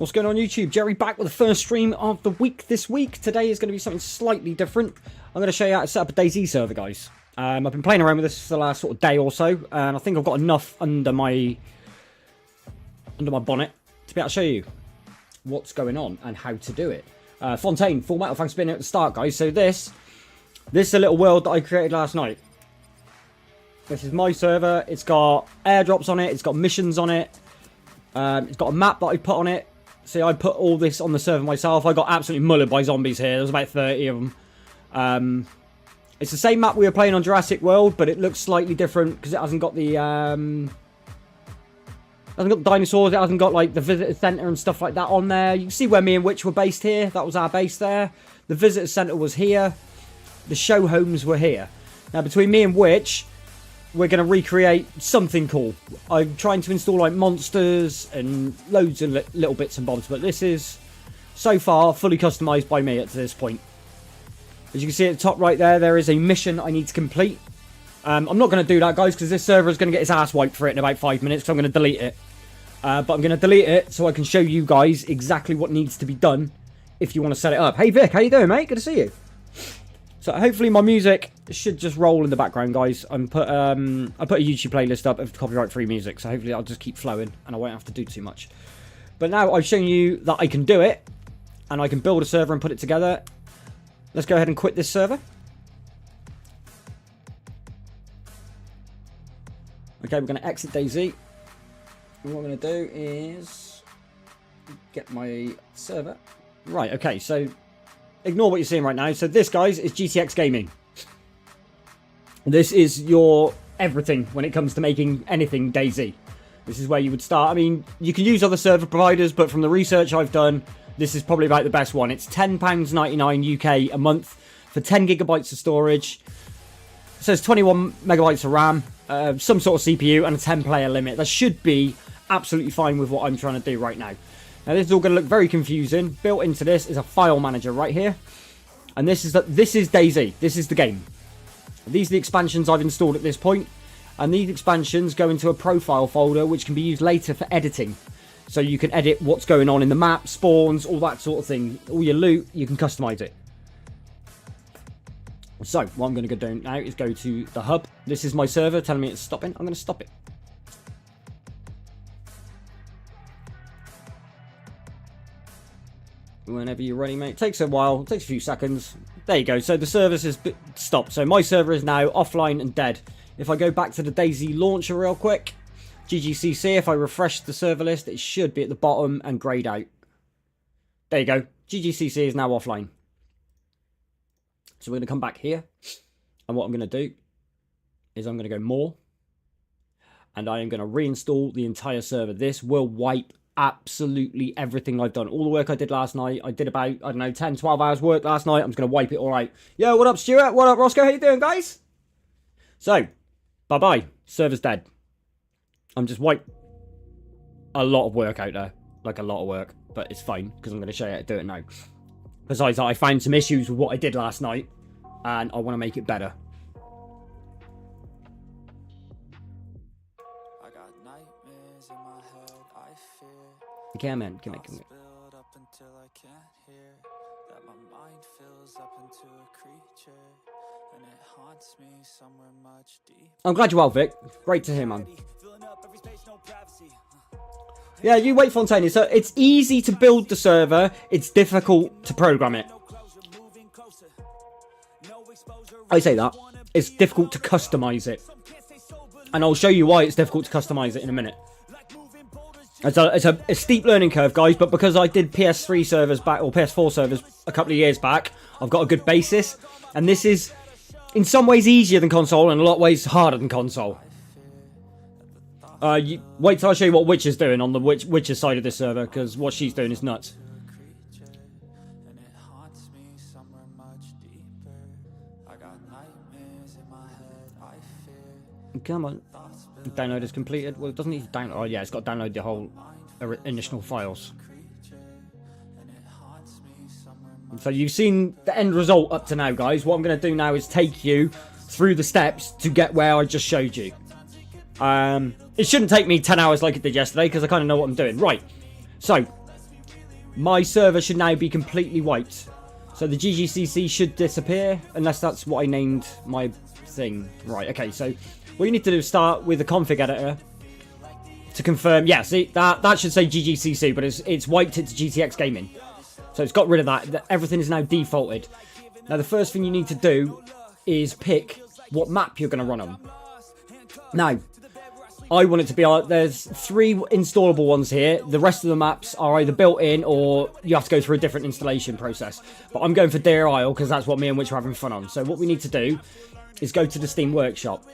What's going on YouTube? Jerry back with the first stream of the week this week. Today is going to be something slightly different. I'm going to show you how to set up a DayZ server, guys. I've been playing around with this for the last sort of day or so, and I think I've got enough under my bonnet to be able to show you what's going on and how to do it. Fontaine, Full Metal, thanks for being here at the start, guys. So this is a little world that I created last night. This is my server. It's got airdrops on it. It's got missions on it. It's got a map that I put on it. See, I put all this on the server myself. I got absolutely mullered by zombies here. There's about 30 of them. It's the same map we were playing on Jurassic World, but it looks slightly different because it hasn't got the dinosaurs. It hasn't got like the visitor center and stuff like that on there. You can see where me and Witch were based here. That was our base there. The visitor center was here. The show homes were here. Now between me and Witch, we're going to recreate something cool. I'm trying to install like monsters and loads of little bits and bobs, but this is so far fully customized by me at this point. As you can see at the top right there is a mission I need to complete. I'm not going to do that, guys, because this server is going to get its ass wiped for it in about 5 minutes, so I'm going to delete it. But I'm going to delete it so I can show you guys exactly what needs to be done if you want to set it up. Hey Vic, how you doing, mate? Good to see you. So hopefully my music should just roll in the background, guys. I put a YouTube playlist up of copyright-free music, so hopefully I'll just keep flowing and I won't have to do too much. But now I've shown you that I can do it, and I can build a server and put it together. Let's go ahead and quit this server. Okay, we're going to exit DayZ. And what I'm going to do is get my server. Right, okay, so ignore what you're seeing right now. So this, guys, is GTX Gaming. This is your everything when it comes to making anything DayZ. This is where you would start. I mean, you can use other server providers, but from the research I've done, this is probably about the best one. It's £10.99 UK a month for 10 gigabytes of storage. It says 21 megabytes of RAM, some sort of CPU, and a 10-player limit. That should be absolutely fine with what I'm trying to do right now. Now, this is all going to look very confusing. Built into this is a file manager right here. And this is DayZ. This is the game. These are the expansions I've installed at this point. And these expansions go into a profile folder, which can be used later for editing. So you can edit what's going on in the map, spawns, all that sort of thing. All your loot, you can customize it. So, what I'm going to go do now is go to the hub. This is my server telling me it's stopping. I'm going to stop it. Whenever you're ready, mate. It takes a while. It takes a few seconds. There you go. So the service has stopped. So my server is now offline and dead. If I go back to the DayZ launcher real quick, GGCC, if I refresh the server list, it should be at the bottom and grayed out. There you go. GGCC is now offline. So we're going to come back here. And what I'm going to do is I'm going to go more. And I am going to reinstall the entire server. This will wipe absolutely everything I've done. All the work I did last night. I did about, I don't know, 10, 12 hours work last night. I'm just going to wipe it all out. Yo, what up, Stuart? What up, Roscoe? How you doing, guys? So, bye-bye. Server's dead. I'm just wiped a lot of work out there. Like a lot of work. But it's fine, because I'm going to show you how to do it now. Besides that, I found some issues with what I did last night. And I want to make it better. Okay, man. Come here. I'm glad you're well, Vic. Great to hear, man. Yeah, you wait, Fontaine. So it's easy to build the server. It's difficult to program it. I say that. It's difficult to customize it. And I'll show you why it's difficult to customize it in a minute. It's a steep learning curve, guys, but because I did PS3 servers back, or PS4 servers a couple of years back, I've got a good basis. And this is, in some ways, easier than console, and in a lot of ways, harder than console. Wait till I show you what Witch is doing on the Witch's side of this server, because what she's doing is nuts. Come on. Download is completed. Well, it doesn't need to download. Oh, yeah, it's got to download the whole initial files. So you've seen the end result up to now, guys. What I'm going to do now is take you through the steps to get where I just showed you. It shouldn't take me 10 hours like it did yesterday, because I kind of know what I'm doing. Right. So, my server should now be completely wiped. So the GGCC should disappear, unless that's what I named my thing. Right, okay, so what you need to do is start with the config editor to confirm. Yeah, see, that should say GGCC, but it's wiped it to GTX Gaming. So it's got rid of that. Everything is now defaulted. Now the first thing you need to do is pick what map you're going to run on. Now, I want it to be, there's 3 installable ones here. The rest of the maps are either built in or you have to go through a different installation process. But I'm going for Deer Isle because that's what me and Witch are having fun on. So what we need to do is go to the Steam Workshop.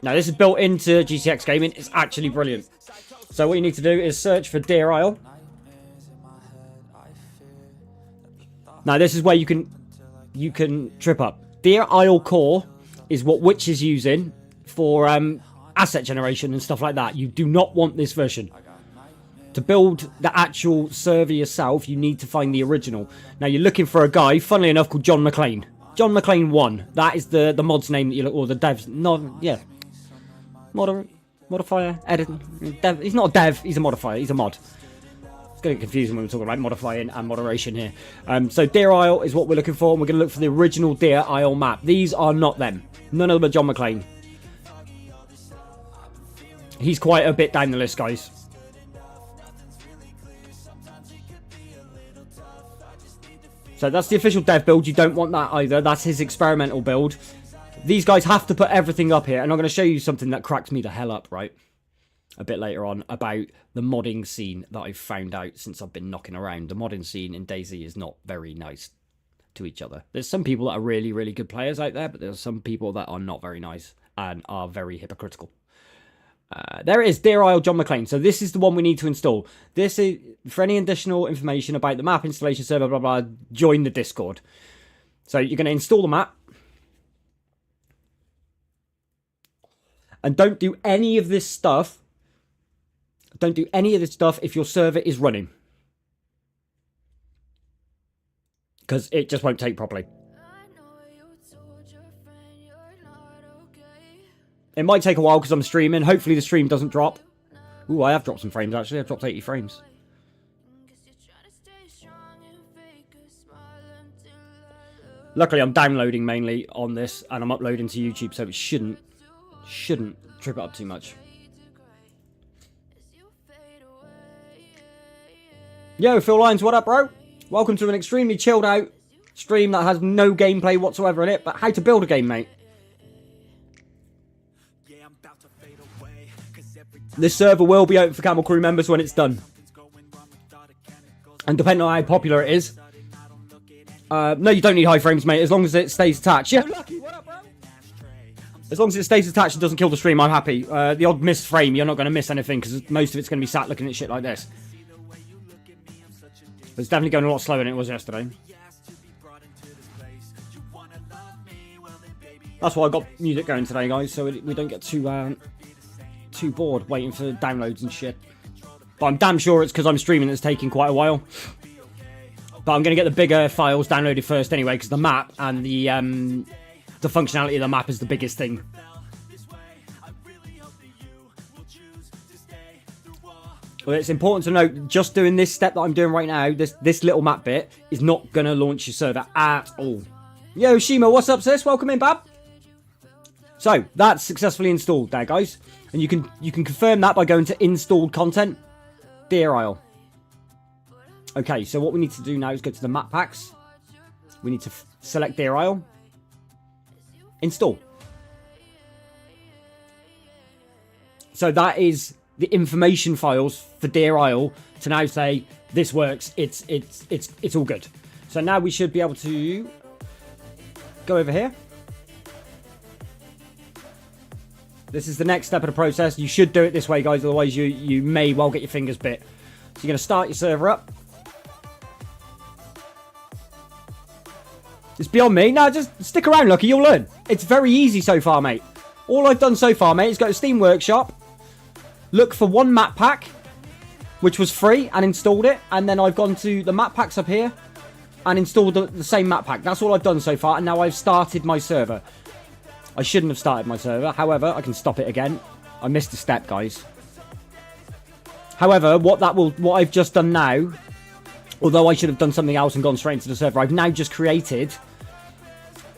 Now this is built into GTX Gaming. It's actually brilliant. So what you need to do is search for Deer Isle. Now this is where you can trip up. Deer Isle Core is what Witch is using for asset generation and stuff like that. You do not want this version. To build the actual server yourself, you need to find the original. Now you're looking for a guy, funnily enough, called John McClane. John McClane 1. That is the mod's name that you look, or the dev's. No, yeah. Modifier, edit. Dev. He's not a dev. He's a modifier. He's a mod. It's getting confusing when we're talking about modifying and moderation here. So Deer Isle is what we're looking for, and we're going to look for the original Deer Isle map. These are not them. None of them are John McClane. He's quite a bit down the list, guys. So that's the official dev build. You don't want that either. That's his experimental build. These guys have to put everything up here. And I'm going to show you something that cracks me the hell up, right? A bit later on about the modding scene that I've found out since I've been knocking around. The modding scene in DayZ is not very nice to each other. There's some people that are really, really good players out there, but there's some people that are not very nice and are very hypocritical. There it is, Deer Isle John McClane. So this is the one we need to install. This is, for any additional information about the map installation server, blah, blah, join the Discord. So you're going to install the map. And don't do any of this stuff. Don't do any of this stuff if your server is running. Because it just won't take properly. It might take a while because I'm streaming. Hopefully the stream doesn't drop. Ooh, I have dropped some frames actually. I've dropped 80 frames. Luckily I'm downloading mainly on this and I'm uploading to YouTube, so it shouldn't trip it up too much. Yo, Phil Lyons, what up, bro? Welcome to an extremely chilled out stream that has no gameplay whatsoever in it, but how to build a game, mate. This server will be open for Camel Crew members when it's done. And depending on how popular it is. No, you don't need high frames, mate, as long as it stays attached. Yeah, Lucky, what up, bro? As long as it stays attached and doesn't kill the stream, I'm happy. The odd missed frame, you're not going to miss anything, because most of it's going to be sat looking at shit like this. It's definitely going a lot slower than it was yesterday. That's why I got music going today, guys, so we don't get too bored waiting for downloads and shit. But I'm damn sure it's because I'm streaming that's taking quite a while. But I'm going to get the bigger files downloaded first anyway, because the map and the functionality of the map is the biggest thing. Well, it's important to note, just doing this step that I'm doing right now, this little map bit, is not going to launch your server at all. Yo, Shima, what's up, sis? Welcome in, bab. So, that's successfully installed there, guys. And you can confirm that by going to installed content, Deer Isle. Okay, so what we need to do now is go to the map packs. We need to select Deer Isle. Install. So that is the information files for Deer Isle to now say this works. It's all good. So now we should be able to go over here. This is the next step of the process. You should do it this way, guys. Otherwise, you may well get your fingers bit. So you're going to start your server up. It's beyond me. No, just stick around, Lucky. You'll learn. It's very easy so far, mate. All I've done so far, mate, is go to Steam Workshop, look for one map pack, which was free, and installed it. And then I've gone to the map packs up here and installed the same map pack. That's all I've done so far. And now I've started my server. I shouldn't have started my server. However, I can stop it again. I missed a step, guys. However, what I've just done now Although I should have done something else and gone straight into the server, I've now just created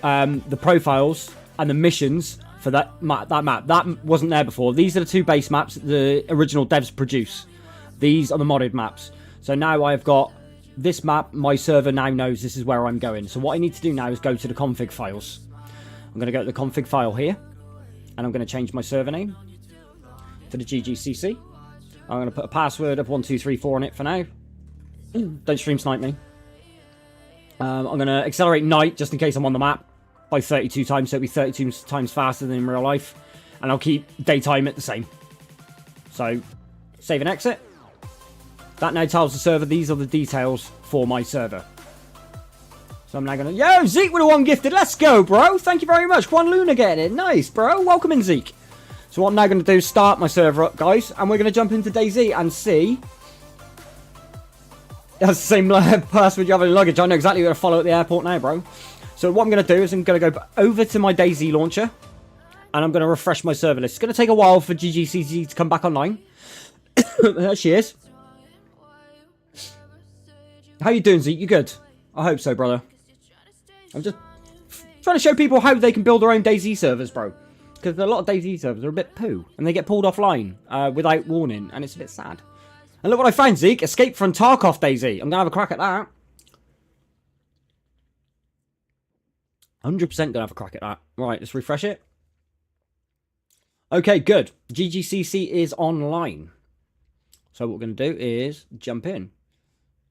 the profiles and the missions for that map. That wasn't there before. These are the 2 base maps the original devs produce. These are the modded maps. So now I've got this map. My server now knows this is where I'm going. So what I need to do now is go to the config files. I'm going to go to the config file here. And I'm going to change my server name to the GGCC. I'm going to put a password of 1234 on it for now. Don't stream snipe me. I'm going to accelerate night just in case I'm on the map by 32 times. So it'll be 32 times faster than in real life. And I'll keep daytime at the same. So save and exit. That now tells the server these are the details for my server. So I'm now going to... Yo, Zeke with the 1 gifted. Let's go, bro. Thank you very much. Juan Luna getting it. Nice, bro. Welcome in, Zeke. So what I'm now going to do is start my server up, guys. And we're going to jump into DayZ and see... That's the same password you have in luggage. I know exactly where to follow at the airport now, bro. So what I'm going to do is I'm going to go over to my DayZ launcher. And I'm going to refresh my server list. It's going to take a while for GGCC to come back online. There she is. How you doing, Zeke? You good? I hope so, brother. I'm just trying to show people how they can build their own DayZ servers, bro. Because a lot of DayZ servers are a bit poo. And they get pulled offline without warning. And it's a bit sad. And look what I found, Zeke. Escape from Tarkov DayZ. I'm going to have a crack at that. 100% going to have a crack at that. Right, let's refresh it. Okay, good. GGCC is online. So what we're going to do is jump in.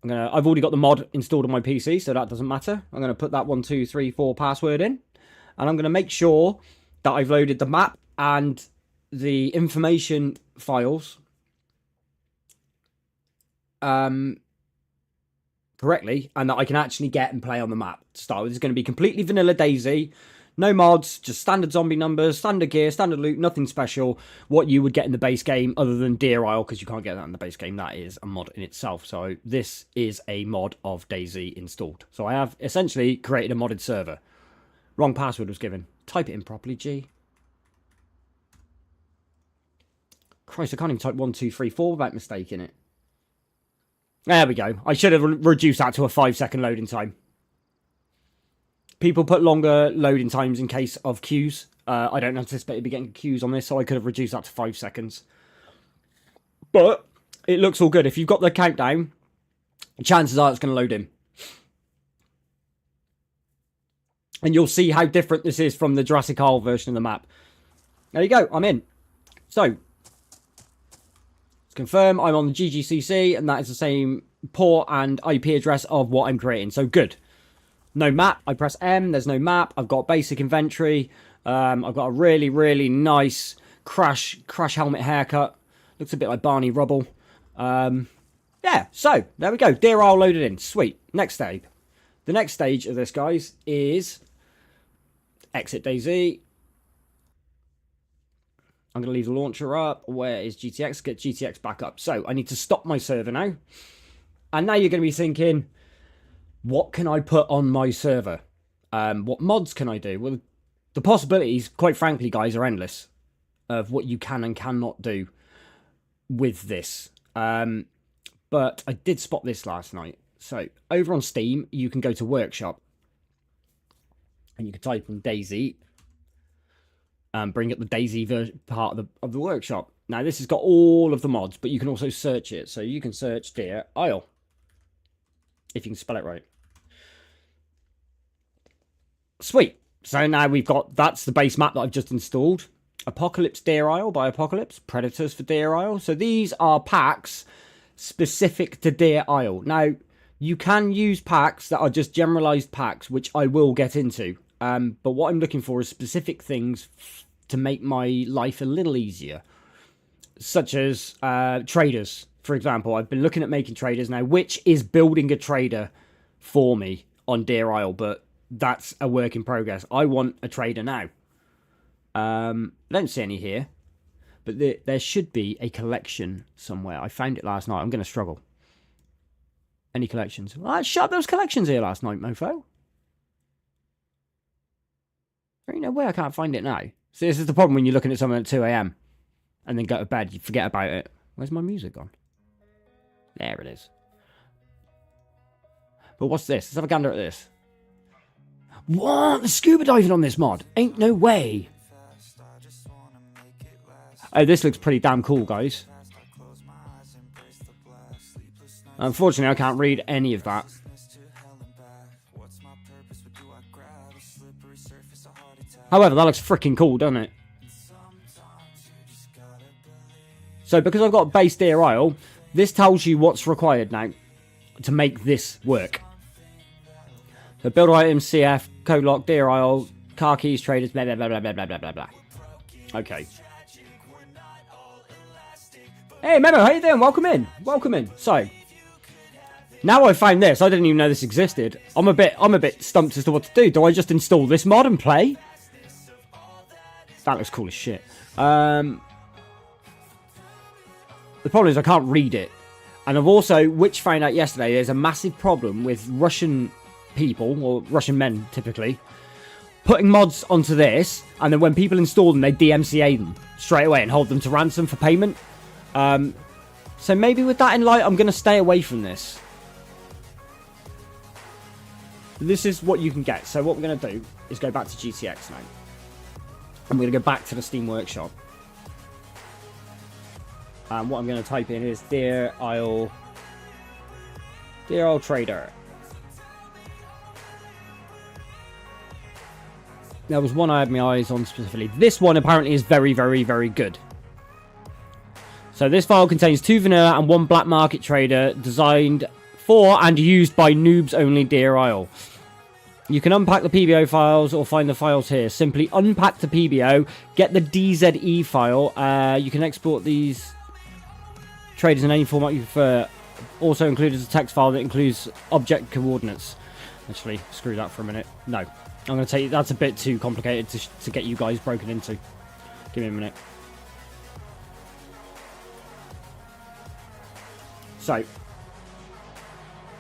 I've already got the mod installed on my PC, so that doesn't matter. I'm going to put that 1234 password in. And I'm going to make sure that I've loaded the map and the information files correctly, and that I can actually get and play on the map to start with. It's going to be completely vanilla DayZ. No mods, just standard zombie numbers, standard gear, standard loot, nothing special. What you would get in the base game other than Deer Isle, because you can't get that in the base game. That is a mod in itself. So this is a mod of DayZ installed. So I have essentially created a modded server. Wrong password was given. Type it in properly, G. Christ, I can't even type 1234 without mistaking it. There we go. I should have reduced that to a 5-second loading time. People put longer loading times in case of queues. I don't anticipate to be getting queues on this, so I could have reduced that to 5 seconds. But it looks all good. If you've got the countdown, chances are it's going to load in. And you'll see how different this is from the Jurassic Isle version of the map. There you go. I'm in. So, let's confirm I'm on the GGCC, and that is the same port and IP address of what I'm creating. So, good. No map. I press M. There's no map. I've got basic inventory. I've got a really, really nice crash helmet haircut. Looks a bit like Barney Rubble. Yeah, so there we go. Deer Isle loaded in. Sweet. Next stage. The next stage of this, guys, is exit DayZ. I'm going to leave the launcher up. Where is GTX? Get GTX back up. So I need to stop my server now. And now you're going to be thinking, what can I put on my server? What mods can I do? Well, the possibilities, quite frankly, guys, are endless of what you can and cannot do with this. But I did spot this last night. So over on Steam, you can go to Workshop. And you can type in DayZ. Bring up the DayZ part of the Workshop. Now, this has got all of the mods, but you can also search it. So you can search Deer Isle. If you can spell it right. Sweet. So now we've got, that's the base map that I've just installed. Apocalypse Deer Isle by Apocalypse. Predators for Deer Isle. So these are packs specific to Deer Isle. Now, you can use packs that are just generalized packs, which I will get into. But what I'm looking for is specific things to make my life a little easier. Such as traders, for example. I've been looking at making traders now, which is building a trader for me on Deer Isle, but that's a work in progress. I want a trader now. I don't see any here, but there should be a collection somewhere. I found it last night. I'm going to struggle. Any collections? Well, shut up, there was collections here last night, mofo. There ain't no way I can't find it now. So this is the problem when you're looking at something at 2 AM and then go to bed, you forget about it. Where's my music gone? There it is. But what's this? Let's have a gander at this. What? The scuba diving on this mod? Ain't no way. Oh, this looks pretty damn cool, guys. Unfortunately, I can't read any of that. However, that looks freaking cool, doesn't it? So, because I've got base Deer Isle, this tells you what's required now to make this work. So, build items, CF, code lock, Deer Isle, car keys, traders, blah, blah, blah, blah, blah, blah, blah, blah. Okay. Hey, Memo, how you doing? Welcome in. Welcome in. So, now I found this. I didn't even know this existed. I'm a bit stumped as to what to do. Do I just install this mod and play? That looks cool as shit. The problem is I can't read it. And I've also, which found out yesterday, there's a massive problem with Russian people, or Russian men typically, putting mods onto this, and then when people install them, they DMCA them straight away and hold them to ransom for payment. So maybe with that in light, I'm going to stay away from this. This is what you can get. So what we're going to do is go back to GTX now. I'm going to go back to the Steam Workshop. And what I'm going to type in is Deer Isle Trader. There was one I had my eyes on specifically. This one apparently is very, very, very good. So this file contains 2 vanilla and 1 black market trader designed for and used by noobs only Deer Isle. You can unpack the PBO files or find the files here. Simply unpack the PBO, get the DZE file. You can export these traders in any format you prefer. Also included a text file that includes object coordinates. Actually, screw that for a minute. No, I'm going to tell you that's a bit too complicated to get you guys broken into. Give me a minute. So,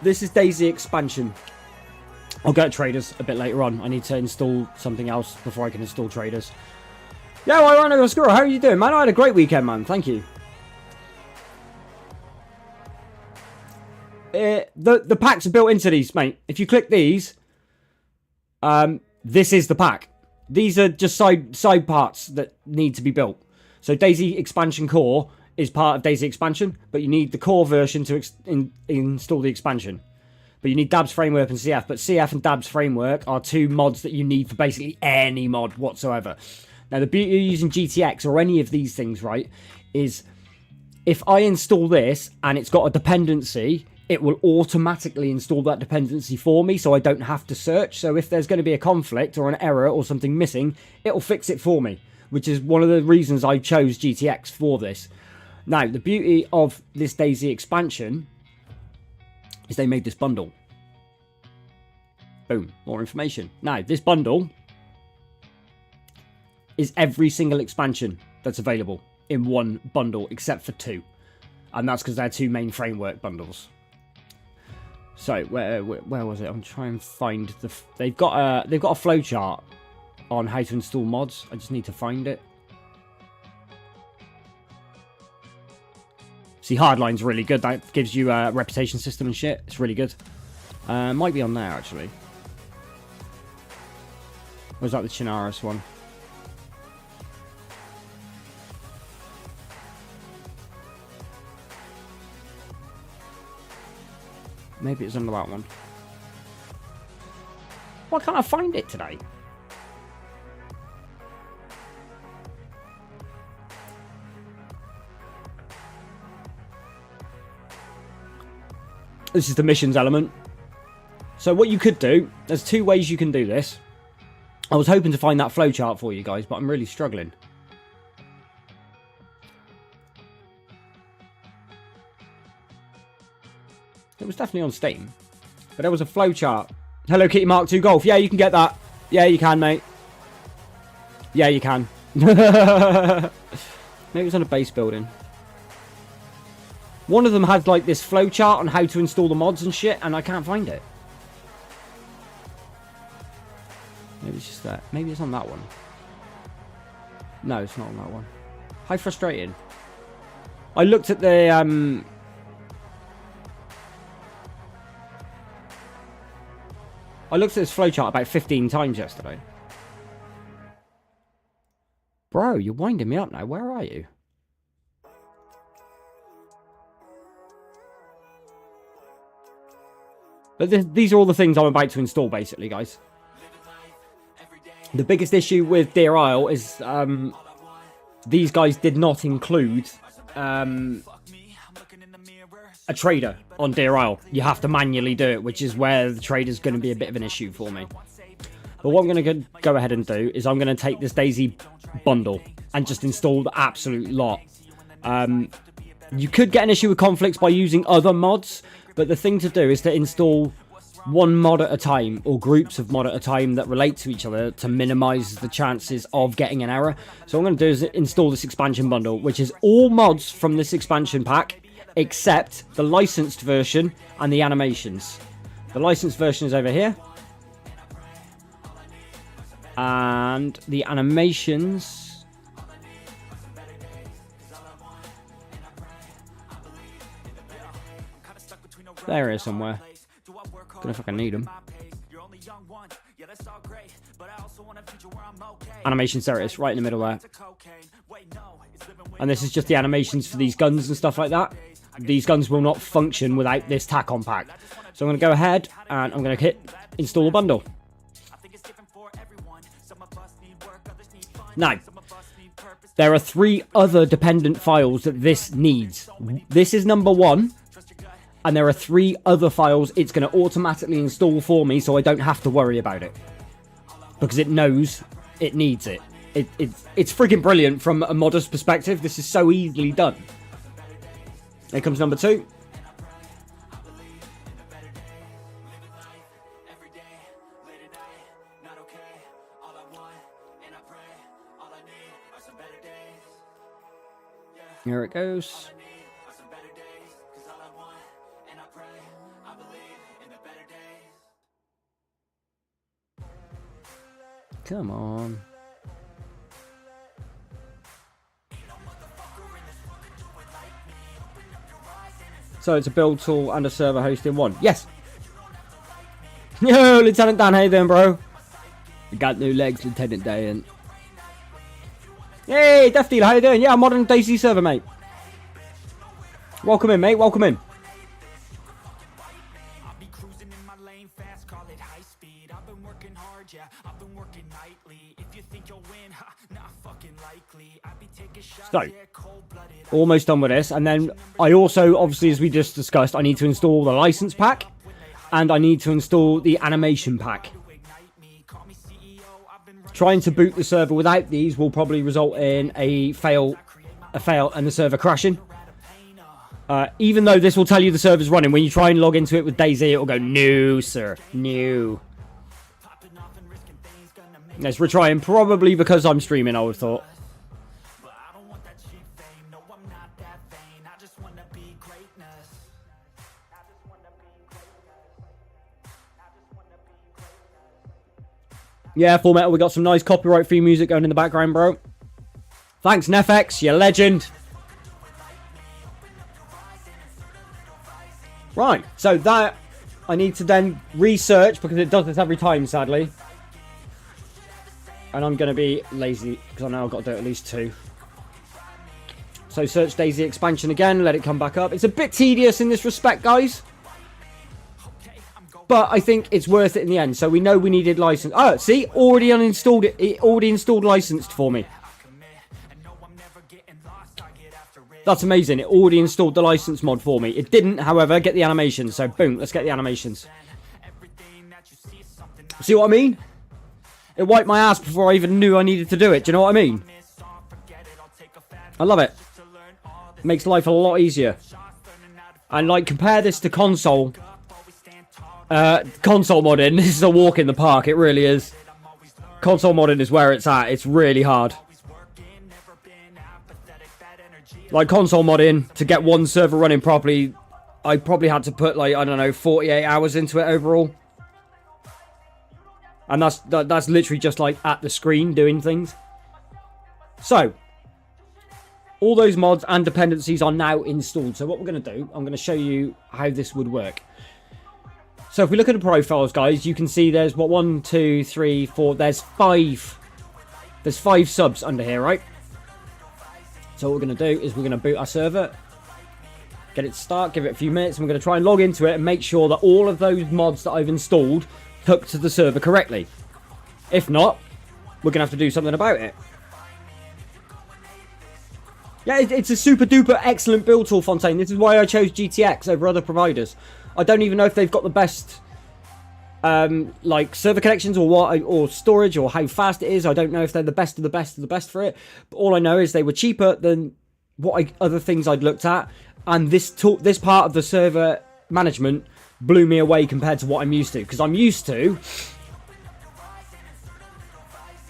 this is DayZ expansion. I'll get traders a bit later on. I need to install something else before I can install traders. Yeah, well, I know, Squirrel. How are you doing, man? I had a great weekend, man. Thank you. The packs are built into these, mate. If you click these, this is the pack. These are just side parts that need to be built. So DayZ expansion core is part of DayZ expansion, but you need the core version to install the expansion. But you need Dab's framework and CF. But CF and Dab's framework are 2 mods that you need for basically any mod whatsoever. Now, the beauty of using GTX or any of these things, right, is if I install this and it's got a dependency, it will automatically install that dependency for me, so I don't have to search. So if there's going to be a conflict or an error or something missing, it'll fix it for me, which is one of the reasons I chose GTX for this. Now, the beauty of this DayZ expansion is they made this bundle. Boom, more information. Now, this bundle is every single expansion that's available in one bundle, except for 2. And that's because they're 2 main framework bundles. So, where was it? I'm trying to find the... They've got a flowchart on how to install mods. I just need to find it. See, Hardline's really good. That gives you a reputation system and shit. It's really good. Might be on there, actually. Or is that the Chinaris one? Maybe it's under that one. Why can't I find it today? This is the missions element. So what you could do, there's 2 ways you can do this. I was hoping to find that flowchart for you guys, but I'm really struggling. It was definitely on Steam. But there was a flowchart. Hello Kitty Mark II Golf. Yeah, you can get that. Yeah, you can, mate. Yeah, you can. Maybe it was on a base building. One of them had like this flowchart on how to install the mods and shit, and I can't find it. Maybe it's just that. Maybe it's on that one. No, it's not on that one. How frustrating. I looked at the I looked at this flowchart about 15 times yesterday. Bro, you're winding me up now. Where are you? But these are all the things I'm about to install, basically, guys. The biggest issue with Deer Isle is these guys did not include a trader on Deer Isle. You have to manually do it, which is where the trader's going to be a bit of an issue for me. But what I'm going to go ahead and do is I'm going to take this DayZ bundle and just install the absolute lot. You could get an issue with conflicts by using other mods, but the thing to do is to install one mod at a time, or groups of mod at a time that relate to each other to minimize the chances of getting an error. So what I'm going to do is install this expansion bundle, which is all mods from this expansion pack, except the licensed version and the animations. The licensed version is over here. And the animations... there it is somewhere. Don't know if I can need them. Animations, there it is, right in the middle there. And this is just the animations for these guns and stuff like that. These guns will not function without this TACOM pack. So I'm going to go ahead and I'm going to hit install a bundle. Now, there are 3 other dependent files that this needs. This is number 1. And there are 3 other files it's going to automatically install for me, so I don't have to worry about it. Because it knows it needs it. It's freaking brilliant from a modder's perspective. This is so easily done. Here comes number 2. Here it goes. Come on. So it's a build tool and a server host in one. Yes. Yo, Lieutenant Dan, how you doing, bro? You got new legs, Lieutenant Dan. Hey, Death Dealer, how you doing? Yeah, I'm modding DayZ server, mate. Welcome in, mate. Welcome in. So, almost done with this. And then I also, obviously, as we just discussed, I need to install the license pack. And I need to install the animation pack. Trying to boot the server without these will probably result in a fail and the server crashing. Even though this will tell you the server's running, when you try and log into it with DayZ, it will go, no, sir, no. Let's retry him, probably because I'm streaming, I would have thought. Yeah, Full Metal, we got some nice copyright-free music going in the background, bro. Thanks, Nefex, you legend. Right, so that I need to then research, because it does this every time, sadly. And I'm going to be lazy, because I know I've got to do at least 2. So search DayZ expansion again, let it come back up. It's a bit tedious in this respect, guys. But I think it's worth it in the end. So we know we needed license. Oh, see? Already uninstalled it. It already installed licensed for me. That's amazing. It already installed the license mod for me. It didn't, however, get the animations. So boom, let's get the animations. See what I mean? It wiped my ass before I even knew I needed to do it. Do you know what I mean? I love it. Makes life a lot easier. And like, compare this to console. Console modding, this is a walk in the park, it really is. Console modding is where it's at, it's really hard. Like console modding, to get one server running properly, I probably had to put like, I don't know, 48 hours into it overall. And that's literally just like at the screen doing things. So, all those mods and dependencies are now installed. So what we're going to do, I'm going to show you how this would work. So if we look at the profiles, guys, you can see there's what, 1, 2, 3, 4. There's 5. There's 5 subs under here, right? So what we're going to do is we're going to boot our server, get it to start, give it a few minutes, and we're going to try and log into it and make sure that all of those mods that I've installed hook to the server correctly. If not, we're going to have to do something about it. Yeah, it's a super duper excellent build tool, Fontaine. This is why I chose GTX over other providers. I don't even know if they've got the best like server connections or what, or storage, or how fast it is. I don't know if they're the best of the best of the best for it. But all I know is they were cheaper than what other things I'd looked at, and this part of the server management blew me away compared to what I'm used to. Because I'm used to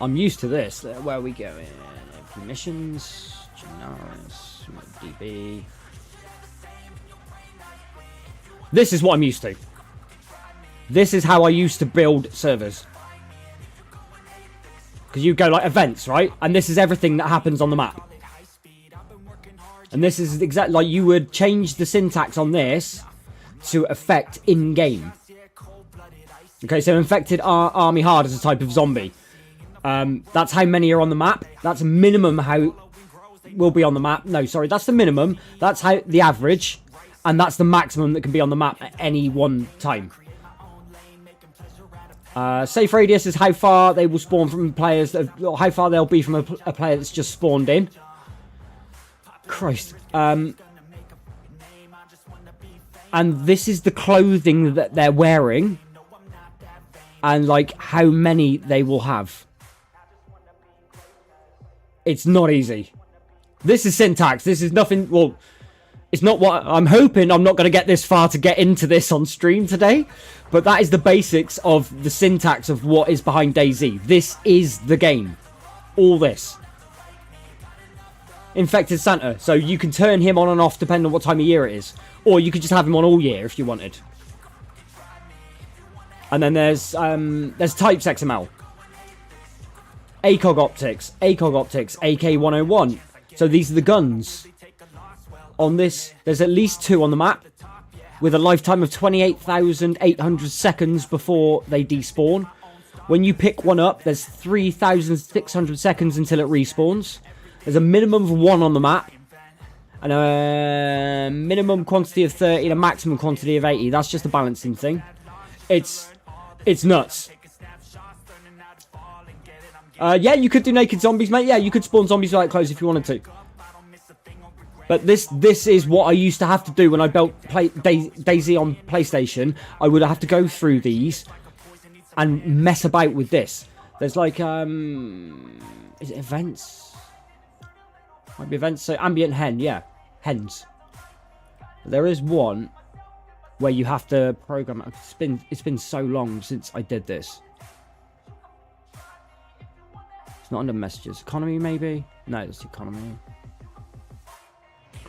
this. Where are we going? Permissions, Genars, DB. This is what I'm used to. This is how I used to build servers. Because you go like events, right? And this is everything that happens on the map. And this is exactly like you would change the syntax on this to affect in-game. Okay, so infected army hard is a type of zombie. That's how many are on the map. That's minimum how will be on the map. No, sorry, that's the minimum. That's how the average. And that's the maximum that can be on the map at any one time. Safe radius is how far they will spawn from players, or how far they'll be from a player that's just spawned in. Christ. And this is the clothing that they're wearing. And like how many they will have. It's not easy. This is syntax. This is nothing. Well, it's not what I'm hoping. I'm not going to get this far to get into this on stream today. But that is the basics of the syntax of what is behind DayZ. This is the game. All this. Infected Santa. So you can turn him on and off depending on what time of year it is. Or you could just have him on all year if you wanted. And then there's types XML. ACOG optics, AK-101. So these are the guns. On this, there's at least 2 on the map, with a lifetime of 28,800 seconds before they despawn. When you pick one up, there's 3,600 seconds until it respawns. There's a minimum of 1 on the map, and a minimum quantity of 30 and a maximum quantity of 80. That's just a balancing thing. It's nuts. Yeah, you could do naked zombies, mate. Yeah, you could spawn zombies without clothes if you wanted to. But this is what I used to have to do when I built DayZ on PlayStation. I would have to go through these and mess about with this. There's like, is it events? Might be events. So ambient hen, yeah, hens. There is one where you have to program. It's been so long since I did this. It's not under messages. Economy, maybe? No, it's economy.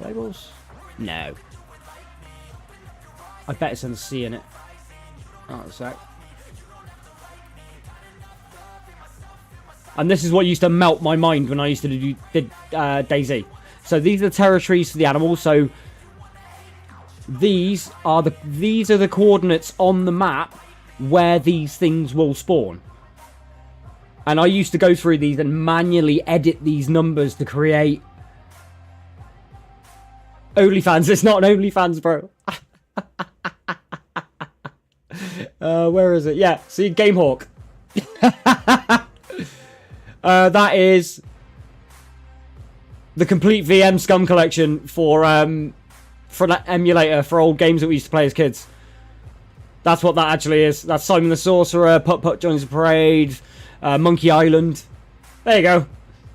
Labels? No. I bet it's under C in it. Oh, a sec. And this is what used to melt my mind when I used to do DayZ. So these are the territories for the animals. So these are the coordinates on the map where these things will spawn. And I used to go through these and manually edit these numbers to create OnlyFans. It's not an OnlyFans, bro. Where is it? Yeah, see, Gamehawk. That is the complete VM scum collection for an emulator for old games that we used to play as kids. That's what that actually is. That's Simon the Sorcerer, Putt Putt Joins the Parade, Monkey Island. There you go.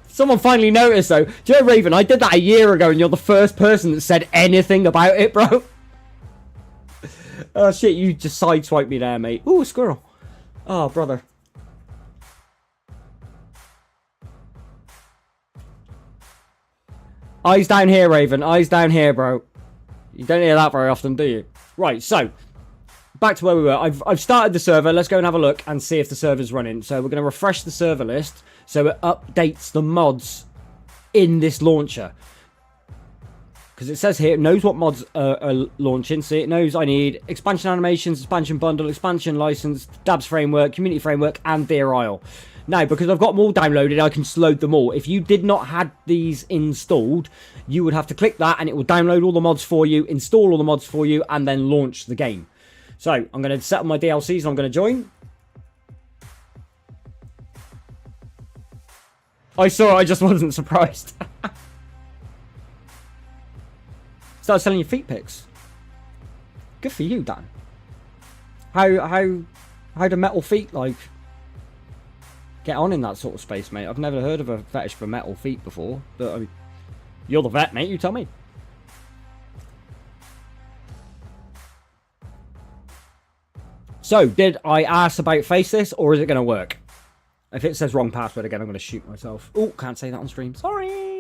Someone finally noticed, though. Do you know, Raven, I did that a year ago, and you're the first person that said anything about it, bro. Oh, shit, you just sideswiped me there, mate. Ooh, a squirrel. Oh, brother. Eyes down here, Raven. Eyes down here, bro. You don't hear that very often, do you? Right, so back to where we were. I've started the server. Let's go and have a look and see if the server's running. So we're going to refresh the server list so it updates the mods in this launcher. because it says here it knows what mods are launching. See, it knows I need expansion animations, expansion bundle, expansion license, dabs framework, community framework, and Deer Isle. Now, because I've got them all downloaded, I can just load them all. If you did not have these installed, you would have to click that and it will download all the mods for you, install all the mods for you, and then launch the game. So, I'm going to set up my DLCs and I'm going to join. I saw it, I just wasn't surprised. Start selling your feet pics. Good for you, Dan. How do metal feet, like, get on in that sort of space, mate? I've never heard of a fetish for metal feet before. But, I mean, you're the vet, mate. You tell me. So, did I ask about face this, or is it going to work? If it says wrong password again, I'm going to shoot myself. Oh, can't say that on stream. Sorry.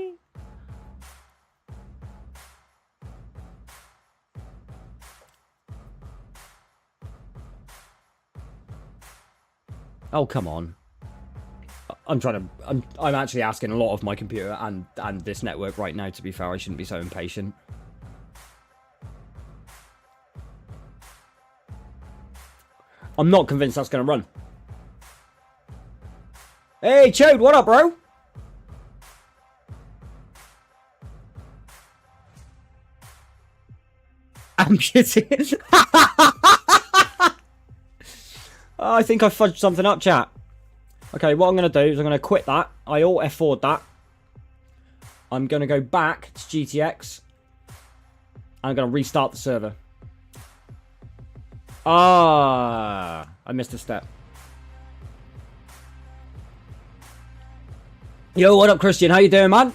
Oh, come on. I'm actually asking a lot of my computer and this network right now, to be fair. I shouldn't be so impatient. I'm not convinced that's going to run. Hey, Chode, what up, bro? I'm kidding. I think I fudged something up, chat. Okay, what I'm going to do is I'm going to quit that. I alt F4'd that. I'm going to go back to GTX. I'm going to restart the server. Ah, I missed a step. Yo, what up, Christian? How you doing, man?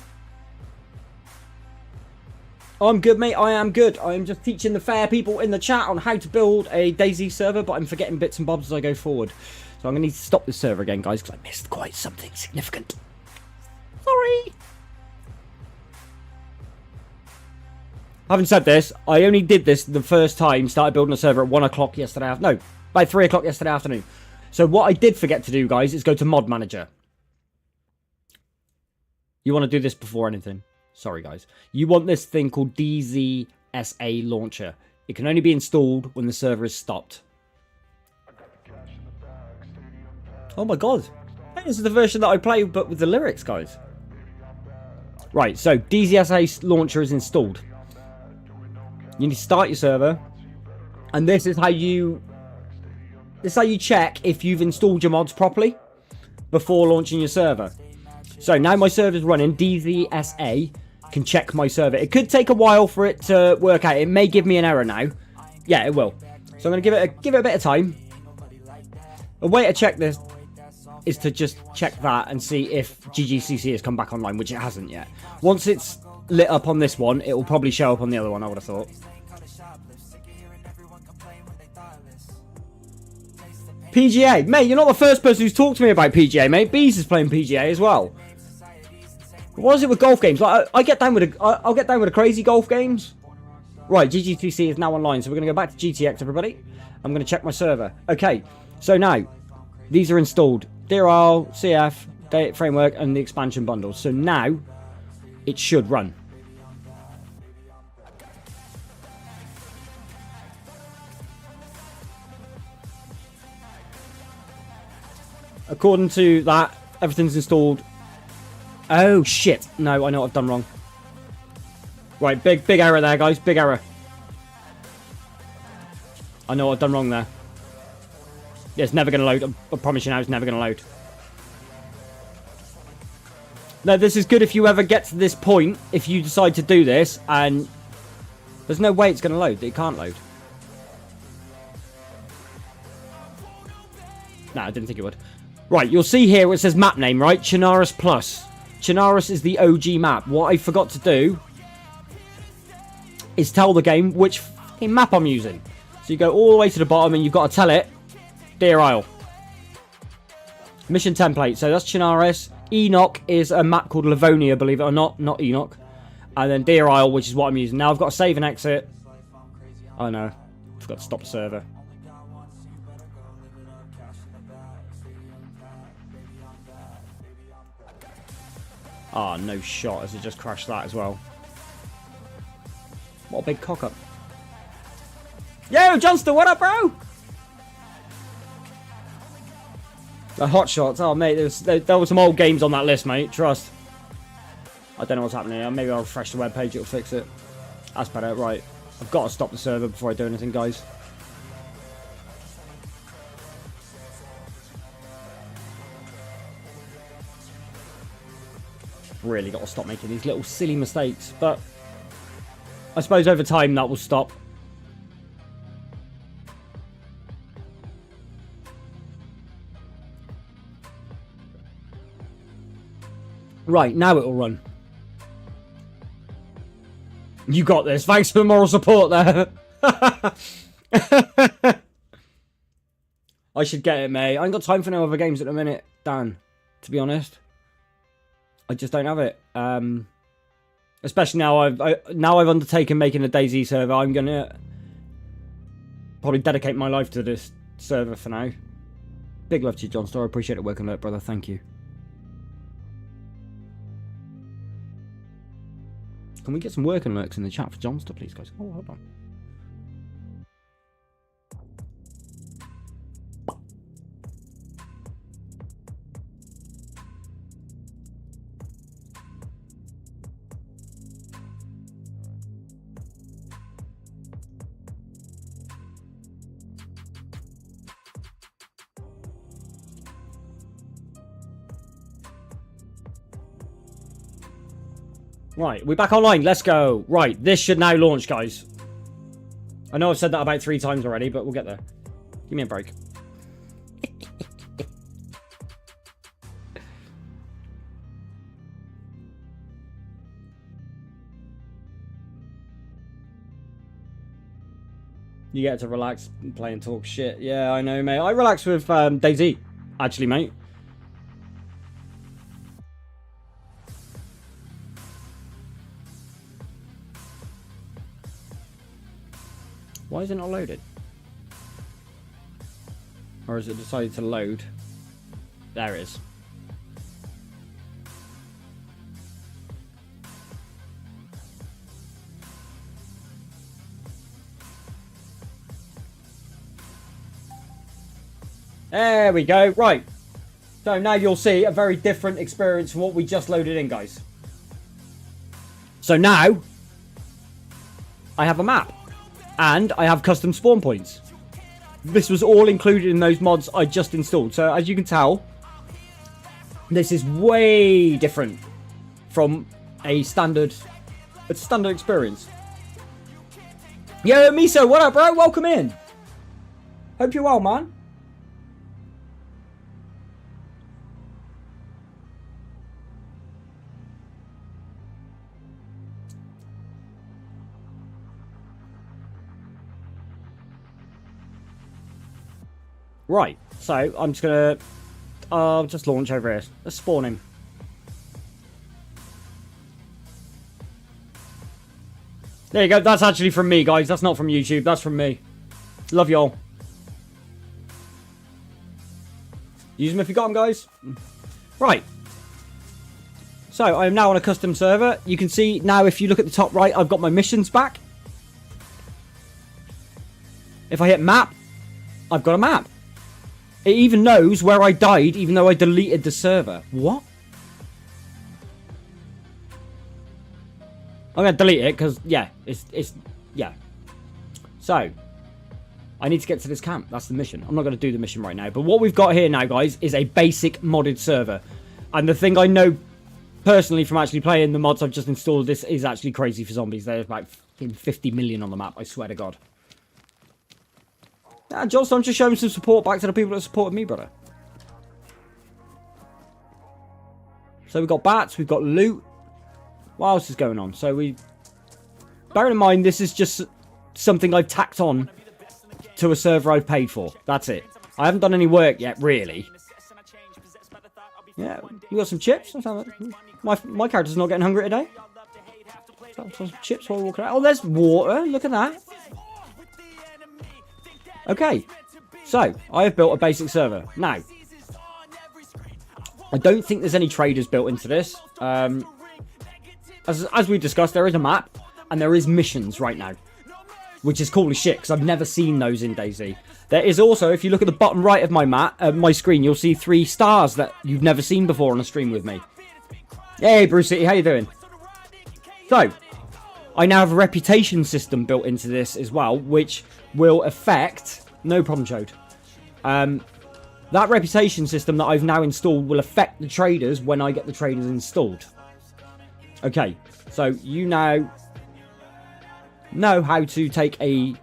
I'm good, mate. I am good. I am just teaching the fair people in the chat on how to build a DayZ server, but I'm forgetting bits and bobs as I go forward. So I'm going to need to stop this server again, guys, because I missed quite something significant. Sorry. Having said this, I only did this the first time, started building a server at 1 o'clock yesterday. No, by 3 o'clock yesterday afternoon. So what I did forget to do, guys, is go to Mod Manager. You want to do this before anything. Sorry, guys. You want this thing called DayZ Launcher. It can only be installed when the server is stopped. Oh my god. Hey, this is the version that I play, but with the lyrics, guys. Right, so DayZ Launcher is installed. You need to start your server. And this is how you check if you've installed your mods properly before launching your server. So now my server's running. DayZ can check my server. It could take a while for it to work out. It may give me an error now. Yeah, it will. So I'm going to give it a bit of time. A way to check this is to just check that and see if GGCC has come back online, which it hasn't yet. Once it's lit up on this one, it will probably show up on the other one, I would have thought. PGA. Mate, you're not the first person who's talked to me about PGA, mate. Bees is playing PGA as well. What is it with golf games? Like, I'll get down with the crazy golf games. Right, GGTC is now online, so we're going to go back to GTX, everybody. I'm going to check my server. Okay, so now, these are installed. Deer Isle, CF, Data Framework, and the expansion bundles. So now, it should run. According to that, everything's installed. Oh, shit. No, I know what I've done wrong. Right, big error there, guys. Big error. I know what I've done wrong there. Yeah, it's never going to load. I promise you now, it's never going to load. No, this is good if you ever get to this point, if you decide to do this, and there's no way it's going to load. It can't load. No, I didn't think it would. Right, you'll see here where it says map name, right? Chernarus Plus. Chernarus is the OG map. What I forgot to do is tell the game which map I'm using. So you go all the way to the bottom and you've got to tell it Deer Isle. Mission template. So that's Chernarus. Enoch is a map called Livonia, believe it or not. Not Enoch. And then Deer Isle, which is what I'm using. Now I've got to save and exit. Oh no. I forgot to stop the server. Ah, oh, no shot, as it just crashed that as well. What a big cock up. Yo, Johnston, what up, bro? The hot shots. Oh, mate, there were some old games on that list, mate. Trust. I don't know what's happening here. Maybe I'll refresh the webpage. It'll fix it. That's better. Right. I've got to stop the server before I do anything, guys. Really got to stop making these little silly mistakes. But I suppose over time that will stop. Right, now it will run. You got this. Thanks for the moral support there. I should get it, mate. I ain't got time for no other games at the minute, Dan. To be honest, I just don't have it. Especially now I've undertaken making a DayZ server. I'm gonna probably dedicate my life to this server for now. Big love to you, John Starr. I appreciate it. Work alert, brother. Thank you. Can we get some work alerts in the chat for Johnston, please, guys? Oh, hold on. Right, we're back online. Let's go. Right, this should now launch, guys. I know I've said that about 3 times already, but we'll get there. Give me a break. You get to relax and play and talk shit. Yeah, I know, mate. I relax with DayZ, actually, mate. Why is it not loaded? Or has it decided to load? There it is. There we go. Right. So now you'll see a very different experience from what we just loaded in, guys. So now I have a map. And I have custom spawn points. This was all included in those mods I just installed. So as you can tell, this is way different from a standard experience. Yo, Miso, what up, bro? Welcome in. Hope you're well, man. Right, so I'm just gonna just launch over here. Let's spawn him. There you go. That's actually from me, guys. That's not from YouTube. That's from me. Love y'all. Use them if you got them, guys. Right. So I am now on a custom server. You can see now, if you look at the top right, I've got my missions back. If I hit map, I've got a map. It even knows where I died, even though I deleted the server. What? I'm going to delete it, because, yeah, yeah. So, I need to get to this camp. That's the mission. I'm not going to do the mission right now. But what we've got here now, guys, is a basic modded server. And the thing I know personally from actually playing the mods I've just installed, this is actually crazy for zombies. There's about 50 million on the map, I swear to God. Yeah, Johnson, I'm just showing some support back to the people that supported me, brother. So we've got bats, we've got loot. What else is going on? So bearing in mind, this is just something I've tacked on to a server I've paid for. That's it. I haven't done any work yet, really. Yeah, you got some chips? My character's not getting hungry today. Some chips while walking out. Oh, there's water. Look at that. Okay, so I have built a basic server. Now, I don't think there's any traders built into this. As we discussed, there is a map, and there is missions right now, which is cool as shit, because I've never seen those in DayZ. There is also, if you look at the bottom right of my screen, you'll see 3 stars that you've never seen before on a stream with me. Hey, Bruce City, how you doing? So, I now have a reputation system built into this as well, which will affect... No problem, Chode. That reputation system that I've now installed will affect the traders when I get the traders installed. Okay, so you now know how to take a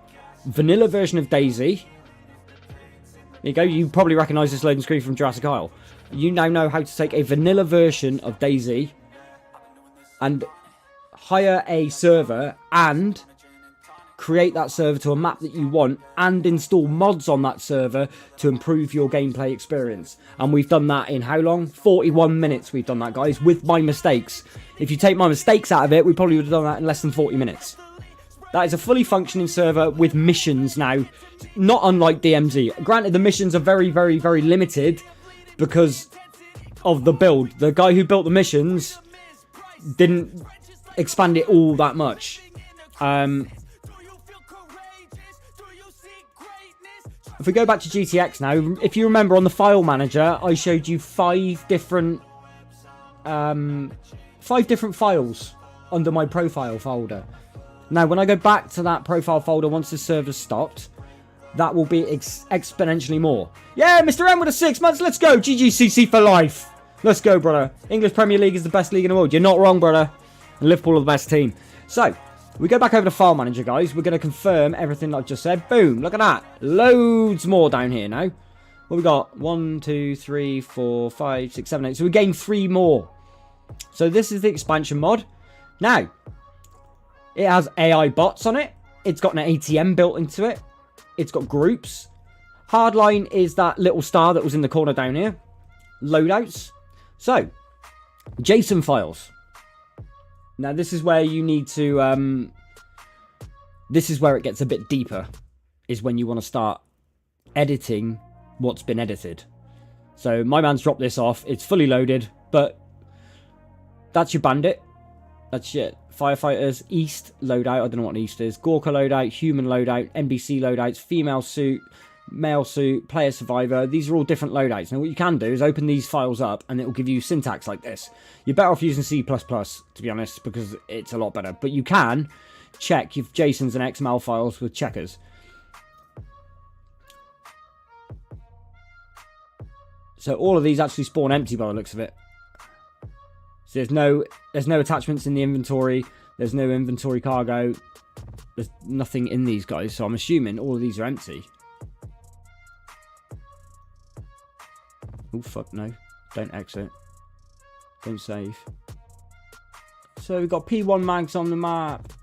vanilla version of DayZ. There you go, you probably recognise this loading screen from Jurassic Isle. You now know how to take a vanilla version of DayZ and hire a server and create that server to a map that you want and install mods on that server to improve your gameplay experience. And we've done that in how long? 41 minutes we've done that, guys, with my mistakes. If you take my mistakes out of it, we probably would have done that in less than 40 minutes. That is a fully functioning server with missions now, not unlike DMZ. Granted, the missions are very, very, very limited because of the build. The guy who built the missions didn't expand it all that much. If we go back to GTX now, if you remember on the file manager, I showed you 5 different files under my profile folder. Now, when I go back to that profile folder once the server's stopped, that will be exponentially more. Yeah, Mr. M with the 6 months, let's go. GGCC for life. Let's go, brother. English Premier League is the best league in the world. You're not wrong, brother. And Liverpool are the best team. So, we go back over to File Manager, guys. We're going to confirm everything I've just said. Boom, look at that. Loads more down here now. What we got? 1, 2, 3, 4, 5, 6, 7, 8. So we gained 3 more. So this is the expansion mod. Now, it has AI bots on it. It's got an ATM built into it. It's got groups. Hardline is that little star that was in the corner down here. Loadouts. So, JSON files. Now, this is where you need to... this is where it gets a bit deeper. Is when you want to start editing what's been edited. So, my man's dropped this off. It's fully loaded. But that's your bandit. That's shit. Firefighters, East loadout. I don't know what an East is. Gorka loadout, human loadout, NBC loadouts, female suit, male suit, player survivor. These are all different loadouts. Now what you can do is open these files up and it will give you syntax like this. You're better off using C++, to be honest, because it's a lot better. But you can check if JSONs and XML files with checkers. So all of these actually spawn empty by the looks of it. So there's no attachments in the inventory. There's no inventory cargo. There's nothing in these guys. So I'm assuming all of these are empty. Oh, fuck no. Don't exit. Don't save. So we've got P1 mags on the map.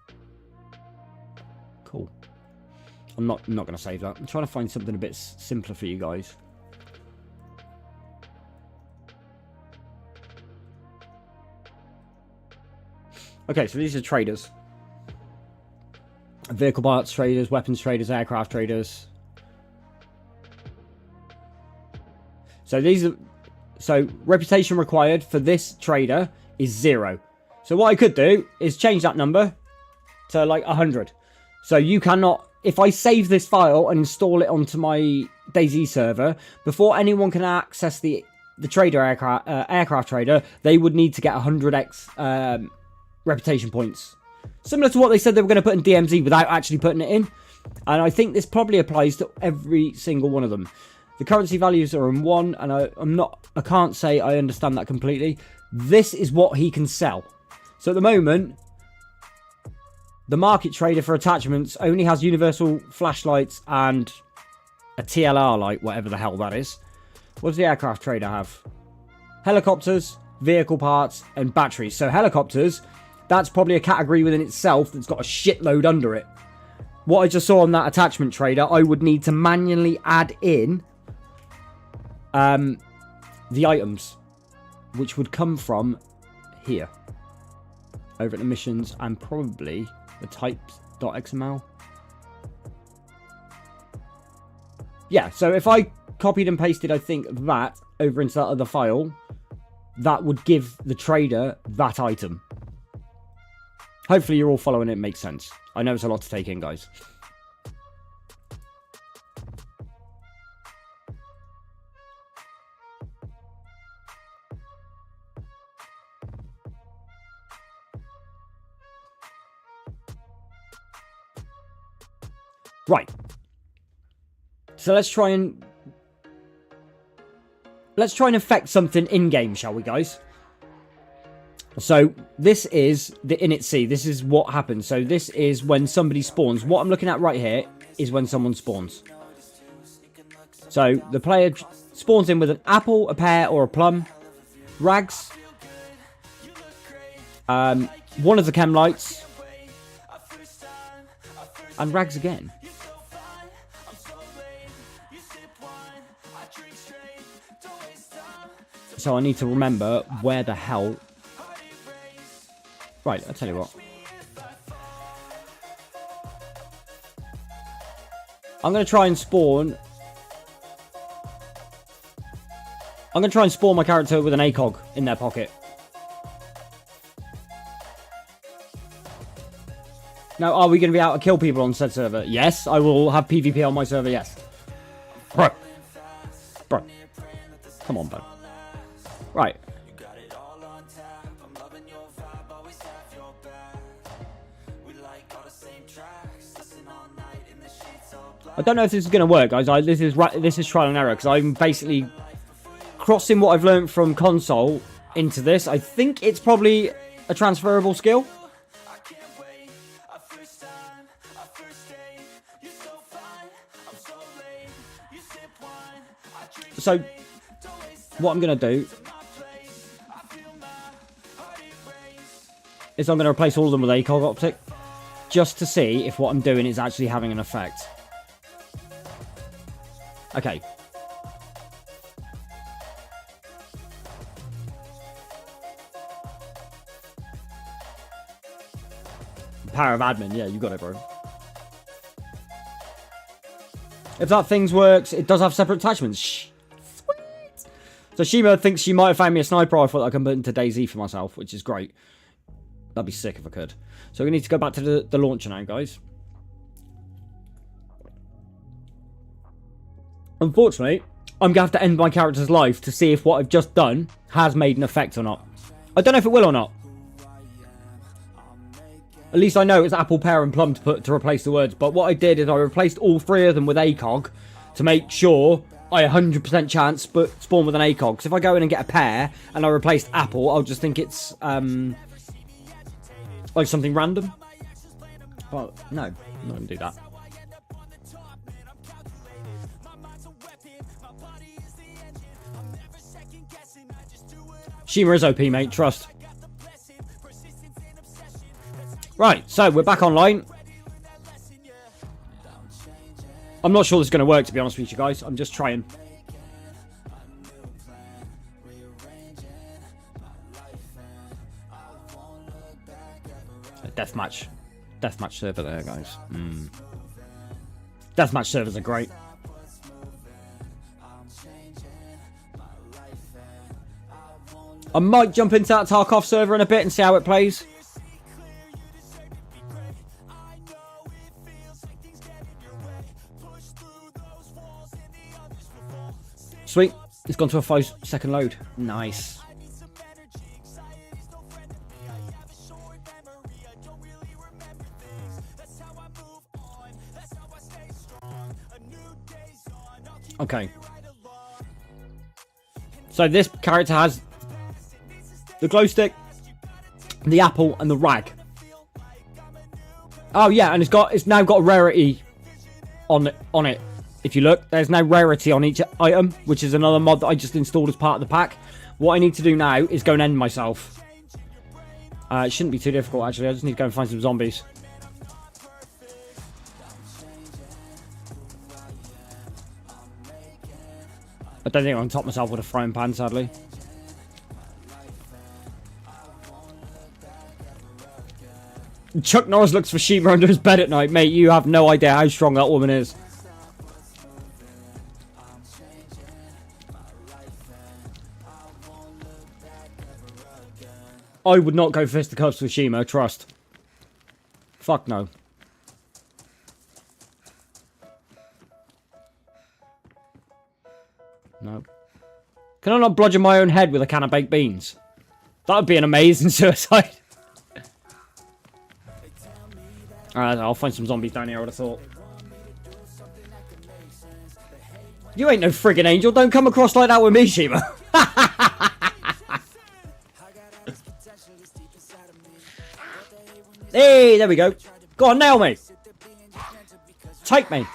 Cool. I'm not going to save that. I'm trying to find something a bit simpler for you guys. Okay, so these are traders. Vehicle parts traders, weapons traders, aircraft traders. So these are... So, reputation required for this trader is 0. So what I could do is change that number to like 100. So you cannot... If I save this file and install it onto my DayZ server, before anyone can access the trader aircraft trader, they would need to get 100x reputation points. Similar to what they said they were going to put in DMZ without actually putting it in. And I think this probably applies to every single one of them. The currency values are in 1, and I can't say I understand that completely. This is what he can sell. So at the moment, the market trader for attachments only has universal flashlights and a TLR light, whatever the hell that is. What does the aircraft trader have? Helicopters, vehicle parts, and batteries. So helicopters, that's probably a category within itself that's got a shitload under it. What I just saw on that attachment trader, I would need to manually add in the items, which would come from here, over at the missions, and probably the types.xml. Yeah, so if I copied and pasted, I think, that over into that other file, that would give the trader that item. Hopefully you're all following it. Makes sense. I know it's a lot to take in, guys. Right. So let's try and affect something in-game, shall we, guys? So this is the init C. This is what happens. So this is when somebody spawns. What I'm looking at right here is when someone spawns. So the player spawns in with an apple, a pear, or a plum. Rags. One of the chem lights. And rags again. So I need to remember where the hell... Right, I'll tell you what. I'm going to try and spawn... I'm going to try and spawn my character with an ACOG in their pocket. Now, are we going to be able to kill people on said server? Yes, I will have PvP on my server, yes. Bro. Come on, bro. Right. I don't know if this is going to work, guys. This is trial and error, because I'm basically crossing what I've learned from console into this. I think it's probably a transferable skill. So, what I'm going to do is I'm going to replace all of them with ACOG optic, just to see if what I'm doing is actually having an effect. Okay. Power of admin, yeah, you got it, bro. If that thing works, it does have separate attachments. Shh. Sweet. So Shima thinks she might have found me a sniper rifle that I can put into DayZ for myself, which is great. That'd be sick if I could. So we need to go back to the launcher now, guys. Unfortunately, I'm going to have to end my character's life to see if what I've just done has made an effect or not. I don't know if it will or not. At least I know it's apple, pear, and plum to replace the words. But what I did is I replaced all three of them with ACOG to make sure I 100% chance spawn with an ACOG. Because if I go in and get a pear and I replaced apple, I'll just think it's like something random. But no, I'm not going to do that. Shima is OP, mate. Trust. Right, so we're back online. I'm not sure this is going to work, to be honest with you guys. I'm just trying. Deathmatch. Deathmatch server there, guys. Deathmatch servers are great. I might jump into that Tarkov server in a bit and see how it plays. Sweet. It's gone to a 5-second load. Nice. Okay. So this character has the glow stick, the apple, and the rag. Oh yeah, and it's now got a rarity on it. If you look, there's no rarity on each item, which is another mod that I just installed as part of the pack. What I need to do now is go and end myself. It shouldn't be too difficult, actually. I just need to go and find some zombies. I don't think I can top myself with a frying pan, sadly. Chuck Norris looks for Shima under his bed at night. Mate, you have no idea how strong that woman is. I would not go fisticuffs with Shima, trust. Fuck no. No. Can I not bludgeon my own head with a can of baked beans? That would be an amazing suicide. Alright, I'll find some zombies down here, I would have thought. You ain't no friggin' angel. Don't come across like that with me, Shima. Hey, there we go. Go on, nail me. Take me.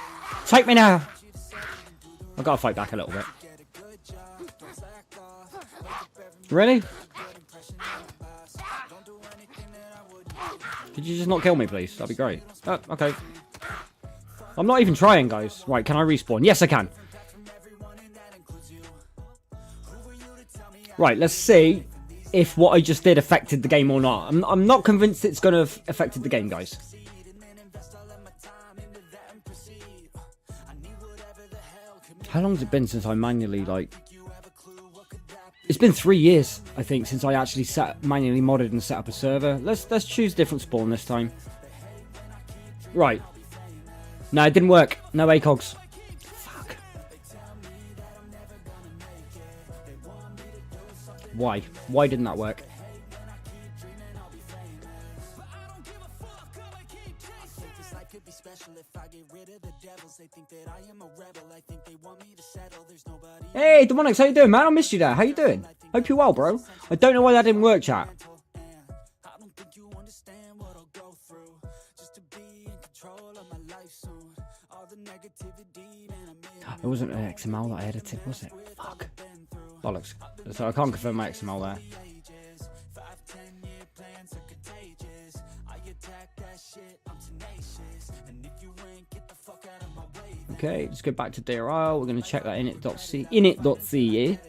Take me now. I've got to fight back a little bit. Really? Could you just not kill me, please? That'd be great. Oh, okay. I'm not even trying, guys. Right, can I respawn? Yes, I can. Right, let's see if what I just did affected the game or not. I'm not convinced it's going to have affected the game, guys. How long has it been since I manually, like... It's been 3 years, I think, since I actually manually modded and set up a server. Let's choose different spawn this time. Right. No, it didn't work. No ACOGs. Fuck. Why? Why didn't that work? Hey, Demonix, how you doing, man? I missed you there. How you doing? Hope you're well, bro. I don't know why that didn't work, chat. It wasn't an XML that I edited, was it? Fuck. Bollocks. So I can't confirm my XML there. Okay, let's go back to DRL. We're going to check that init.ca.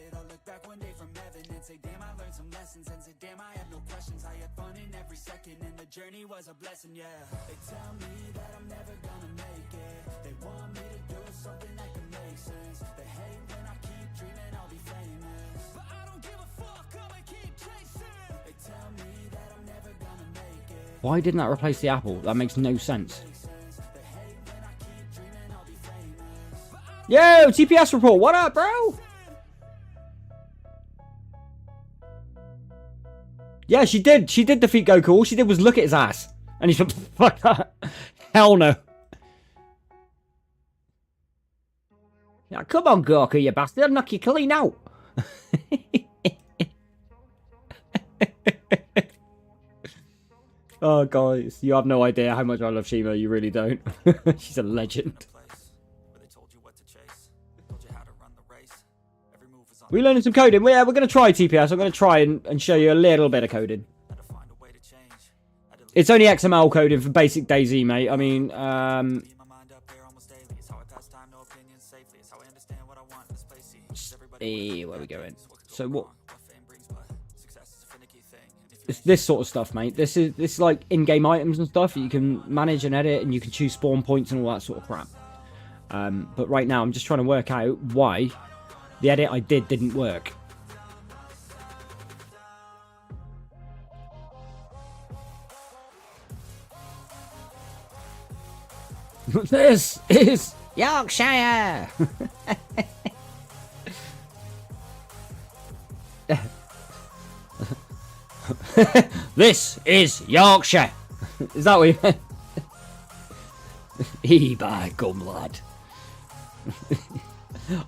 Why didn't that replace the apple? That makes no sense. Yo, TPS report. What up, bro? Yeah, she did. She did defeat Goku. All she did was look at his ass. And he's like, fuck that. Hell no. Yeah, come on, Goku, you bastard. I'll knock you clean out. Oh, guys. You have no idea how much I love Shima. You really don't. She's a legend. We learning some coding. Yeah, we're going to try TPS. I'm going to try and show you a little bit of coding. It's only XML coding for basic DayZ, mate. I mean, hey, where are we going? So what? It's this sort of stuff, mate. This is like in-game items and stuff that you can manage and edit, and you can choose spawn points and all that sort of crap. But right now, I'm just trying to work out why the edit I did didn't work. This is Yorkshire! This is Yorkshire! Is that what you meant? By gum, lad.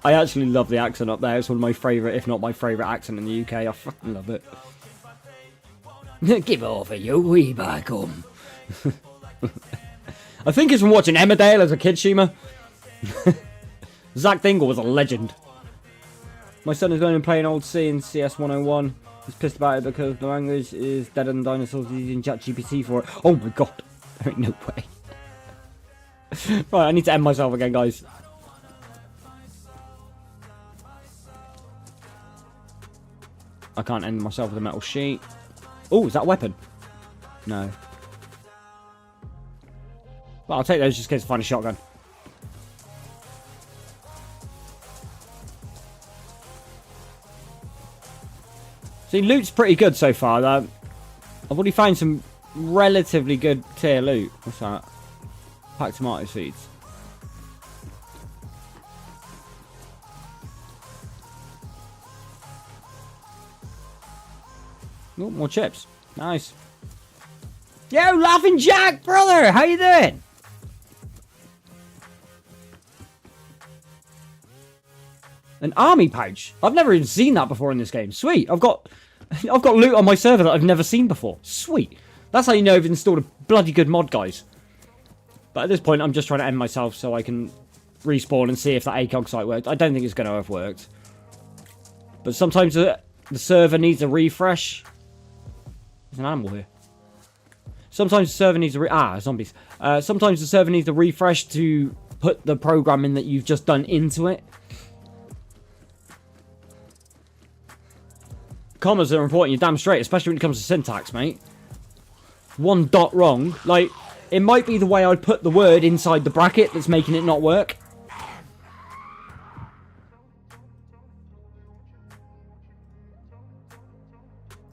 I actually love the accent up there. It's one of my favourite, if not my favourite accent in the UK. I fucking love it. Give over, you wee by gum. I think it's from watching Emmerdale as a kid, Shima. Zach Dingle was a legend. My son is going to play an old C in CS 101. He's pissed about it because the language is dead and dinosaurs using ChatGPT for it. Oh my god. There ain't no way. Right, I need to end myself again, guys. I can't end myself with a metal sheet. Oh, is that a weapon? No. Well, I'll take those just in case I find a shotgun. See, loot's pretty good so far. I've already found some relatively good tier loot. What's that? Packed tomato seeds. Oh, more chips. Nice. Yo, Laughing Jack, brother! How you doing? An army pouch. I've never even seen that before in this game. Sweet. I've got loot on my server that I've never seen before. Sweet. That's how you know I've installed a bloody good mod, guys. But at this point, I'm just trying to end myself so I can respawn and see if that ACOG site worked. I don't think it's going to have worked. But sometimes the server needs a refresh. There's an animal here. Sometimes the server needs a zombies. Sometimes the server needs a refresh to put the programming that you've just done into it. Commas are important, you're damn straight, especially when it comes to syntax, mate. One dot wrong. Like, it might be the way I put the word inside the bracket that's making it not work.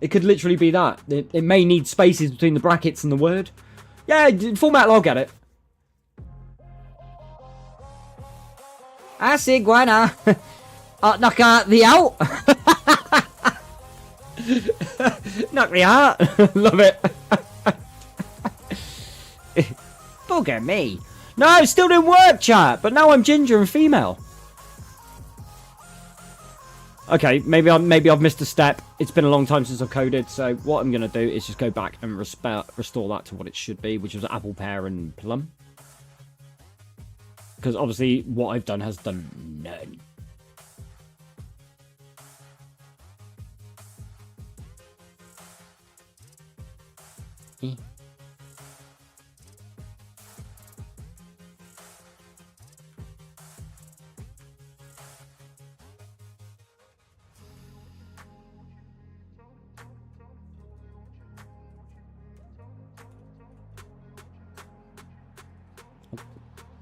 It could literally be that. It may need spaces between the brackets and the word. Yeah, format log at it. I see, Guana. Knock out the out. Knock me out. Love it. Bugger me. No, it still didn't work, chat. But now I'm ginger and female. Okay, maybe I've missed a step. It's been a long time since I've coded, so what I'm going to do is just go back and restore that to what it should be, which was apple, pear, and plum. Because obviously what I've done has done none.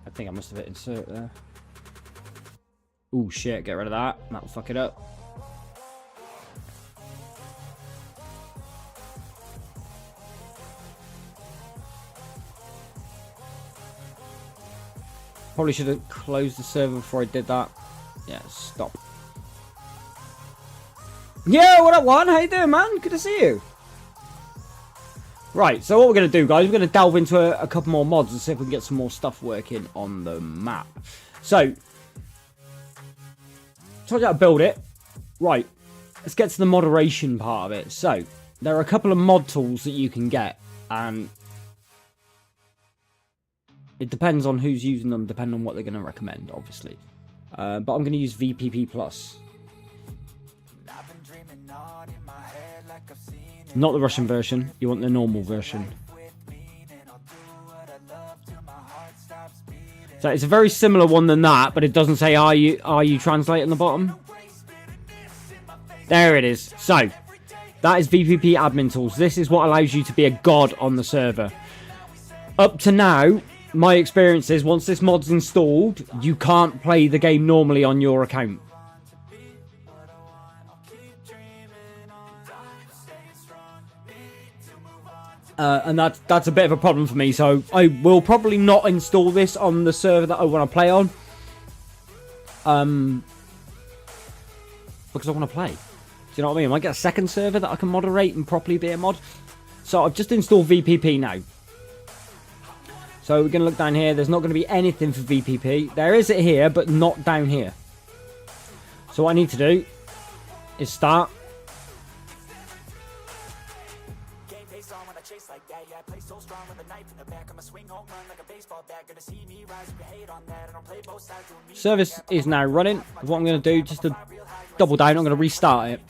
I think I must have hit insert there. Ooh, shit, get rid of that. That'll fuck it up. Probably should have closed the server before I did that. Yeah, stop. Yo, what up, Juan? How you doing, man? Good to see you. Right, so what we're going to do, guys, we're going to delve into a couple more mods and see if we can get some more stuff working on the map. So, told you how to build it. Right, let's get to the moderation part of it. So, there are a couple of mod tools that you can get, and it depends on who's using them, depending on what they're going to recommend, obviously. But I'm going to use VPP+. Not the Russian version, you want the normal version. So it's a very similar one than that, but it doesn't say are you translate on the bottom. There it is. So, that is VPP admin tools. This is what allows you to be a god on the server. Up to now, my experience is once this mod's installed, you can't play the game normally on your account. And that's a bit of a problem for me, so I will probably not install this on the server that I want to play on. Because I want to play. Do you know what I mean? I might get a second server that I can moderate and properly be a mod. So I've just installed VPP now. So we're going to look down here. There's not going to be anything for VPP. There is it here, but not down here. So what I need to do is start. Service is now running. What I'm going to do, just to double down, I'm going to restart it.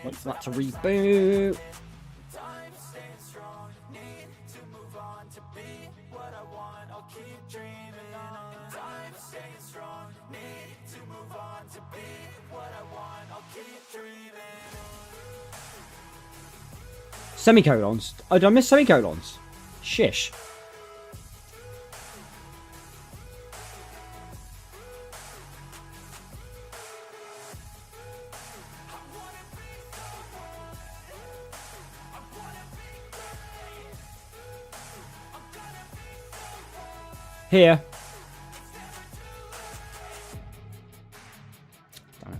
Wait for that to reboot. Semicolons. Oh, did I miss semicolons? Shish. here. Damn it.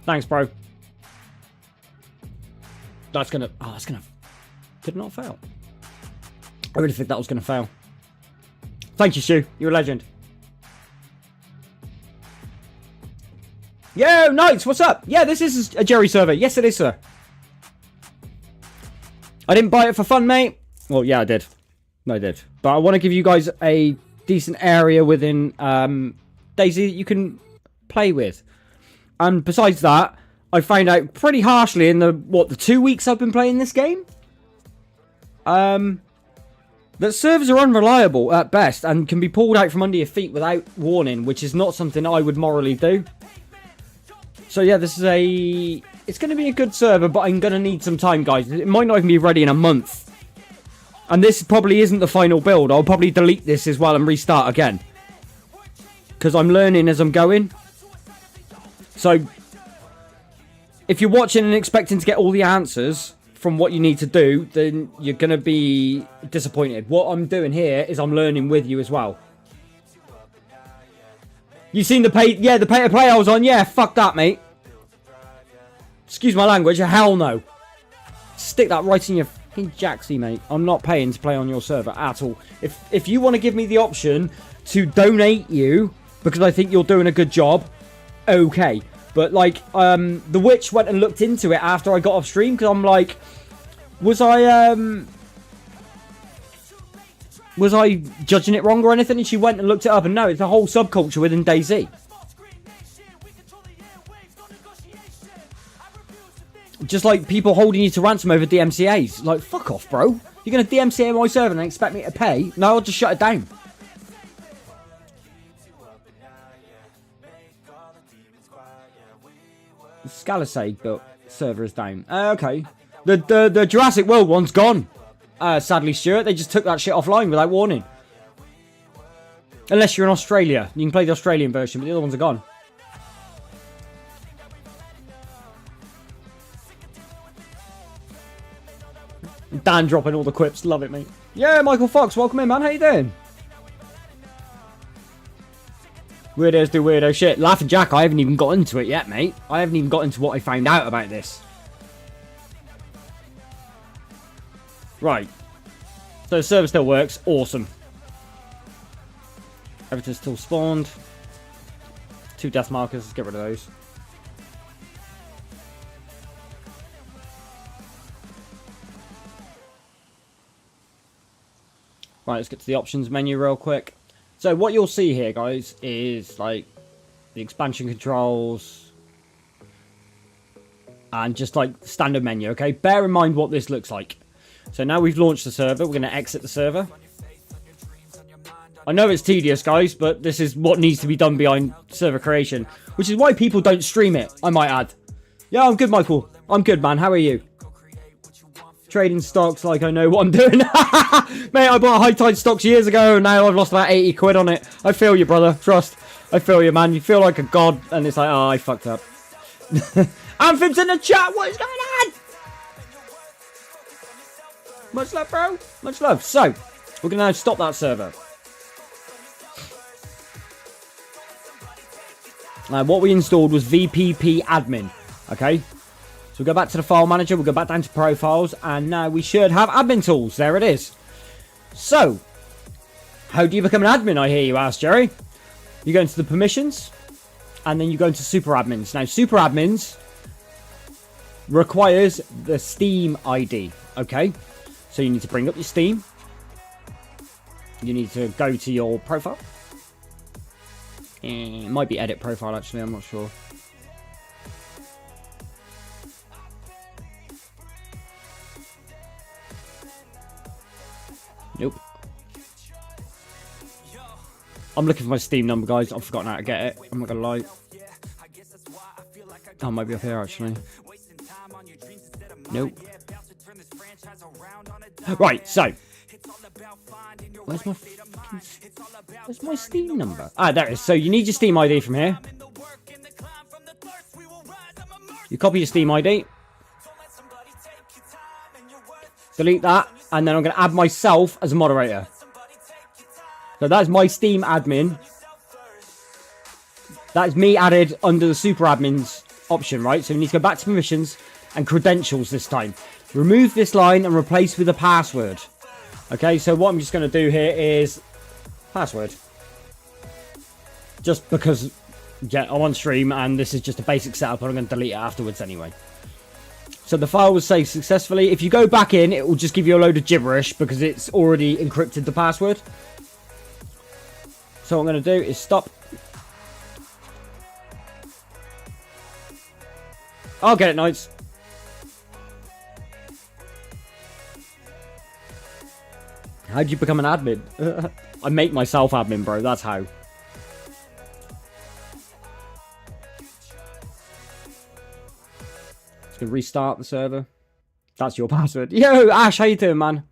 Thanks, bro. That's gonna... Oh, that's gonna... Did not fail. I really think that was gonna fail. Thank you, Stu. You're a legend. Yo, Knights, what's up? Yeah, this is a Jerry server. Yes, it is, sir. I didn't buy it for fun, mate. Well, yeah, I did. No, I did. But I want to give you guys a decent area within DayZ that you can play with. And besides that, I found out pretty harshly in the 2 weeks I've been playing this game, that servers are unreliable at best and can be pulled out from under your feet without warning, which is not something I would morally do. So yeah, this is it's going to be a good server, but I'm going to need some time, guys. It might not even be ready in a month. And this probably isn't the final build. I'll probably delete this as well and restart again, because I'm learning as I'm going. So if you're watching and expecting to get all the answers from what you need to do, then you're going to be disappointed. What I'm doing here is I'm learning with you as well. You seen the pay to play I was on? Yeah, fuck that, mate. Excuse my language, hell no. Stick that right in your fucking jacksy, mate. I'm not paying to play on your server at all. If you want to give me the option to donate you because I think you're doing a good job, okay. But like, the witch went and looked into it after I got off stream, because I'm like, was I judging it wrong or anything? And she went and looked it up, and no, it's a whole subculture within DayZ. Just like people holding you to ransom over DMCAs. Like, fuck off, bro. You're going to DMCA my server and expect me to pay? No, I'll just shut it down. Scalisade built server is down. Okay. The Jurassic World one's gone. Sadly, Stuart, they just took that shit offline without warning. Unless you're in Australia. You can play the Australian version, but the other ones are gone. Dan dropping all the quips. Love it, mate. Yeah, Michael Fox, welcome in, man. How you doing? Weirdos do weirdo shit. Laughing Jack, I haven't even got into it yet, mate. I haven't even got into what I found out about this. Right. So the server still works. Awesome. Everything's still spawned. 2 death markers. Let's get rid of those. Right, let's get to the options menu real quick. So what you'll see here, guys, is like the expansion controls and just like standard menu, okay? Bear in mind what this looks like. So now we've launched the server, we're going to exit the server. I know it's tedious, guys, but this is what needs to be done behind server creation, which is why people don't stream it, I might add. Yeah, I'm good, Michael. I'm good, man. How are you? Trading stocks like I know what I'm doing. Mate, I bought high tide stocks years ago, and now I've lost about 80 quid on it. I feel you, brother. Trust. I feel you, man. You feel like a god, and it's like, oh, I fucked up. Anthem's in the chat. What is going on? Much love, bro. Much love. So, we're going to now stop that server. What we installed was VPP admin. Okay? So we'll go back to the file manager. We'll go back down to profiles. And now we should have admin tools. There it is. So, how do you become an admin, I hear you ask, Jerry? You go into the permissions. And then you go into super admins. Now, super admins requires the Steam ID. Okay? So you need to bring up your Steam. You need to go to your profile. It might be edit profile, actually. I'm not sure. Nope. I'm looking for my Steam number, guys. I've forgotten how to get it. I'm not gonna lie. Oh, it might be up here, actually. Nope. Right, so. Where's my Steam number? Ah, there it is. So you need your Steam ID from here. You copy your Steam ID. Delete that. And then I'm going to add myself as a moderator. So that's my Steam admin. That's me added under the super admins option, right? So we need to go back to permissions and credentials this time. Remove this line and replace with a password. Okay, so what I'm just going to do here is password. Just because, yeah, I'm on stream and this is just a basic setup and I'm going to delete it afterwards anyway. So the file was saved successfully. If you go back in, it will just give you a load of gibberish because it's already encrypted the password. So what I'm going to do is stop. I'll get it, Knights. How'd you become an admin? I make myself admin, bro. That's how. Just gonna restart the server. That's your password. Yo, Ash, how you doing, man?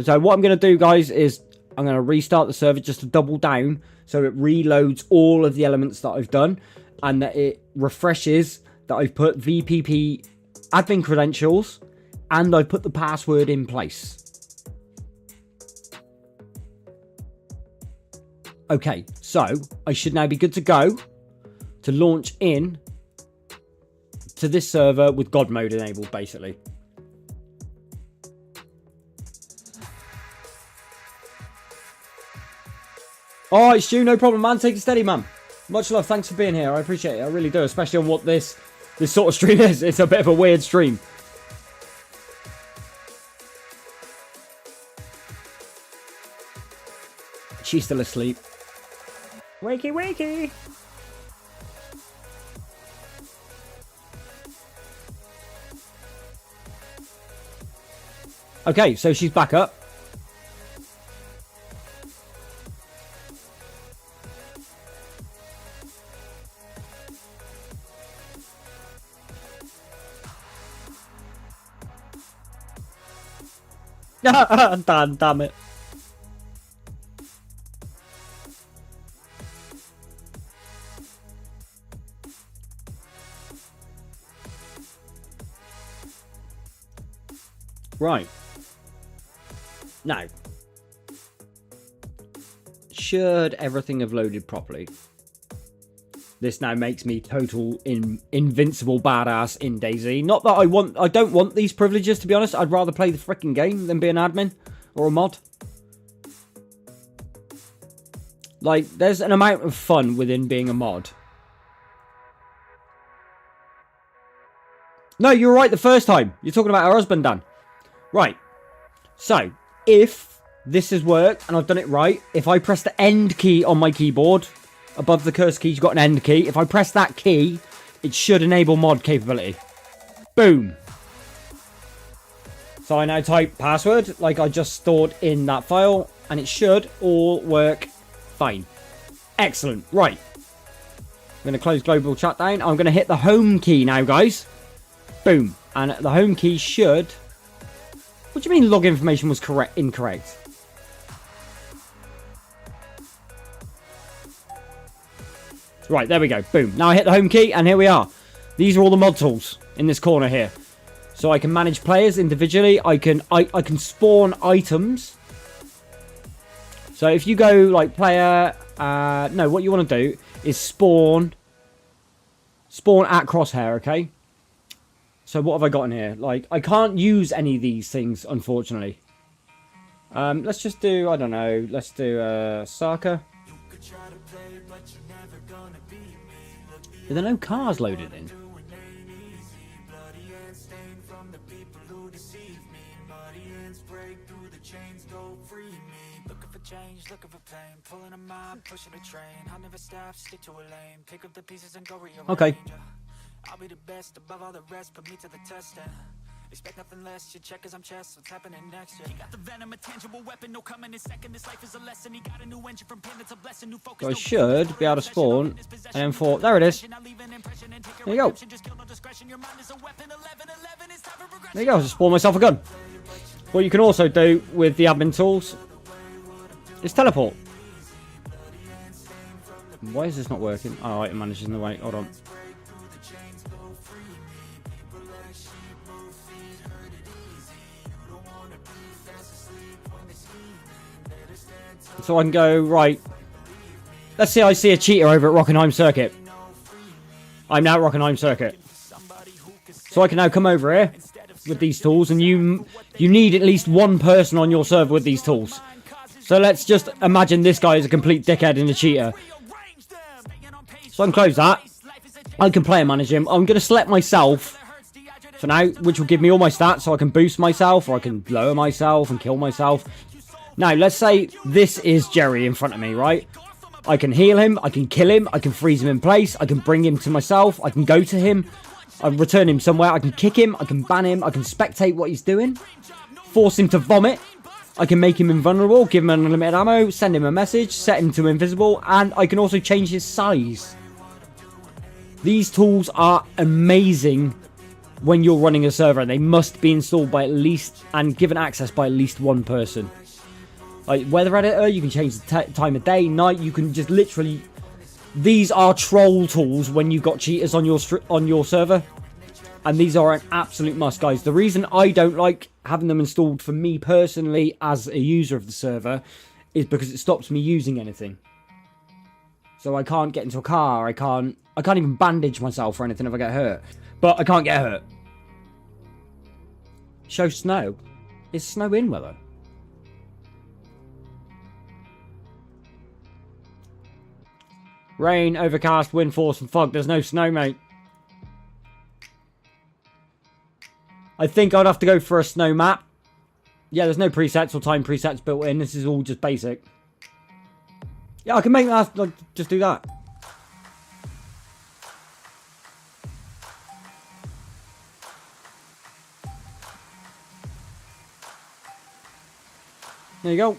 So what I'm gonna do, guys, is I'm gonna restart the server just to double down, so it reloads all of the elements that I've done, and that it refreshes that I've put VPP admin credentials, and I've put the password in place. Okay, so I should now be good to go to launch in to this server with God mode enabled, basically. Alright, Stu, no problem, man. Take it steady, man. Much love. Thanks for being here. I appreciate it. I really do, especially on what this sort of stream is. It's a bit of a weird stream. She's still asleep. Wakey, wakey. Okay, so she's back up. Damn it. Right. Now, should everything have loaded properly, this now makes me total invincible badass in DayZ. Not that I don't want these privileges, to be honest. I'd rather play the freaking game than be an admin or a mod. Like, there's an amount of fun within being a mod. No, you were right the first time. You're talking about her husband, Dan. Right. So, if this has worked and I've done it right, if I press the end key on my keyboard, above the cursor key, you've got an end key. If I press that key, it should enable mod capability. Boom. So I now type password, like I just stored in that file, and it should all work fine. Excellent. Right. I'm going to close global chat down. I'm going to hit the home key now, guys. Boom. And the home key should... What do you mean log information was incorrect? Right, there we go. Boom. Now I hit the home key, and here we are. These are all the mod tools in this corner here. So I can manage players individually. I can spawn items. So if you go like player... no, what you want to do is spawn at crosshair, okay? So what have I got in here? Like, I can't use any of these things, unfortunately. Let's just do, I don't know, let's do Saka. Are there no cars loaded in? Okay. I'll be the best above all the rest, put me to the test and expect nothing less. You check as I'm chess, what's happening next? Yeah. He got the venom, a tangible weapon, no coming in second. This life is a lesson. He got a new engine from pain, it's a blessing. New focus. So I should be able to spawn an M4. There it is. There you go. There you go. I'll just spawn myself a gun. What you can also do with the admin tools is teleport. Why is this not working? Oh, it manages in the way. Hold on. So I can go, right. Let's say I see a cheater over at Rockenheim Circuit. I'm now at Rockenheim Circuit. So I can now come over here with these tools, and you need at least one person on your server with these tools. So let's just imagine this guy is a complete dickhead and a cheater. So I can close that. I can player manage him. I'm going to select myself for now, which will give me all my stats, so I can boost myself, or I can lower myself and kill myself. Now, let's say this is Jerry in front of me, right? I can heal him, I can kill him, I can freeze him in place, I can bring him to myself, I can go to him, I can return him somewhere, I can kick him, I can ban him, I can spectate what he's doing, force him to vomit, I can make him invulnerable, give him unlimited ammo, send him a message, set him to invisible, and I can also change his size. These tools are amazing when you're running a server, and they must be installed by at least, and given access by at least one person. Like weather editor, you can change the time of day, night, you can just literally... These are troll tools when you've got cheaters on your server. And these are an absolute must, guys. The reason I don't like having them installed for me personally as a user of the server is because it stops me using anything. So I can't get into a car, I can't even bandage myself or anything if I get hurt. But I can't get hurt. Show snow. Is snow in weather? Rain, overcast, wind force, and fog. There's no snow, mate. I think I'd have to go for a snow map. Yeah, there's no presets or time presets built in. This is all just basic. Yeah, I can make that. Like, just do that. There you go.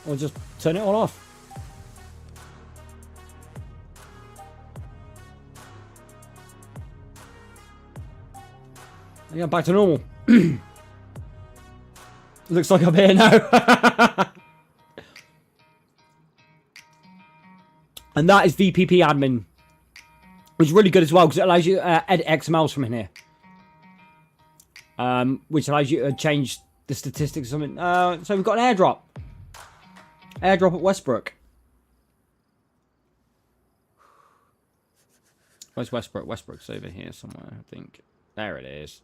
Or just turn it all off. Yeah, back to normal. Looks like I'm here now. And that is VPP admin, which is really good as well because it allows you to edit XMLs from in here. Which allows you to change the statistics or something. So we've got an airdrop. Airdrop at Westbrook. Where's Westbrook? Westbrook's over here somewhere, I think. There it is.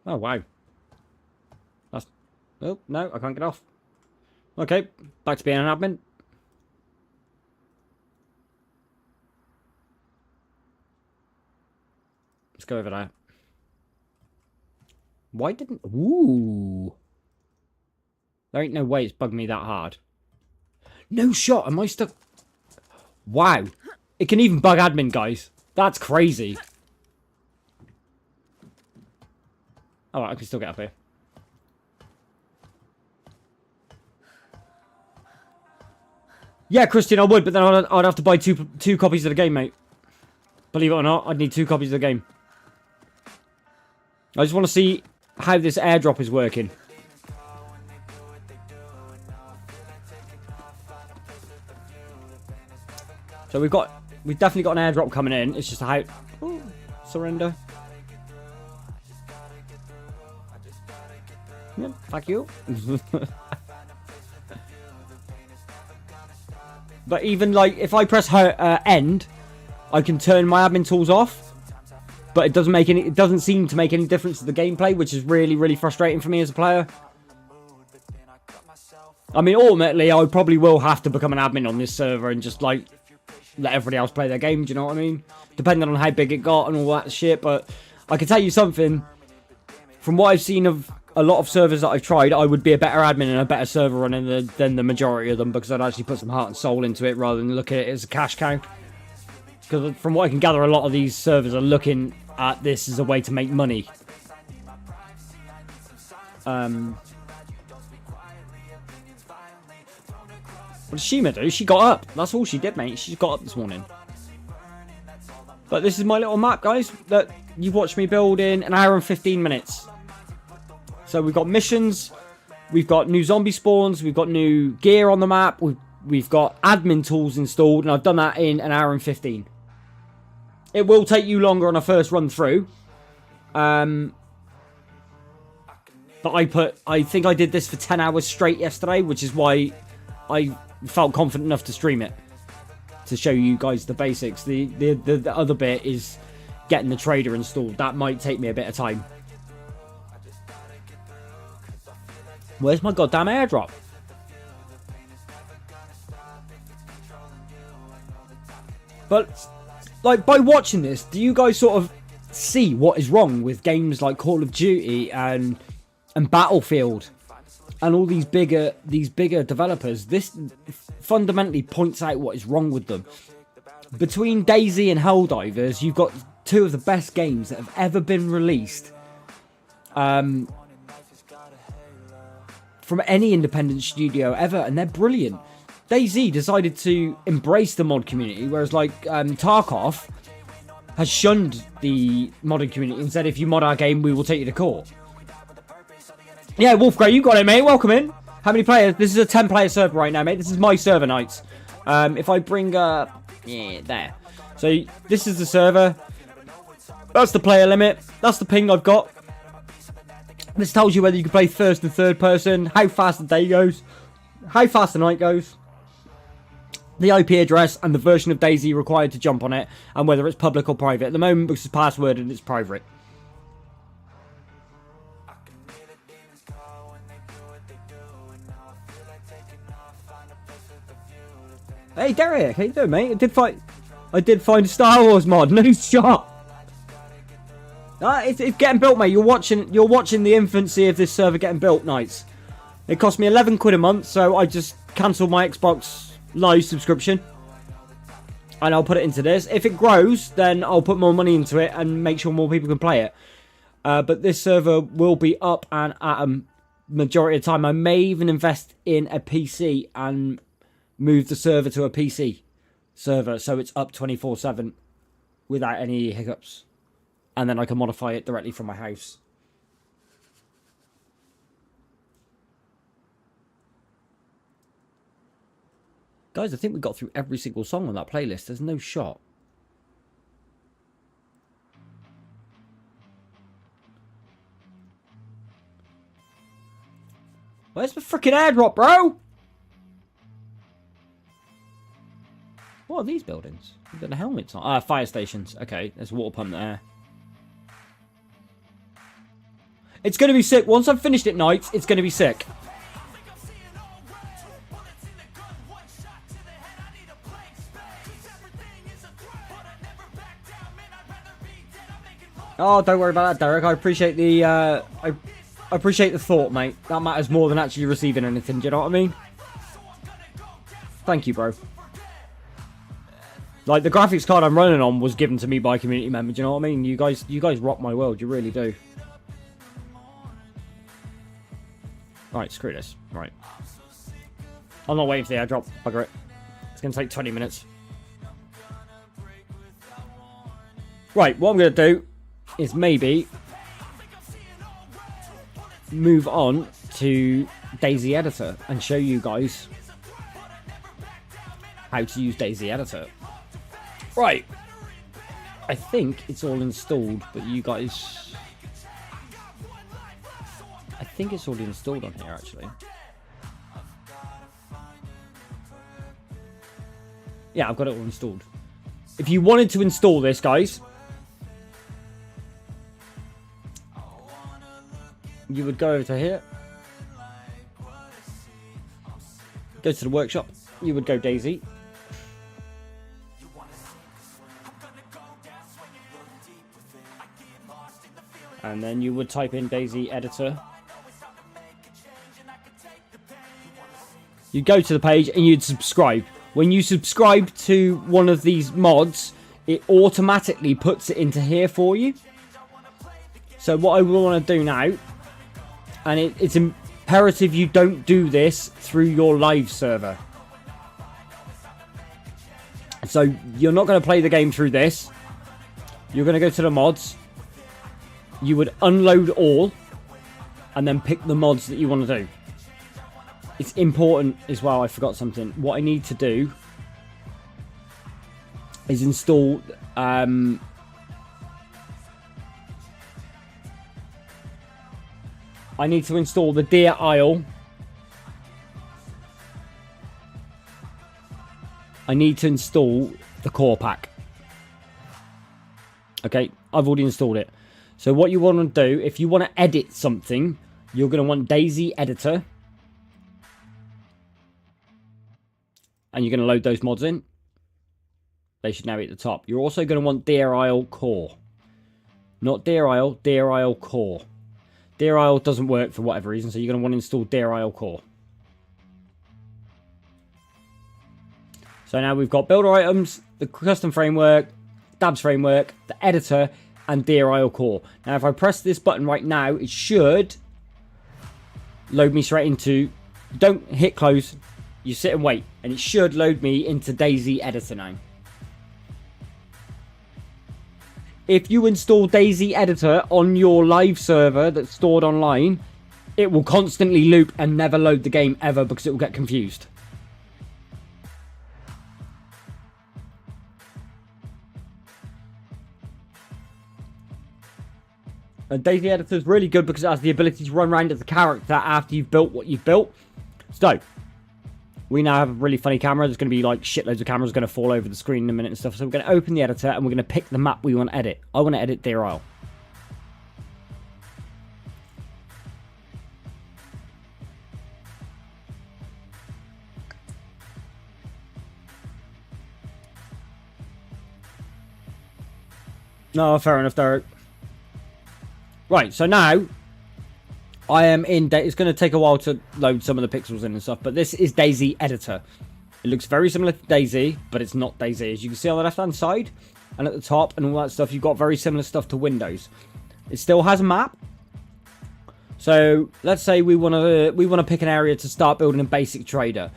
Oh, wow. That's... Oh, no, I can't get off. Okay, back to being an admin. Let's go over there. Why didn't... Ooh. There ain't no way it's bugged me that hard. No shot. Am I stuck? Wow. It can even bug admin, guys. That's crazy. Alright, I can still get up here. Yeah, Christian, I would, but then I'd have to buy two copies of the game, mate. Believe it or not, I'd need 2 copies of the game. I just want to see how this airdrop is working. So we've definitely got an airdrop coming in. It's just how... Ooh, surrender. Yeah, fuck you. But even like if I press end, I can turn my admin tools off. But it doesn't make any. It doesn't seem to make any difference to the gameplay, which is really, really frustrating for me as a player. I mean, ultimately, I probably will have to become an admin on this server and just like let everybody else play their game. Do you know what I mean? Depending on how big it got and all that shit. But I can tell you something. From what I've seen of a lot of servers that I've tried, I would be a better admin and a better server runner than the majority of them because I'd actually put some heart and soul into it rather than look at it as a cash cow. Because from what I can gather, a lot of these servers are looking at this as a way to make money. What did Shima do? She got up. That's all she did, mate. She got up this morning. But this is my little map, guys, that you've watched me build in an hour and 15 minutes. So we've got missions, we've got new zombie spawns, we've got new gear on the map, we've got admin tools installed, and I've done that in 1 hour and 15. It will take you longer on a first run through. But I think I did this for 10 hours straight yesterday, which is why I felt confident enough to stream it. To show you guys the basics. The other bit is getting the trader installed. That might take me a bit of time. Where's my goddamn airdrop? But, like, by watching this, do you guys sort of see what is wrong with games like Call of Duty and Battlefield and all these bigger developers? This fundamentally points out what is wrong with them. Between DayZ and Helldivers, you've got two of the best games that have ever been released from any independent studio ever, and they're brilliant. DayZ decided to embrace the mod community, whereas like Tarkov has shunned the modding community and said, if you mod our game, we will take you to court. Yeah, Wolfgrey, you got it, mate. Welcome in. How many players? This is a 10-player server right now, mate. This is my server nights. If I bring up... Yeah, there. So, this is the server. That's the player limit. That's the ping I've got. This tells you whether you can play first and third person, how fast the day goes, how fast the night goes, the IP address, and the version of DayZ required to jump on it, and whether it's public or private. At the moment, because it's password and it's private. Hey Derek, how you doing, mate? I did find a Star Wars mod. No shot. It's getting built, mate. You're watching the infancy of this server getting built, nights. It cost me 11 quid a month, so I just cancelled my Xbox Live subscription, and I'll put it into this. If it grows, then I'll put more money into it and make sure more people can play it. But this server will be up and at a majority of the time. I may even invest in a PC and move the server to a PC server, so it's up 24/7 without any hiccups. And then I can modify it directly from my house. Guys, I think we got through every single song on that playlist. There's no shot. Where's the freaking airdrop, bro? What are these buildings? You've got the helmets on. Ah, fire stations. Okay, there's a water pump there. It's going to be sick. Once I've finished it nights, it's going to be sick. Oh, don't worry about that, Derek. I appreciate the I appreciate the thought, mate. That matters more than actually receiving anything. Do you know what I mean? Thank you, bro. Like, the graphics card I'm running on was given to me by a community member. Do you know what I mean? You guys rock my world. You really do. Right, screw this. Right. I'm not waiting for the airdrop. Bugger it. It's going to take 20 minutes. Right, what I'm going to do is maybe move on to DayZ Editor and show you guys how to use DayZ Editor. Right. I think it's all installed, but you guys... I think it's already installed on here, actually. Yeah, I've got it all installed. If you wanted to install this, guys, you would go over to here. Go to the workshop. You would go DayZ. And then you would type in DayZ Editor. You'd go to the page and you'd subscribe. When you subscribe to one of these mods, it automatically puts it into here for you. So what I will want to do now, and it's imperative you don't do this through your live server. So you're not going to play the game through this. You're going to go to the mods. You would unload all. and then pick the mods that you want to do. It's important as well. I forgot something. What I need to do is install I need to install the Deer Isle. I need to install the core pack. Okay, I've already installed it. So what you want to do, if you want to edit something, you're going to want DayZ Editor. And you're going to load those mods in. They should now be at the top. You're also going to want Deer Isle Core. Not Deer Isle, Deer Isle Core. Deer Isle doesn't work for whatever reason, so you're going to want to install Deer Isle Core. So now we've got builder items, the custom framework, dabs framework, the editor, and Deer Isle Core. Now if I press this button right now, it should load me straight into... Don't hit close. You sit and wait, and it should load me into DayZ Editor now. If you install DayZ Editor on your live server that's stored online, it will constantly loop and never load the game ever because it will get confused. And DayZ Editor is really good because it has the ability to run around as a character after you've built what you've built. So, we now have a really funny camera. There's going to be like shitloads of cameras going to fall over the screen in a minute and stuff. So we're going to open the editor and we're going to pick the map we want to edit. I want to edit Deer Isle. No, fair enough, Derek. Right, so now I am in... It's going to take a while to load some of the pixels in and stuff, but this is DayZ Editor. It looks very similar to DayZ, but it's not DayZ. As you can see on the left-hand side and at the top and all that stuff, you've got very similar stuff to Windows. It still has a map. So let's say we want to pick an area to start building a basic trader.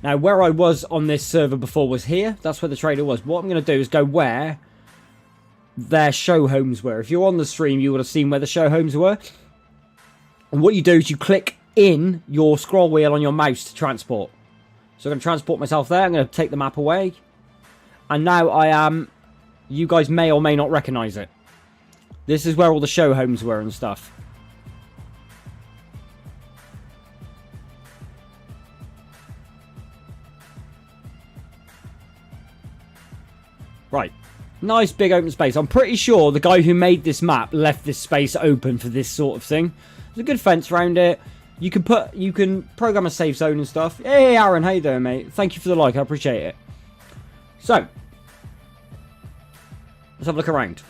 Now, where I was on this server before was here. That's where the trader was. What I'm going to do is go where their show homes were. If you're on the stream, you would have seen where the show homes were. And what you do is you click in your scroll wheel on your mouse to transport. So I'm going to transport myself there. I'm going to take the map away. And now I am... You guys may or may not recognise it. This is where all the show homes were and stuff. Right. Nice big open space. I'm pretty sure the guy who made this map left this space open for this sort of thing. There's a good fence around it. You can program a safe zone and stuff. Hey, Aaron, how you doing, mate? Thank you for the like. I appreciate it. So, let's have a look around.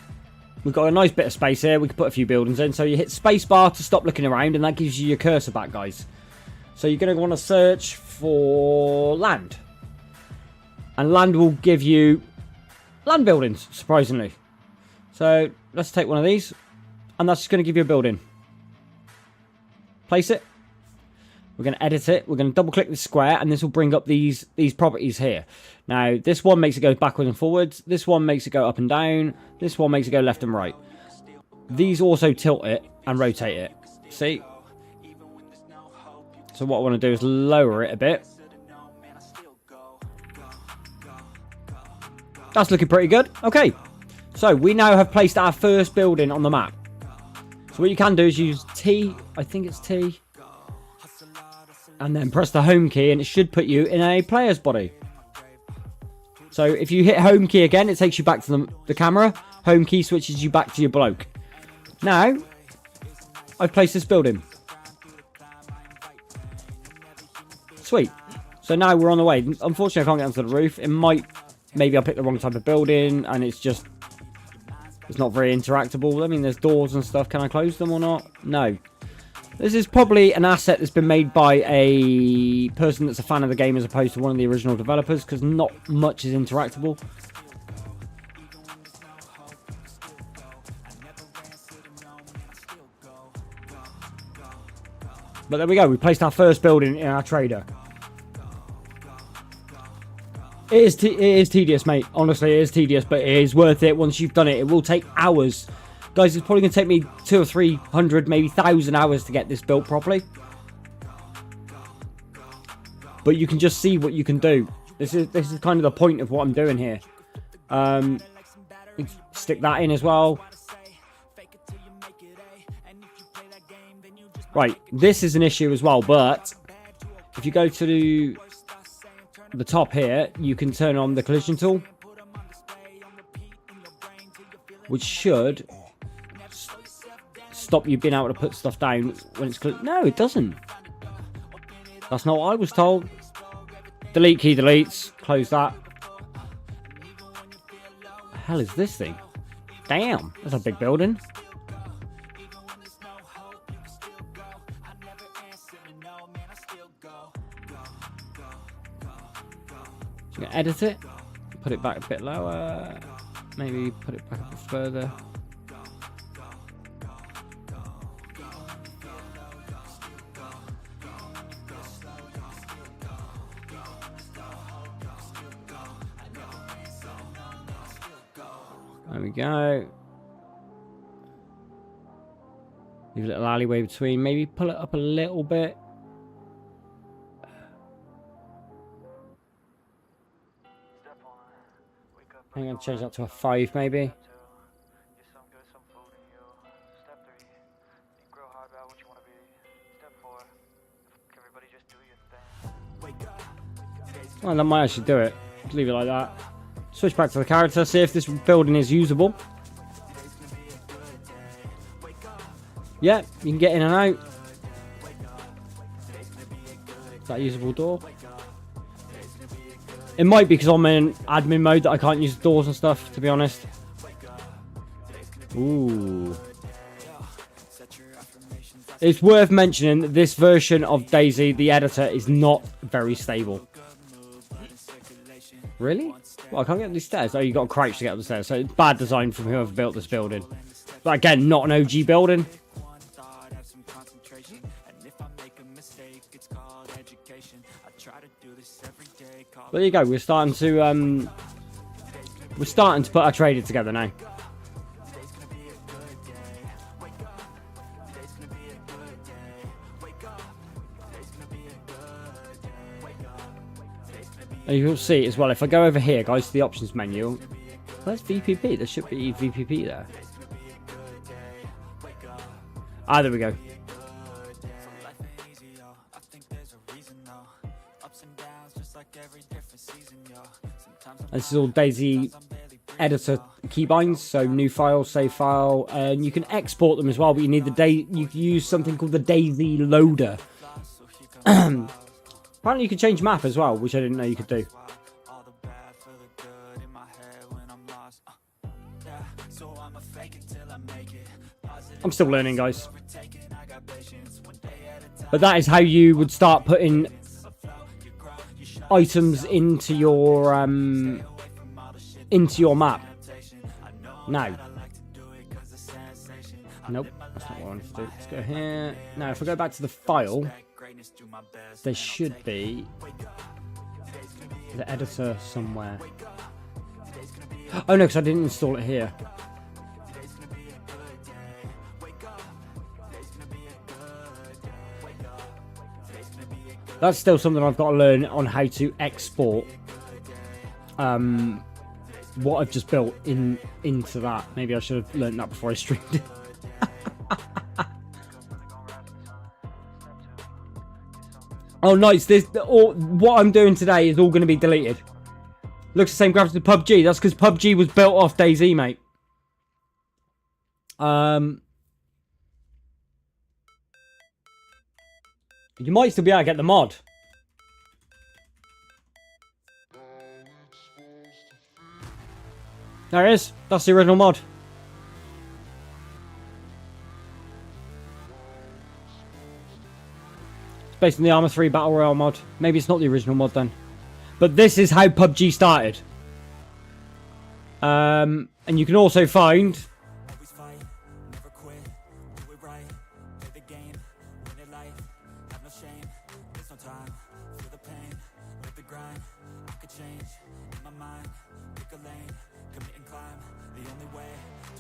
We've got a nice bit of space here. We can put a few buildings in. So you hit spacebar to stop looking around, and that gives you your cursor back, guys. So you're going to want to search for land. And land will give you land buildings, surprisingly. So let's take one of these. And that's just going to give you a building. Place it. We're going to edit it. We're going to double click the square, and this will bring up these properties here. Now, this one makes it go backwards and forwards. This one makes it go up and down. This one makes it go left and right. These also tilt it and rotate it. See? So what I want to do is lower it a bit. That's looking pretty good. Okay. So we now have placed our first building on the map. So what you can do is use T. I think it's T. And then press the home key, and it should put you in a player's body. So if you hit home key again, it takes you back to the camera. Home key switches you back to your bloke. Now, I've placed this building. Sweet. So now we're on the way. Unfortunately, I can't get onto the roof. It might... Maybe I picked the wrong type of building, and it's just... It's not very interactable. I mean, there's doors and stuff. Can I close them or not? No. This is probably an asset that's been made by a person that's a fan of the game as opposed to one of the original developers, because not much is interactable. But there we go. We placed our first building in our trader. It is tedious, mate. Honestly, it is tedious, but it is worth it once you've done it. It will take hours Guys, it's probably going to take me 200 or 300, maybe 1,000 hours to get this built properly. But you can just see what you can do. This is kind of the point of what I'm doing here. Stick that in as well. Right, this is an issue as well, but if you go to the top here, you can turn on the collision tool, which should stop you being able to put stuff down when it's no, it doesn't. That's not what I was told. Delete key deletes. Close that. The hell is this thing? Damn, that's a big building. So you can edit it. Put it back a bit lower. Maybe put it back a bit further. There we go. Leave a little alleyway between. Maybe pull it up a little bit. I'm going to change that to a 5 maybe. Well, that might actually do it. Leave it like that. Switch back to the character, see if this building is usable. Yeah, you can get in and out. Is that a usable door? It might be because I'm in admin mode that I can't use doors and stuff, to be honest. Ooh. It's worth mentioning that this version of DayZ, the editor, is not very stable. Really? Well, I can't get up these stairs. Oh, you got to crouch to get up the stairs. So it's bad design from whoever built this building. But again, not an OG building. But there you go. We're starting to put our trader together now. And you'll see as well, if I go over here, guys, to the options menu, where's VPP? There should be VPP there. Ah, there we go. This is all DayZ editor keybinds, so new file, save file, and you can export them as well, but you need you can use something called the DayZ loader. Apparently you can change map as well, which I didn't know you could do. I'm still learning, guys. But that is how you would start putting items into your map. Now. Nope, that's not what I wanted to do. Let's go here. Now, if I go back to the file, there should be the editor somewhere. Oh no, because I didn't install it here. That's still something I've got to learn on how to export what I've just built into that. Maybe I should have learned that before I streamed it. Oh, nice. What I'm doing today is all going to be deleted. Looks the same graphics as PUBG. That's because PUBG was built off DayZ, mate. You might still be able to get the mod. There it is. That's the original mod. It's based on the Arma 3 Battle Royale mod. Maybe it's not the original mod then. But this is how PUBG started. And you can also find...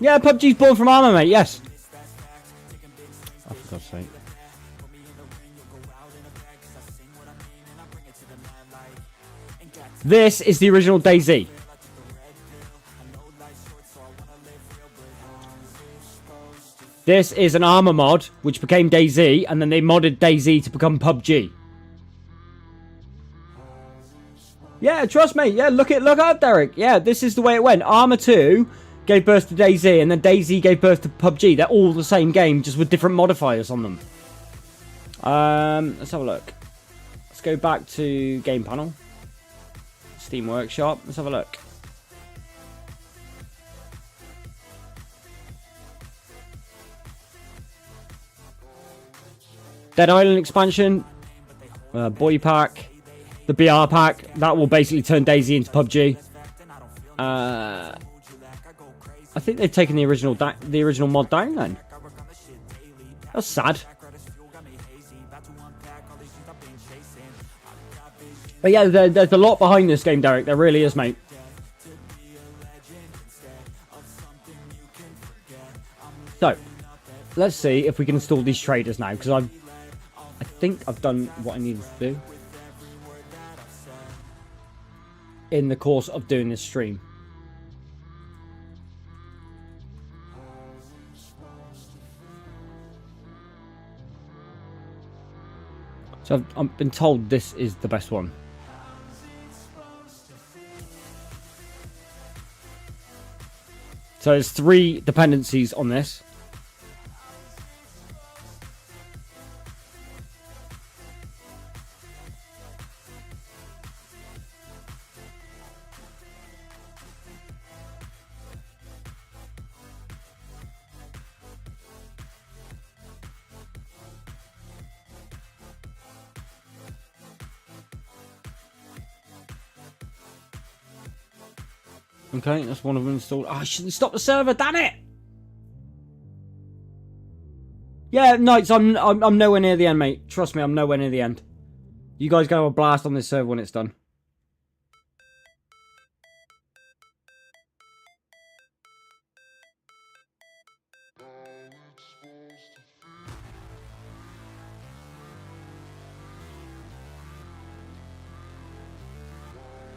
Yeah, PUBG's born from armor, mate, yes. Oh, for God's sake. This is the original DayZ. This is an armor mod, which became DayZ, and then they modded DayZ to become PUBG. Yeah, trust me. Yeah, look up, Derek. Yeah, this is the way it went. Armor 2 gave birth to DayZ, and then DayZ gave birth to PUBG. They're all the same game, just with different modifiers on them. Let's have a look. Let's go back to game panel. Steam Workshop. Let's have a look. Dead Island expansion. Boy pack. The BR pack. That will basically turn DayZ into PUBG. I think they've taken the original mod down then. That's sad. But yeah, there's a lot behind this game, Derek. There really is, mate. So, let's see if we can install these traders now, because I think I've done what I needed to do in the course of doing this stream. So I've been told this is the best one. So there's 3 dependencies on this. Okay, that's one of them installed. Oh, I shouldn't stop the server, damn it! Yeah, Knights, I'm nowhere near the end, mate. Trust me, I'm nowhere near the end. You guys go have a blast on this server when it's done.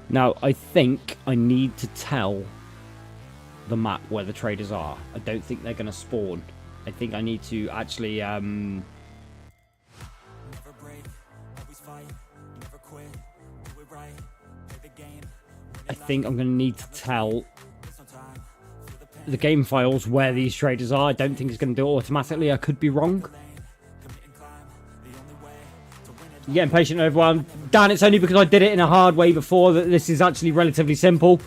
Now, I think I need to tell the map where the traders are. I don't think they're going to spawn. I think I need to actually, I think I'm going to need to tell the game files where these traders are. I don't think it's going to do it automatically. I could be wrong. You're getting patient, everyone. Dan, it's only because I did it in a hard way before that this is actually relatively simple.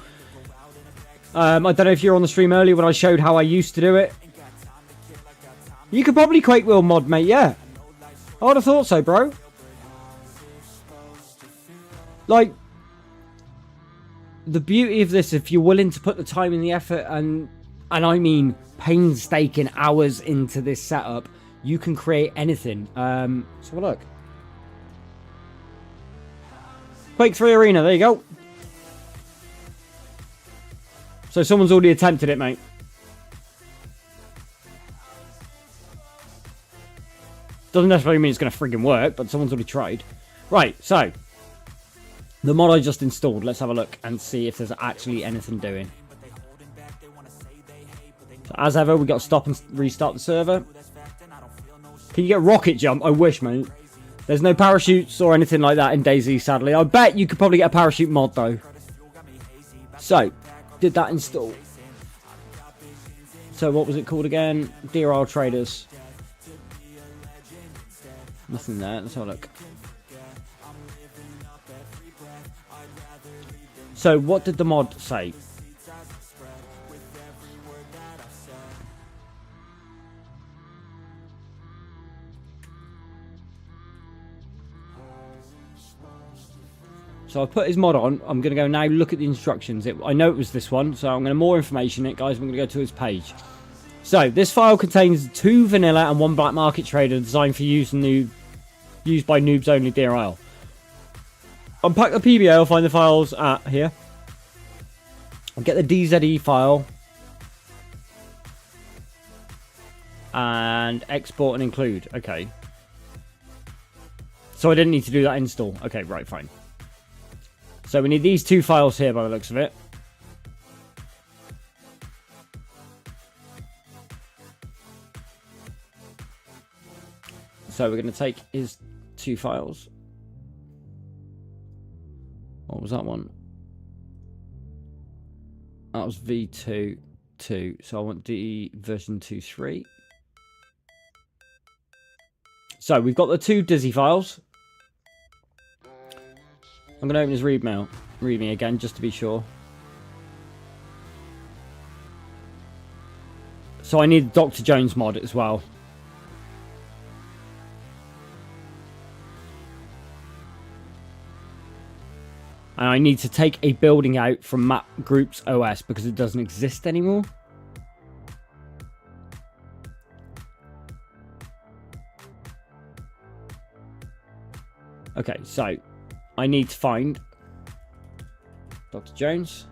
I don't know if you were on the stream earlier when I showed how I used to do it. You could probably Quake Wheel mod, mate, yeah. I would have thought so, bro. Like, the beauty of this, if you're willing to put the time and the effort, and I mean painstaking hours into this setup, you can create anything. So look. Quake 3 Arena, there you go. So someone's already attempted it, mate. Doesn't necessarily mean it's going to friggin' work, but someone's already tried. Right, so. The mod I just installed, let's have a look and see if there's actually anything doing. So as ever, we got to stop and restart the server. Can you get rocket jump? I wish, mate. There's no parachutes or anything like that in DayZ, sadly. I bet you could probably get a parachute mod, though. So, did that install. So, what was it called again? DRL Traders. Nothing there. Let's have a look. So, what did the mod say? So I put his mod on. I'm going to go now look at the instructions. I know it was this one, so I'm going to more information in it, guys. I'm going to go to his page. So this file contains 2 vanilla and 1 black market trader designed for use by noobs only DRL. Unpack the PBA. I'll find the files at here. I'll get the DZE file. And export and include. Okay. So I didn't need to do that install. Okay, right, fine. So we need these two files here by the looks of it. So we're going to take his two files. What was that one? That was v2.2. So I want the version 2.3. So we've got the two DayZ files. I'm going to open his readme again, just to be sure. So I need Dr. Jones mod as well. And I need to take a building out from Map Groups OS because it doesn't exist anymore. Okay, so I need to find Dr. Jones.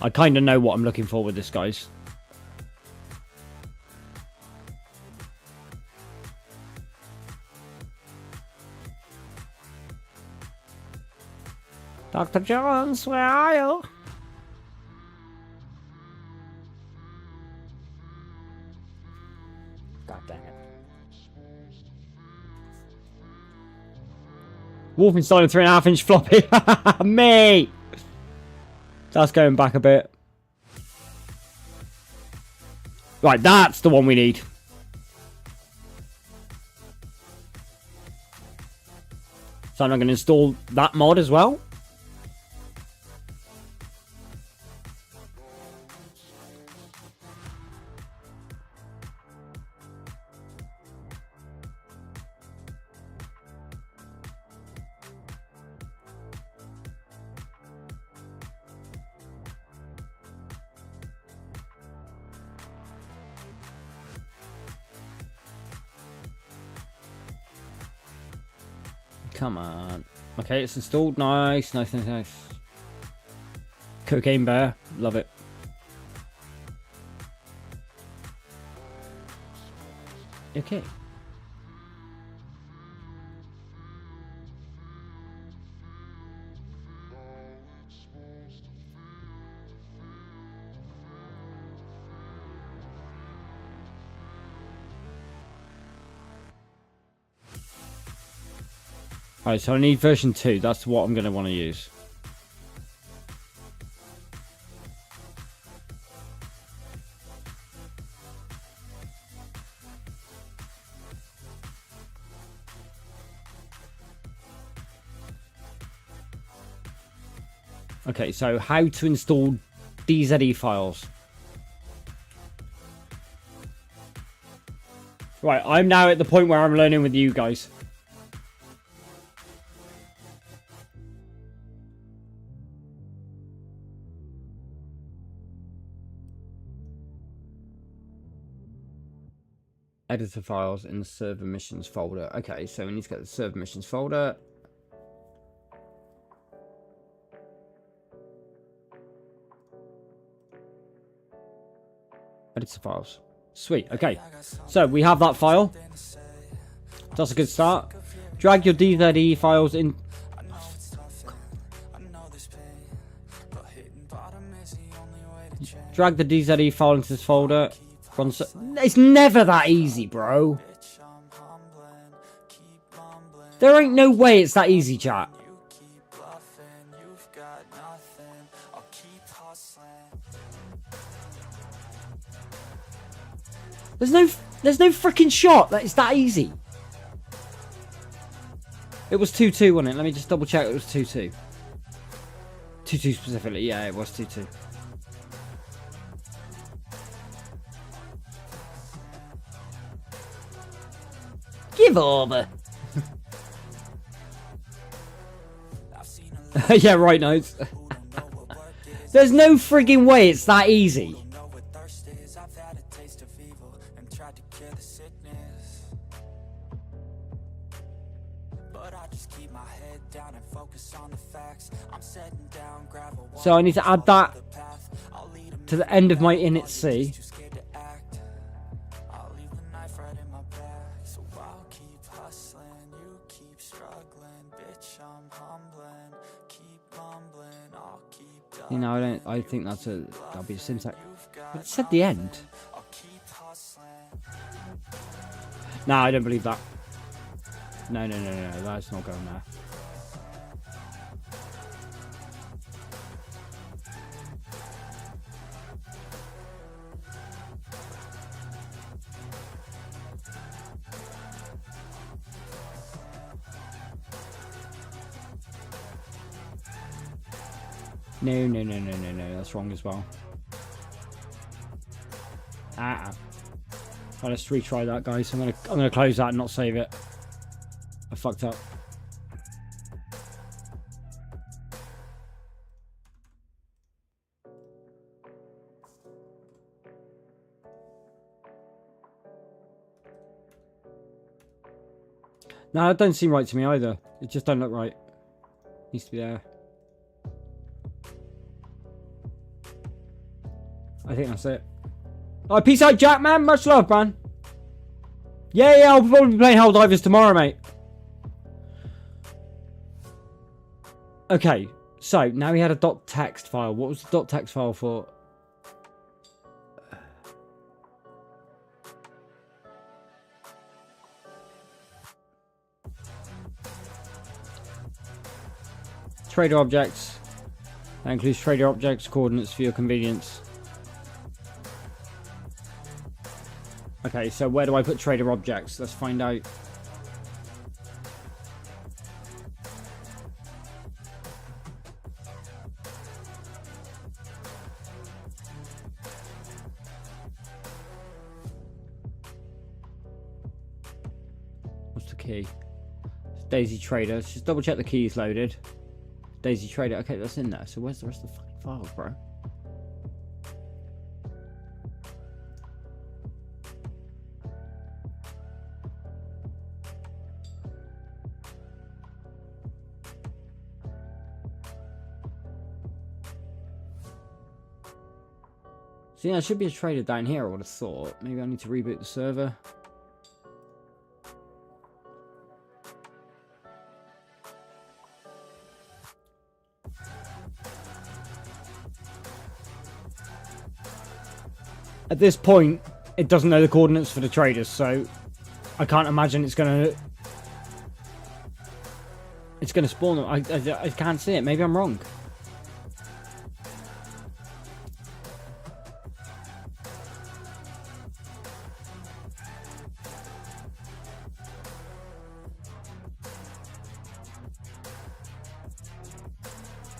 I kind of know what I'm looking for with this, guys. Dr. Jones, where are you? God dang it. Wolfenstein 3.5-inch floppy. Mate! That's going back a bit. Right, that's the one we need. So I'm going to install that mod as well. Come on. Okay, it's installed. Nice, nice, nice, nice. Cocaine Bear. Love it. Okay. Alright, so I need version 2. That's what I'm going to want to use. Okay, so how to install DayZ files. Right, I'm now at the point where I'm learning with you guys. Editor files in the server missions folder. Okay, so we need to get the server missions folder. Editor files. Sweet, okay. So we have that file. That's a good start. Drag your DayZ files in. Drag the DayZ file into this folder. It's never that easy, bro. There ain't no way it's that easy, chat. There's no freaking shot that it's that easy. It was 2-2, wasn't it? Let me just double check. It was 2-2. 2-2 specifically. Yeah, it was 2-2. Give over. Yeah, right, notes. There's no frigging way it's that easy. So I need to add that to the end of my init C. You know, I think that'll be a syntax. But it said the end. No, I don't believe that. No, that's not going there. No, that's wrong as well. Right, let's retry that, guys. I'm gonna close that and not save it. I fucked up. No, that don't seem right to me either. It just don't look right. Needs to be there. I think that's it. Alright, peace out, Jack, man. Much love, man. Yeah, I'll probably be playing Helldivers tomorrow, mate. Okay, so now we had a .text file. What was the .text file for? Trader objects. That includes trader objects, coordinates for your convenience. Okay, so where do I put trader objects? Let's find out. What's the key? It's DayZ Trader. Let's just double check the key is loaded. DayZ Trader. Okay, that's in there. So where's the rest of the fucking files, bro? So yeah, there should be a trader down here, I would have thought. Maybe I need to reboot the server. At this point, it doesn't know the coordinates for the traders, so I can't imagine it's gonna spawn them. I can't see it. Maybe I'm wrong.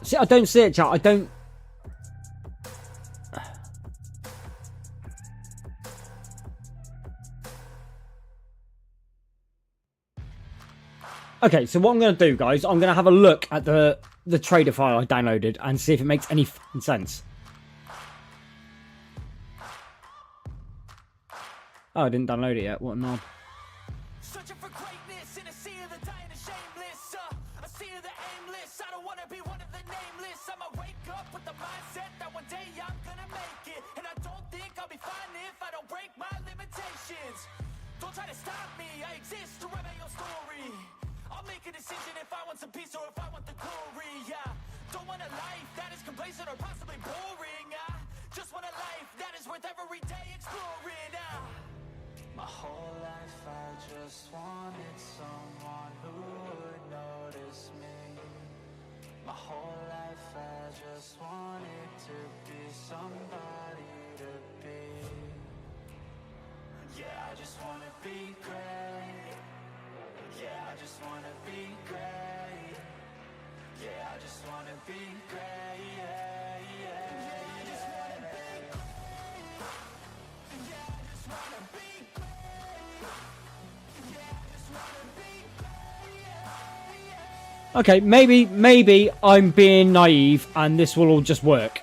See, I don't see it, chat. I don't. Okay, so what I'm going to do, guys, I'm going to have a look at the trader file I downloaded and see if it makes any fucking sense. Oh, I didn't download it yet. What a knob. Searching for greatness in a sea of the dying and shameless. A sea of the aimless. I don't want to be one of the nameless. I'ma wake up with the mindset that one day I'm gonna make it. And I don't think I'll be fine if I don't break my limitations. Don't try to stop me. I exist to write my own story. I'll make a decision if I want some peace or if I want the glory. Yeah, don't want a life that is complacent or possibly boring. I just want a life that is worth every day exploring. My whole life I just wanted someone who would notice me. My whole life I just wanted to be somebody to be. Yeah, I just wanna be great. Yeah, I just wanna be great. Yeah, I just wanna be great. Yeah, yeah, I just wanna be great. Yeah, I just wanna be great. Yeah, I just wanna be great. Okay, maybe I'm being naive and this will all just work.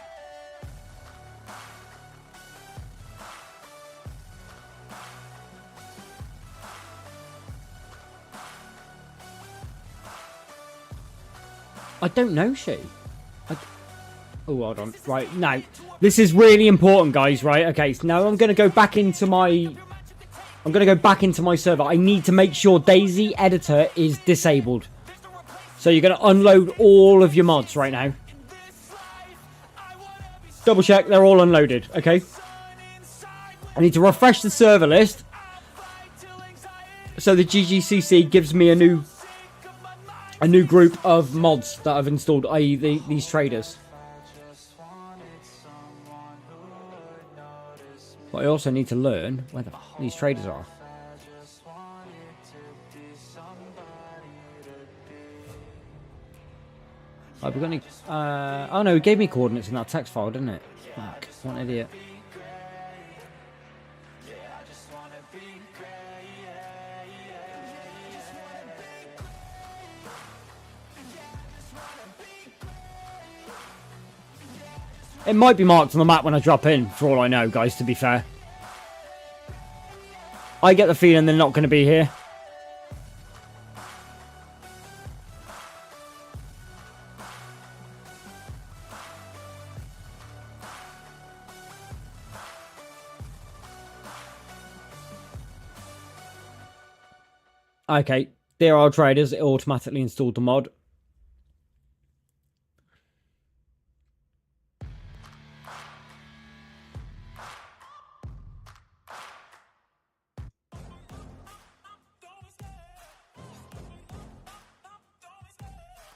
I don't know, she. Oh, hold on. Right, now. This is really important, guys, right? Okay, so now I'm going to go back into my... I'm going to go back into my server. I need to make sure DayZ Editor is disabled. So you're going to unload all of your mods right now. Double check, they're all unloaded, okay? I need to refresh the server list. So the GGCC gives me a new group of mods that I've installed, i.e. these traders. But I also need to learn where these traders are. Have we got any... oh no, it gave me coordinates in that text file, didn't it? Fuck, what an idiot. It might be marked on the map when I drop in, for all I know, guys, to be fair. I get the feeling they're not going to be here. Okay, there are traders. It automatically installed the mod.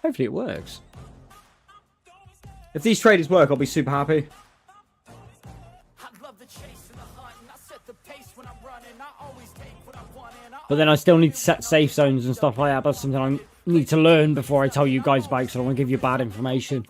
Hopefully it works. If these traders work, I'll be super happy. But then I still need to set safe zones and stuff like that. That's something I need to learn before I tell you guys about, so I don't want to give you bad information.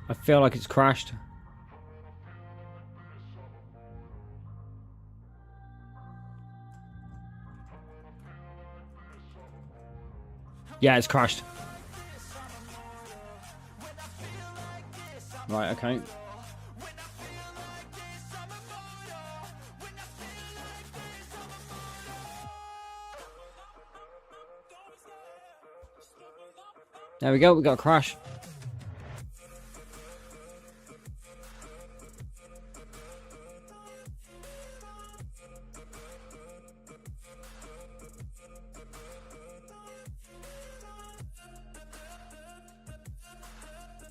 I feel like it's crashed. Yeah, it's crashed. Right, okay. There we go, we got a crash.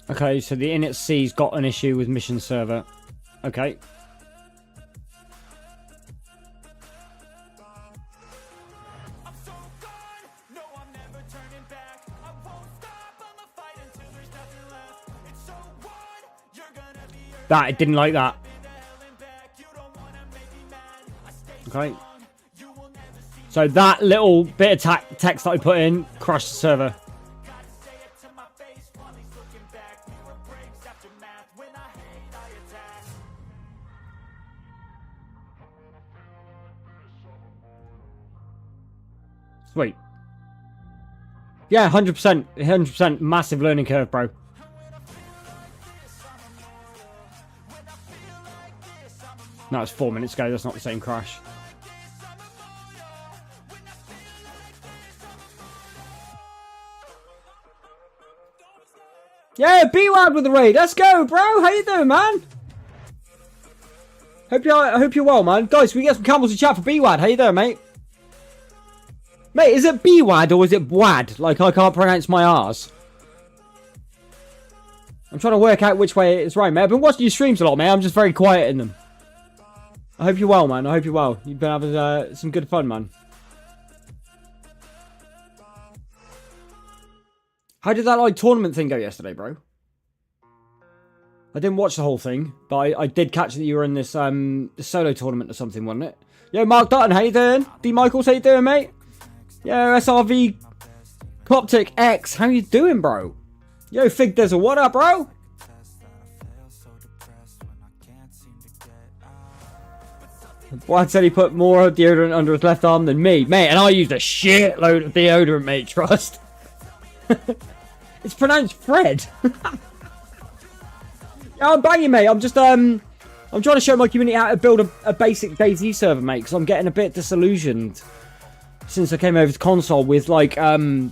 Okay, so the init C's got an issue with mission server. Okay. That, it didn't like that. Okay. So that little bit of text that I put in crashed the server. Sweet. Yeah, 100%. 100% massive learning curve, bro. No, it's 4 minutes ago. That's not the same crash. Yeah, B-Wad with the raid. Let's go, bro. How you doing, man? I hope you're well, man. Guys, we get some camels in chat for B-Wad. How you doing, mate? Mate, is it B-Wad or is it Bwad? Like, I can't pronounce my R's. I'm trying to work out which way it's right, mate. I've been watching your streams a lot, mate. I'm just very quiet in them. I hope you're well, man. I hope you're well. You've been having some good fun, man. How did that, like, tournament thing go yesterday, bro? I didn't watch the whole thing, but I did catch that you were in this solo tournament or something, wasn't it? Yo, Mark Dutton, how you doing? D. Michaels, how you doing, mate? Yo, SRV Coptic X, how you doing, bro? Yo, Fig Dizzle, what up, bro? Why said he put more deodorant under his left arm than me? Mate, and I used a shitload of deodorant, mate, trust. It's pronounced Fred. Yeah, I'm banging, mate. I'm just, I'm trying to show my community how to build a basic DayZ server, mate, because I'm getting a bit disillusioned since I came over to console with, like, the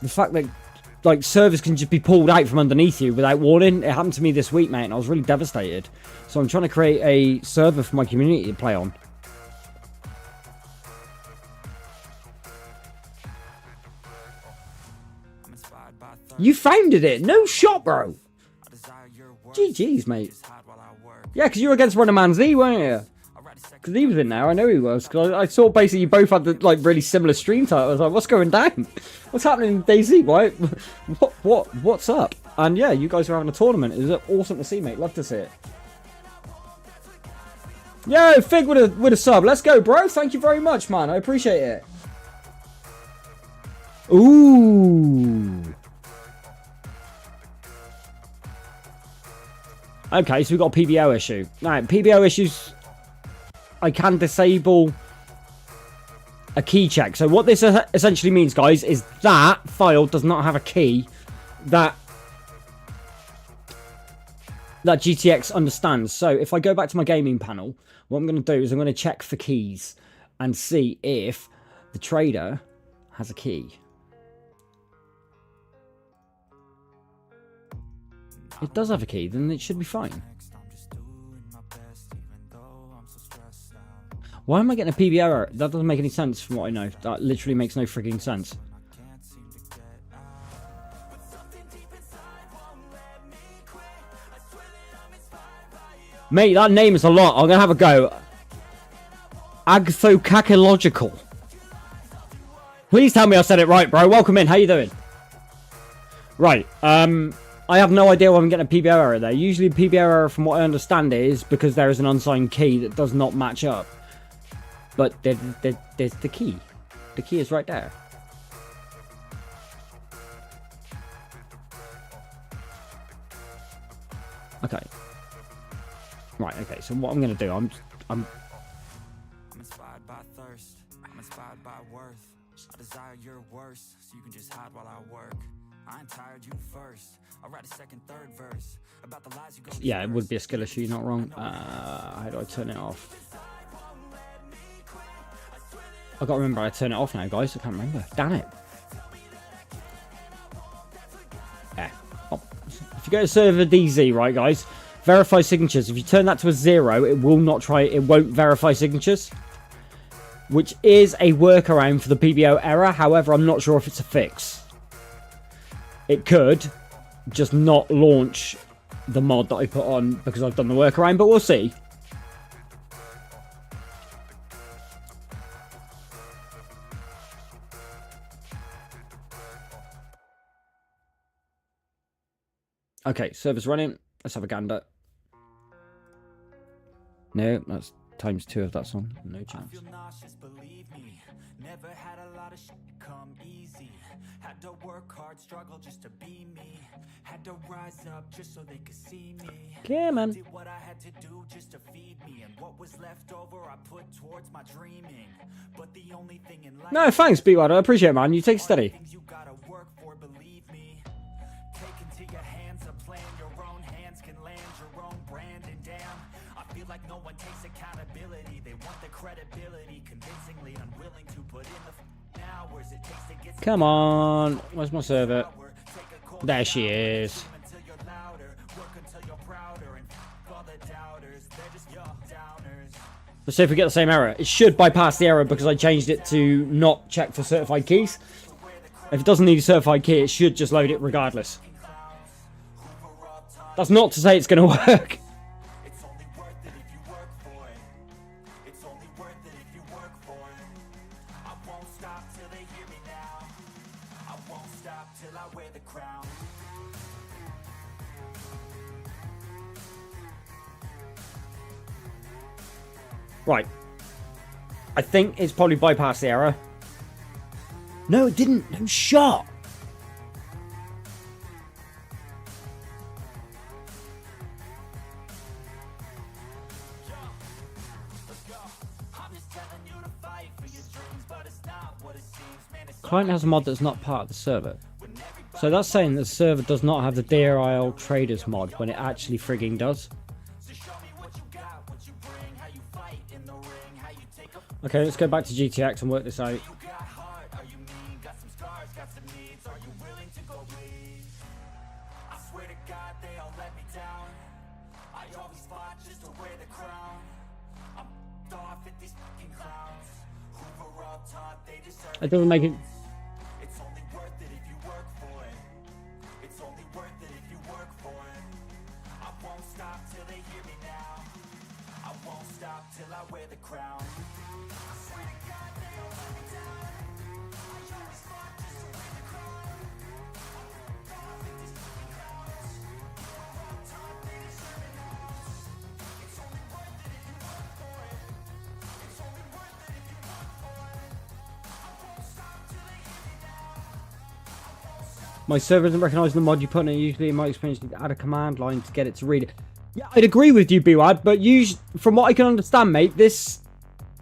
fact that, like, servers can just be pulled out from underneath you without warning. It happened to me this week, mate, and I was really devastated. So I'm trying to create a server for my community to play on. You founded it? No shot, bro. GG's, mate. Yeah, because you were against Runner Man Z, weren't you? Because he was in there. I know he was. Because I saw basically you both had the, like, really similar stream title. I was like, what's going down? What's happening in DayZ? What's up? And yeah, you guys are having a tournament. It was awesome to see, mate. Love to see it. Yo, Fig with a sub. Let's go, bro. Thank you very much, man. I appreciate it. Ooh. Okay, so we've got a PBO issue. Now, PBO issues, I can disable a key check. So what this essentially means, guys, is that file does not have a key that GTX understands. So if I go back to my gaming panel, what I'm going to do is I'm going to check for keys and see if the trader has a key. It does have a key, then it should be fine. Why am I getting a PB error? That doesn't make any sense from what I know. That literally makes no freaking sense. Mate, that name is a lot. I'm going to have a go. Agthocacological. Please tell me I said it right, bro. Welcome in. How you doing? Right. I have no idea why I'm getting a PBO error there. Usually a PBO error, from what I understand, is because there is an unsigned key that does not match up. But there's the key. The key is right there. Okay. Right, okay, so what I'm going to do, I'm inspired by thirst. I'm inspired by worth. I desire your worst, so you can just hide while I work. I ain't tired, you first. I'll write a second, third verse about the lies you go. Yeah, it would be a skill issue, not wrong. How do I turn it off? I gotta remember how to turn it off now, guys. I can't remember. Damn it. Yeah. Oh. If you go to server DayZ, right, guys, verify signatures. If you turn that to a 0, it will not try. It won't verify signatures, which is a workaround for the PBO error. However, I'm not sure if it's a fix. It could just not launch the mod that I put on because I've done the workaround, but we'll see. Okay, server's running. Let's have a gander. No, that's ×2 of that song. No chance. Never had a lot of shit come easy. Had to work hard, struggle just to be me. Had to rise up just so they could see me. Yeah, man. Did what I had to do just to feed me, and what was left over I put towards my dreaming. But the only thing in life. No, thanks, Beatwater. I appreciate it, man. You take it steady. You gotta work for, believe me. Take into your hands a plan, your own hands can land your own brand, and damn, I feel like no one takes accountability. They want the credibility, convincingly unwilling to put in the hours it takes to get. Come on, where's my server? There she is. Let's see if we get the same error. It should bypass the error because I changed it to not check for certified keys. If it doesn't need a certified key, it should just load it regardless. That's not to say it's going to work. Right. I think it's probably bypassed the error. No, it didn't. No shot. Client has a mod that's not part of the server. So that's saying the server does not have the DRL traders mod when it actually frigging does. Okay, let's go back to GTX and work this out. It doesn't make it. It's only worth it if you work for it. It's only worth it if you work for it. I won't stop till they hear me now. I won't stop till I wear the crown. I swear to God they don't let me down. I always fought just to win the crown. I'm off at these fucking clowns. Who were all taught they deserve it all. It's only worth it if you work for it. It's only worth it if you work for it. My server doesn't recognise the mod you put in it. Usually, in my experience, you add a command line to get it to read it. Yeah, I'd agree with you, BWAD, but from what I can understand, mate, this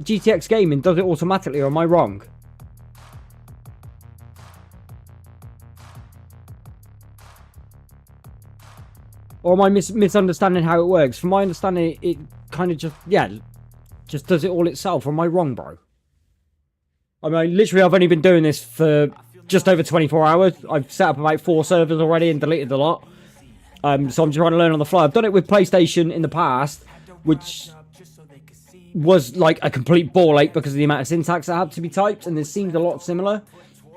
GTX gaming does it automatically, or am I wrong? Or am I misunderstanding how it works? From my understanding, it kind of just does it all itself. Or am I wrong, bro? I mean, literally, I've only been doing this for just over 24 hours. I've set up about 4 servers already and deleted a lot. So I'm just trying to learn on the fly. I've done it with PlayStation in the past, which was like a complete ball ache because of the amount of syntax that had to be typed, and this seemed a lot similar,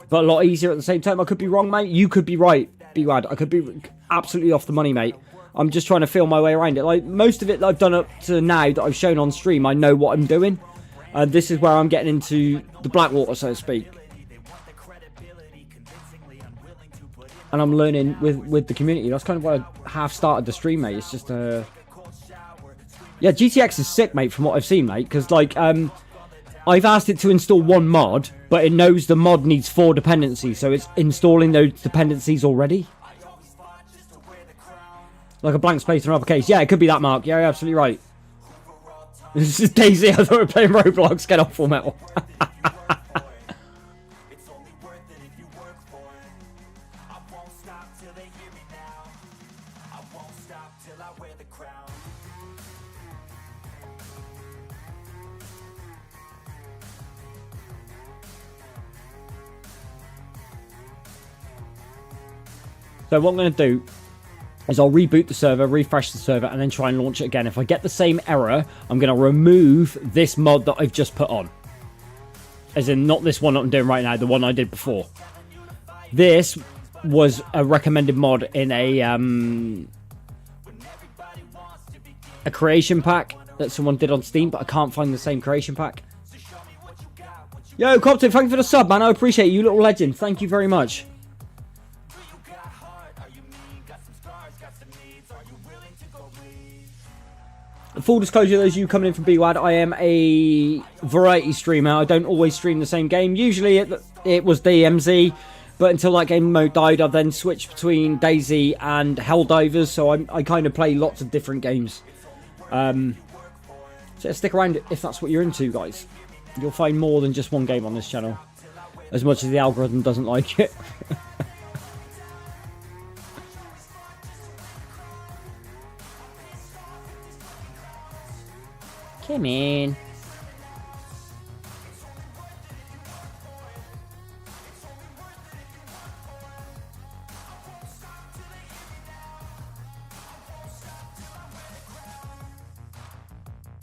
but a lot easier at the same time. I could be wrong, mate. You could be right, BWAD. I could be absolutely off the money, mate. I'm just trying to feel my way around it. Like, most of it that I've done up to now that I've shown on stream, I know what I'm doing. This is where I'm getting into the Blackwater, so to speak. And I'm learning with the community. That's kind of why I half started the stream, mate. It's just yeah, GTX is sick, mate, from what I've seen, mate. Because, like, I've asked it to install one mod, but it knows the mod needs 4 dependencies. So it's installing those dependencies already. Like a blank space in an uppercase. Yeah, it could be that, Mark. Yeah, you're absolutely right. This is DayZ. I thought we were playing Roblox. Get off, Full Metal. So what I'm going to do is I'll reboot the server, refresh the server, and then try and launch it again. If I get the same error, I'm going to remove this mod that I've just put on. As in, not this one that I'm doing right now, the one I did before. This was a recommended mod in a creation pack that someone did on Steam, but I can't find the same creation pack. Yo, Coptic, thank you for the sub, man. I appreciate you, little legend. Thank you very much. Full disclosure, those of you coming in from BWAD, I am a variety streamer. I don't always stream the same game. Usually it was DMZ, but until that game mode died, I've then switched between DayZ and Helldivers, so I kind of play lots of different games. So stick around if that's what you're into, guys. You'll find more than just one game on this channel, as much as the algorithm doesn't like it. Come in.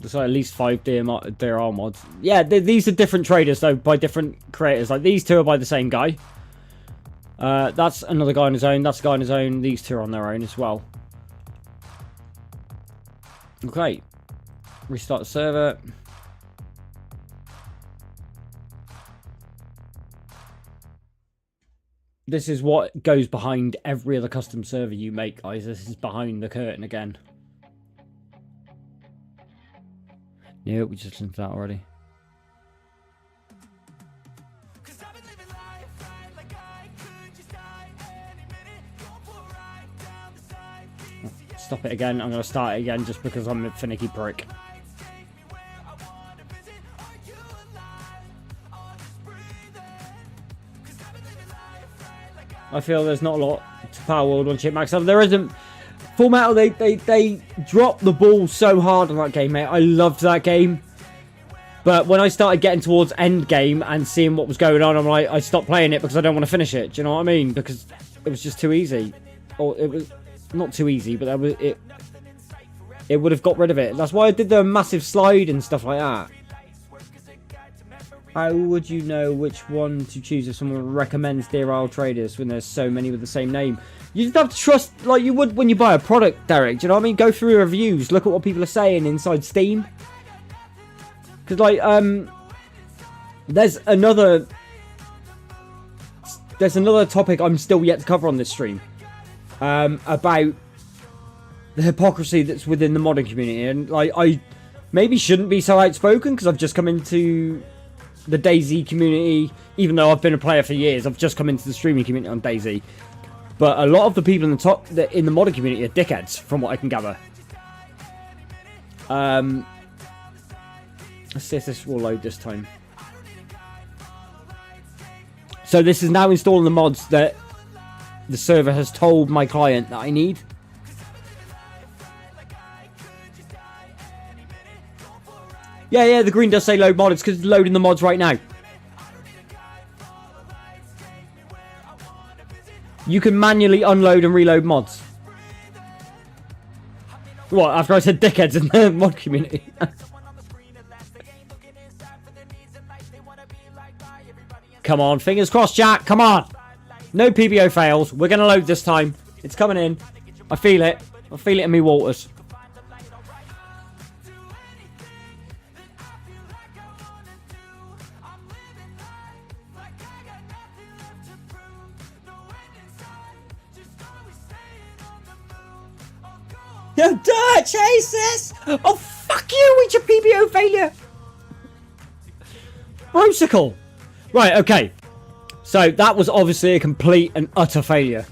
There's at least 5 DRL mods. Yeah, these are different traders, though, by different creators. Like, these 2 are by the same guy. That's another guy on his own. That's a guy on his own. These 2 are on their own as well. Okay. Restart the server. This is what goes behind every other custom server you make, guys. This is behind the curtain again. Yeah, we just listened to that already. Stop it again. I'm going to start it again just because I'm a finicky prick. I feel there's not a lot to Power World on Chipmax. There isn't. Full Metal, they dropped the ball so hard on that game, mate. I loved that game. But when I started getting towards end game and seeing what was going on, I'm like, I stopped playing it because I don't want to finish it. Do you know what I mean? Because it was just too easy. Or it was not too easy, but that was it. It would have got rid of it. That's why I did the massive slide and stuff like that. How would you know which one to choose if someone recommends Dear Isle Traders when there's so many with the same name? You just have to trust, like you would when you buy a product, Derek. Do you know what I mean? Go through reviews, look at what people are saying inside Steam. Because, like, there's another topic I'm still yet to cover on this stream. About the hypocrisy that's within the modding community. And, like, I maybe shouldn't be so outspoken because I've just come into the DayZ community. Even though I've been a player for years, I've just come into the streaming community on DayZ. But a lot of the people in the modding community are dickheads, from what I can gather. Let's see if this will load this time. So this is now installing the mods that the server has told my client that I need. Yeah, the green does say load mod. It's because it's loading the mods right now. You can manually unload and reload mods. What, after I said dickheads in the mod community? Come on, fingers crossed, Jack. Come on. No PBO fails. We're going to load this time. It's coming in. I feel it. I feel it in me waters. No dirt, chases! Oh, fuck you with your PBO failure! Brosicle! Right, okay. So, that was obviously a complete and utter failure.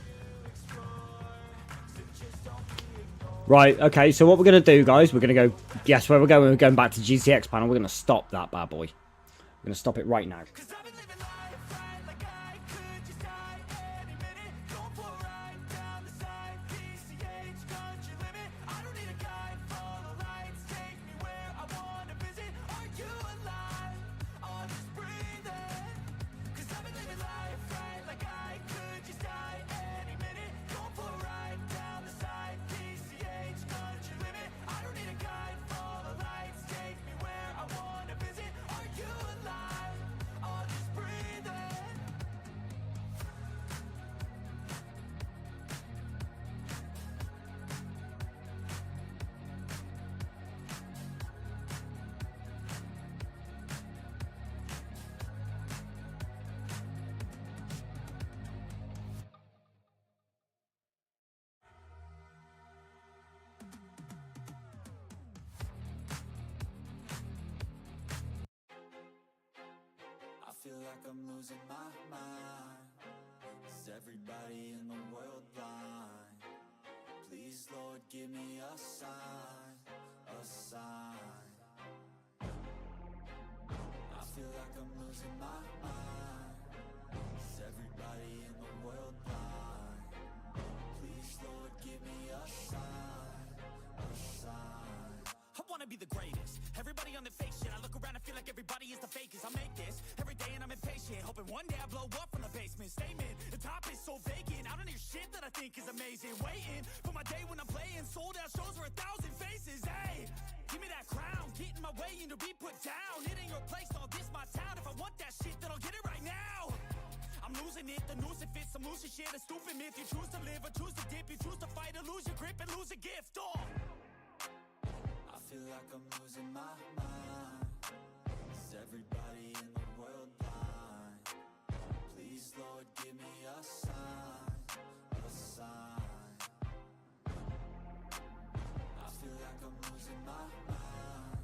Right, okay, so what we're going to do, guys, we're going to go... Guess where we're going? We're going back to GTX panel. We're going to stop that bad boy. We're going to stop it right now. Feel like I'm losing my mind. Is everybody in the world blind? Please, Lord, give me a sign, a sign. I feel like I'm losing my mind. Is everybody in the world blind? Please, Lord, give me a sign, a sign. I wanna be the greatest. Everybody on the fake shit. I look around and feel like everybody is the fakest. I make this every day and I'm impatient, hoping one day I blow up from the basement. Statement, the top is so vacant. I don't hear shit that I think is amazing. Waiting for my day when I'm playing sold out shows for 1,000 faces. Hey, give me that crown, get in my way and to be put down. It ain't your place, all this my town. If I want that shit, then I'll get it right now. I'm losing it, the noose it fits. I'm losing shit, a stupid myth. You choose to live or choose to dip. You choose to fight or lose your grip and lose a gift. Oh, I feel like I'm losing my mind. Is everybody in the world blind? Please, Lord, give me a sign, a sign. I feel like I'm losing my mind.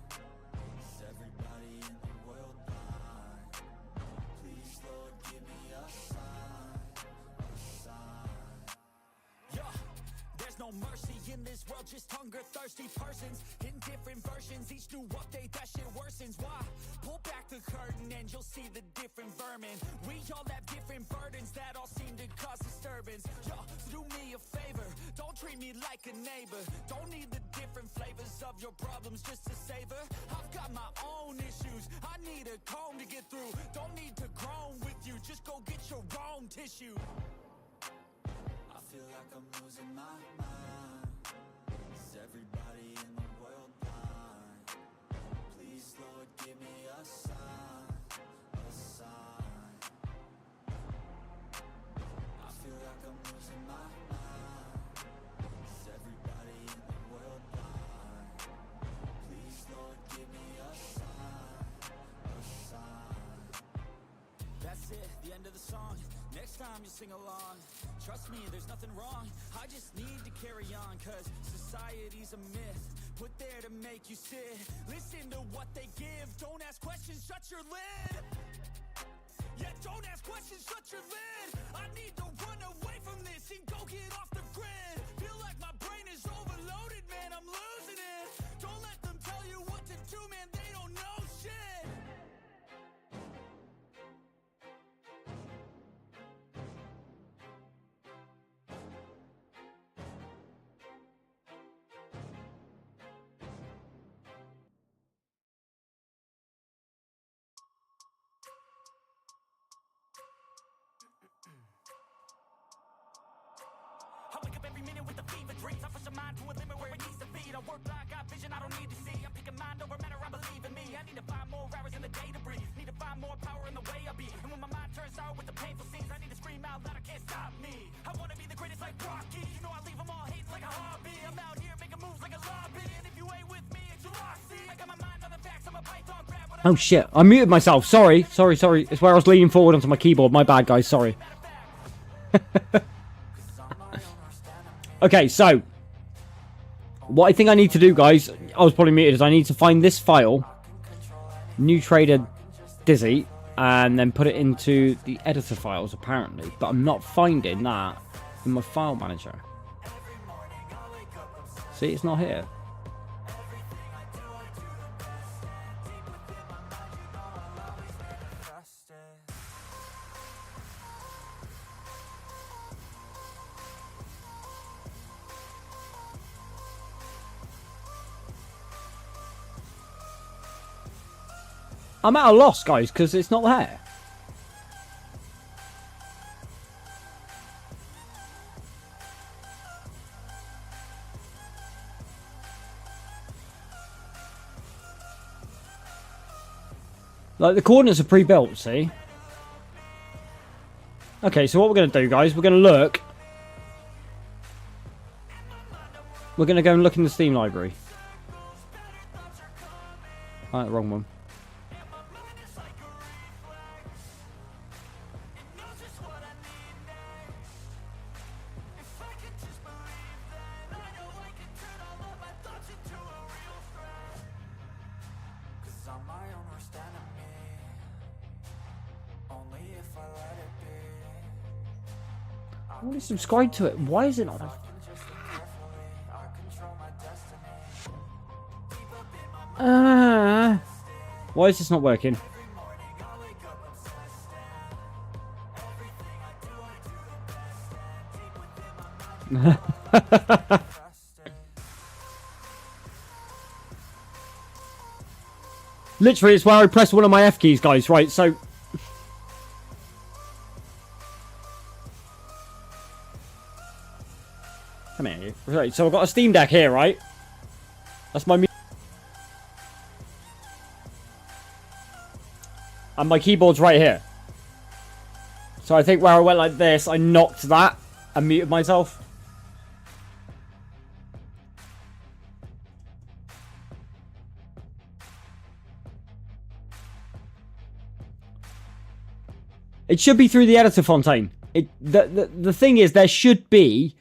Is everybody in the world blind? Please, Lord, give me a sign, a sign. Yeah. There's no mercy in this world, just hunger-thirsty persons in different versions. Each new update, that shit worsens. Why? Pull back the curtain and you'll see the different vermin. We all have different burdens that all seem to cause disturbance. bourbons. Yo, do me a favor, don't treat me like a neighbor. Don't need the different flavors of your problems just to savor. I've got my own issues, I need a comb to get through. Don't need to groan with you, just go get your own tissue. I feel like I'm losing my mind. Is everybody in the world blind? Please, Lord, give me a sign, a sign. I feel like I'm losing my mind. Is everybody in the world blind? Please, Lord, give me a sign, a sign. That's it, the end of the song. Next time you sing along, trust me, there's nothing wrong. I just need to carry on, cause society's a myth, put there to make you sit. Listen to what they give, don't ask questions, shut your lid. Yeah, don't ask questions, shut your lid. I need to run away from this and go get off the grid. Feel like my brain is overloaded, man, I'm losing it. Don't let them tell you what to do, man, they don't know shit. I wake up every minute with the fever dreams. I push my mind to a limit where it needs to feed. I work like I got vision I don't need to see. I'm picking mind over matter, I believe in me. I need to find more hours in the day to breathe. Need to find more power in the way I be. And when my mind turns sour with the painful scenes, I need to scream out loud, I can't stop me. I wanna be the greatest like Rocky. You know I leave them all hating like a hobby. I'm out here making moves like a lobby. And if you ain't with me, it's your loss. See, I got my mind on the facts, I'm a python crab. Oh shit, I muted myself. Sorry. It's where I was leaning forward onto my keyboard. My bad, guys. Sorry. Okay, so what I think I need to do, guys, I was probably muted, is I need to find this file, new trader DayZ, and then put it into the editor files, apparently. But I'm not finding that in my file manager. See, it's not here. I'm at a loss, guys, because it's not there. Like, the coordinates are pre-built, see? Okay, so what we're going to do, guys, we're going to look. We're going to go and look in the Steam library. Alright, wrong one. I want to subscribe to it. Why is it not? Why is this not working? Literally, it's where I press one of my F keys, guys. Right, so. Come here. Right, so I've got a Steam Deck here, right? That's my. And my keyboard's right here. So I think where I went like this, I knocked that and muted myself. It should be through the editor, Fontaine. The thing is, there should be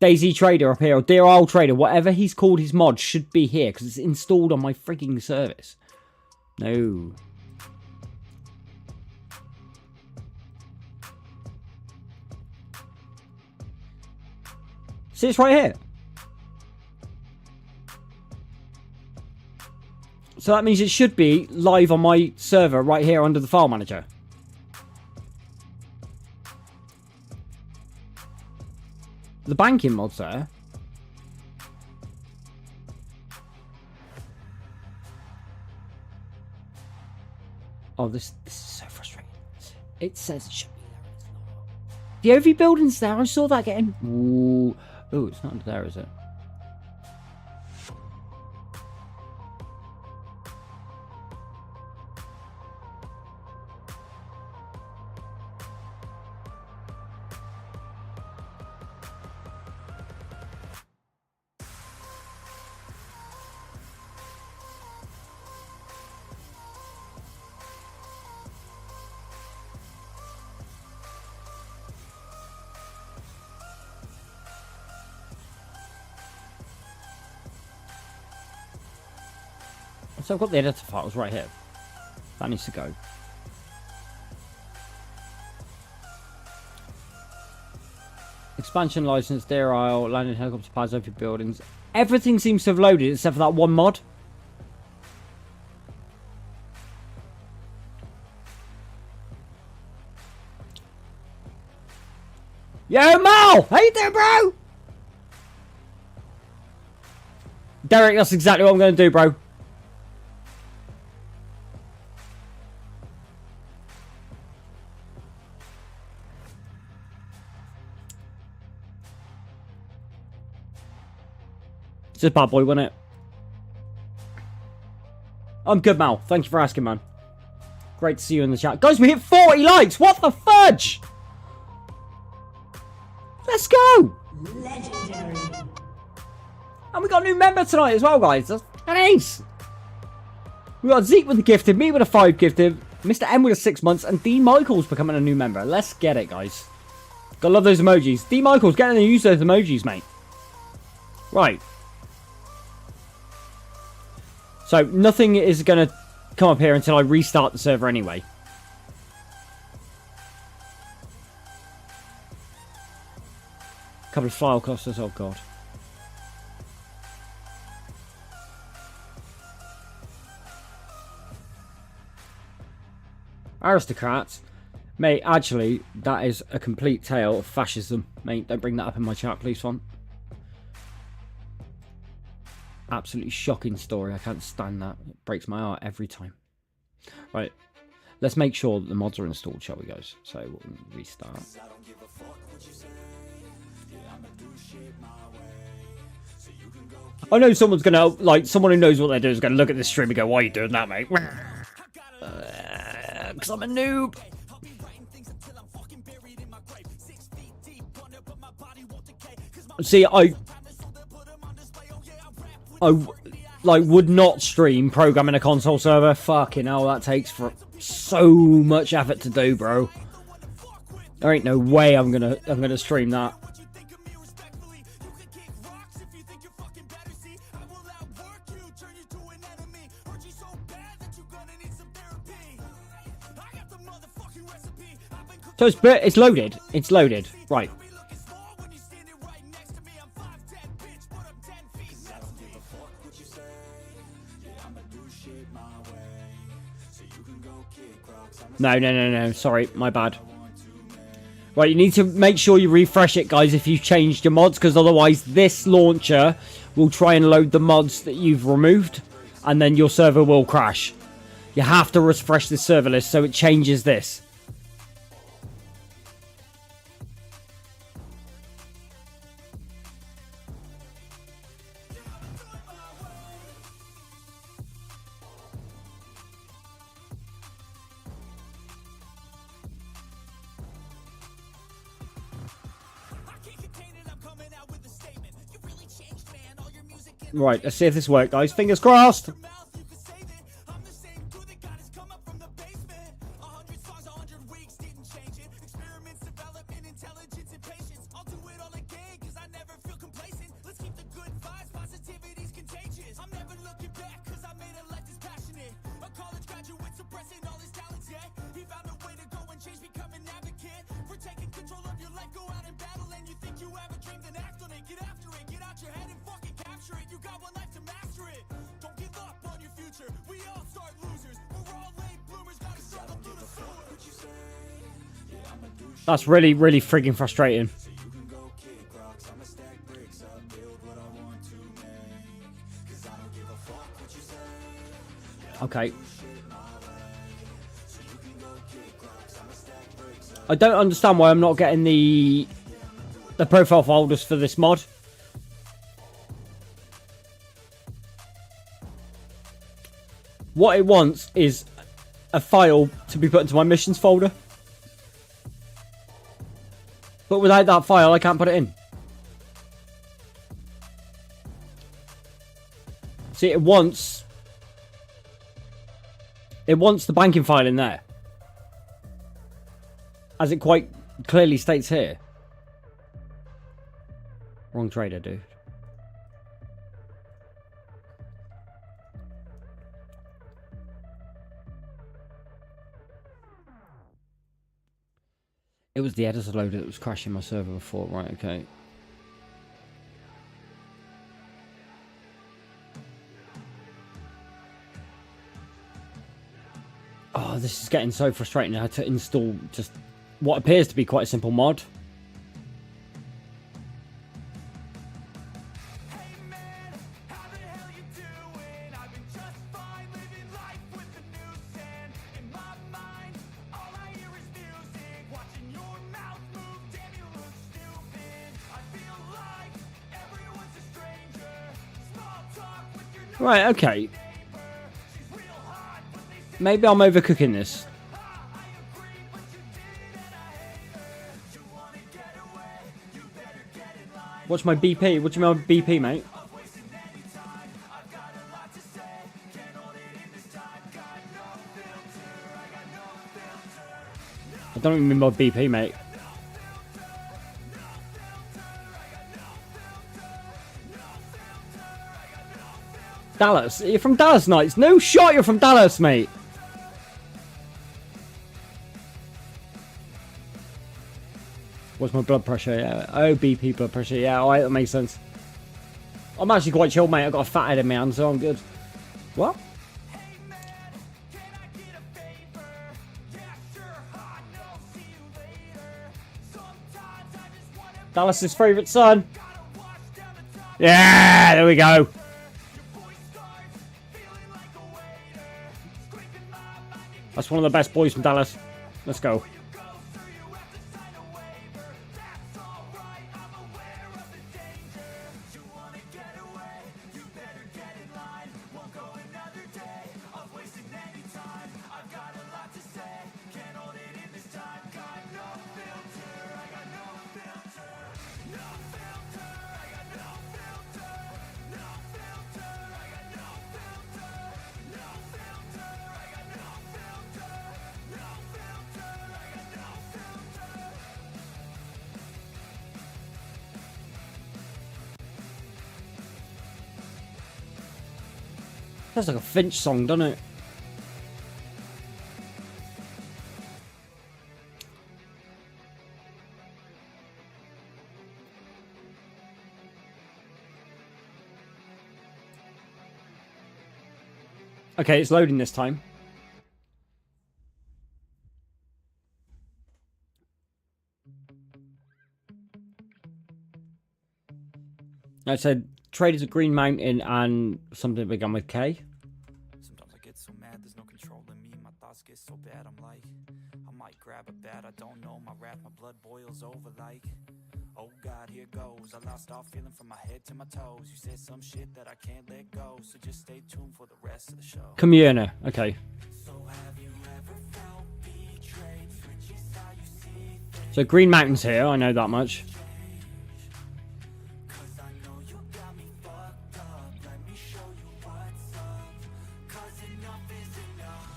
DayZ Trader up here, or Dear Old Trader, whatever he's called his mod, should be here, because it's installed on my freaking service. No. See, it's right here. So that means it should be live on my server right here under the file manager. The banking mod's there. Oh, this is so frustrating. It says it should be there. It's not. The OV building's there. I saw that getting. Ooh. Ooh, it's not there, is it? So I've got the editor files right here. That needs to go. Expansion license, Deer Isle, landing helicopter pads over buildings. Everything seems to have loaded except for that one mod. Yo, Mal! How you doing, bro? Derek, that's exactly what I'm going to do, bro. It's just bad boy, wasn't it? I'm good, Mal. Thank you for asking, man. Great to see you in the chat. Guys, we hit 40 likes. What the fudge? Let's go. Legendary. And we got a new member tonight as well, guys. That's ace. We got Zeke with the gifted, me with a 5 gifted, Mr. M with a 6 months, and D Michaels becoming a new member. Let's get it, guys. Gotta love those emojis. D Michaels, getting to use those emojis, mate. Right. So, nothing is going to come up here until I restart the server anyway. Couple of file clusters, oh god. Aristocrats. Mate, actually, that is a complete tale of fascism. Mate, don't bring that up in my chat, please, font. Absolutely shocking story. I can't stand that. It breaks my heart every time. Right. Let's make sure that the mods are installed, shall we, guys? So we'll restart. I know someone's going to, like, someone who knows what they're doing is going to look at this stream and go, why are you doing that, mate? Because I'm a noob. See, I like would not stream programming a console server. Fucking hell, that takes for so much effort to do, bro. There ain't no way I'm gonna stream that. So it's loaded. It's loaded. Right. No. Sorry, my bad. Right, you need to make sure you refresh it, guys, if you've changed your mods, because otherwise this launcher will try and load the mods that you've removed, and then your server will crash. You have to refresh the server list so it changes this. Right, let's see if this works, guys. Fingers crossed. That's really, really frigging frustrating. Okay. I don't understand why I'm not getting the profile folders for this mod. What it wants is a file to be put into my missions folder. But without that file, I can't put it in. See, it wants the banking file in there. As it quite clearly states here. Wrong trader, dude. It was the editor loader that was crashing my server before. Right, okay. Oh, this is getting so frustrating. I had to install just what appears to be quite a simple mod. Right, okay. Maybe I'm overcooking this. What's my BP? What do you mean by BP, mate? I don't even mean by BP, mate. Dallas? You're from Dallas, Knights? No shot you're from Dallas, mate. What's my blood pressure? Yeah. Oh, BP blood pressure. Yeah, alright, that makes sense. I'm actually quite chill, mate. I've got a fat head in my hand, so I'm good. What? Dallas's favourite son. Yeah, there we go. That's one of the best boys from Dallas. Let's go. Sounds like a Finch song, doesn't it? Okay, it's loading this time. I said traders at Green Mountain and something began with K. Sometimes I get so mad, there's no control in me. My thoughts get so bad, I'm like, I might grab a bat, I don't know, my wrath, my blood boils over like, oh God, here goes. I lost all feeling from my head to my toes. You said some shit that I can't let go, so just stay tuned for the rest of the show. Communer, okay. So have you ever felt betrayed? Switches how you see things. So Green Mountain's here, I know that much. Cause I know you got me fucked up. Let me show you what's up. Cause enough is enough.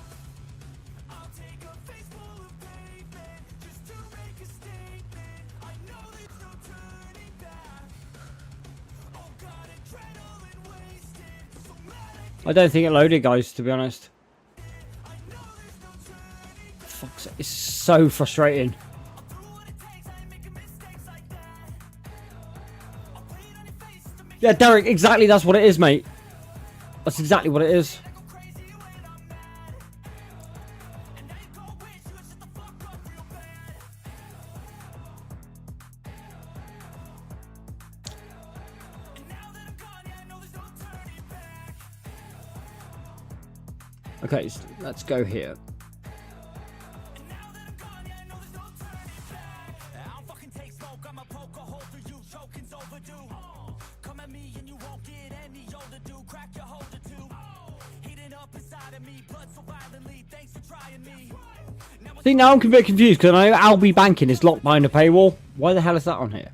I'll take a face full of pavement just to make a statement. I know there's no turning back. Oh God, adrenaline wasted. So mad I don't think it loaded, guys, to be honest. I know there's no turning back. Fuck's sake, it's so frustrating. I'll do what it takes. I ain't making mistakes like that. I'll put it on your face to make Yeah, Derek, exactly that's what it is, mate. That's exactly what it is. you go crazy when I'm mad. And now you go wish you would shut the fuck up real bad. And now that I'm gone, yeah, I know there's no turning back. Okay, so let's go here. See, now I'm a bit confused because I know Albi Banking is locked behind a paywall. Why the hell is that on here?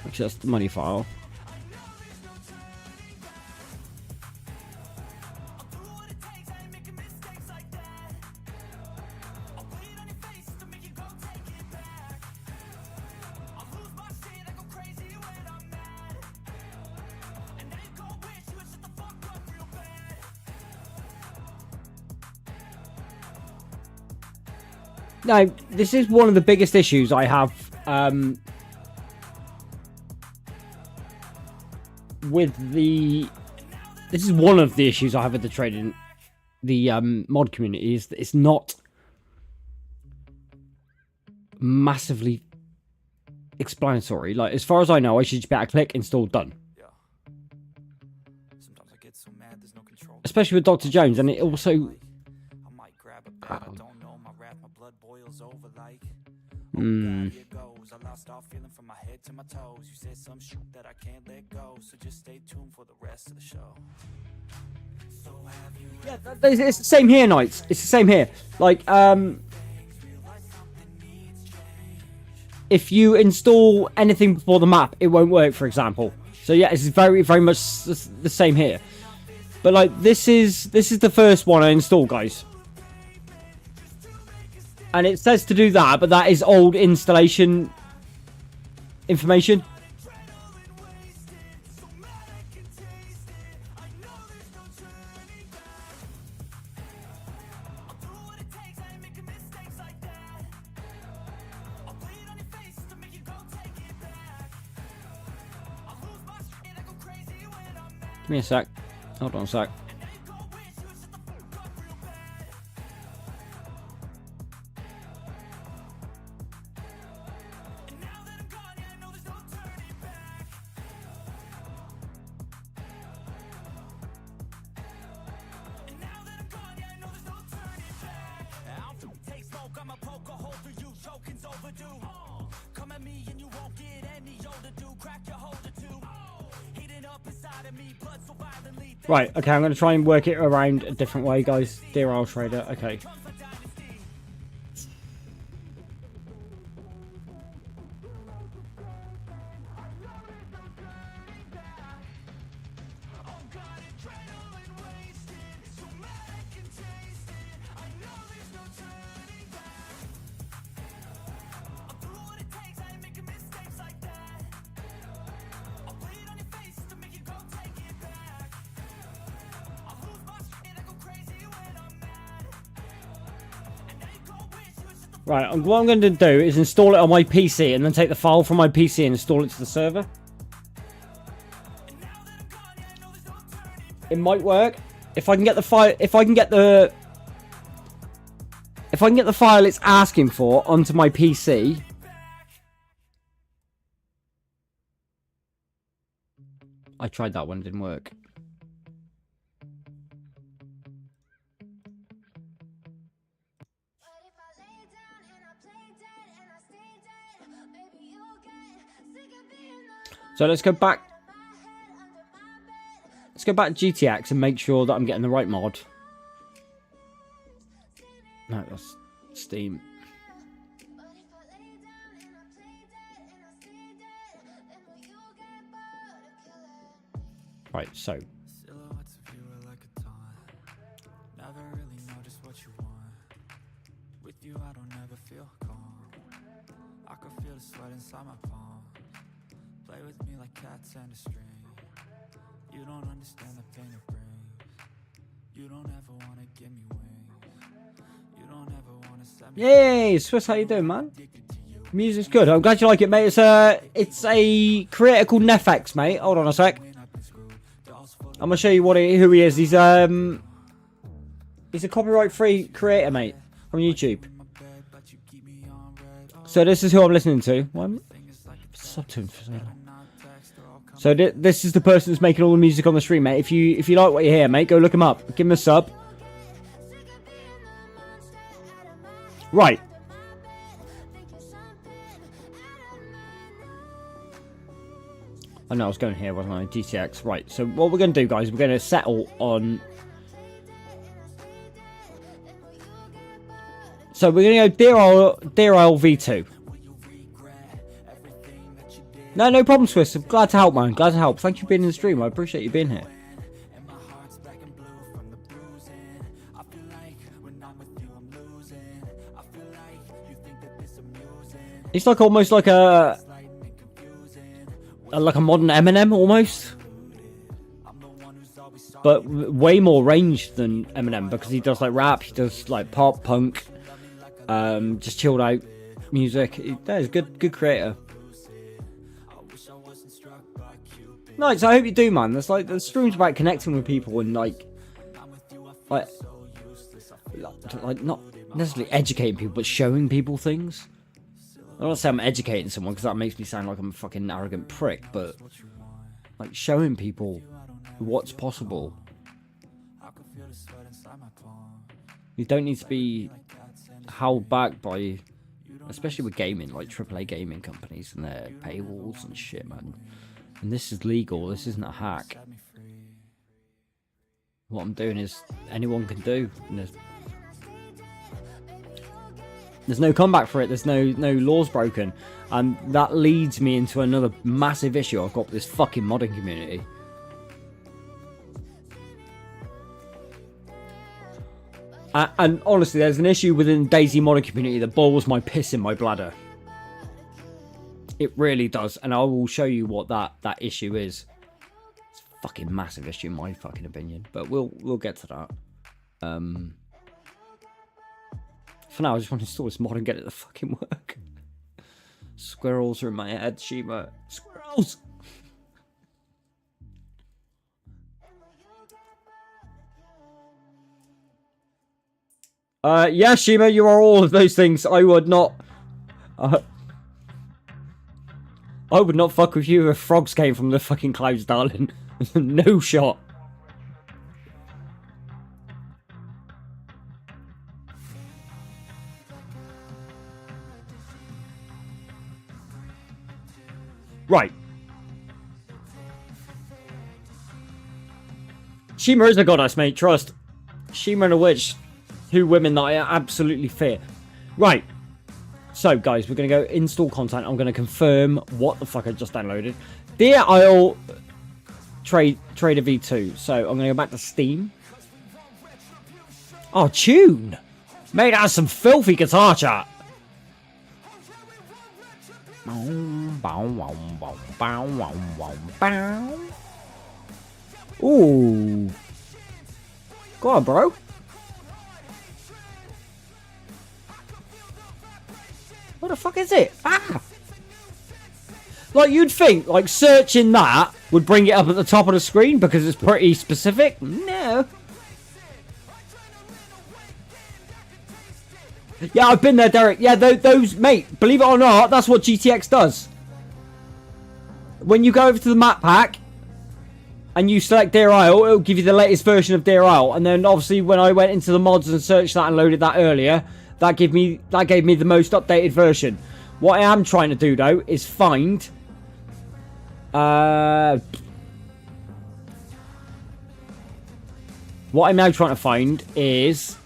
Actually, that's the money file. Now, this is one of the biggest issues I have with the... This is one of the issues I have with the trading, the mod community, is that it's not massively explanatory. Like, as far as I know, I should just be able to click, install, done. Yeah. Sometimes I get so mad there's no control. Especially with Dr. Jones, and it also... I might grab a pen, I don't know, my wrath, my blood boils over like... here goes. I lost all feeling from my head to my toes. You said some shit that I can't let go, so just stay tuned for the rest of the show. So have you Yeah, it's the same here, Knights. It's the same here. Like, if you install anything before the map, it won't work, for example. So yeah, it's very, very much the same here. But like, this is the first one I installed, guys. And it says to do that, but that is old installation information. Give me a sec. Hold on a sec. Right, okay, I'm going to try and work it around a different way, guys. Dear old trader, okay. Right, what I'm going to do is install it on my PC and then take the file from my PC and install it to the server. It might work if I can get the file. If I can get the file it's asking for onto my PC. I tried that one, it didn't work. So let's go back. Let's go back to GTX and make sure that I'm getting the right mod. No, that's Steam. Right, so. silhouettes of you are like a taunt. Never really know just what you want. With you I don't ever feel calm. I can feel the sweat inside my palm. Play with me like cats and a string. You don't understand the pain it brings. You don't ever want to give me wings. You don't ever want to set me. Yay, Swiss, how you doing, man? Music's good. I'm glad you like it, mate. It's a creator called Nefx, mate. Hold on a sec. I'm gonna show you who he is. He's a copyright-free creator, mate, from YouTube. So this is who I'm listening to. Why am I sub to him for so long? So this is the person that's making all the music on the stream, mate. If you like what you hear, mate, go look him up. Give him a sub. Right. I know I was going here, wasn't I? GTX. Right. So what we're going to do, guys, we're going to settle on... So we're going to go Dear Isle V2. No problem, Swiss. I'm glad to help, man. Glad to help. Thank you for being in the stream. I appreciate you being here. It's like almost like a modern Eminem almost, but way more range than Eminem because he does like rap, he does like pop, punk, just chilled out music. That is good creator. Nice. I hope you do, man. That's like the stream's about connecting with people and like not necessarily educating people, but showing people things. I don't want to say I'm educating someone because that makes me sound like I'm a fucking arrogant prick, but like showing people what's possible. You don't need to be held back by, especially with gaming, like AAA gaming companies and their paywalls and shit, man. And this is legal. This isn't a hack. What I'm doing is anyone can do. And there's no comeback for it. There's no laws broken. And that leads me into another massive issue I've got with this fucking modding community. And honestly, there's an issue within the DayZ modding community that boils my piss in my bladder. It really does. And I will show you what that issue is. It's a fucking massive issue in my fucking opinion. But we'll get to that. For now, I just want to install this mod and get it to fucking work. Squirrels are in my head, Shima. Squirrels! Yeah, Shima, you are all of those things. I would not... I would not fuck with you if frogs came from the fucking clouds, darling. No shot. Right. Shima is a goddess, mate. Trust. Shima and a witch. Two women that I absolutely fear. Right. So, guys, we're going to go install content. I'm going to confirm what the fuck I just downloaded. Dear Isle Trader V2. So, I'm going to go back to Steam. Oh, tune. Mate, that's some filthy guitar chat. Ooh. Go on, bro. What the fuck is it? Ah! Like, you'd think, like, searching that would bring it up at the top of the screen because it's pretty specific. No. Yeah, I've been there, Derek. Yeah, those, mate, believe it or not, that's what GTX does. When you go over to the map pack and you select Dear Isle, it'll give you the latest version of Dear Isle. And then, obviously, when I went into the mods and searched that and loaded that earlier... That gave me the most updated version. What I am trying to do though is find what I'm now trying to find is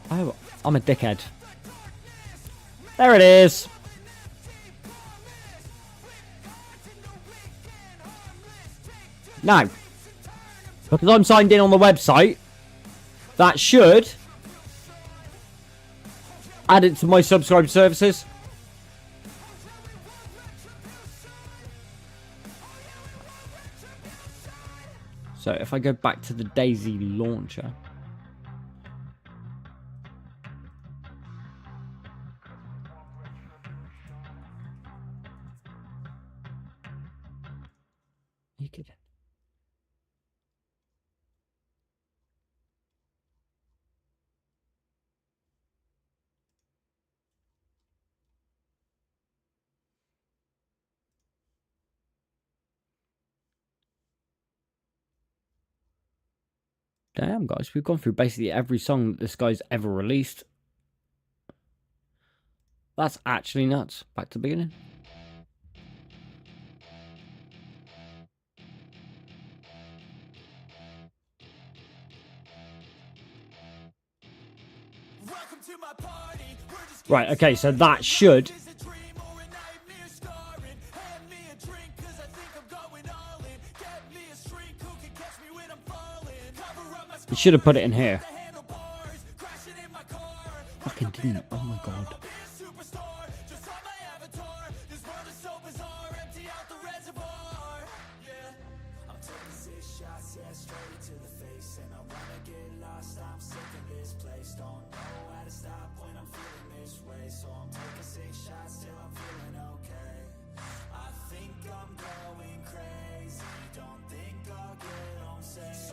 oh, I'm a dickhead. There it is. Now, because I'm signed in on the website, that should add it to my subscribe services. So if I go back to the DayZ launcher. You could. Damn, guys, we've gone through basically every song that this guy's ever released. That's actually nuts. Back to the beginning. Right, okay, so that should... You should have put it in here. Fucking didn't. Oh my god.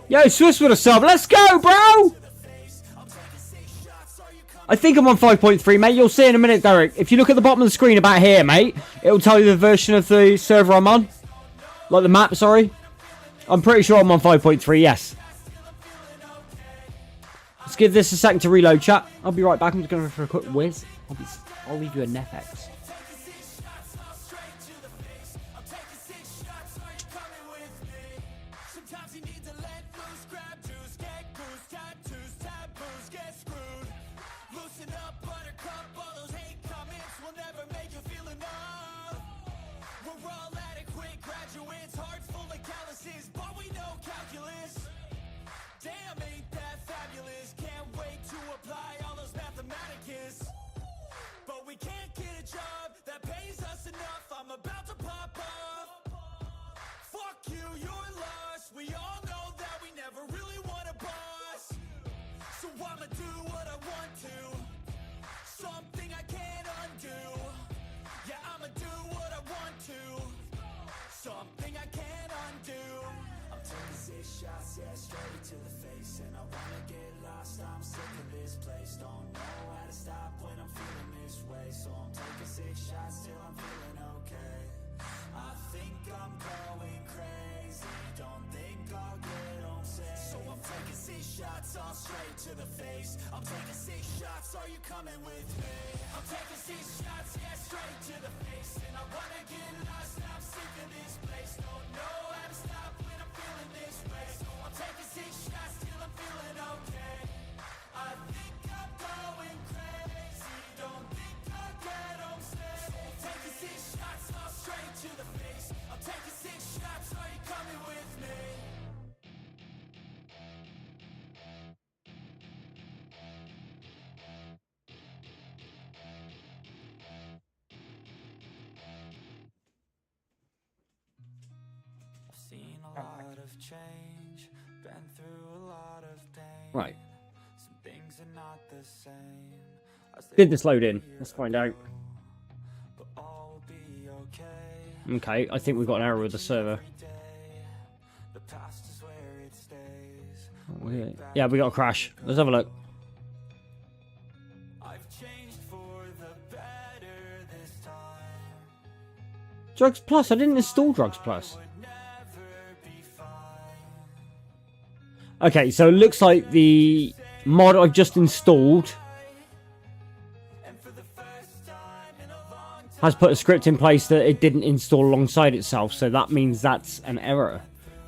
Yo, Swiss with a sub. Let's go, bro! I think I'm on 5.3, mate. You'll see in a minute, Derek. If you look at the bottom of the screen about here, mate, it'll tell you the version of the server I'm on. Like the map, sorry. I'm pretty sure I'm on 5.3, yes. Let's give this a second to reload, chat. I'll be right back. I'm just going to go for a quick whiz. I'll leave you a Netflix. Change, been through a lot of pain. Right. Some things are not the same as they Did this load in? Let's find out. but all will be okay. Okay, I think we've got an error with the server. The past is where it stays. Yeah, we got a crash. Let's have a look. I've changed for the better this time. Drugs Plus? I didn't install Drugs Plus. Okay, so it looks like the mod I've just installed has put a script in place that it didn't install alongside itself, so that means that's an error,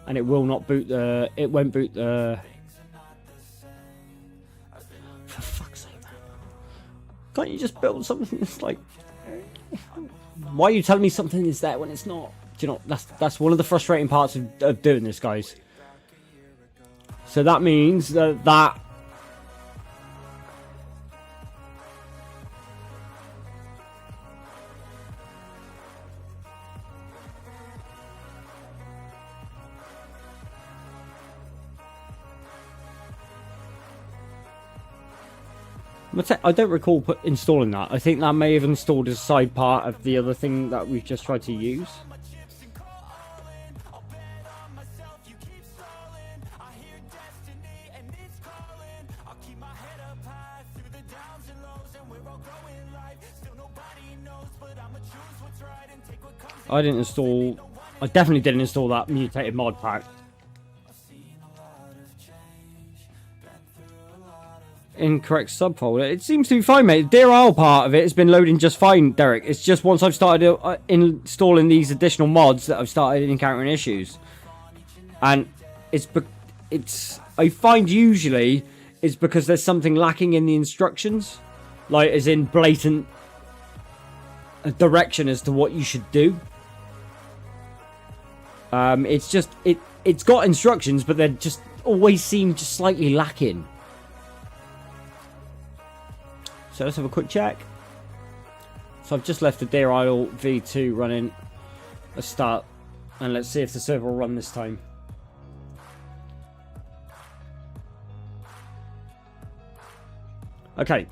and it will not boot the. It won't boot the. For fuck's sake, man! Can't you just build something that's like? Why are you telling me something is there when it's not? Do you know that's one of the frustrating parts of doing this, guys. So that means that I don't recall installing that. I think that may have installed as a side part of the other thing that we've just tried to use. I definitely didn't install that mutated mod pack. incorrect subfolder. It seems to be fine, mate. The DRL part of it has been loading just fine, Derek. It's just once I've started installing these additional mods that I've started encountering issues. And I find usually it's because there's something lacking in the instructions. Like, as in blatant direction as to what you should do. It's just, it's got instructions, but they just always seem just slightly lacking. So let's have a quick check. So I've just left the DayZ V2 running. Let's start. And let's see if the server will run this time. Okay.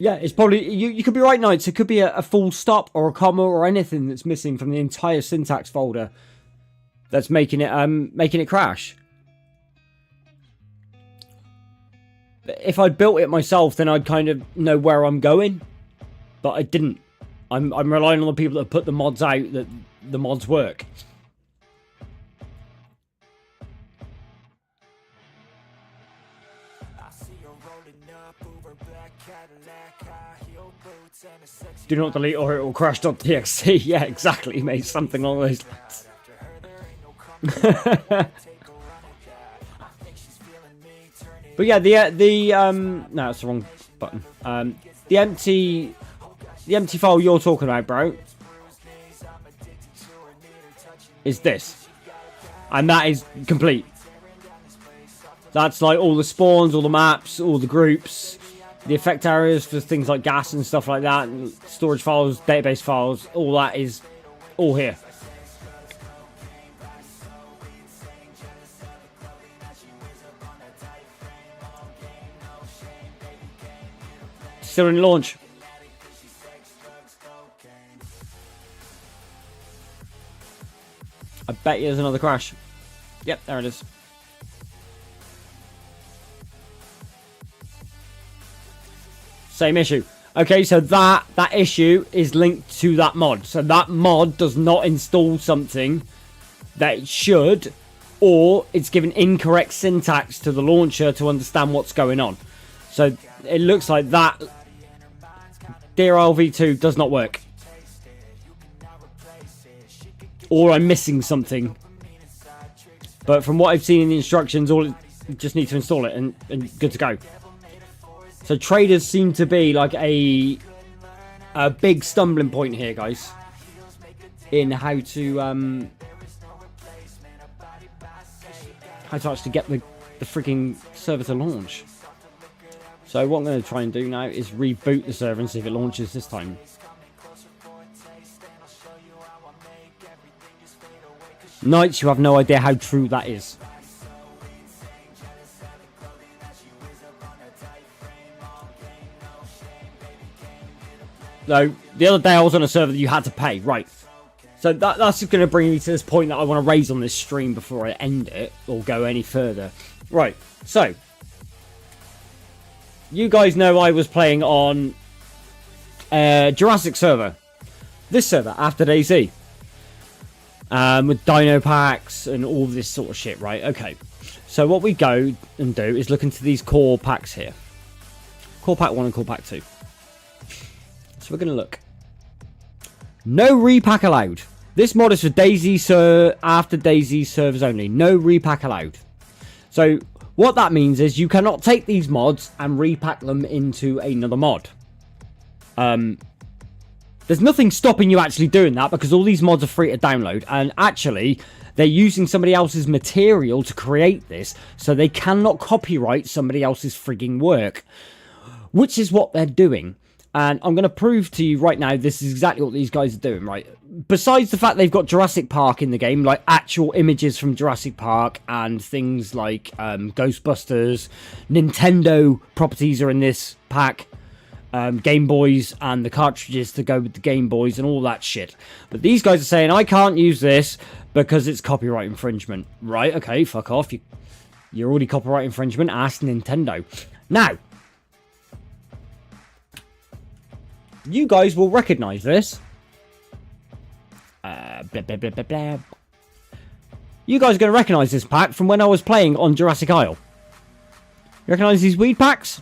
Yeah, it's probably, you could be right, Knights. It could be a full stop or a comma or anything that's missing from the entire syntax folder that's making it crash. If I'd built it myself, then I'd kind of know where I'm going, but I didn't. I'm relying on the people that put the mods out that the mods work. Do not delete or it will crash.txt. Yeah, exactly, mate. Something along those lines. But yeah, no, that's the wrong button. The empty file you're talking about, bro, is this. And that is complete. That's like all the spawns, all the maps, all the groups, the effect areas for things like gas and stuff like that, and storage files, database files, all that is all here. Still in launch. I bet you there's another crash. Yep, there it is. Same issue. Okay, so that issue is linked to that mod. So that mod does not install something that it should, or it's given incorrect syntax to the launcher to understand what's going on. So it looks like that DayZ V2 does not work. Or I'm missing something. But from what I've seen in the instructions, you just need to install it and good to go. So traders seem to be like a big stumbling point here, guys, in how to actually get the freaking server to launch. So what I'm going to try and do now is reboot the server and see if it launches this time. Knights, you have no idea how true that is. So, the other day I was on a server that you had to pay, right. So that's just going to bring me to this point that I want to raise on this stream before I end it, or go any further. Right, so. You guys know I was playing on Jurassic server. This server, after DayZ. With dino packs and all this sort of shit, right? Okay. So what we go and do is look into these core packs here. Core pack 1 and core pack 2. So we're going to look. No repack allowed. This mod is for DayZ after DayZ servers only. No repack allowed. So what that means is you cannot take these mods and repack them into another mod. There's nothing stopping you actually doing that because all these mods are free to download. And actually, they're using somebody else's material to create this. So they cannot copyright somebody else's frigging work. Which is what they're doing. And I'm going to prove to you right now this is exactly what these guys are doing, right? Besides the fact they've got Jurassic Park in the game, like actual images from Jurassic Park and things like Ghostbusters, Nintendo properties are in this pack. Game Boys and the cartridges to go with the Game Boys and all that shit. But these guys are saying, I can't use this because it's copyright infringement. Right, okay, fuck off. You're already copyright infringement. Ask Nintendo. Now, You guys will recognize this. Blah, blah, blah, blah, blah. You guys are going to recognize this pack from when I was playing on Jurassic Isle. You recognize these weed packs?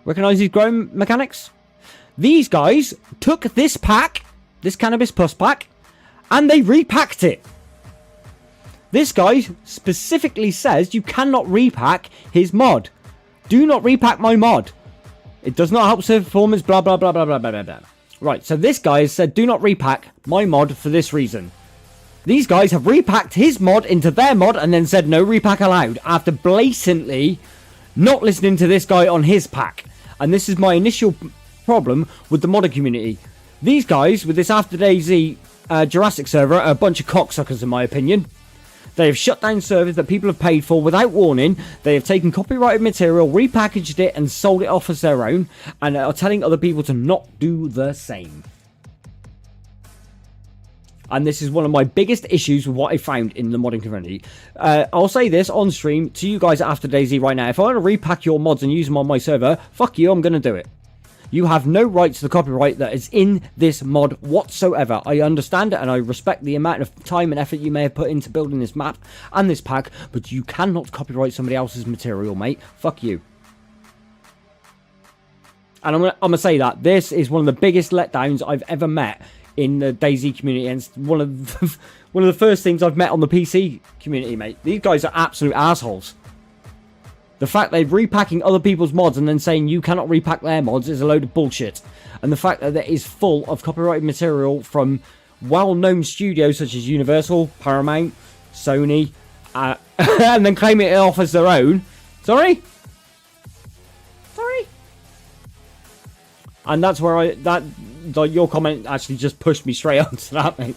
Recognize these growing mechanics? These guys took this pack, this Cannabis Plus pack, and they repacked it. This guy specifically says you cannot repack his mod. Do not repack my mod. It does not help server performance, blah, blah, blah, blah, blah, blah, blah. Right, so this guy has said do not repack my mod for this reason. These guys have repacked his mod into their mod and then said no repack allowed after blatantly not listening to this guy on his pack. And this is my initial problem with the modder community. These guys with this After DayZ Jurassic server are a bunch of cocksuckers in my opinion. They have shut down servers that people have paid for without warning. They have taken copyrighted material, repackaged it and sold it off as their own and are telling other people to not do the same. And this is one of my biggest issues with what I found in the modding community. I'll say this on stream to you guys After DayZ right now. If I want to repack your mods and use them on my server, fuck you, I'm going to do it. You have no right to the copyright that is in this mod whatsoever. I understand it and I respect the amount of time and effort you may have put into building this map and this pack, but you cannot copyright somebody else's material, mate. Fuck you. And I'm gonna say that this is one of the biggest letdowns I've ever met in the DayZ community, and it's one of the first things I've met on the PC community, mate. These guys are absolute assholes. The fact they're repacking other people's mods and then saying you cannot repack their mods is a load of bullshit. And the fact that it is full of copyrighted material from well-known studios such as Universal, Paramount, Sony, and then claiming it off as their own. Sorry? Sorry? And that's where your comment actually just pushed me straight onto that, mate.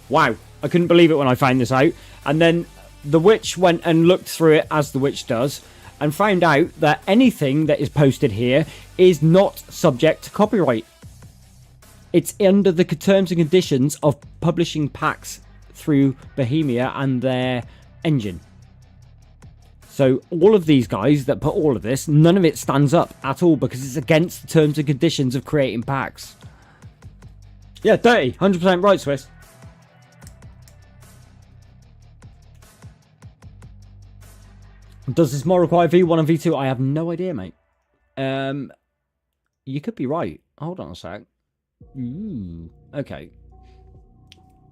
Wow. I couldn't believe it when I found this out. And then the witch went and looked through it as the witch does and found out that anything that is posted here is not subject to copyright. It's under the terms and conditions of publishing packs through Bohemia and their engine. So all of these guys that put all of this, none of it stands up at all because it's against the terms and conditions of creating packs. Yeah, dirty. 100% right, Swiss. Does this mod require V1 and V2? I have no idea, mate. You could be right. Hold on a sec. Okay.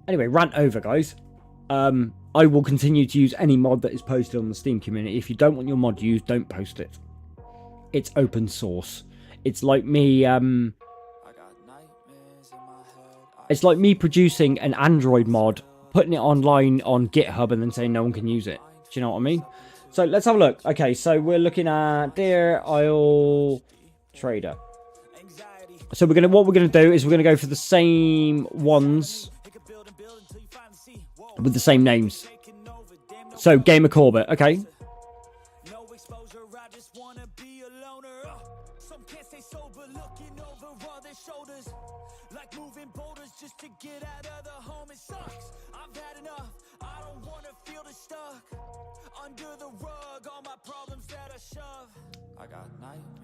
Anyway, rant over, guys. I will continue to use any mod that is posted on the Steam community. If you don't want your mod used, don't post it. It's open source. It's like me, it's like me producing an Android mod, putting it online on GitHub, and then saying no one can use it. Do you know what I mean? So let's have a look. Okay, so we're looking at Deer Isle Trader. So what we're gonna do is we're gonna go for the same ones with the same names. So Gamer Corbett, okay.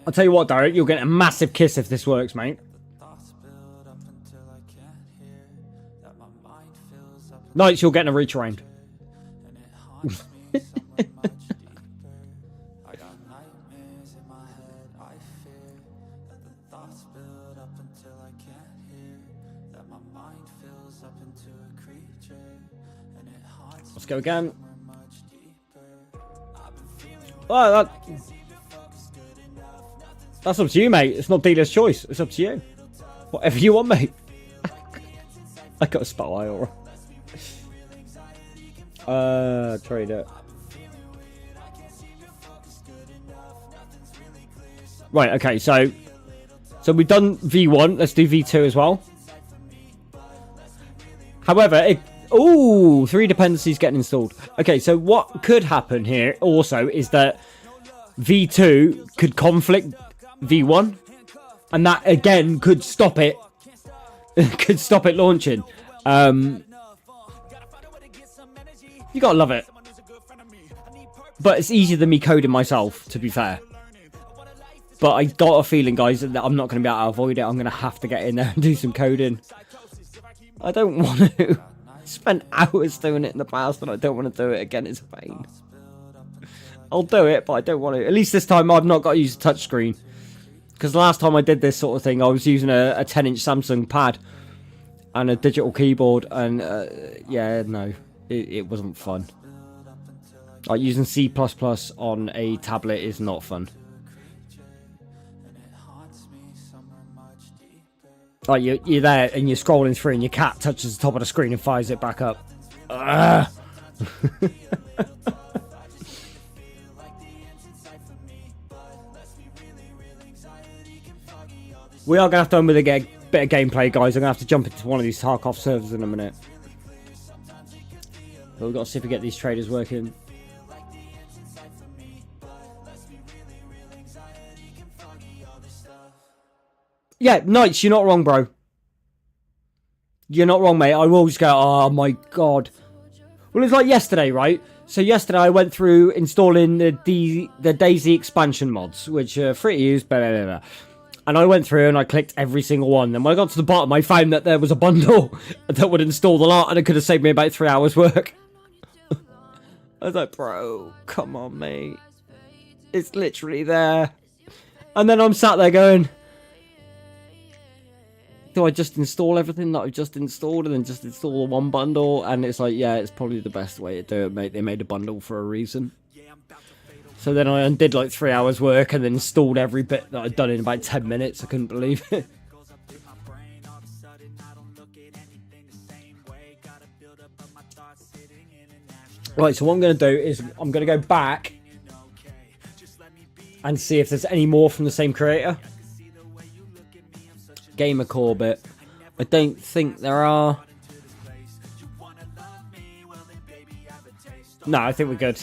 I'll tell you what, Derek, you'll get a massive kiss if this works, mate. Nights, you're getting a reach around. Let's go again. Oh, that's up to you, mate. It's not dealer's choice. It's up to you. Whatever you want, mate. I got a spotlight, alright. Trader. Right, okay, so we've done V1. Let's do V2 as well. However, ooh, 3 dependencies getting installed. Okay, so what could happen here also is that V2 could conflict V1, and that again could stop it. Could stop it launching. You gotta love it. But it's easier than me coding myself, to be fair. But I got a feeling, guys, that I'm not going to be able to avoid it. I'm going to have to get in there and do some coding. I don't want to. I spent hours doing it in the past, and I don't want to do it again. It's a pain. I'll do it, but I don't want to. At least this time I've not got to use a touchscreen. Because the last time I did this sort of thing, I was using a 10-inch Samsung pad and a digital keyboard, and yeah, no, it wasn't fun. Like, using C++ on a tablet is not fun. Like, you're there and you're scrolling through and your cat touches the top of the screen and fires it back up. We are going to have to with a bit of gameplay, guys. I'm going to have to jump into one of these Tarkov servers in a minute. But we've got to see if we get these traders working. Yeah, Knights, you're not wrong, bro. You're not wrong, mate. I will just go, oh my god. Well, it was like yesterday, right? So yesterday I went through installing the DayZ expansion mods, which are free to use, blah, blah, blah, blah. And I went through and I clicked every single one. Then when I got to the bottom, I found that there was a bundle that would install the lot, and it could have saved me about 3 hours work. I was like, bro, come on, mate. It's literally there. And then I'm sat there going, do I just install everything that I've just installed and then just install the one bundle? And it's like, yeah, it's probably the best way to do it, mate. They made a bundle for a reason. So then I undid like 3 hours work and then installed every bit that I'd done in about 10 minutes. I couldn't believe it. Right, so what I'm going to do is I'm going to go back and see if there's any more from the same creator. Gamer core bit. I don't think there are. No, I think we're good.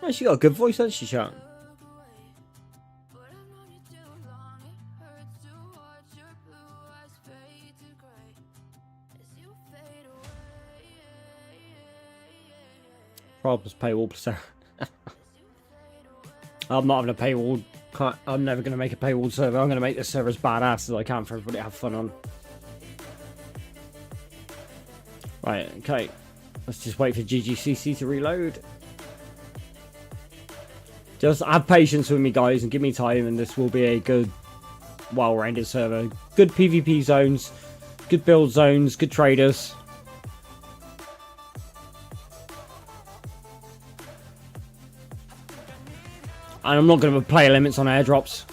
Oh, she got a good voice, hasn't she, Sharon? Problems paywall percent. I'm not having a paywall. I'm never going to make a paywall server. I'm going to make this server as badass as I can for everybody to have fun on. Right, okay. Let's just wait for GGCC to reload. Just have patience with me, guys, and give me time, and this will be a good, well-rounded server. Good PvP zones, good build zones, good traders. And I'm not going to have player limits on airdrops.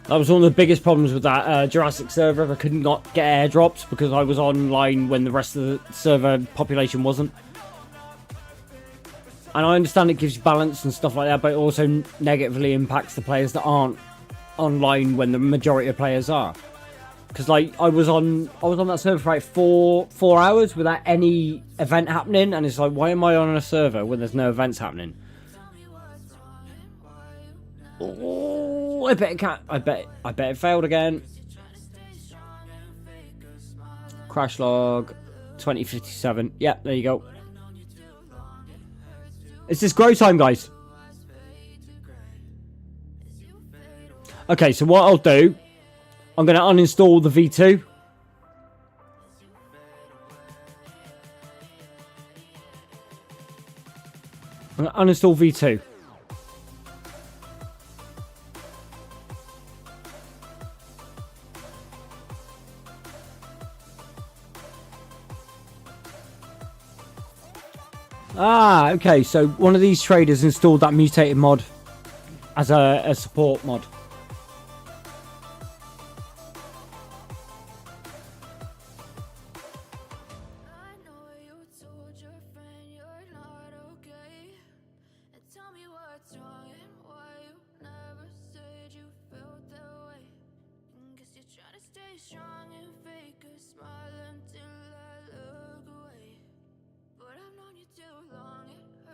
That was one of the biggest problems with that Jurassic server. I could not get airdrops because I was online when the rest of the server population wasn't. And I understand it gives you balance and stuff like that, but it also negatively impacts the players that aren't online when the majority of players are. Because like I was on that server for like four hours without any event happening, and it's like, why am I on a server when there's no events happening? Oh, I bet it can't. I bet it failed again. Crash log 2057. Yep, there you go. It's this grow time, guys. Okay, so what I'll do, I'm going to uninstall the V2. I'm going to uninstall V2. Ah, okay, so one of these traders installed that mutated mod as a support mod.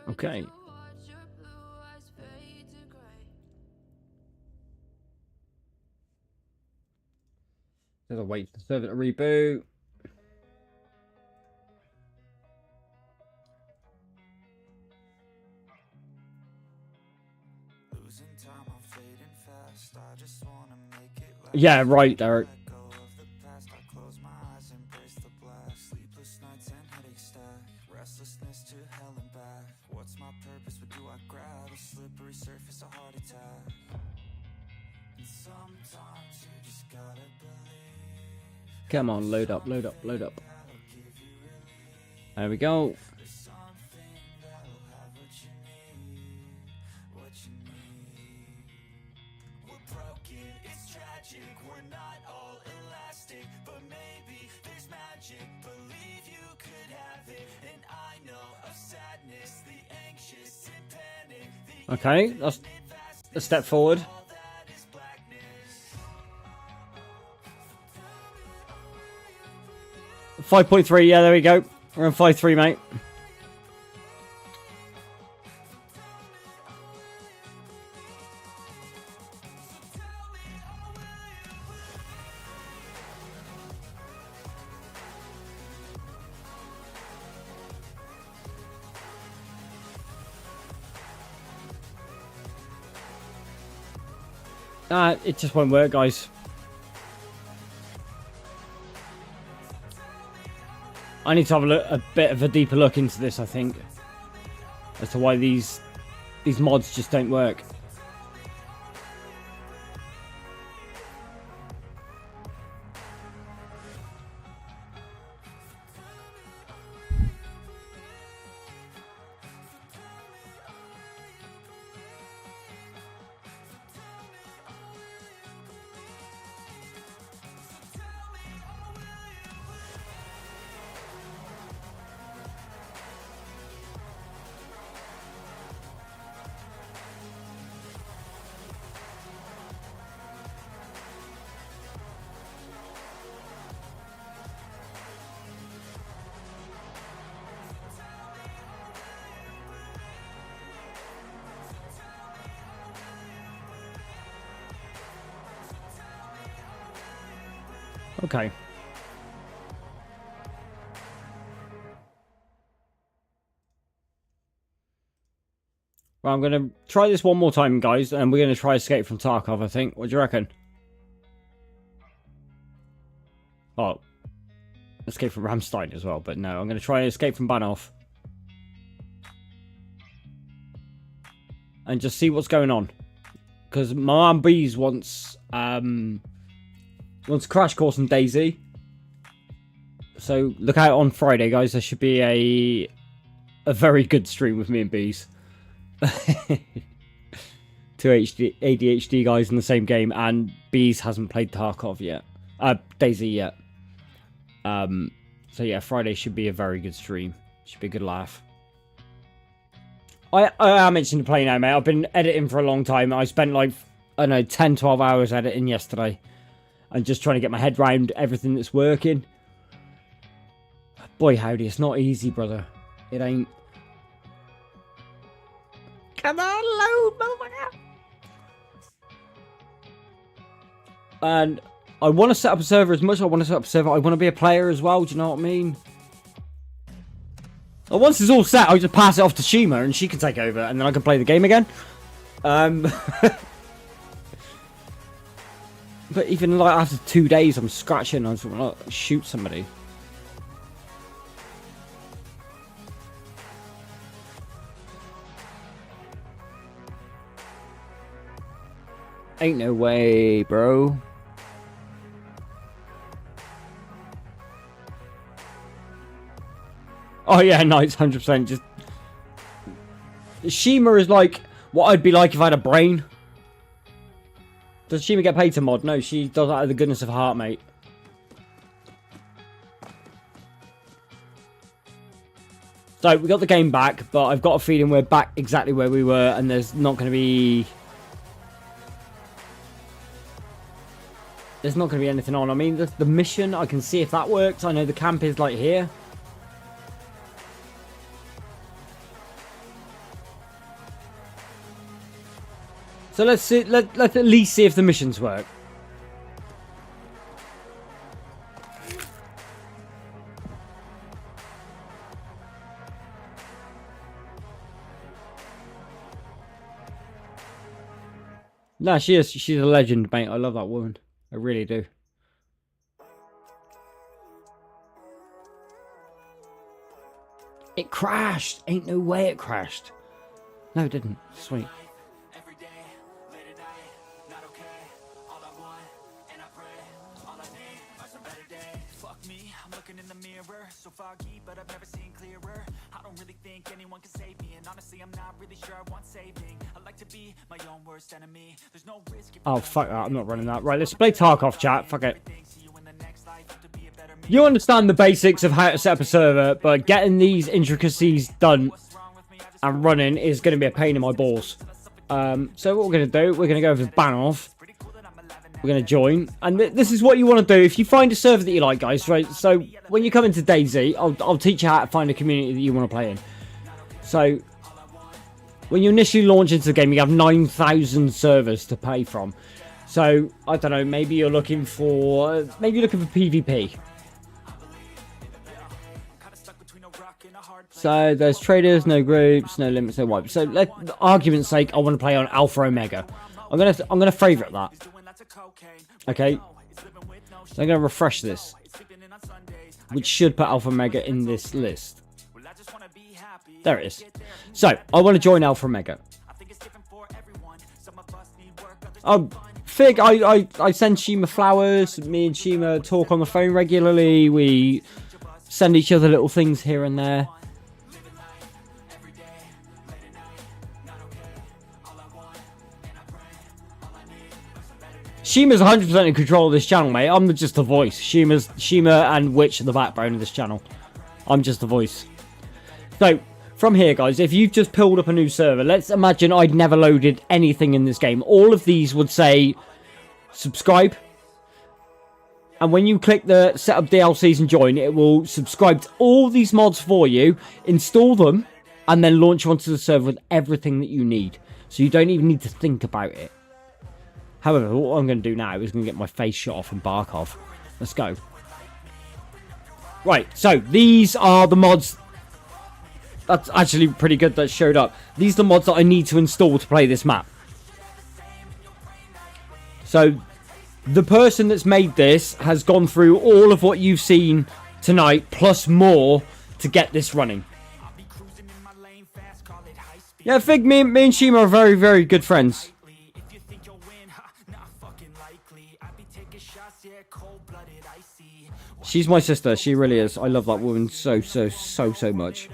Okay. There's a wait for the server to reboot. Yeah, right, Derek. Come on, load up, load up, load up. There we go. Okay, that's a step forward. .3, yeah, there we go. We're on 5.3, mate. It just won't work, guys. I need to have a bit of a deeper look into this, I think, as to why these mods just don't work. Okay. Well, I'm going to try this one more time, guys, and we're going to try Escape from Tarkov, I think. What do you reckon? Oh. Escape from Ramstein as well, but no. I'm going to try Escape from Banov. And just see what's going on. Because my man Bees wants Crash Course on DayZ. So look out on Friday, guys. There should be a very good stream with me and Bees. Two ADHD guys in the same game, and Bees hasn't played Tarkov yet. DayZ yet. So yeah, Friday should be a very good stream. Should be a good laugh. I am itching to play now, mate. I've been editing for a long time. I spent like, I don't know, 10, 12 hours editing yesterday. And just trying to get my head round everything that's working. Boy, howdy, it's not easy, brother. It ain't. Come on, load, motherfucker! And I want to set up a server as much as I want to set up a server. I want to be a player as well, do you know what I mean? Well, once it's all set, I'll just pass it off to Shima and she can take over. And then I can play the game again. But even like after 2 days, I'm scratching. I just want to shoot somebody. Ain't no way, bro. Oh yeah, no, it's 100%. Just Shima is like what I'd be like if I had a brain. Does Shima get paid to mod? No, she does that out of the goodness of her heart, mate. So, we got the game back, but I've got a feeling we're back exactly where we were, and there's not going to be... There's not going to be anything on. I mean, the mission, I can see if that works. I know the camp is, like, here. So let's see. Let's at least see if the missions work. Nah, she is. She's a legend, mate. I love that woman. I really do. It crashed. Ain't no way it crashed. No, it didn't. Sweet. So foggy, but I've never seen clearer. I don't really think anyone can save me, and honestly, I'm not really sure I want saving. I like to be my own worst enemy. There's no risk. Oh fuck that! I'm not running that. Right, let's play Tarkov, chat. Fuck it. You understand the basics of how to set up a server, but getting these intricacies done and running is going to be a pain in my balls. So what we're going to do, we're going to go with ban off. We're going to join, and this is what you want to do if you find a server that you like, guys, right? So when you come into DayZ, I'll teach you how to find a community that you want to play in. So when you initially launch into the game, you have 9,000 servers to pay from. So I don't know, maybe you're looking for PvP. So there's traders, no groups, no limits, no wipes. So let argument's sake, I want to play on Alpha Omega. I'm gonna favorite that. Okay, so I'm gonna refresh this, which should put Alpha Omega in this list. There it is. So I want to join Alpha Omega. Oh, Fig, I send Shima flowers. Me and Shima talk on the phone regularly. We send each other little things here and there. Shima's 100% in control of this channel, mate. I'm just the voice. Shima and Witch are the backbone of this channel. I'm just the voice. So, from here, guys, if you've just pulled up a new server, let's imagine I'd never loaded anything in this game. All of these would say, subscribe. And when you click the set up DLCs and join, it will subscribe to all these mods for you, install them, and then launch you onto the server with everything that you need. So you don't even need to think about it. However, what I'm going to do now is going to get my face shot off in Barkov. Let's go. Right, so these are the mods. That's actually pretty good that showed up. These are the mods that I need to install to play this map. So, the person that's made this has gone through all of what you've seen tonight, plus more, to get this running. Yeah, Fig, me and Shima are very, very good friends. She's my sister. She really is. I love that woman so much.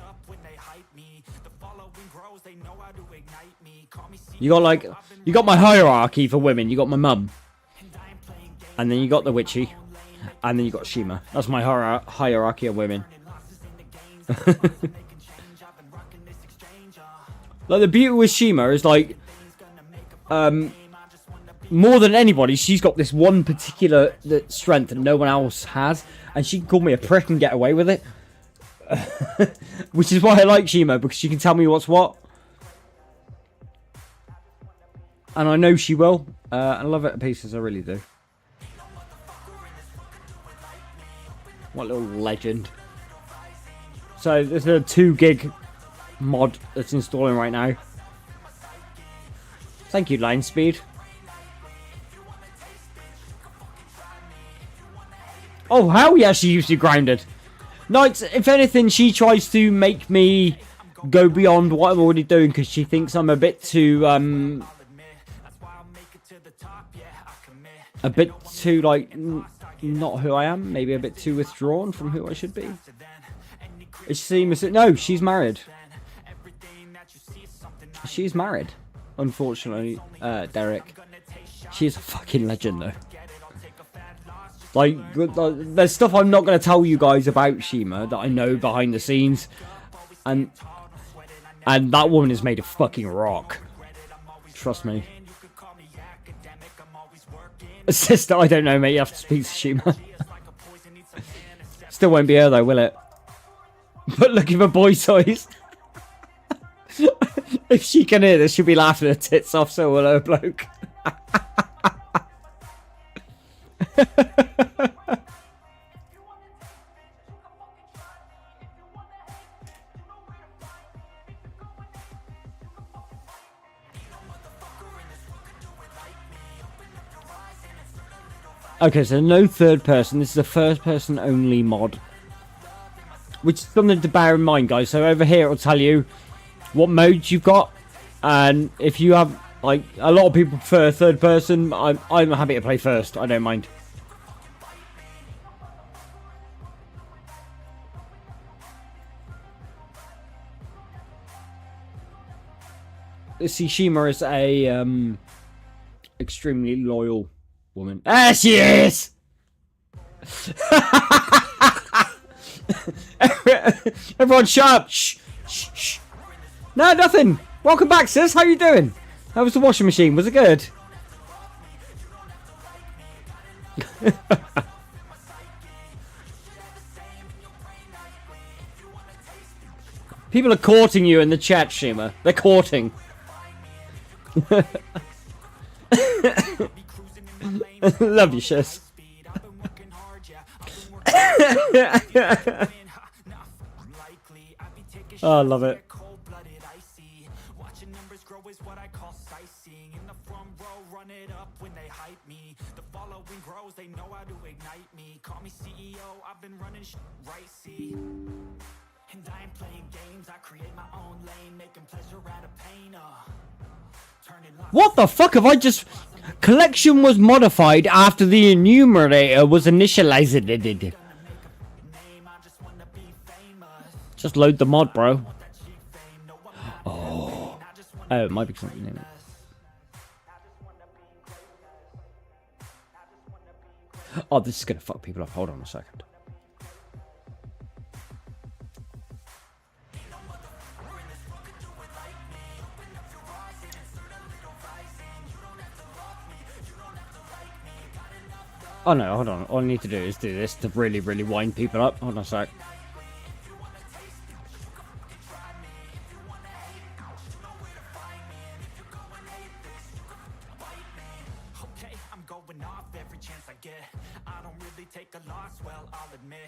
You got my hierarchy for women. You got my mum, and then you got the Witchy, and then you got Shima. That's my hierarchy of women. Like, the beauty with Shima is like, more than anybody, she's got this one particular strength that no one else has, and she can call me a prick and get away with it. Which is why I like Shima, because she can tell me what's what. And I know she will. I love it to pieces, I really do. What little legend. So, there's a 2 gig mod that's installing right now. Thank you, line speed. Oh, how yeah, she used to grounded. Knights, if anything, she tries to make me go beyond what I'm already doing because she thinks I'm a bit too, like, not who I am. Maybe a bit too withdrawn from who I should be. Is she, no, she's married. She's married, unfortunately, Derek. She's a fucking legend, though. Like, there's stuff I'm not going to tell you guys about Shima that I know behind the scenes. And that woman is made of fucking rock. Trust me. Sister, I don't know, mate. You have to speak to Shima. Still won't be her, though, will it? But looking for boy toys. If she can hear this, she'll be laughing her tits off, so will her bloke. Okay, so no third person. This is a first person only mod. Which is something to bear in mind, guys. So over here, it'll tell you what modes you've got. And if you have, like, a lot of people prefer third person. I'm happy to play first. I don't mind. Shima is a extremely loyal woman. There she is! Everyone shut up! Shh, shh, shh. No, nothing! Welcome back, sis! How you doing? How was the washing machine? Was it good? People are courting you in the chat, Shima. They're courting. Love you, Shiz. Oh, I love it. And I ain't playing games, I create my own lane, making pleasure out of pain. What the fuck have I just... Collection was modified after the enumerator was initialized. Just load the mod, bro. Oh, it might be something in it. Oh, this is gonna fuck people up. Hold on a second. Oh no, hold on. All I need to do is do this to really, really wind people up. Hold on a sec.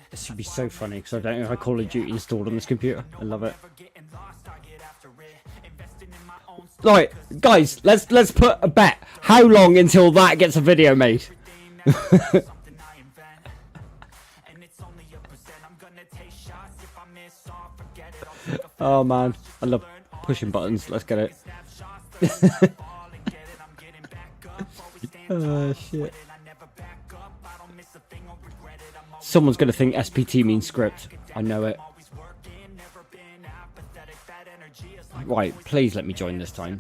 This should be so funny because I don't have Call of Duty installed on this computer. I love it. Right, guys, let's put a bet. How long until that gets a video made? Oh man, I love pushing buttons. Let's get it. Oh shit. Someone's gonna think SPT means script. I know it. Right, please let me join this time.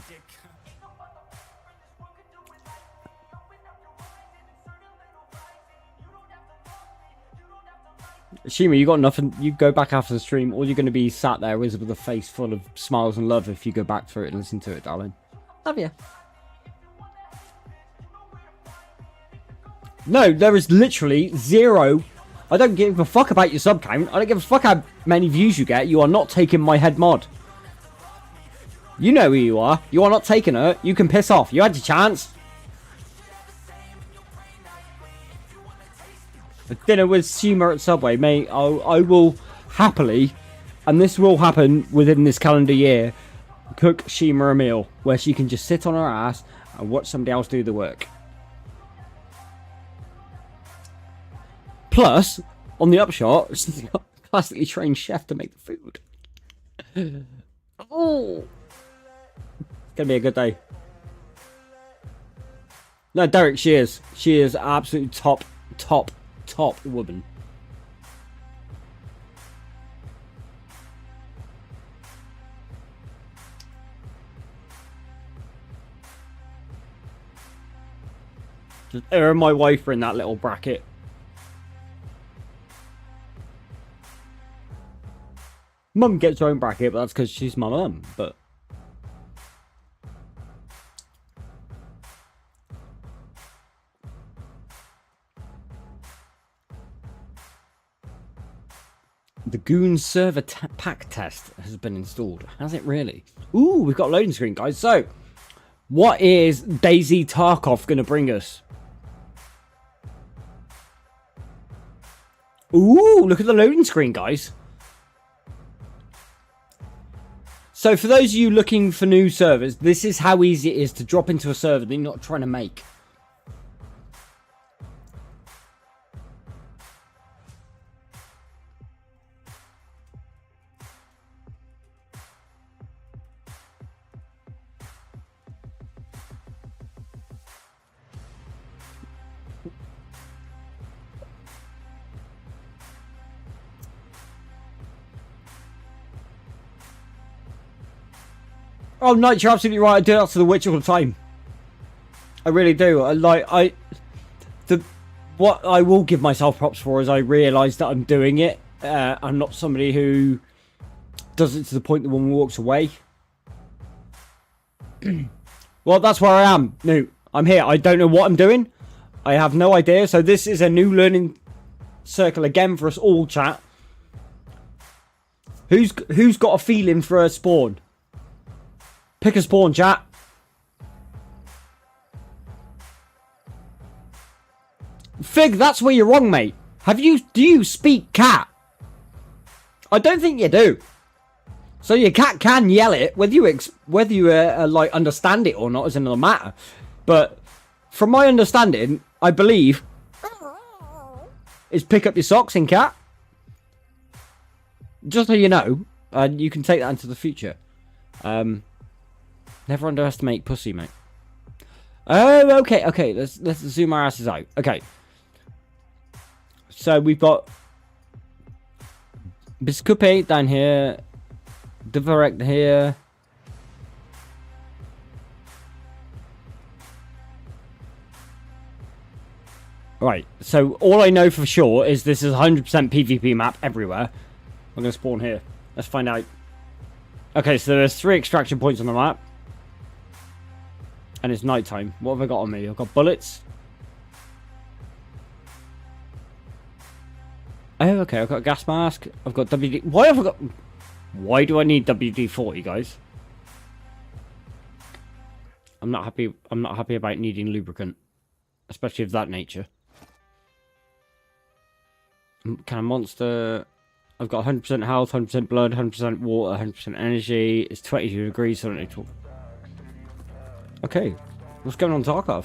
Shima, you got nothing. You go back after the stream, or you're going to be sat there with a face full of smiles and love if you go back through it and listen to it, darling. Love you. No, there is literally zero. I don't give a fuck about your sub count. I don't give a fuck how many views you get. You are not taking my head mod. You know who you are. You are not taking her. You can piss off. You had your chance. A dinner with Shima at Subway, mate. I will happily, and this will happen within this calendar year, cook Shima a meal where she can just sit on her ass and watch somebody else do the work. Plus, on the upshot, she's got a classically trained chef to make the food. Oh, it's gonna be a good day. No, Derek, she is. She is absolutely top woman. Just her and my wife are in that little bracket. Mum gets her own bracket, but that's because she's my mum. But the Goon server pack test has been installed. Has it really? Ooh, we've got a loading screen, guys. So, what is DayZ TARKOV going to bring us? Ooh, look at the loading screen, guys. So, for those of you looking for new servers, this is how easy it is to drop into a server that you're not trying to make. Oh, Knight, you're absolutely right. I do that to the Witch all the time. I really do. What I will give myself props for is I realise that I'm doing it. I'm not somebody who does it to the point that one walks away. Well, that's where I am. No, I'm here. I don't know what I'm doing. I have no idea. So this is a new learning circle again for us all, chat. Who's got a feeling for a spawn? Pick a spawn, chat. Fig, that's where you're wrong, mate. Do you speak cat? I don't think you do. So your cat can yell it, whether you like understand it or not is another matter. But from my understanding, I believe is pick up your socks in cat. Just so you know, you can take that into the future. Never underestimate pussy, mate. Oh, okay. Let's zoom our asses out. Okay. So we've got Biscupe down here, Divarek here. Right. So all I know for sure is this is 100% PvP map everywhere. I'm gonna spawn here. Let's find out. Okay, so there's 3 extraction points on the map. And it's nighttime. What have I got on me? I've got bullets. Oh, okay. I've got a gas mask. I've got WD. Why do I need WD-40, guys? I'm not happy. I'm not happy about needing lubricant, especially of that nature. Can a monster? I've got 100% health, 100% blood, 100% water, 100% energy. It's 22 degrees, so I don't need to... Okay, what's going on, Tarkov?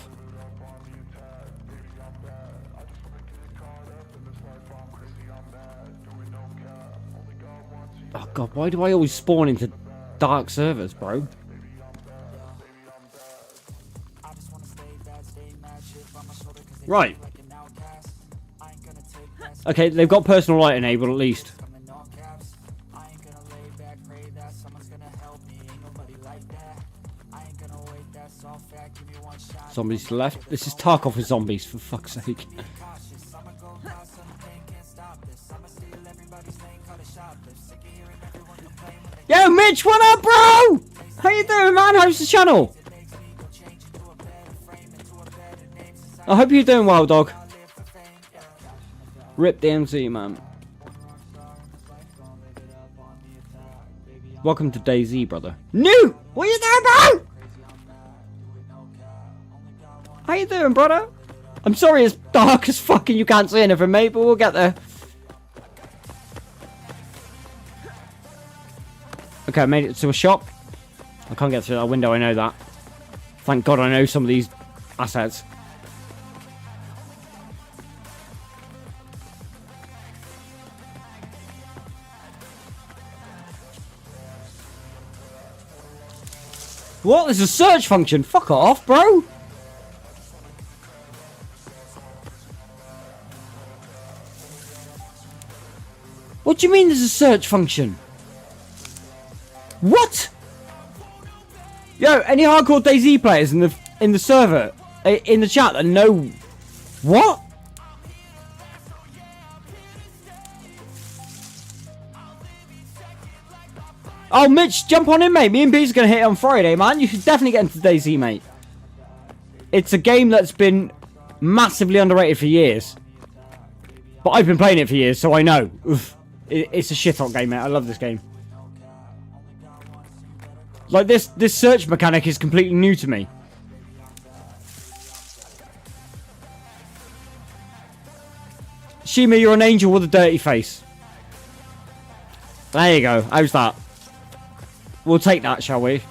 Oh god, why do I always spawn into dark servers, bro? Right. Okay, they've got personal light enabled at least. Zombies to the left. This is Tarkov with zombies, for fuck's sake. Yo, Mitch, what up, bro? How you doing, man? How's the channel? I hope you're doing well, dog. Rip DMZ, man. Welcome to DayZ, brother. New! What you doing, bro? How you doing, brother? I'm sorry it's dark as fuck and you can't see anything, mate, but we'll get there. Okay, I made it to a shop. I can't get through that window, I know that. Thank God I know some of these assets. What? There's a search function? Fuck off, bro! What do you mean there's a search function? What? Yo, any hardcore DayZ players in the server, in the chat that know what? Oh, Mitch, jump on in, mate. Me and B's gonna hit it on Friday, man. You should definitely get into DayZ, mate. It's a game that's been massively underrated for years, but I've been playing it for years, so I know. Oof. It's a shit hot game, mate. I love this game. Like, this search mechanic is completely new to me. Shima, you're an angel with a dirty face. There you go. How's that? We'll take that, shall we?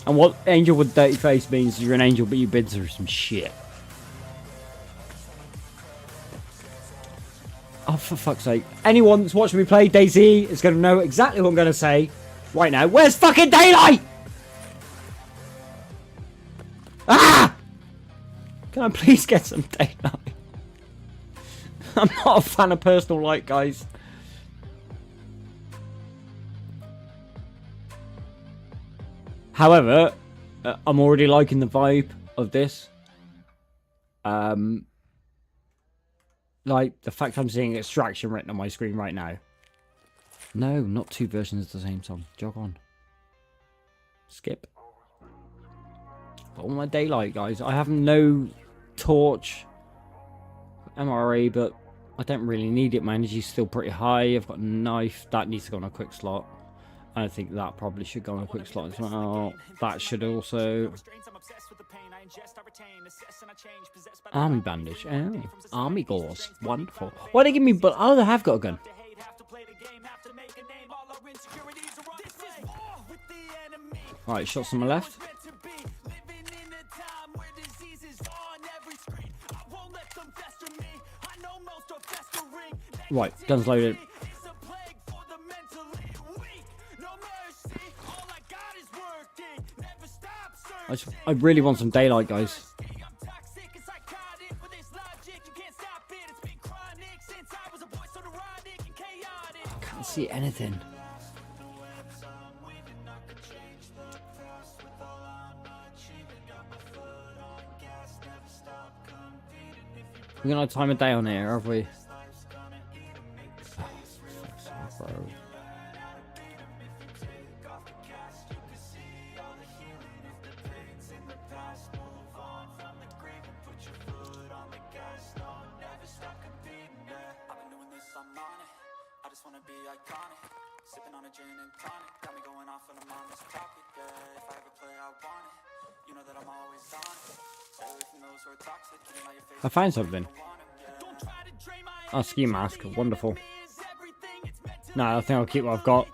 And what angel with dirty face means you're an angel, but you've been through some shit. Oh, for fuck's sake. Anyone that's watching me play DayZ is going to know exactly what I'm going to say right now. Where's fucking daylight? Ah! Can I please get some daylight? I'm not a fan of personal light, guys. However, I'm already liking the vibe of this. Like, the fact I'm seeing Extraction written on my screen right now. No, not two versions of the same song. Jog on. Skip. All my daylight, guys. I have no torch. MRE, but I don't really need it. My energy's still pretty high. I've got a knife. That needs to go on a quick slot. I think that probably should go on a quick slot as well. That should also... Army bandage. Oh, army gauze. Wonderful. Why they give me... But oh, they have got a gun. Right, shots on my left. Right, guns loaded. I really want some daylight, guys. I can't see anything. We're gonna have time of day on here, have we? Oh, bro. I found something. Oh, ski mask. Wonderful. No, I think I'll keep what I've got.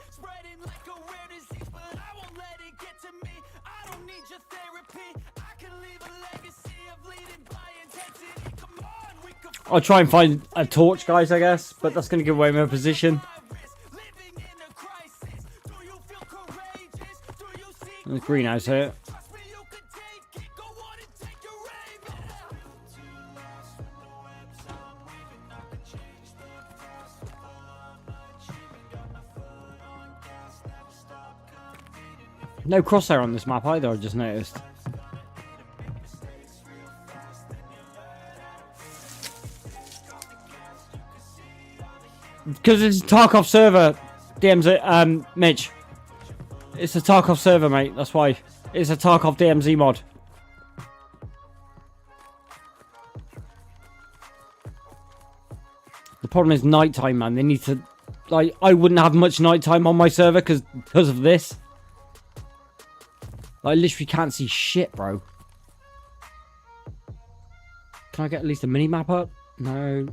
I'll try and find a torch, guys, I guess. But that's going to give away my position. The greenhouse here. No crosshair on this map either, I just noticed. Because it's a Tarkov server, DMZ, Mitch. It's a Tarkov server, mate, that's why. It's a Tarkov DMZ mod. The problem is nighttime, man. They need to... Like, I wouldn't have much nighttime on my server because of this. I literally can't see shit, bro. Can I get at least a mini-map up? No.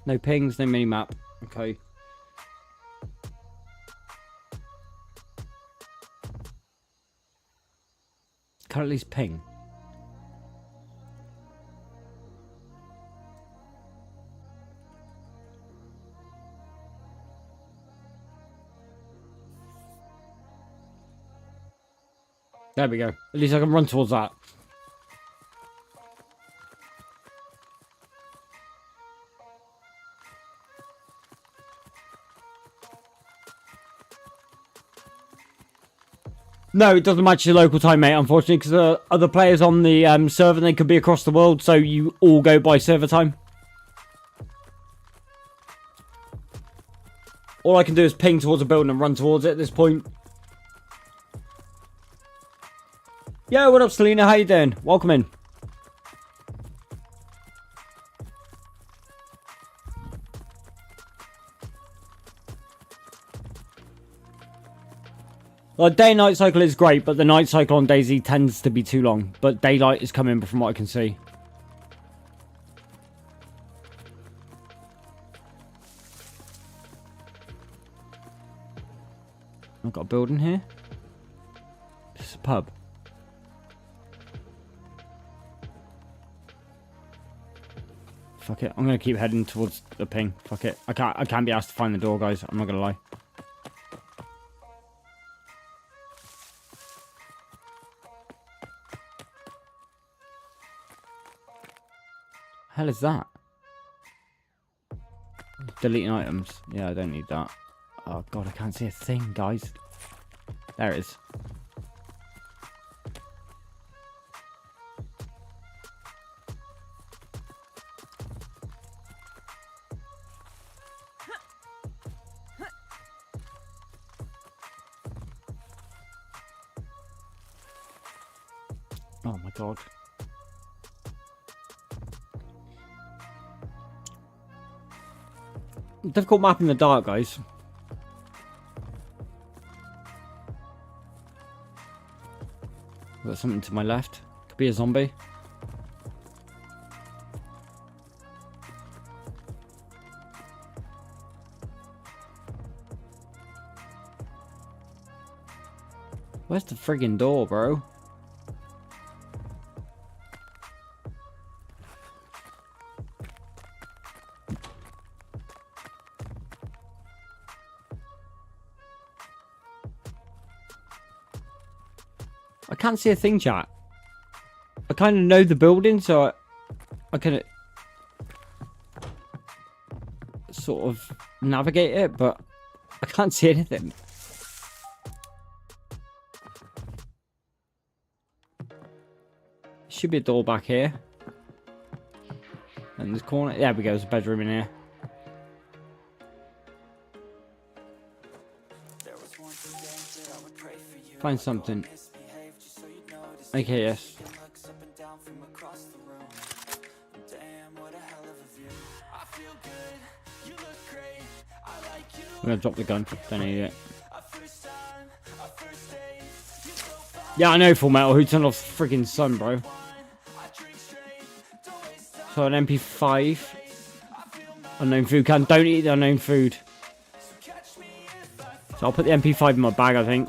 No pings, no mini-map. Okay. Can I at least ping? There we go. At least I can run towards that. No, it doesn't match your local time, mate, unfortunately, because other players on the server, they could be across the world, so you all go by server time. All I can do is ping towards a building and run towards it at this point. Yo, what up, Selena? How you doing? Welcome in. Like, day and night cycle is great, but the night cycle on DayZ tends to be too long. But daylight is coming from what I can see. I've got a building here. This is a pub. Fuck it. I'm gonna keep heading towards the ping. Fuck it. I can't be asked to find the door, guys. I'm not gonna lie. Hell is that? Deleting items. Yeah, I don't need that. Oh god, I can't see a thing, guys. There it is. Oh my god. Difficult map in the dark, guys. Got something to my left. Could be a zombie. Where's the friggin' door, bro? I can't see a thing, chat. I kind of know the building, so I can sort of navigate it, but I can't see anything. Should be a door back here. In this corner. There we go, there's a bedroom in here. Find something. Okay, yes. I'm gonna drop the gun. Don't need it. Yeah, I know, Full Metal. Who turned off the friggin' sun, bro? So an MP5. Unknown food can. Don't eat the unknown food. So I'll put the MP5 in my bag, I think.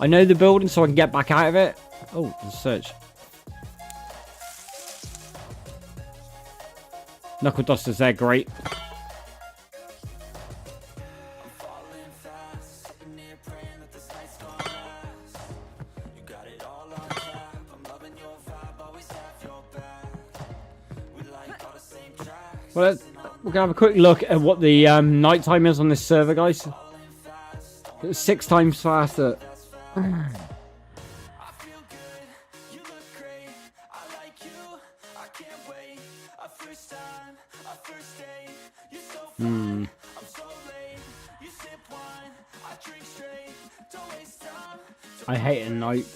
I know the building, so I can get back out of it. Oh, there's a search. Knuckle dusters, they're great. Well, we're gonna have a quick look at what the night time is on this server, guys. It's 6 times faster. I hate a night.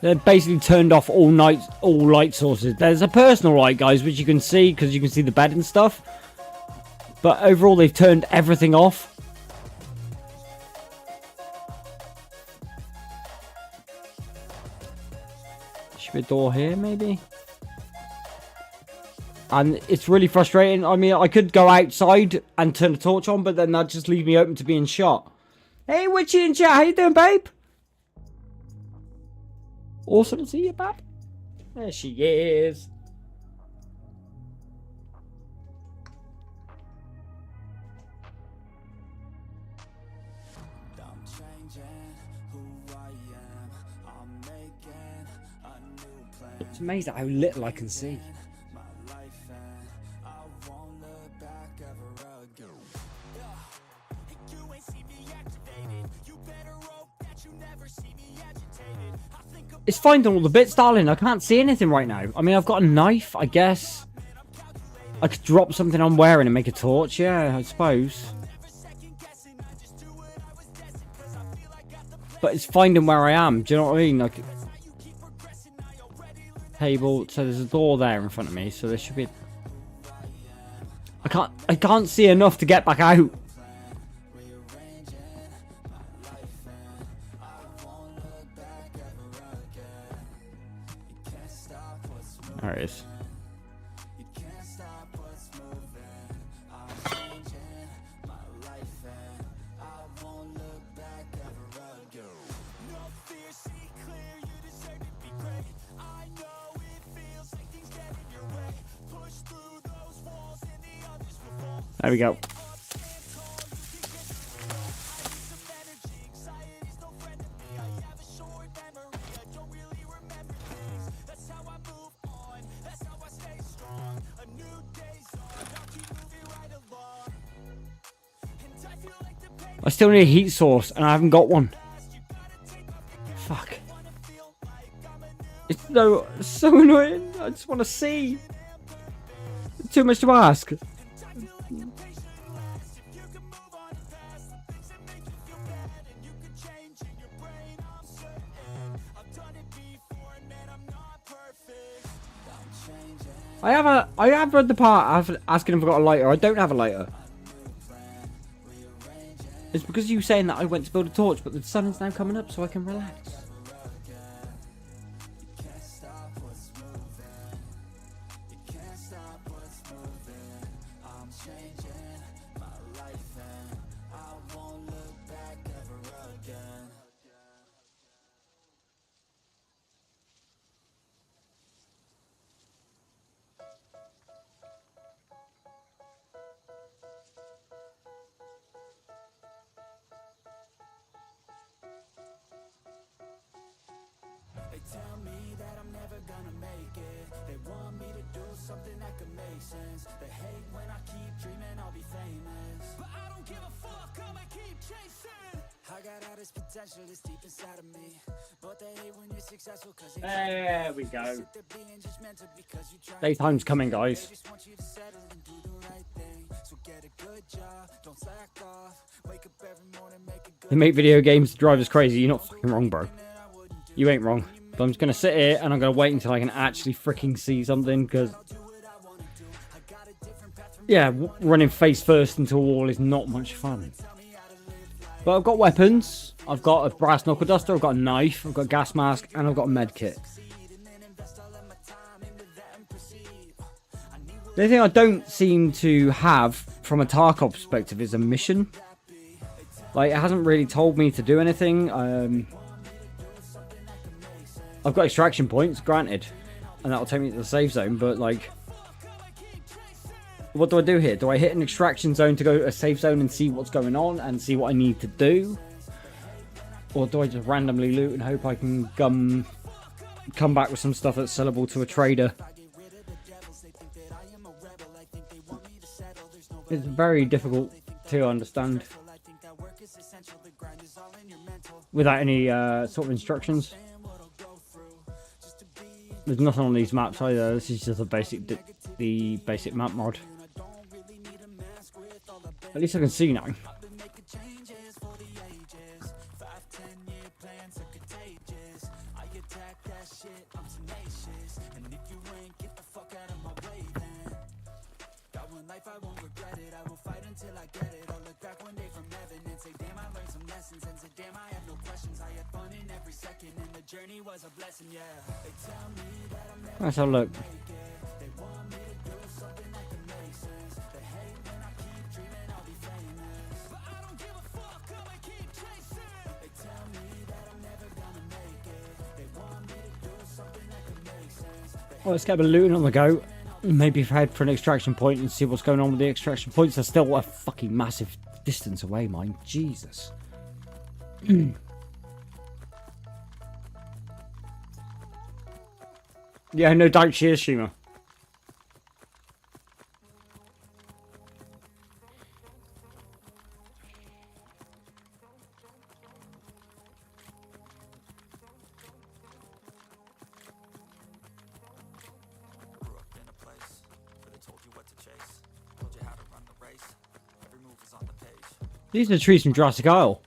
They're basically turned off all light sources. There's a personal light, guys, which you can see because you can see the bed and stuff. But overall, they've turned everything off. Should be a door here, maybe? And it's really frustrating. I mean, I could go outside and turn the torch on, but then that'd just leave me open to being shot. Hey, Witchy in chat. How you doing, babe? Awesome to see you, babe. There she is. It's amazing how little I can see. It's finding all the bits, darling. I can't see anything right now. I mean, I've got a knife, I guess. I could drop something I'm wearing and make a torch. Yeah, I suppose. But it's finding where I am. Do you know what I mean? Like, table. So there's a door there in front of me. So there should be. I can't see enough to get back out. There it is. There we go. I still need a heat source and I haven't got one. Fuck. It's so annoying. I just want to see. It's too much to ask. I have read the part asking if I got a lighter. I don't have a lighter. It's because you saying that I went to build a torch, but the sun is now coming up, so I can relax. They tell me that I'm never gonna make it. They want me to do something that could make sense. They hate when I keep dreaming I'll be famous, but I don't give a fuck, I'ma keep chasing. I got all this potential that's deep inside of me, but they hate when you're successful cause they there we go. Daytime's coming, guys. They make video games to drive us crazy. You're not fucking wrong, bro. You ain't wrong. But I'm just going to sit here and I'm going to wait until I can actually freaking see something, because yeah, running face first into a wall is not much fun. But I've got weapons. I've got a brass knuckle duster, I've got a knife, I've got a gas mask, and I've got a med kit. The only thing I don't seem to have from a Tarkov perspective is a mission. Like, it hasn't really told me to do anything. I've got extraction points, granted, and that'll take me to the safe zone, but like, what do I do here? Do I hit an extraction zone to go to a safe zone and see what's going on and see what I need to do? Or do I just randomly loot and hope I can come back with some stuff that's sellable to a trader? It's very difficult to understand without any sort of instructions. There's nothing on these maps either. This is just a the basic map mod. At least I can see now. Let's have a look. Well, let's get a looting on the go. Maybe head for an extraction point and see what's going on with the extraction points. They're still a fucking massive distance away, mine. Jesus. Yeah, no doubt she is, Shima. These are the trees from Jurassic Isle.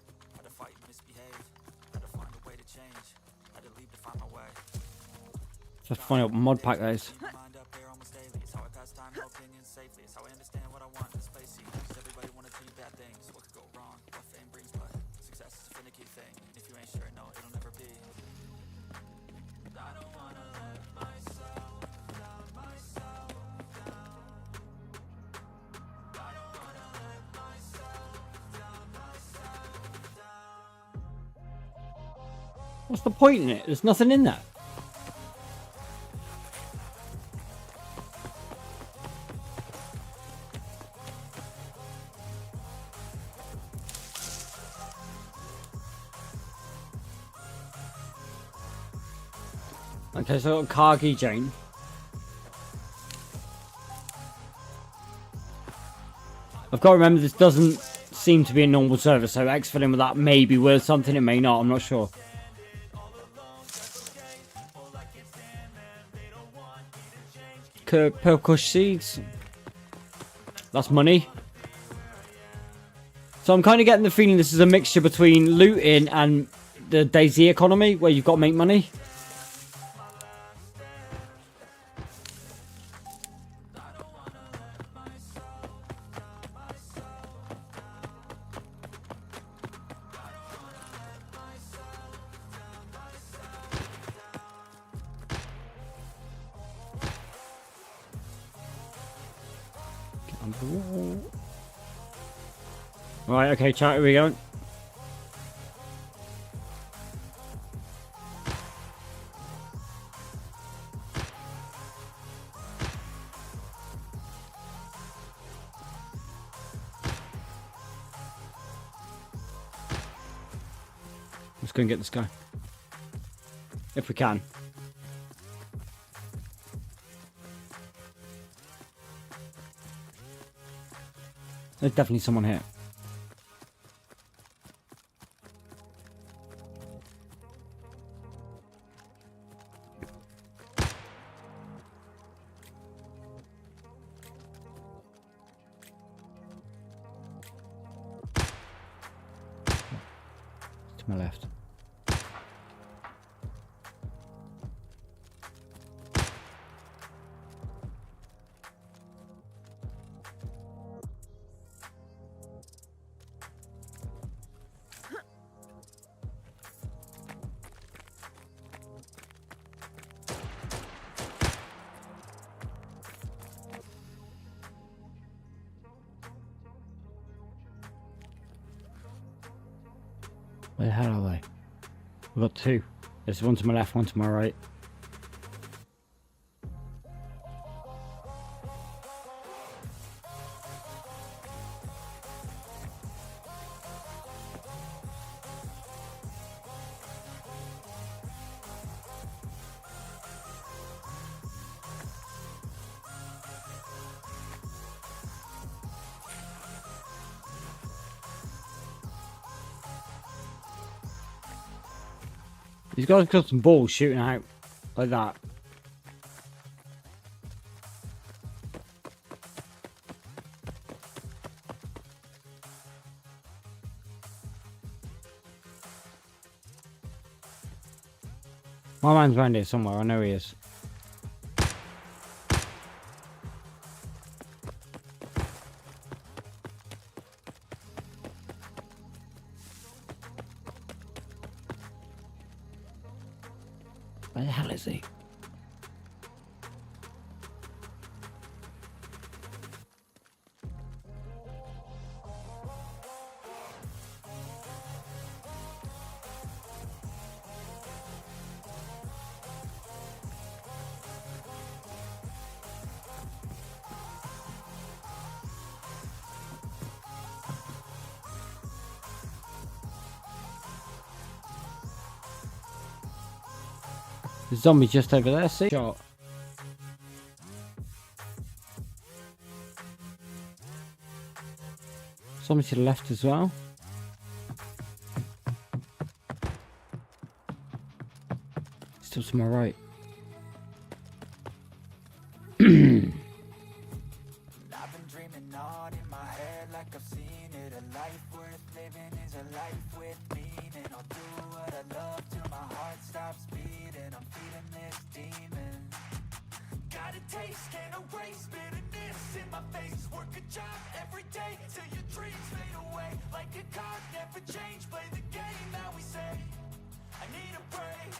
Just find out mod pack those. Mind up here almost daily. It's how I pass time, no opinions safely. It's how I understand what I want in this place. See, 'cause everybody wanna tell you bad things. What could go wrong? What fame brings, but success is a finicky thing. If you ain't sure, no, it'll never be. I don't wanna let myself down, myself down. I don't wanna let myself down, myself down. What's the point in it? There's nothing in there. Okay, so I've got car keychain. I've got to remember this doesn't seem to be a normal server, so exfilling with that may be worth something, it may not, I'm not sure. Purple Kush seeds. That's money. So I'm kind of getting the feeling this is a mixture between looting and the DayZ economy, where you've got to make money. Right, okay, chat, here we go. Let's go and get this guy. If we can. There's definitely someone here. To my left. Where the hell are they? We've got two. There's one to my left, one to my right. These guys got some balls shooting out like that. My man's around here somewhere, I know he is. Where the hell is he? The zombie just over there, see? Shot. Zombie to the left as well. Still to my right. I've been dreaming on in my head like I've seen it. A life worth living is a life with meaning. I'll do what I love till my heart stops beating. I'm feeding this demon. my face. Work a job every day till your dreams fade away. Like a card, never change. Play the game that we say. I need a break.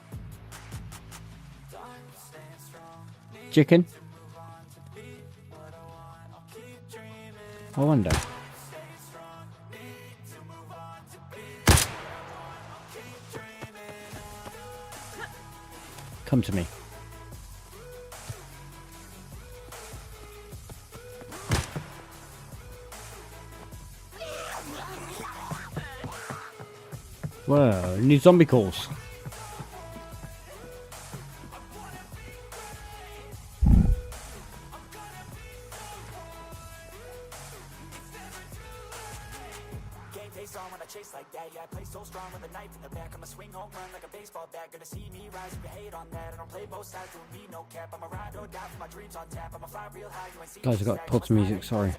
Done staying strong. Need Chicken. to move on to be what I want. I'll keep dreaming. I wonder. Stay strong. Need to move on to be what I want. I'll keep dreaming. Come to me. Whoa, new zombie calls. Game face on when I chase like that. Yeah, I play so strong with a knife in the back. I'ma swing home run like a baseball bat. Gonna see me rise, you can hate on that. I don't play both sides, doing me no cap. I'ma ride or die for my dreams on tap. I'ma fly real high, you ain't seen Guys, me I got stack. put some music, sorry.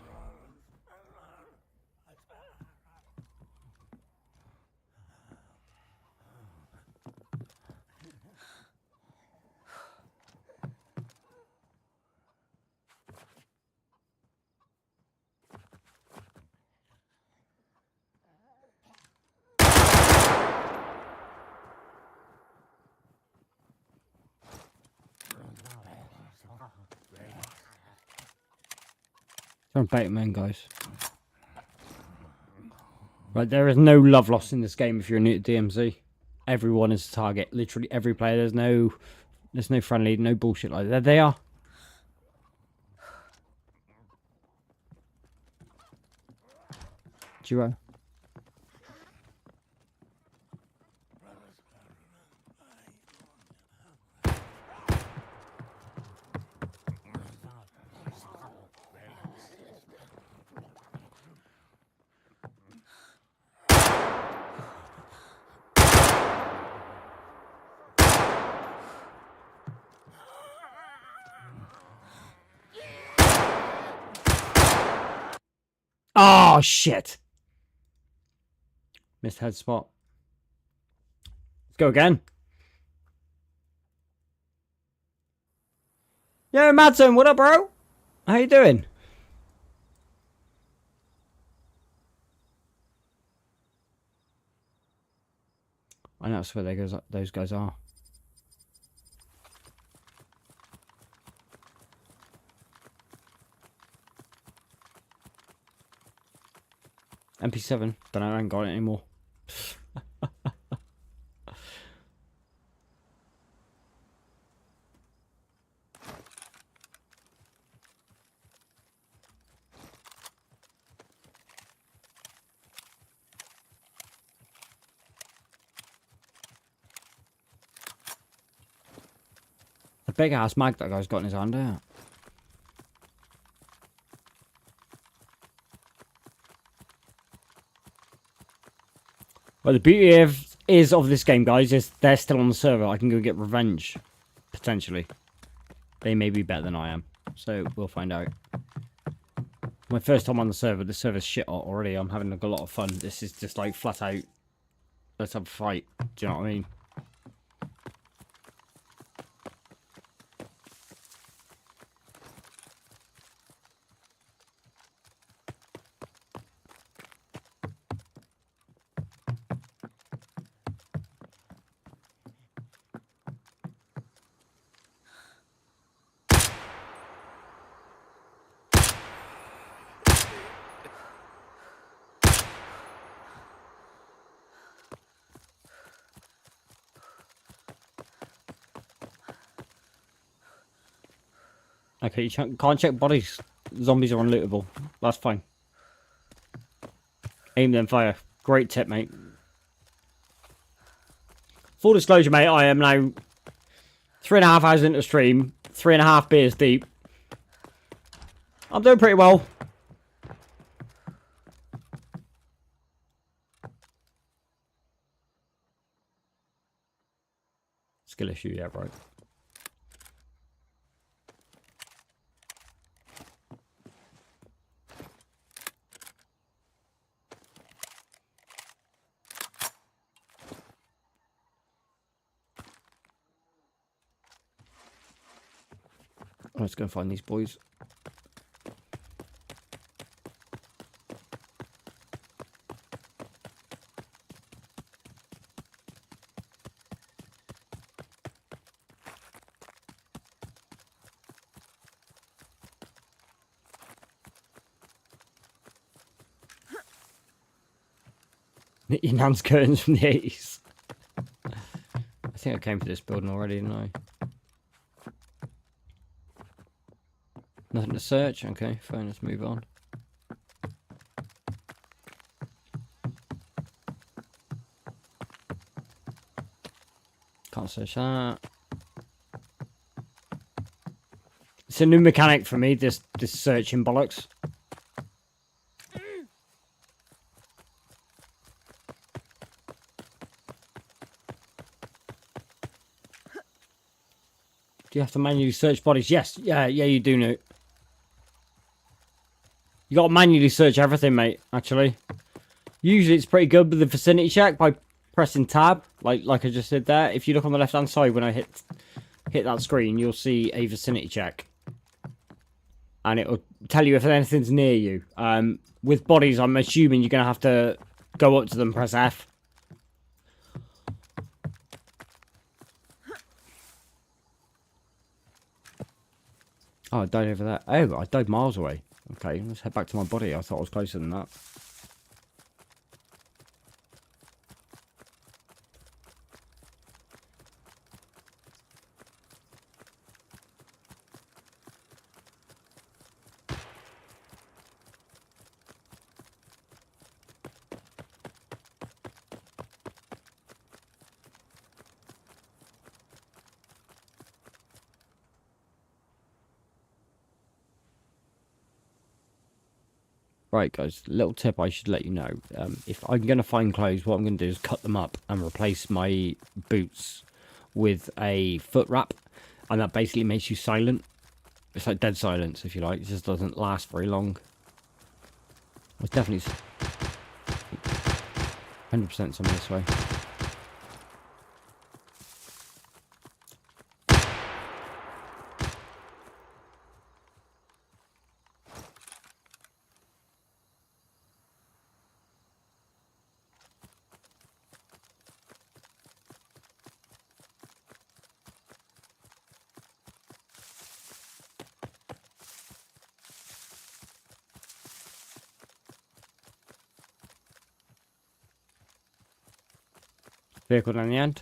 Don't bait him in, guys. Right, there is no love lost in this game if you're new to DMZ. Everyone is a target. Literally every player. There's no friendly, no bullshit like that. There they are. Duo. Oh, shit. Missed head spot. Let's go again. Yo, Madsen, what up, bro? How you doing? I know that's where those guys are. MP7, but I ain't got it anymore. A big ass mag that guy's got in his hand out. Well, the beauty of this game, guys, is they're still on the server. I can go get revenge, potentially. They may be better than I am, so we'll find out. My first time on the server, the server's shit hot already. I'm having a lot of fun. This is just like flat out, let's have a fight. Do you know what I mean? Okay, you can't check bodies. Zombies are unlootable. That's fine. Aim then fire. Great tip, mate. Full disclosure, mate, I am now 3.5 hours into stream, 3.5 beers deep. I'm doing pretty well. Skill issue, yeah, right. Let's go find these boys. enhanced curtains from the 80s. I think I came to this building already, didn't I? Nothing to search. Okay, fine, let's move on. Can't search that. It's a new mechanic for me, this searching bollocks. Do you have to manually search bodies? Yes. Yeah, you do know. You got to manually search everything, mate, actually. Usually it's pretty good with the vicinity check by pressing tab, like I just did there. If you look on the left-hand side when I hit that screen, you'll see a vicinity check. And it'll tell you if anything's near you. With bodies, I'm assuming you're going to have to go up to them, press F. Oh, I died over there. Oh, I died miles away. Okay, let's head back to my body. I thought I was closer than that. Right, guys, little tip I should let you know. If I'm going to find clothes, what I'm going to do is cut them up and replace my boots with a foot wrap. And that basically makes you silent. It's like dead silence, if you like. It just doesn't last very long. It's definitely 100% some this way. Vehicle down the end.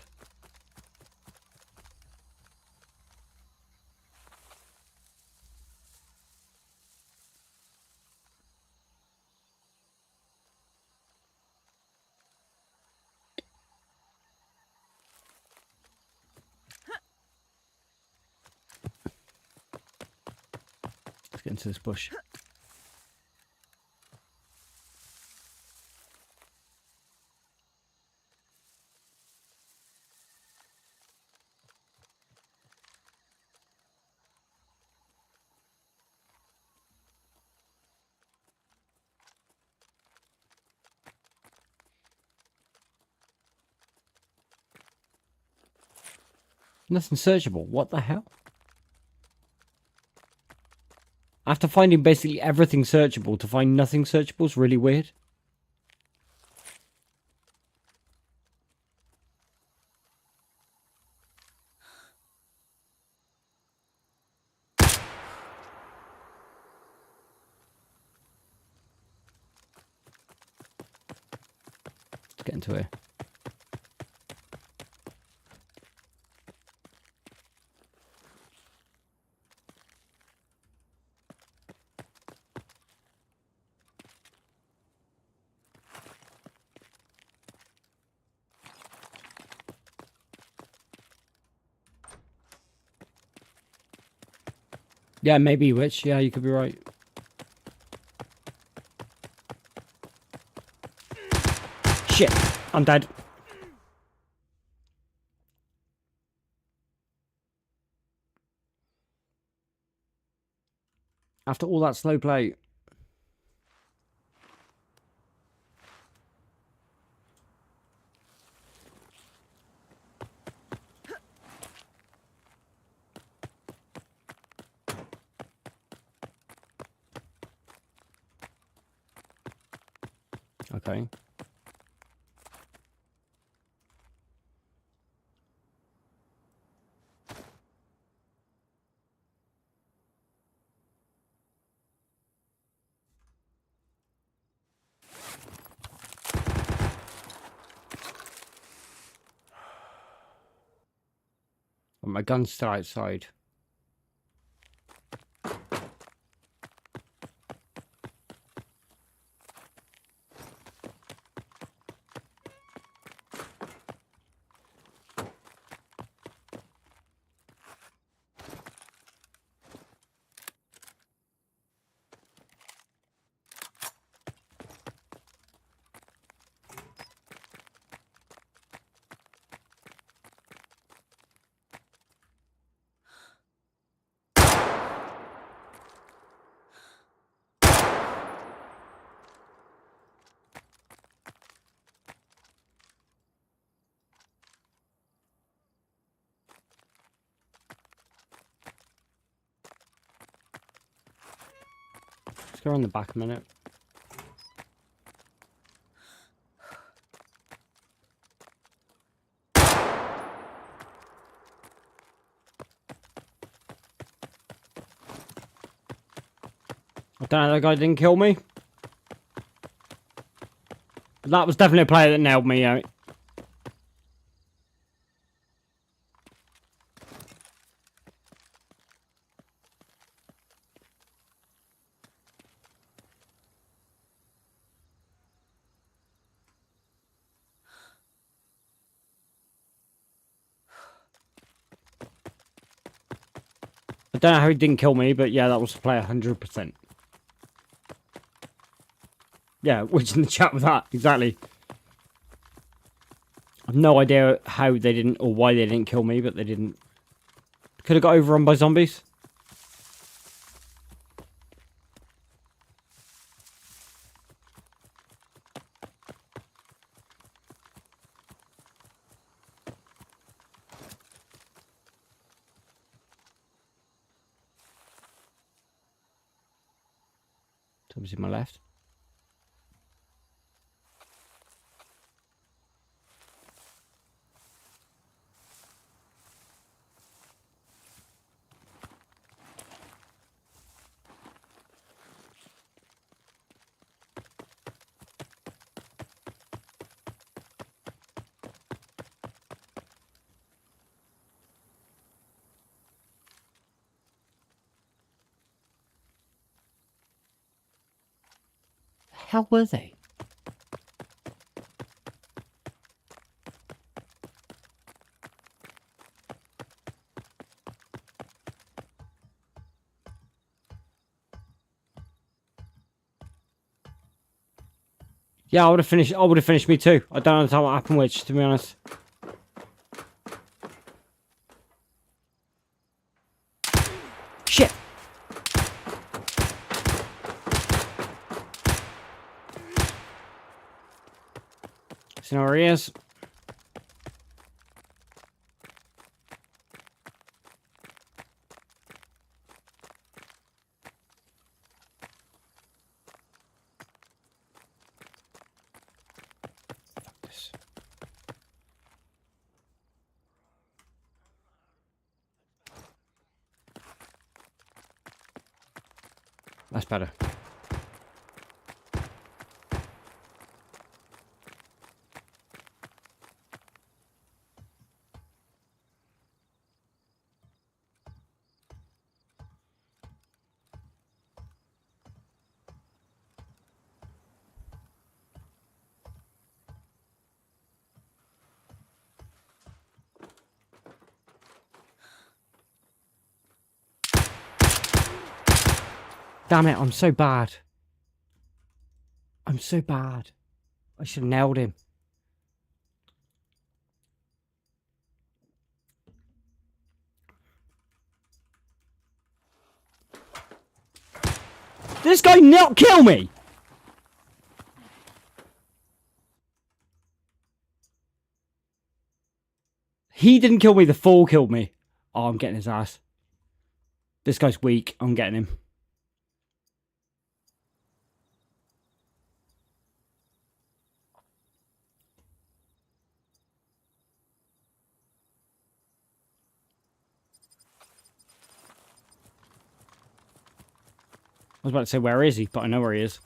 Let's get into this bush. Nothing searchable. What the hell? After finding basically everything searchable, to find nothing searchable is really weird. Let's get into here. Yeah, maybe witch. Yeah, you could be right. Shit, I'm dead. After all that slow play. Okay. But my gun's still outside. Let's go around the back a minute. I don't know, that guy didn't kill me. That was definitely a player that nailed me out. I don't know how he didn't kill me, but yeah, that was a player 100%. Yeah, which in the chat with that, exactly. I've no idea how they didn't, or why they didn't kill me, but they didn't. Could have got overrun by zombies. Zombies in my left. How were they? Yeah, I would have finished. I would have finished me too. I don't understand what happened, which, to be honest. Shit. So now where he is. Fuck this. That's better. Damn it, I'm so bad. I'm so bad. I should have nailed him. Did this guy not kill me? He didn't kill me, the fool killed me. Oh, I'm getting his ass. This guy's weak. I'm getting him. I was about to say, where is he? But I know where he is.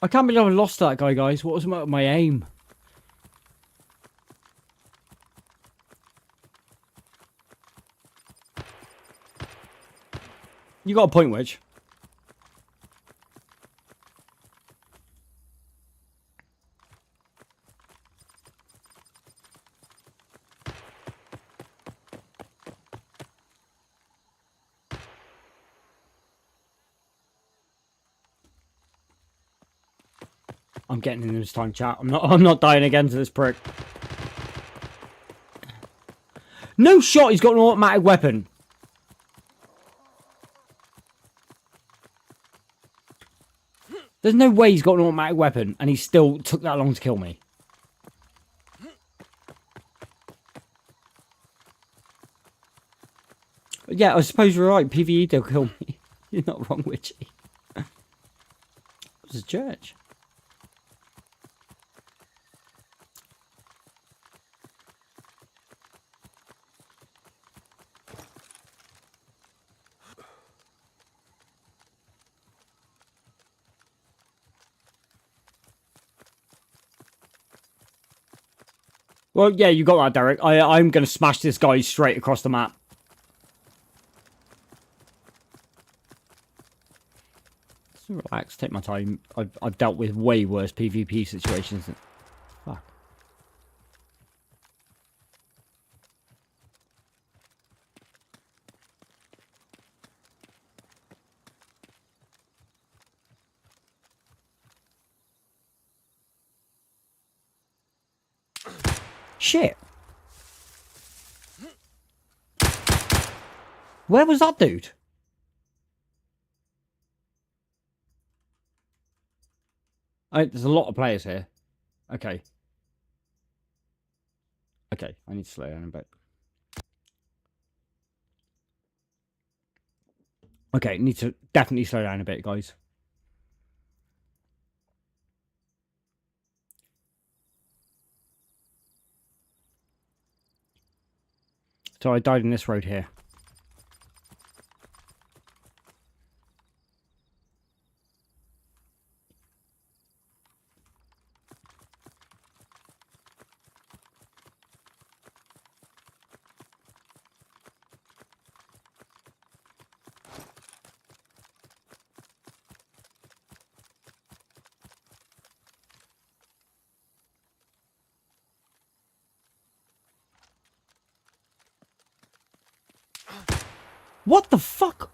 I can't believe I lost that guy, guys. What was my aim? You got a point, Wedge. I'm getting in this time, chat. I'm not dying again to this prick. No shot, he's got an automatic weapon. There's no way he's got an automatic weapon and he still took that long to kill me. Yeah, I suppose you're right. PvE, they'll kill me. You're not wrong, Witchy. It was a church. Well, yeah, you got that, Derek. I'm going to smash this guy straight across the map. Just relax, take my time. I've dealt with way worse PvP situations. Fuck. Shit. Where was that dude? There's a lot of players here. Okay. Okay, I need to slow down a bit. Okay, need to definitely slow down a bit, guys. So I died in this road here. What the fuck?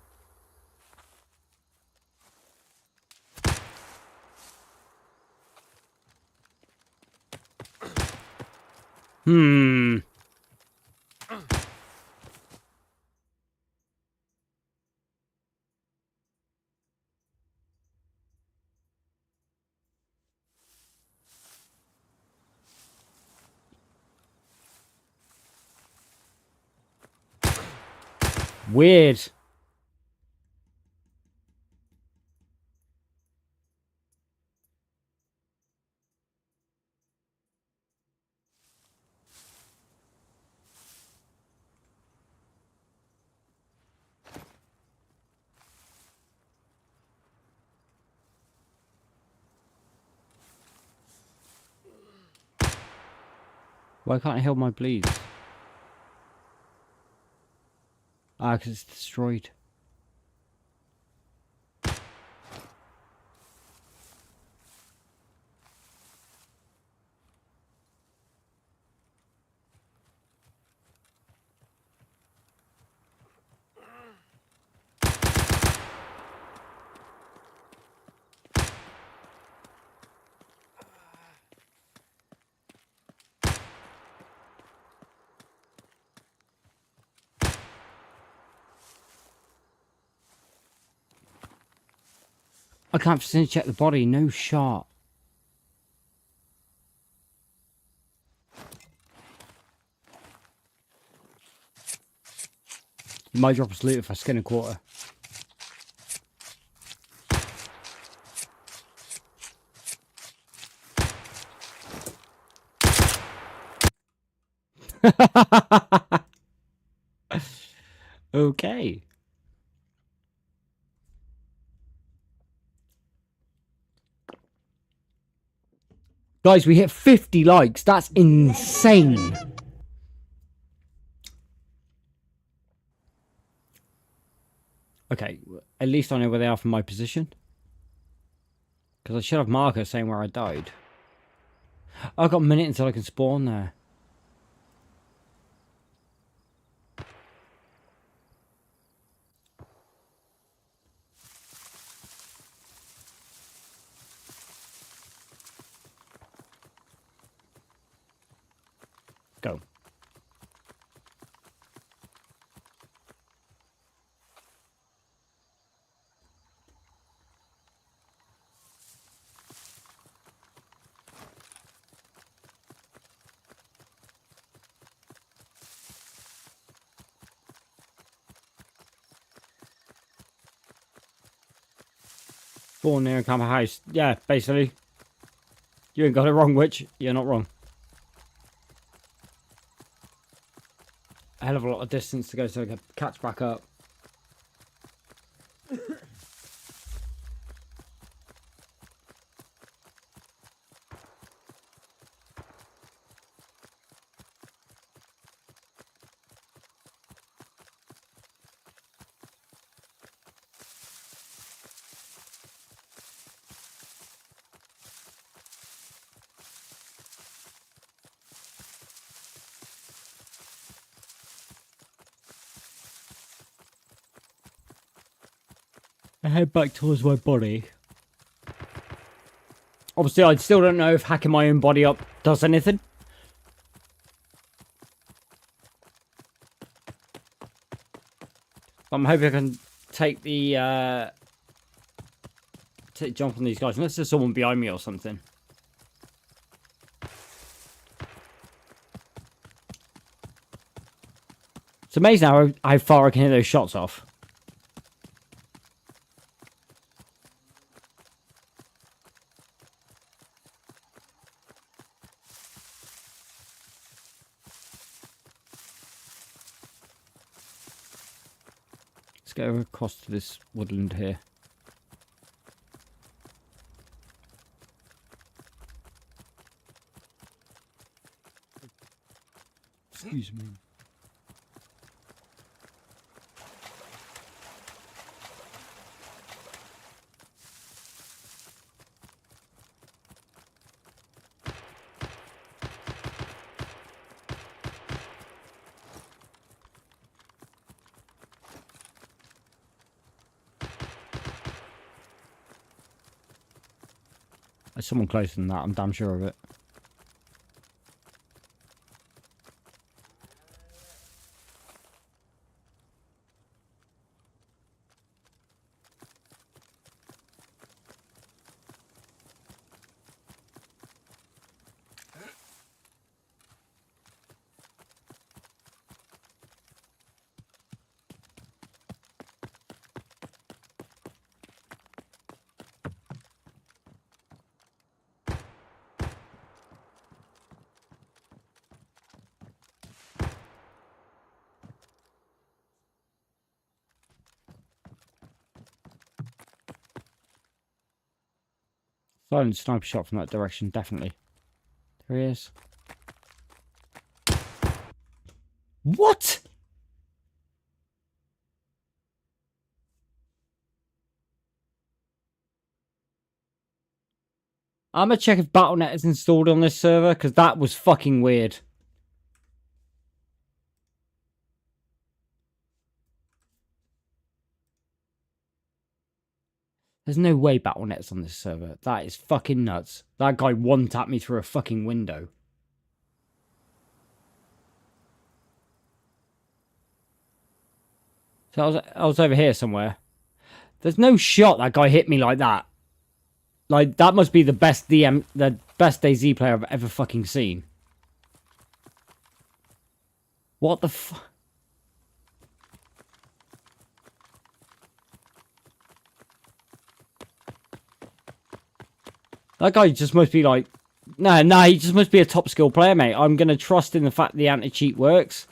Hmm. Weird. Why can't I heal my bleeds? Ah, because it's destroyed. I can't check the body, no shot. You might drop us loot if I skin a quarter. Okay. Guys, we hit 50 likes. That's insane. Okay, at least I know where they are from my position. Because I should have markers saying where I died. I've got a minute until I can spawn there. Go. Spawn near a camper house. Yeah, basically. You ain't got it wrong, Witch. You're not wrong. A hell of a lot of distance to go so I can catch back up. I head back towards my body. Obviously, I still don't know if hacking my own body up does anything. I'm hoping I can take the jump on these guys. Unless there's someone behind me or something. It's amazing how far I can hit those shots off. Let's go across to this woodland here. Excuse me. There's someone closer than that, I'm damn sure of it. Silent sniper shot from that direction, definitely. There he is. What? I'm gonna check if Battle.net is installed on this server, because that was fucking weird. There's no way Battle.net's on this server. That is fucking nuts. That guy one-tapped me through a fucking window. So I was over here somewhere. There's no shot that guy hit me like that. Like, that must be the best DayZ player I've ever fucking seen. What the fuck? That guy just must be like... No, he just must be a top skill player, mate. I'm going to trust in the fact the anti-cheat works.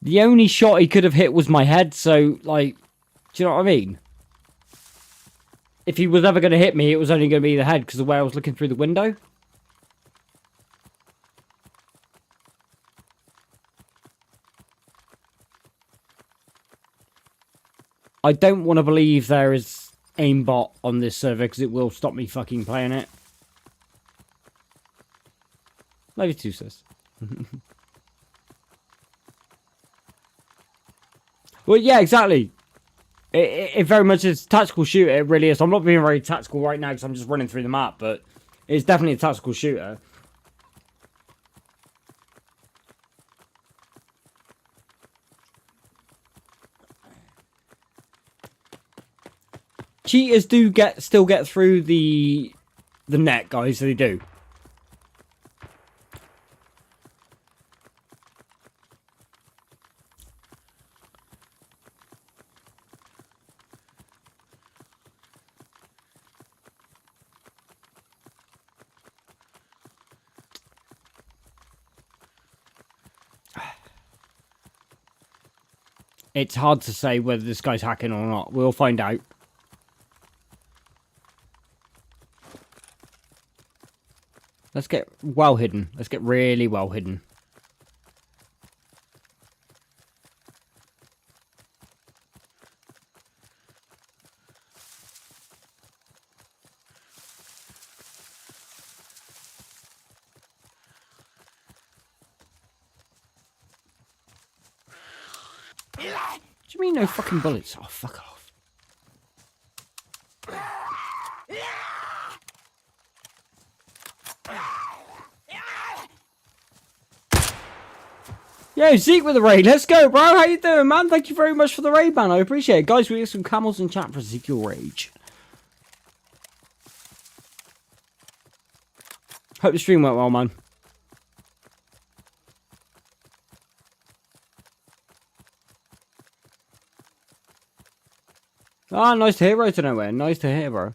The only shot he could have hit was my head, so, like, do you know what I mean? If he was ever going to hit me, it was only going to be the head, because of the way I was looking through the window. I don't want to believe there is aimbot on this server, because it will stop me fucking playing it. Maybe two, sis. Well, yeah, exactly. It very much is a tactical shooter. It really is. I'm not being very tactical right now because I'm just running through the map, but it's definitely a tactical shooter. Cheaters do still get through the net, guys. They do. It's hard to say whether this guy's hacking or not. We'll find out. Let's get well hidden. Let's get really well hidden. What do you mean no fucking bullets? Oh, fuck off. Yo, Zeke with the raid. Let's go, bro. How you doing, man? Thank you very much for the raid, man. I appreciate it. Guys, we get some camels in chat for Ezekiel Rage. Hope the stream went well, man. Ah, nice to hear, Road to Nowhere. Nice to hear, bro.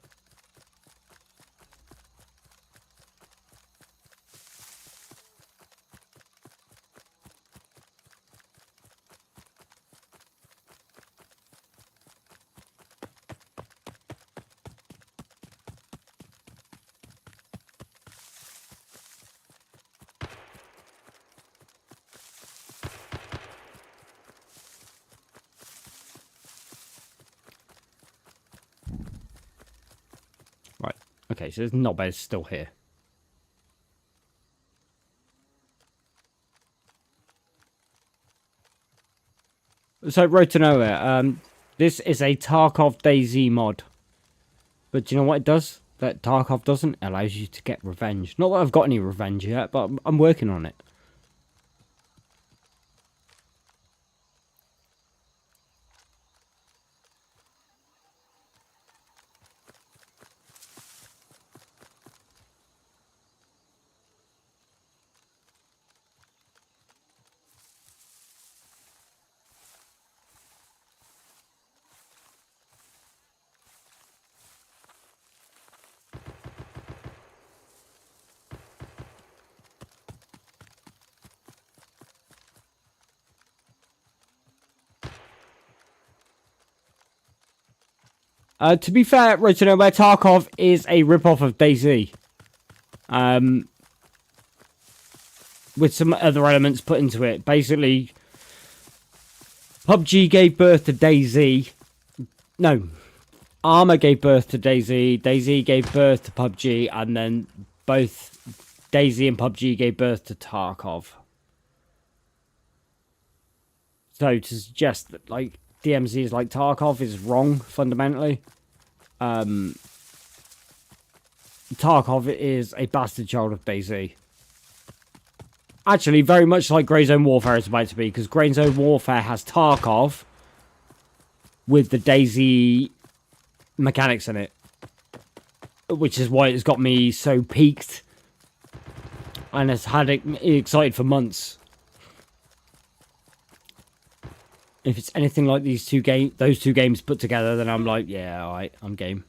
Right. Okay, so there's Knobhead's still here. So, Road to Nowhere. This is a Tarkov DayZ mod. But do you know what it does? That Tarkov doesn't? It allows you to get revenge. Not that I've got any revenge yet, but I'm working on it. To be fair, Road to Nowhere, Tarkov is a rip-off of DayZ. With some other elements put into it. Basically, PUBG gave birth to DayZ. No. Arma gave birth to DayZ. DayZ gave birth to PUBG. And then both DayZ and PUBG gave birth to Tarkov. So to suggest that, like, DMZ is like Tarkov is wrong, fundamentally. Tarkov is a bastard child of DayZ. Actually, very much like Grey Zone Warfare is about to be, because Grey Zone Warfare has Tarkov with the DayZ mechanics in it. Which is why it's got me so peaked. And it's had it excited for months. If it's anything like those two games put together, then I'm like, yeah, alright, I'm game.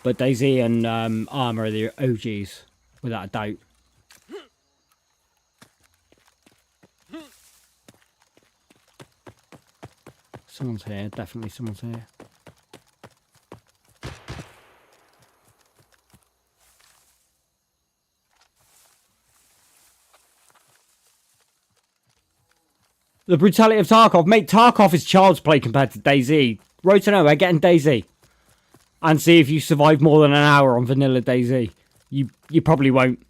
But DayZ and Arma are the OGs, without a doubt. Someone's here. Definitely someone's here. The brutality of Tarkov. Mate, Tarkov is child's play compared to DayZ. Road to nowhere, get in DayZ. And see if you survive more than an hour on vanilla DayZ. You probably won't.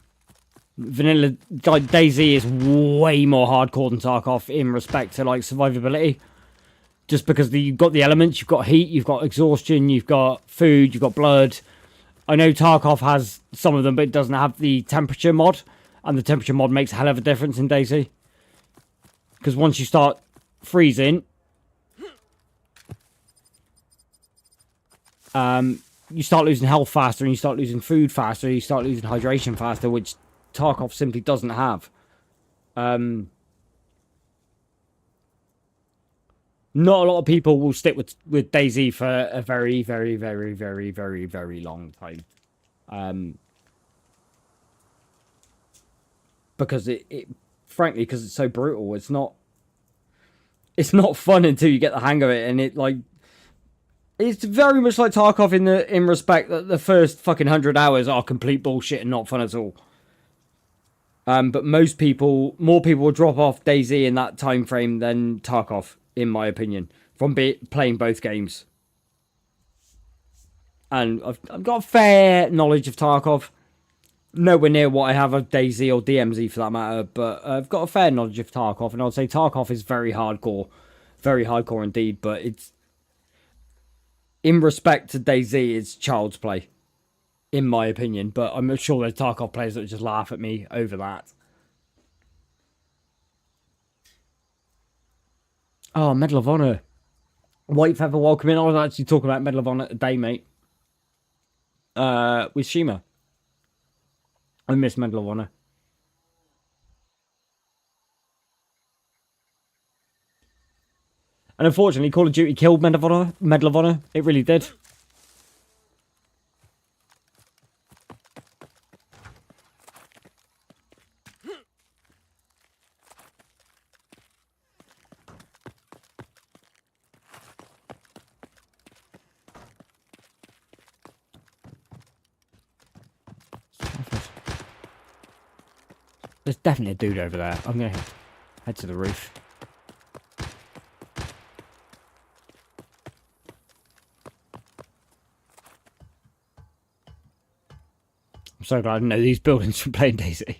Vanilla DayZ is way more hardcore than Tarkov in respect to like survivability. Just because you've got the elements, you've got heat, you've got exhaustion, you've got food, you've got blood. I know Tarkov has some of them, but it doesn't have the temperature mod. And the temperature mod makes a hell of a difference in DayZ. Because once you start freezing, you start losing health faster, and you start losing food faster, you start losing hydration faster, which Tarkov simply doesn't have. Not a lot of people will stick with DayZ for a very, very, very, very, very, very long time. Because it frankly, because it's so brutal, it's not fun until you get the hang of it, and it's very much like Tarkov in respect that the first fucking 100 hours are complete bullshit and not fun at all. But more people will drop off DayZ in that time frame than Tarkov, in my opinion, from playing both games. And I've got a fair knowledge of Tarkov. Nowhere near what I have of DayZ or DMZ for that matter, but I've got a fair knowledge of Tarkov, and I would say Tarkov is very hardcore indeed, but it's, in respect to DayZ, it's child's play, in my opinion, but I'm sure there's Tarkov players that would just laugh at me over that. Oh, Medal of Honor. White Feather, welcome in. I was actually talking about Medal of Honor today, mate. With Shima. I miss Medal of Honor. And unfortunately, Call of Duty killed Medal of Honor. It really did. There's definitely a dude over there. I'm going to head to the roof. I'm so glad I know these buildings from playing DayZ.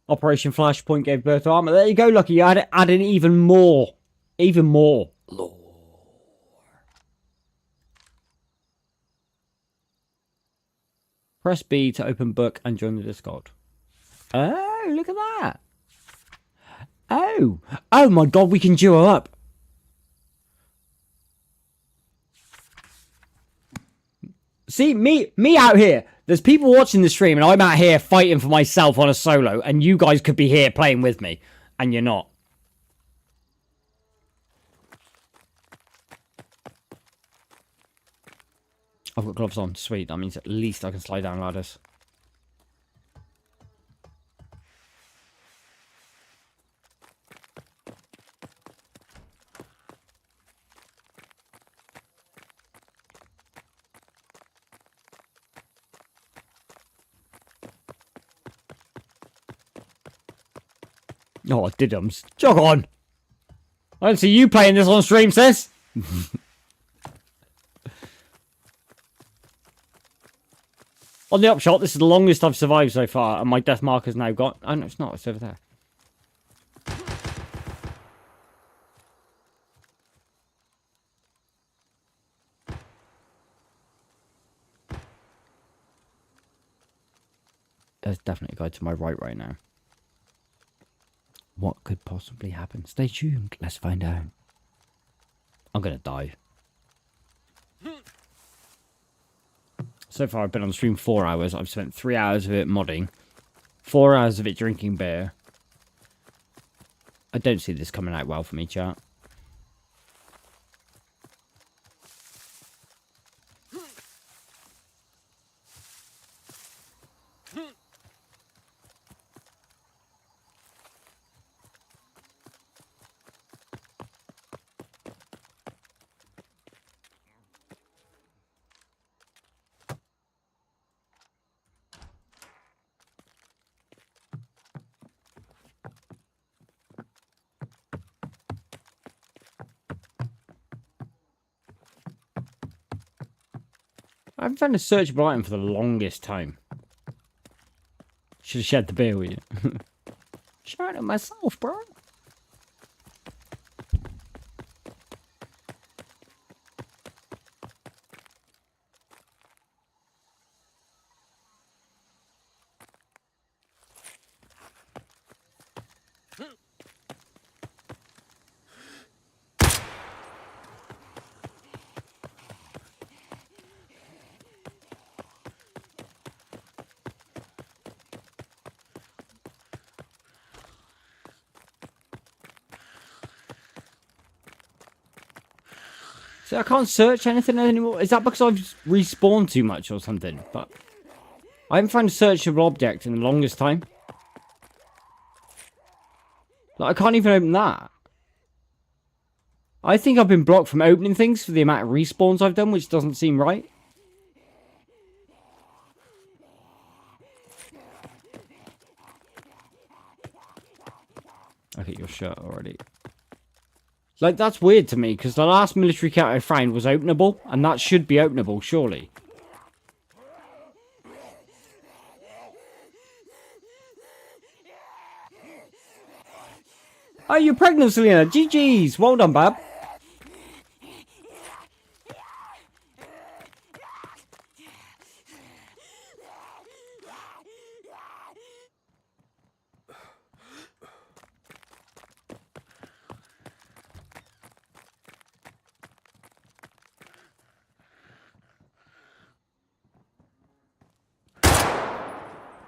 Operation Flashpoint gave birth to armor. There you go, Lucky. You add in even more lore. Press B to open book and join the Discord. Oh, look at that. Oh my God, we can duo up. See, me out here. There's people watching the stream, and I'm out here fighting for myself on a solo, and you guys could be here playing with me, and you're not. I've got gloves on. Sweet. That means at least I can slide down ladders. Oh, diddums. Jog on. I don't see you playing this on stream, sis. On the upshot, this is the longest I've survived so far, and my death marker's now got... Oh, no, it's not. It's over there. There's definitely a guy to my right now. What could possibly happen? Stay tuned. Let's find out. I'm going to die. So far, I've been on stream 4 hours. I've spent 3 hours of it modding. 4 hours of it drinking beer. I don't see this coming out well for me, chat. haven't found a searchable item for the longest time. Should have shared the beer with you. Sharing it myself, bro. See, I can't search anything anymore. Is that because I've respawned too much or something? But I haven't found a searchable object in the longest time. Like, I can't even open that. I think I've been blocked from opening things for the amount of respawns I've done, which doesn't seem right. I get your shirt already. Like, that's weird to me, because the last military kit I found was openable, and that should be openable, surely. Oh, you're pregnant, Selena. GG's. Well done, Bab.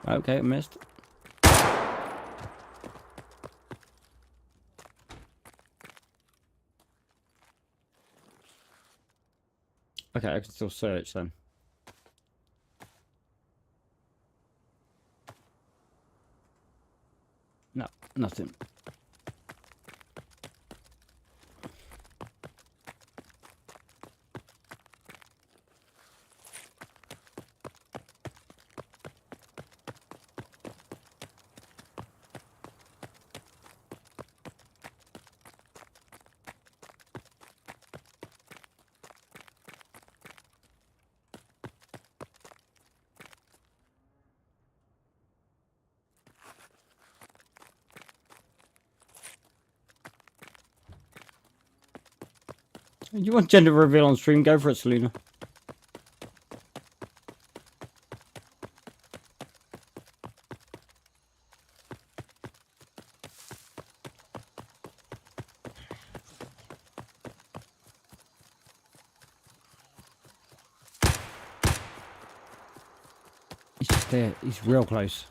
Okay, I missed. Okay, I can still search then. No, nothing. You want gender reveal on stream? Go for it, Selena. He's just there. He's real close.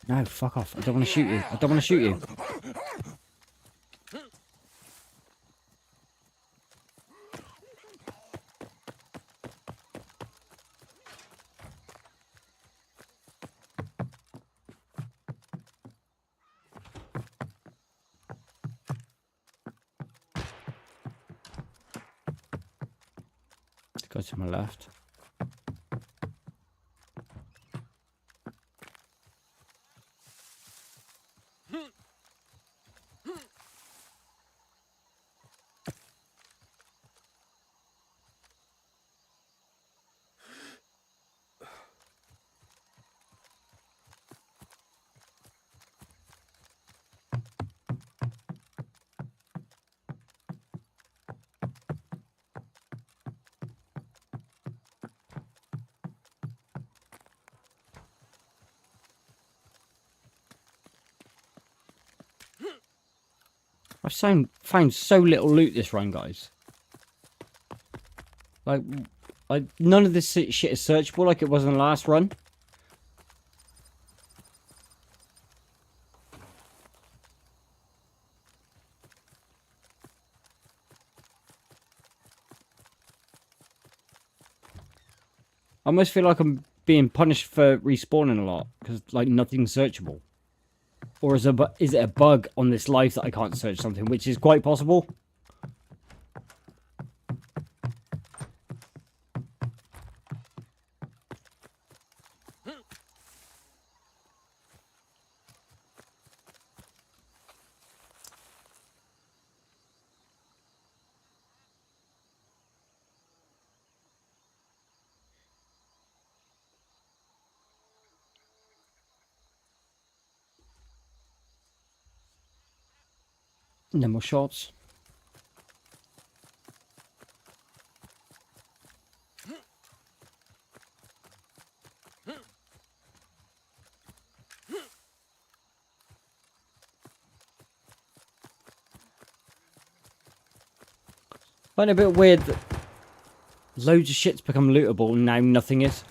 No, fuck off. I don't want to shoot you. I don't want to shoot you. Go to my left. I've found so little loot this run, guys. Like, none of this shit is searchable like it was in the last run. I almost feel like I'm being punished for respawning a lot because, like, nothing's searchable. Or is it a bug on this life that I can't search something, which is quite possible. No more shots. I find it a bit weird that loads of shit's become lootable and now nothing is.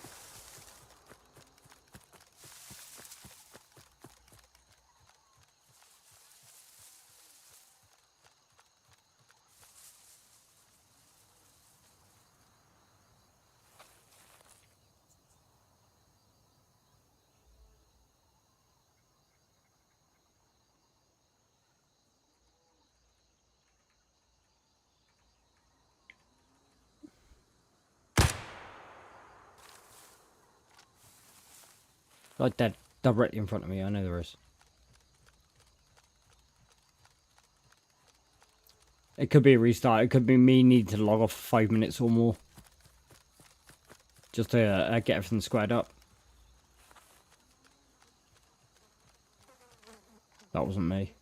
Like dead directly in front of me, I know there is. It could be a restart, it could be me needing to log off for 5 minutes or more. Just to get everything squared up. That wasn't me.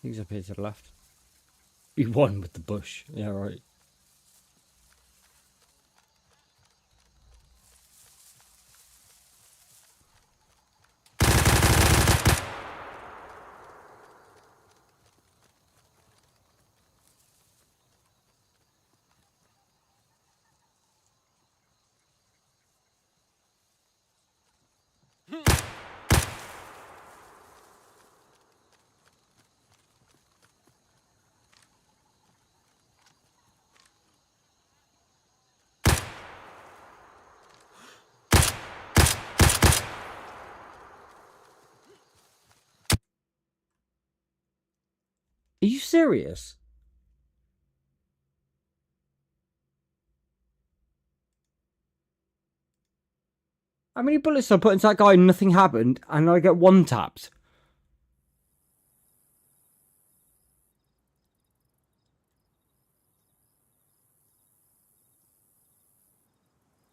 He's up here to the left. He won with the bush. Yeah, right. Are you serious? How many bullets did I put into that guy and nothing happened and I get one tapped?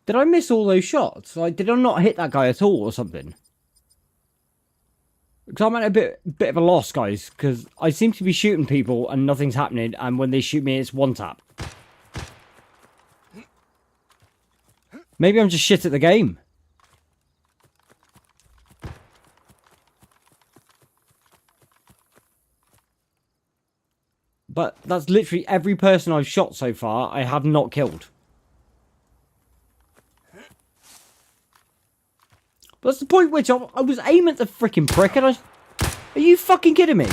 Did I miss all those shots? Like, did I not hit that guy at all or something? Because I'm at a bit of a loss, guys. Because I seem to be shooting people and nothing's happening. And when they shoot me, it's one tap. Maybe I'm just shit at the game. But that's literally every person I've shot so far, I have not killed. But that's the point which I was aiming at the freaking prick and I... Are you fucking kidding me?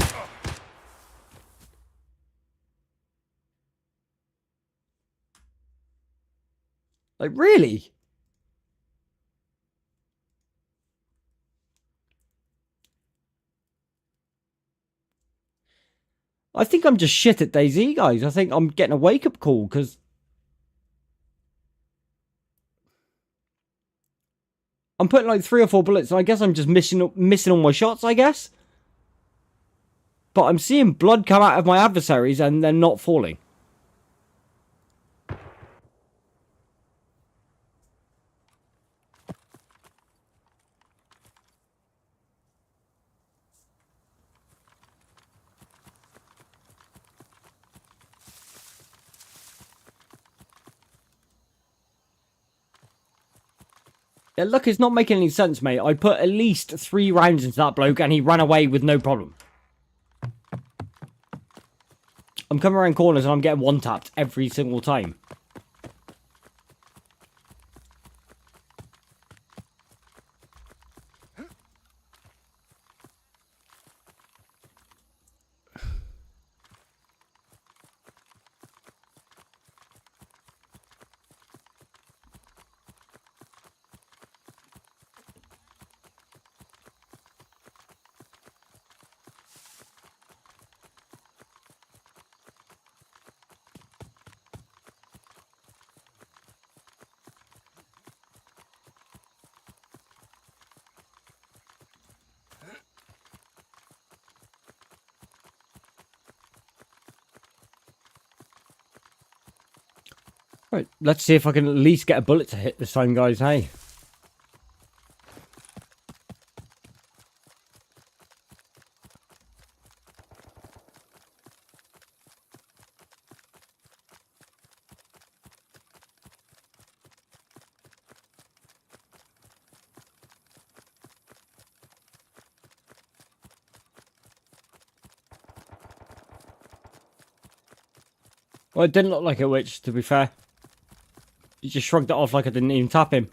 Like, really? I think I'm just shit at DayZ, guys. I think I'm getting a wake-up call, because... I'm putting like 3 or 4 bullets, and I guess I'm just missing all my shots, I guess? But I'm seeing blood come out of my adversaries, and they're not falling. Yeah, look, it's not making any sense, mate. I put at least 3 rounds into that bloke and he ran away with no problem. I'm coming around corners and I'm getting one-tapped every single time. Right, let's see if I can at least get a bullet to hit this time, guys. Hey. Well, it didn't look like a witch, to be fair. He just shrugged it off like I didn't even tap him.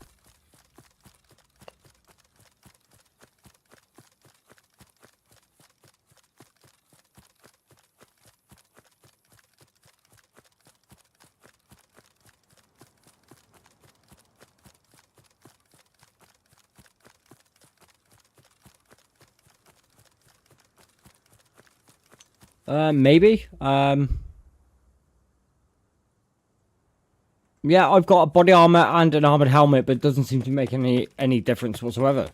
Maybe. Yeah, I've got a body armor and an armored helmet, but it doesn't seem to make any difference whatsoever.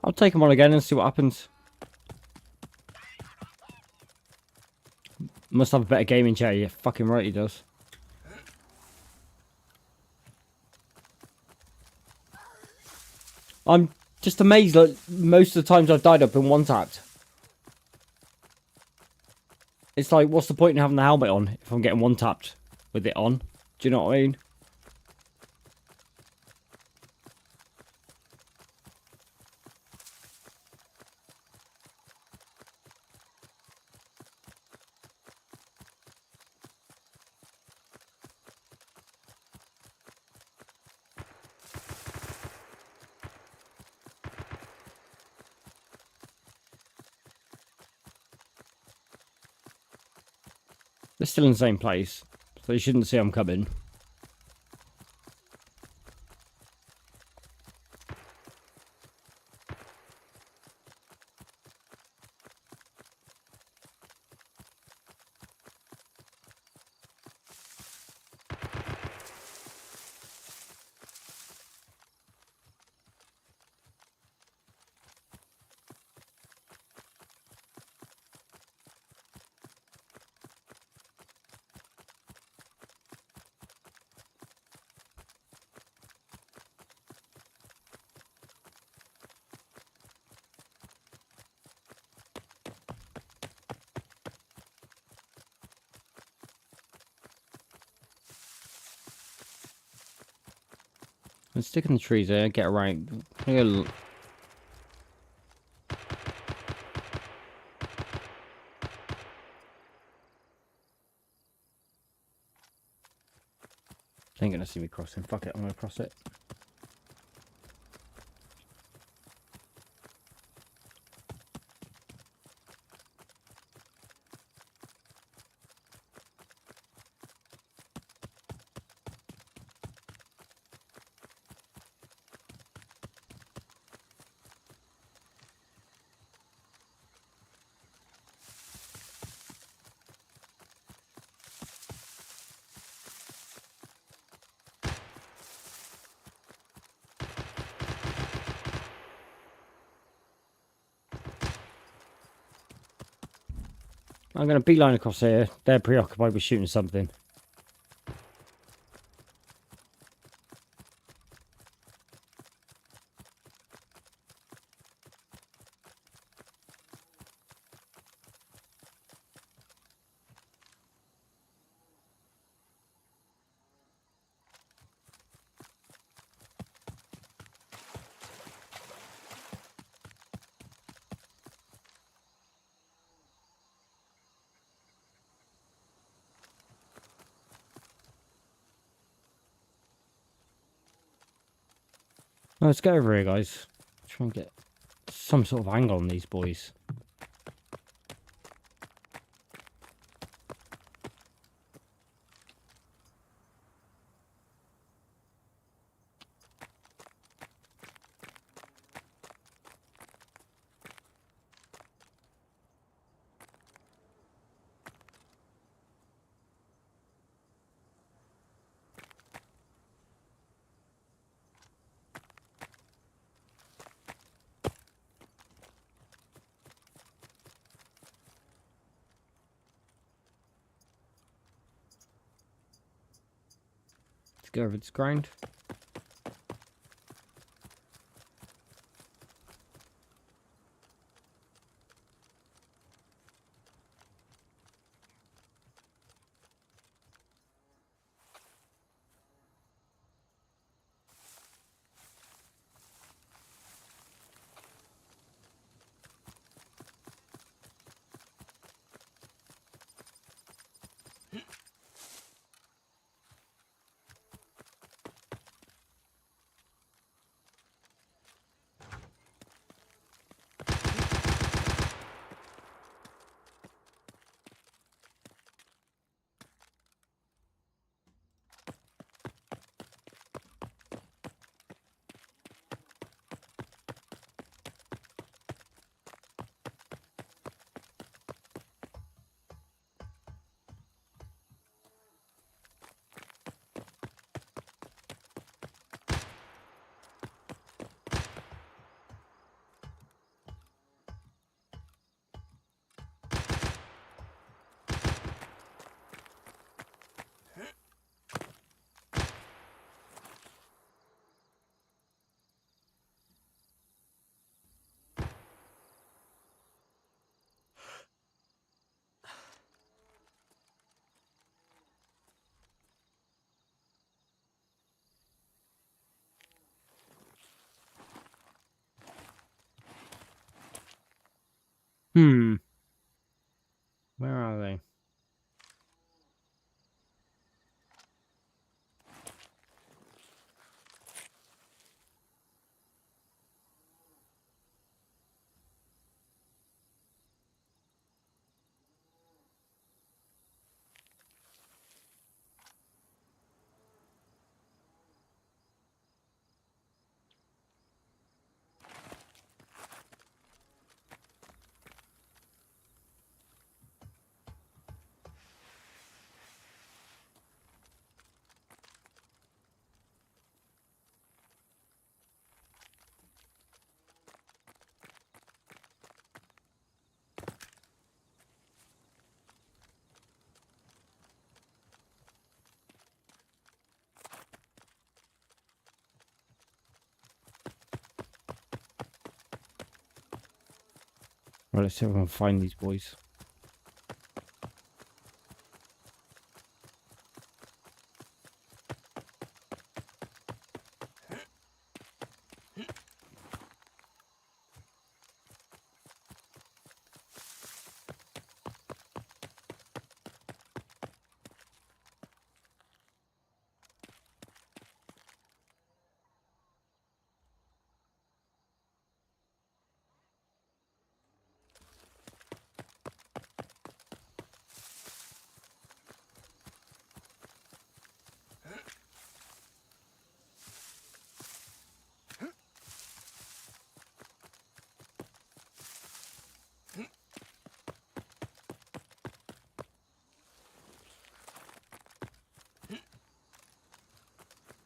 I'll take him on again and see what happens. Must have a better gaming chair. You're fucking right, he does. I'm just amazed that most of the times I've died, I've been one-tapped. It's like, what's the point in having the helmet on if I'm getting one-tapped with it on? Do you know what I mean? They're still in the same place, so you shouldn't see I'm coming. Let's stick in the trees there, get around. I ain't gonna see me crossing. Fuck it, I'm gonna cross it. I'm gonna beeline across here. They're preoccupied with shooting something. Let's go over here, guys. Try and get some sort of angle on these boys. go over this ground. Hmm. Where are they? Right, let's see if I can find these boys.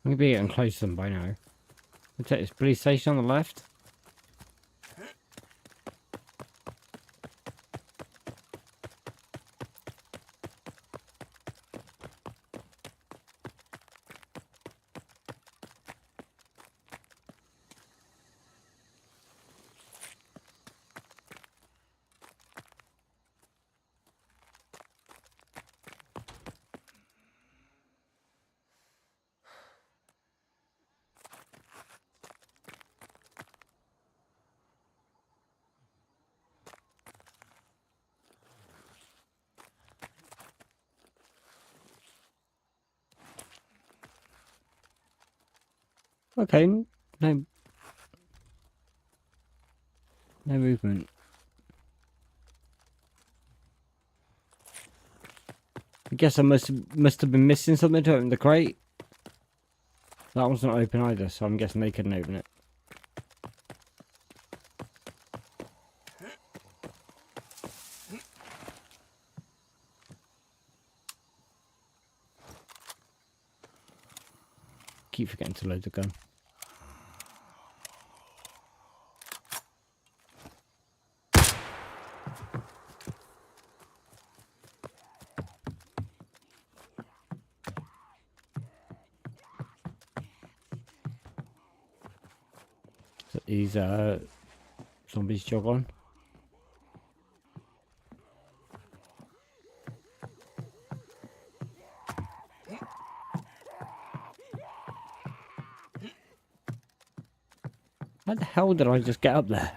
I'm gonna be getting close to them by now. We'll take this police station on the left. Okay, no movement. I guess I must have been missing something to open the crate. That one's not open either, so I'm guessing they couldn't open it. Keep forgetting to load the gun. these zombies jog on. How the hell did I just get up there?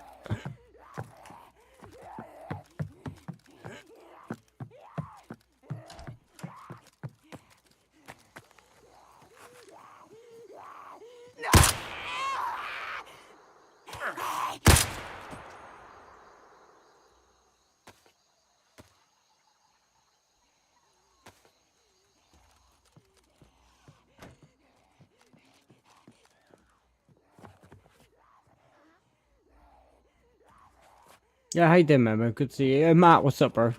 Yeah, how you doing, Memo? Good to see you. Matt, what's up, bro?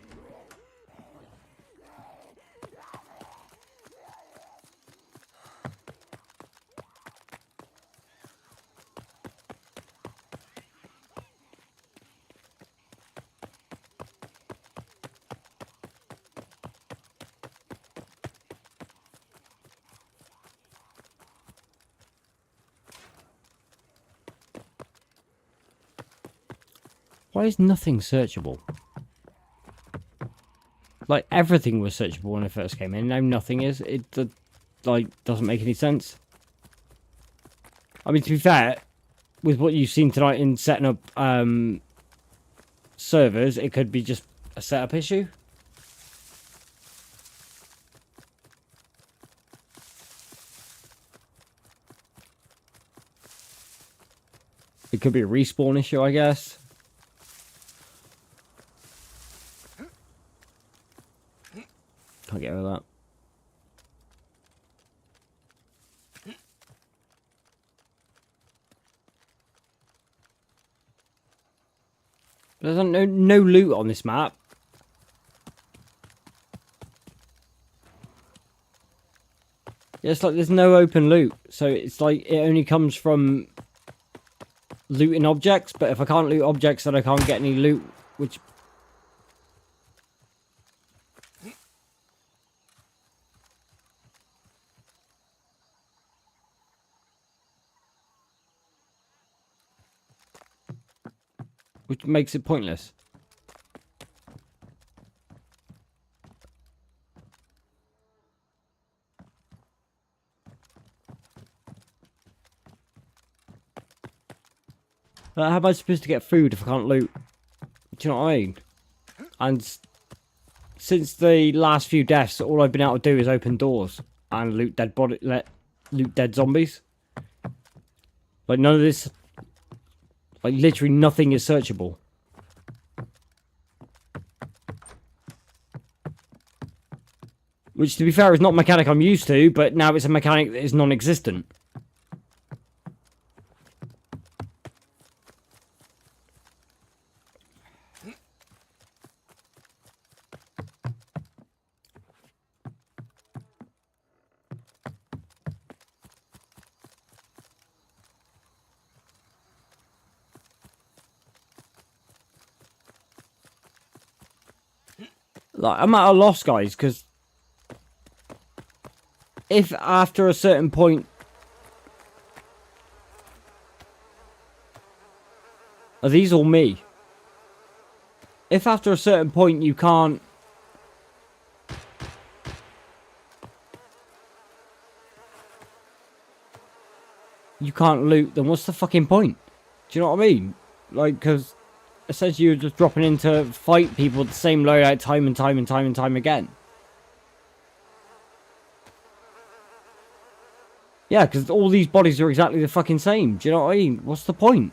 Why is nothing searchable? Like, everything was searchable when I first came in. Now nothing is. It, like, doesn't make any sense. I mean, to be fair, with what you've seen tonight in setting up servers, it could be just a setup issue. It could be a respawn issue, I guess. Can't get over that. There's no loot on this map. Yeah, it's like there's no open loot. So it's like it only comes from looting objects. But if I can't loot objects, then I can't get any loot. Which makes it pointless. How am I supposed to get food if I can't loot? Do you know what I mean? And since the last few deaths, all I've been able to do is open doors and loot loot dead zombies. Like none of this, like literally nothing is searchable. Which, to be fair, is not a mechanic I'm used to, but now it's a mechanic that is non-existent. Like, I'm at a loss, guys, because if after a certain point... Are these all me? If after a certain point you can't... You can't loot, then what's the fucking point? Do you know what I mean? Like, because essentially you're just dropping in to fight people with the same loadout time and time and time and time again. Yeah, because all these bodies are exactly the fucking same. Do you know what I mean? What's the point?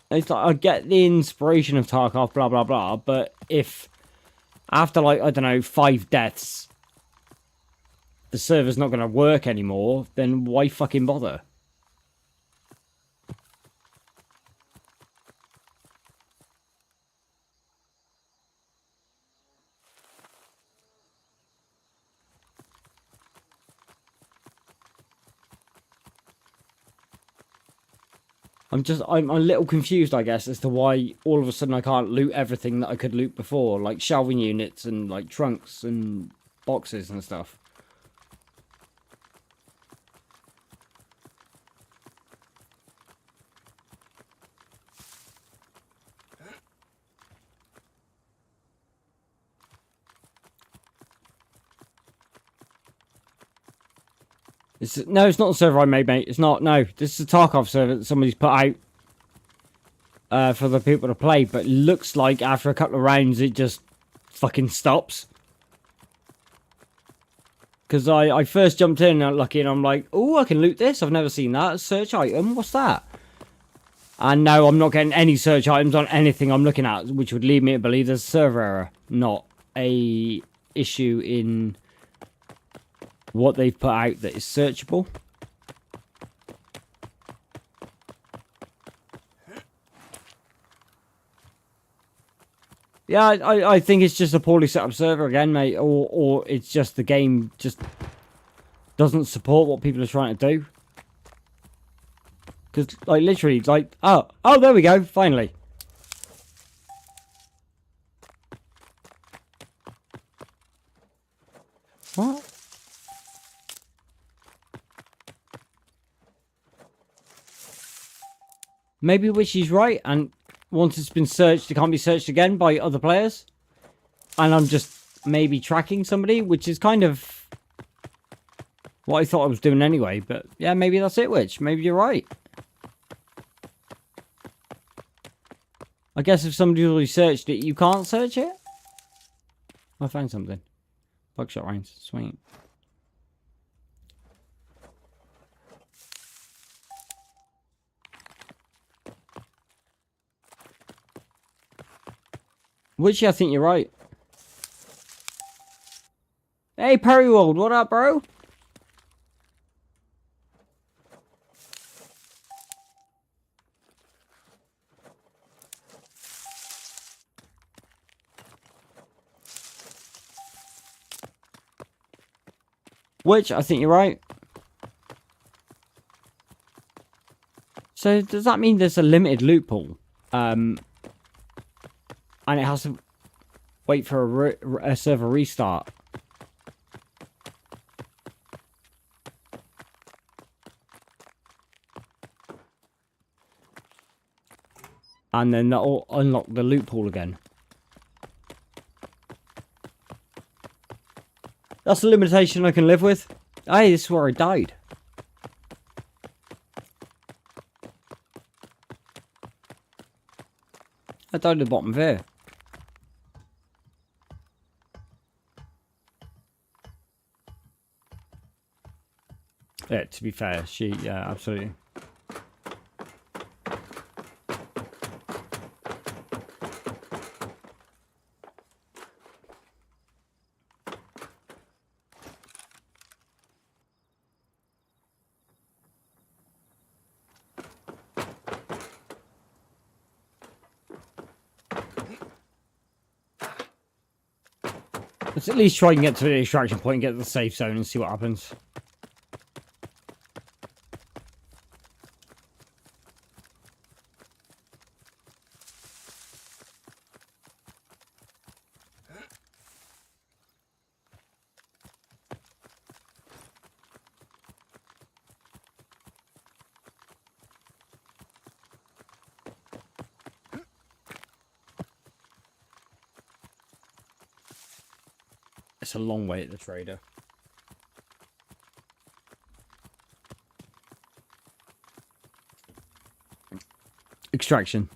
It's like, I get the inspiration of Tarkov, blah, blah, blah, but if after, like, I don't know, 5 deaths, the server's not going to work anymore, then why fucking bother? I'm a little confused, I guess, as to why all of a sudden I can't loot everything that I could loot before, like shelving units and like trunks and boxes and stuff. No, it's not the server I made, mate. It's not. No, this is a Tarkov server that somebody's put out for the people to play. But it looks like after a couple of rounds, it just fucking stops. Because I first jumped in lucky and I'm like, oh, I can loot this. I've never seen that. Search item. What's that? And no, I'm not getting any search items on anything I'm looking at, which would lead me to believe there's a server error, not a issue in what they've put out that is searchable. Yeah, I think it's just a poorly set up server again, mate, or it's just the game just doesn't support what people are trying to do. Because, like, literally, like, oh, there we go, finally. What? Maybe Witchy's right, and once it's been searched, it can't be searched again by other players. And I'm just maybe tracking somebody, which is kind of what I thought I was doing anyway. But yeah, maybe that's it, Witch. Maybe you're right. I guess if somebody's already searched it, you can't search it? I found something. Buckshot rounds. Sweet. Witchy, I think you're right. Hey, Perrywold, what up, bro? Which, I think you're right. So, does that mean there's a limited loot pool? And it has to wait for a server restart? And then that'll unlock the loot pool again. That's a limitation I can live with. Hey, this is where I died. I died at the bottom there. Yeah, to be fair, yeah, absolutely. Let's at least try and get to the extraction point and get to the safe zone and see what happens. It's a long way at the trader. Extraction,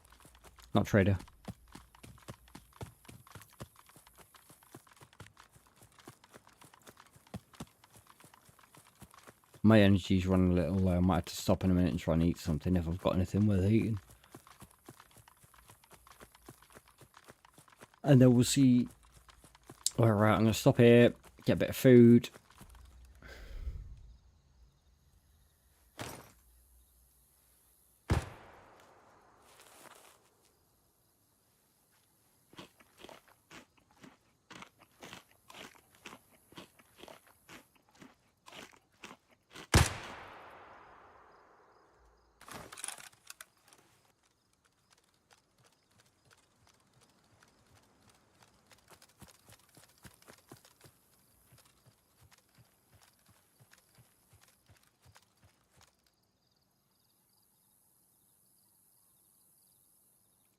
not trader. My energy's running a little low. I might have to stop in a minute and try and eat something if I've got anything worth eating. And then we'll see. Alright, I'm going to stop here, get a bit of food.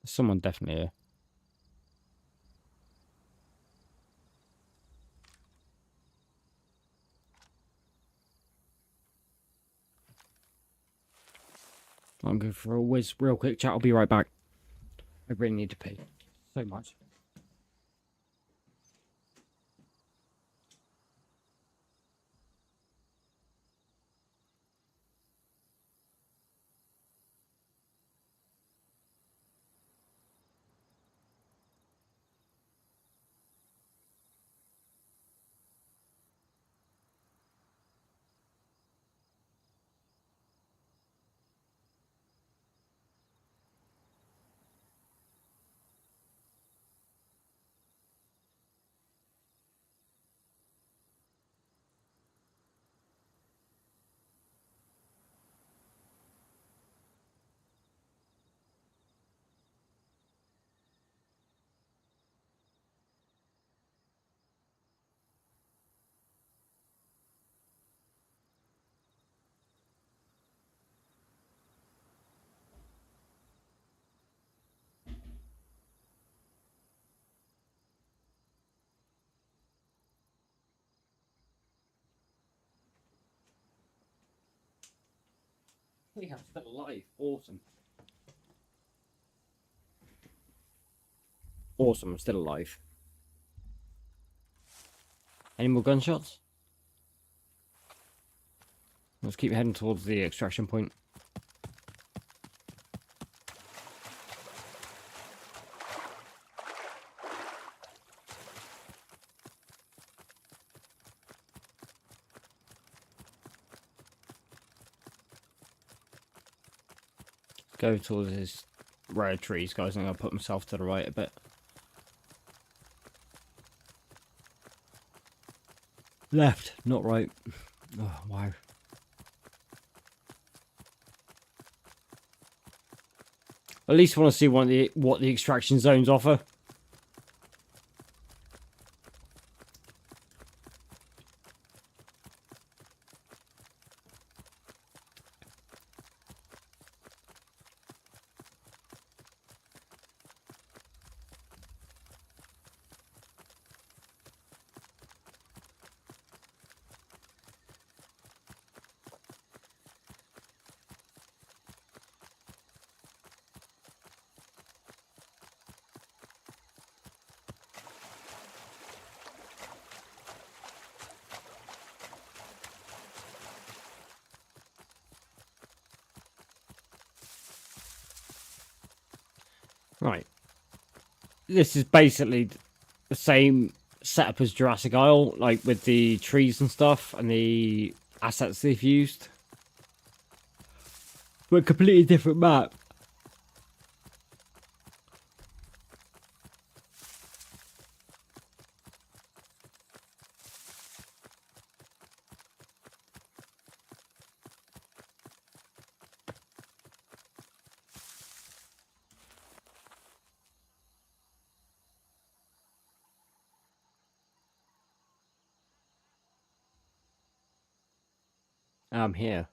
There's someone definitely here. I'm going for a whiz real quick chat. I'll be right back. I really need to pee so much. Yeah, I'm still alive. Awesome. Awesome, I'm still alive. Any more gunshots? Let's keep heading towards the extraction point. Go towards this row of trees, guys. I'm going to put myself to the right a bit. Left, not right. Oh, wow. At least I want to see what the extraction zones offer. Right. This is basically the same setup as Jurassic Isle, like with the trees and stuff and the assets they've used. But a completely different map. I'm here.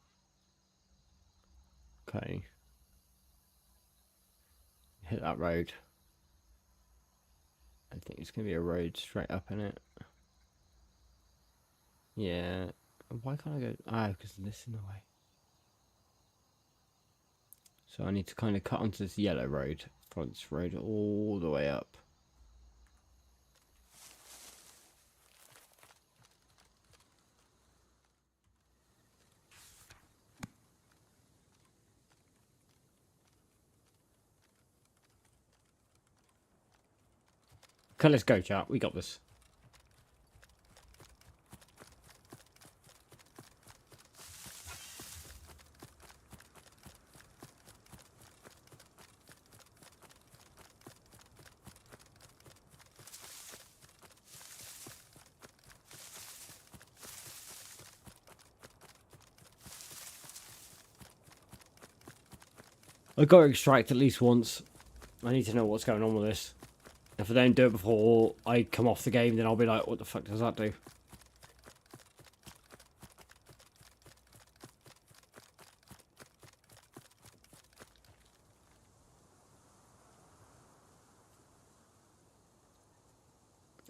Okay. Hit that road. I think it's going to be a road straight up in it. Yeah. Why can't I go? Ah, because this is in the way. So I need to kind of cut onto this yellow road. Follow this road all the way up. Okay, let's go, chat. We got this. I got to extract at least once. I need to know what's going on with this. If I don't do it before I come off the game, then I'll be like, what the fuck does that do?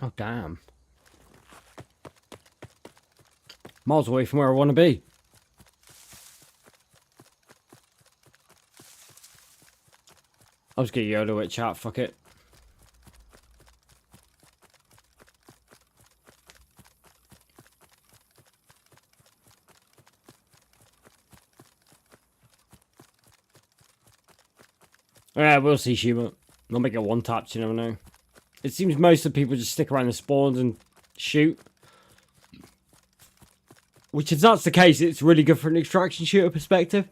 Oh, damn. Miles away from where I want to be. I'll just get YOLO at chat, fuck it. Yeah, we'll see, Shuma. I'll make it one tap, you never know. It seems most of the people just stick around the spawns and shoot. Which, if that's the case, it's really good from an extraction shooter perspective.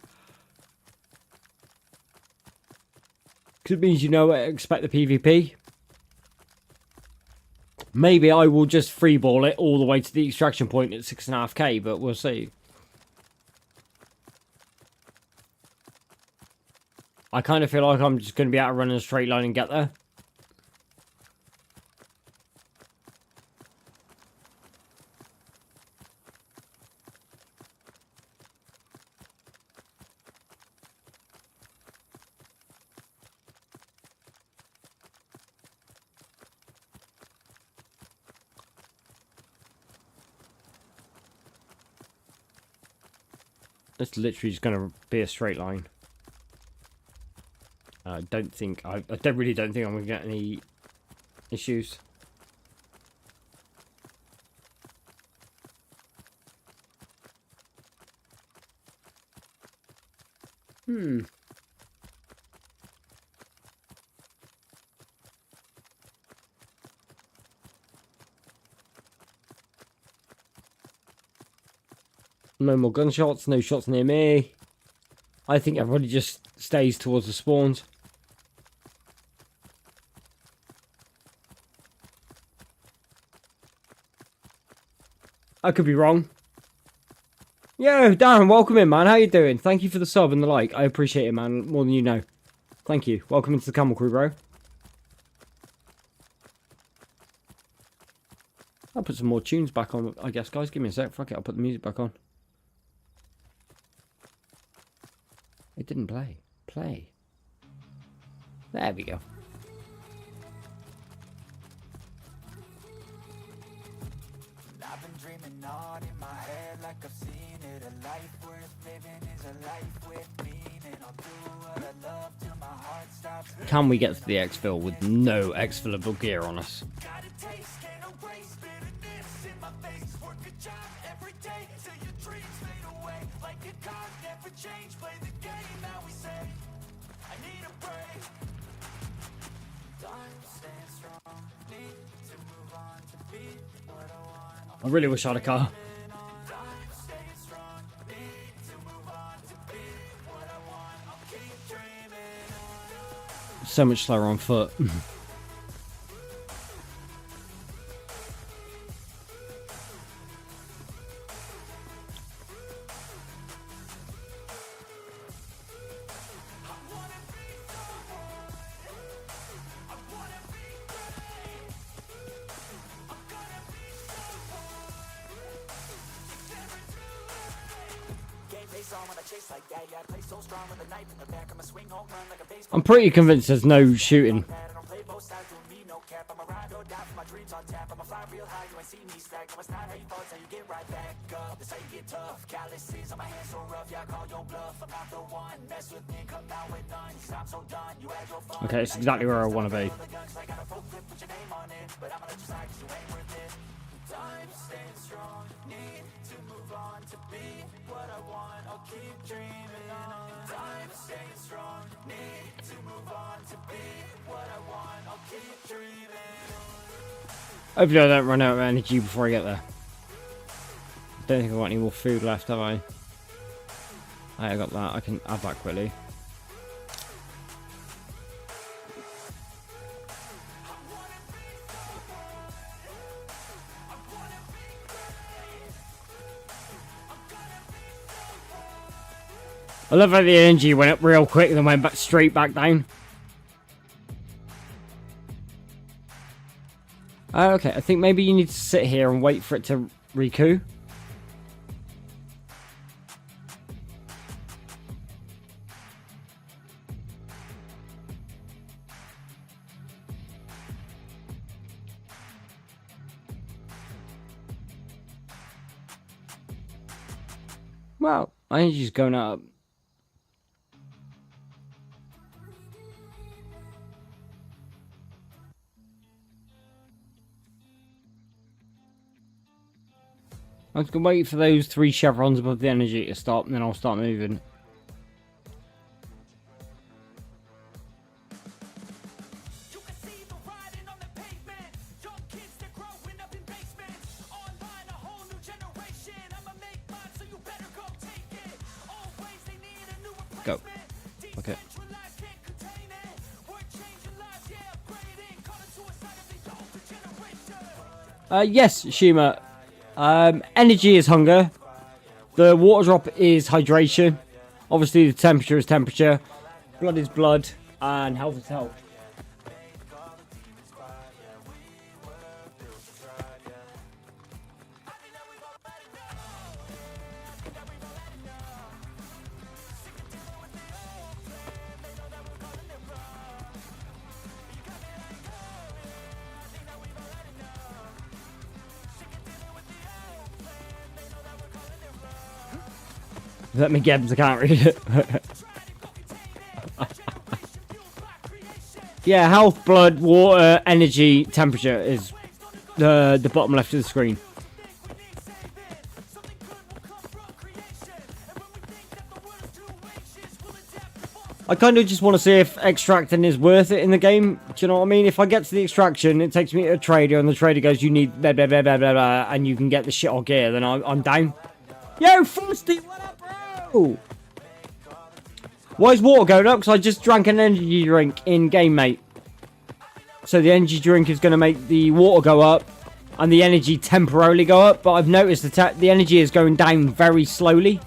Because it means you know what to expect the PvP. Maybe I will just freeball it all the way to the extraction point at 6.5k, but we'll see. I kind of feel like I'm just going to be able to run in a straight line and get there. It's literally just going to be a straight line. I don't think I really don't think I'm going to get any issues. No more gunshots, no shots near me. I think everybody just stays towards the spawns. I could be wrong. Yo, Darren, welcome in, man. How you doing? Thank you for the sub and the like. I appreciate it, man, more than you know. Thank you. Welcome into the Camel Crew, bro. I'll put some more tunes back on, I guess, guys. Give me a sec. Fuck it, I'll put the music back on. It didn't play. Play. There we go. I've been dreaming on in my head like I've seen it. A life worth living is a life with meaning. I'll do what I love till my heart stops. Can we get to the exfil with no exfilable gear on us? Got a taste, can't erase bitterness in my face. Work a job every day till your dreams fade away. Like a card, never change. Play the game that we say. I need a break. Time staying strong. Need to move on to be what I want. I really wish I had a car. Time staying strong. Need to move on to be what I want. I'll keep dreaming on. So much slower on foot. I'm pretty convinced there's no shooting. Okay, it's exactly where I want to be. Time staying strong, need to move on to be what I want. I'll keep dreaming on. Time staying strong, need to move on to be what I want. I'll keep dreaming on. Hopefully I don't run out of energy before I get there. Don't think I've got any more food left, have I? I got that. I can add that quickly. I love how the energy went up real quick and then went back straight back down. Okay, I think maybe you need to sit here and wait for it to recoup. Well, my energy's going up. I'm just gonna wait for those 3 chevrons above the energy to stop, and then I'll start moving. Go. Okay. Yes, Shima. Energy is hunger. The water drop is hydration. Obviously, the temperature is temperature. Blood is blood. And health is health. Let me get because I can't read it. Yeah, health, blood, water, energy, temperature is the bottom left of the screen. I kind of just want to see if extracting is worth it in the game. Do you know what I mean? If I get to the extraction, it takes me to a trader, and the trader goes, you need blah, blah, blah, blah, blah, blah, and you can get the shit or gear, then I'm down. Yo, Frosty, what up, bro? Why is water going up? Because I just drank an energy drink in-game, mate. So the energy drink is going to make the water go up, and the energy temporarily go up, but I've noticed the energy is going down very slowly.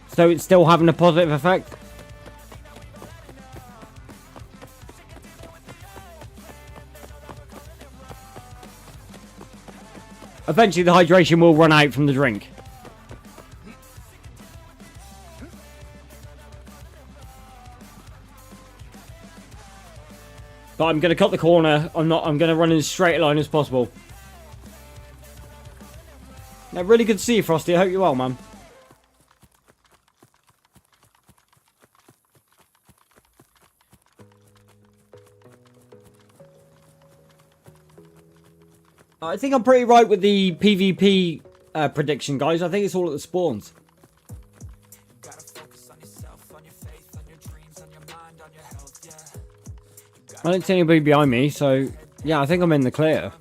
So it's still having a positive effect. Eventually the hydration will run out from the drink. But I'm going to cut the corner. I'm going to run in as straight a line as possible. Yeah, really good to see you, Frosty. I hope you're well, man. I think I'm pretty right with the PvP prediction, guys. I think it's all at the spawns. I don't see anybody behind me, so yeah, I think I'm in the clear.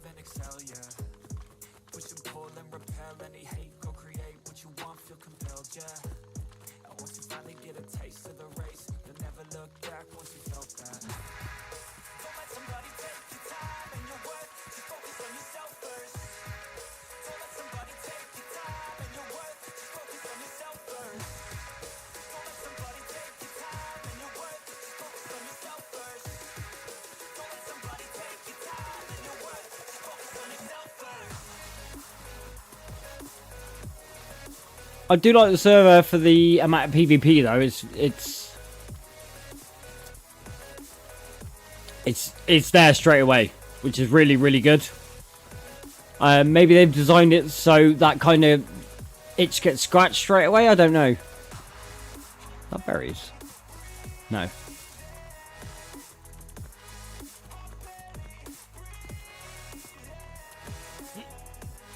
I do like the server for the amount of PvP though. It's there straight away, which is really, really good. Maybe they've designed it so that kind of itch gets scratched straight away. I don't know. Not berries. No.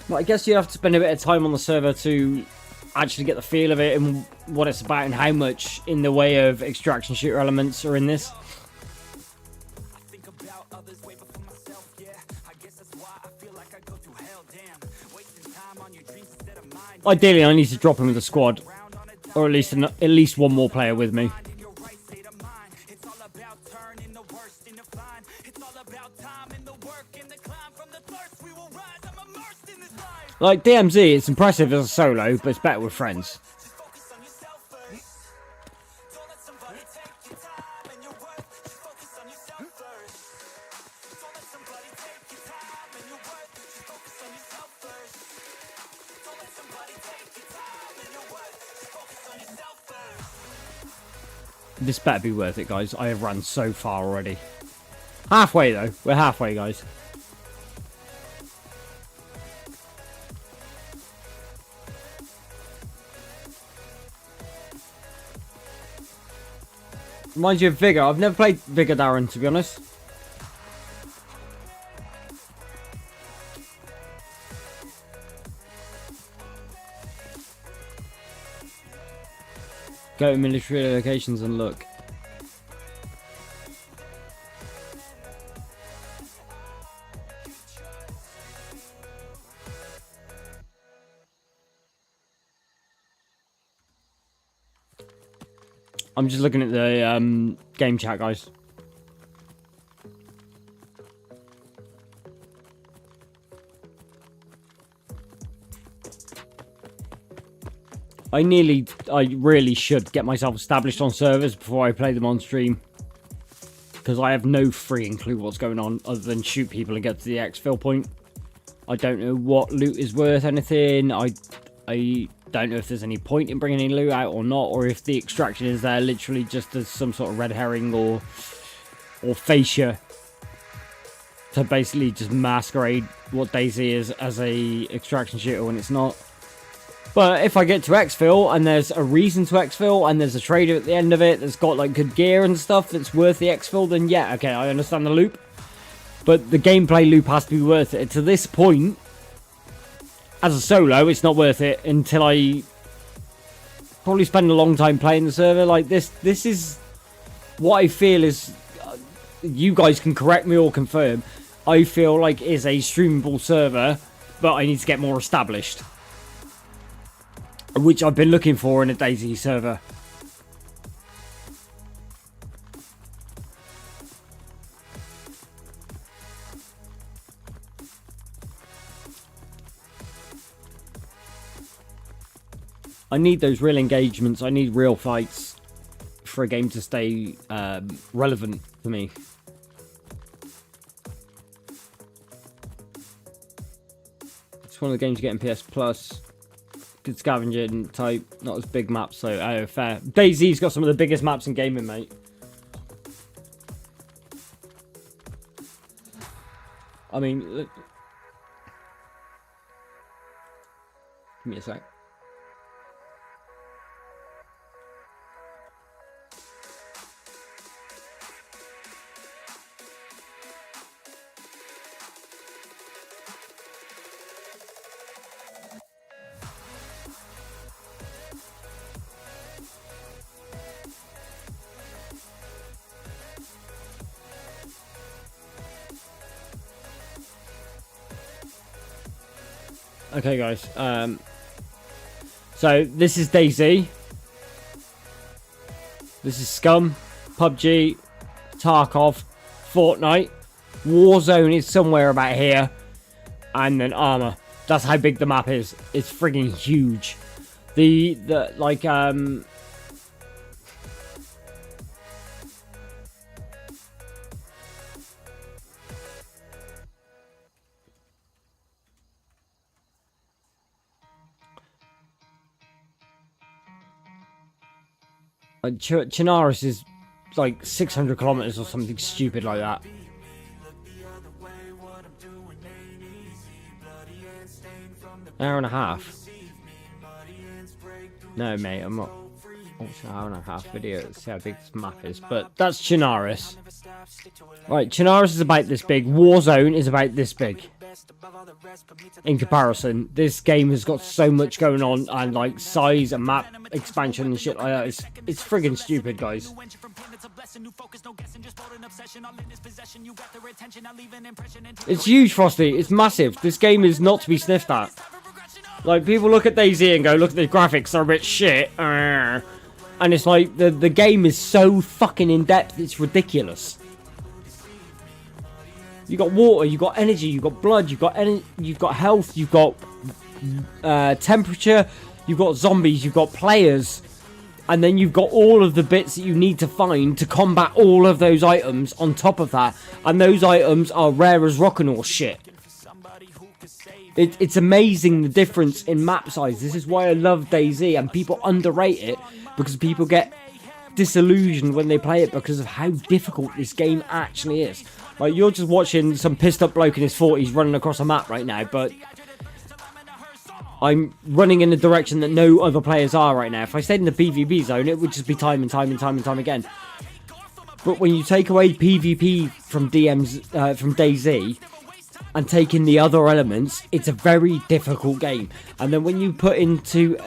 Well, I guess you have to spend a bit of time on the server to actually get the feel of it and what it's about and how much in the way of extraction shooter elements are in this. Ideally, I need to drop him with a squad, or at least one more player with me. Like DMZ, it's impressive as a solo, but it's better with friends. This better be worth it, guys. I have run so far already. Halfway, though. We're halfway, guys. Reminds you of Vigor. I've never played Vigor, Darren, to be honest. Go to military locations and look. I'm just looking at the game chat, guys. I really should get myself established on servers before I play them on stream. Because I have no freaking clue what's going on other than shoot people and get to the exfil point. I don't know what loot is worth anything. I don't know if there's any point in bringing any loot out or not. Or if the extraction is there literally just as some sort of red herring or fascia. To basically just masquerade what DayZ is as a extraction shooter when it's not. But if I get to exfil and there's a reason to exfil and there's a trader at the end of it that's got like good gear and stuff that's worth the exfil, then yeah, okay, I understand the loop. But the gameplay loop has to be worth it. To this point, as a solo, it's not worth it until I probably spend a long time playing the server. Like this is what I feel is, you guys can correct me or confirm, I feel like is a streamable server, but I need to get more established. Which I've been looking for in a DayZ server. I need those real engagements. I need real fights for a game to stay relevant for me. It's one of the games you get in PS Plus. Good scavenging type, not as big maps, so oh, fair. DayZ's got some of the biggest maps in gaming, mate. I mean, look. Give me a sec. Okay, guys. So this is DayZ. This is Scum, PUBG, Tarkov, Fortnite. Warzone is somewhere about here, and then Armor. That's how big the map is. It's friggin' huge. Chinaris is like 600 kilometers or something stupid like that. Hour and a half. No, mate, I'm not watching an hour and a half video to see how big this map is, but that's Chinaris. Right, Chinaris is about this big. Warzone is about this big. In comparison, this game has got so much going on, and like size and map expansion and shit like that. It's friggin' stupid, guys. It's huge, Frosty. It's massive. This game is not to be sniffed at. Like, people look at DayZ and go, look at the graphics, they're a bit shit. And it's like, the game is so fucking in-depth, it's ridiculous. You got water, you got energy, you got blood, you've got health, you've got temperature, you've got zombies, you've got players, and then you've got all of the bits that you need to find to combat all of those items on top of that, and those items are rare as rock and all shit. It's amazing the difference in map size. This is why I love DayZ, and people underrate it because people get disillusioned when they play it because of how difficult this game actually is. Like, you're just watching some pissed up bloke in his 40s running across a map right now, but I'm running in a direction that no other players are right now. If I stayed in the PvP zone, it would just be time and time and time and time again. But when you take away PvP from from DayZ and take in the other elements, it's a very difficult game. And then when you put into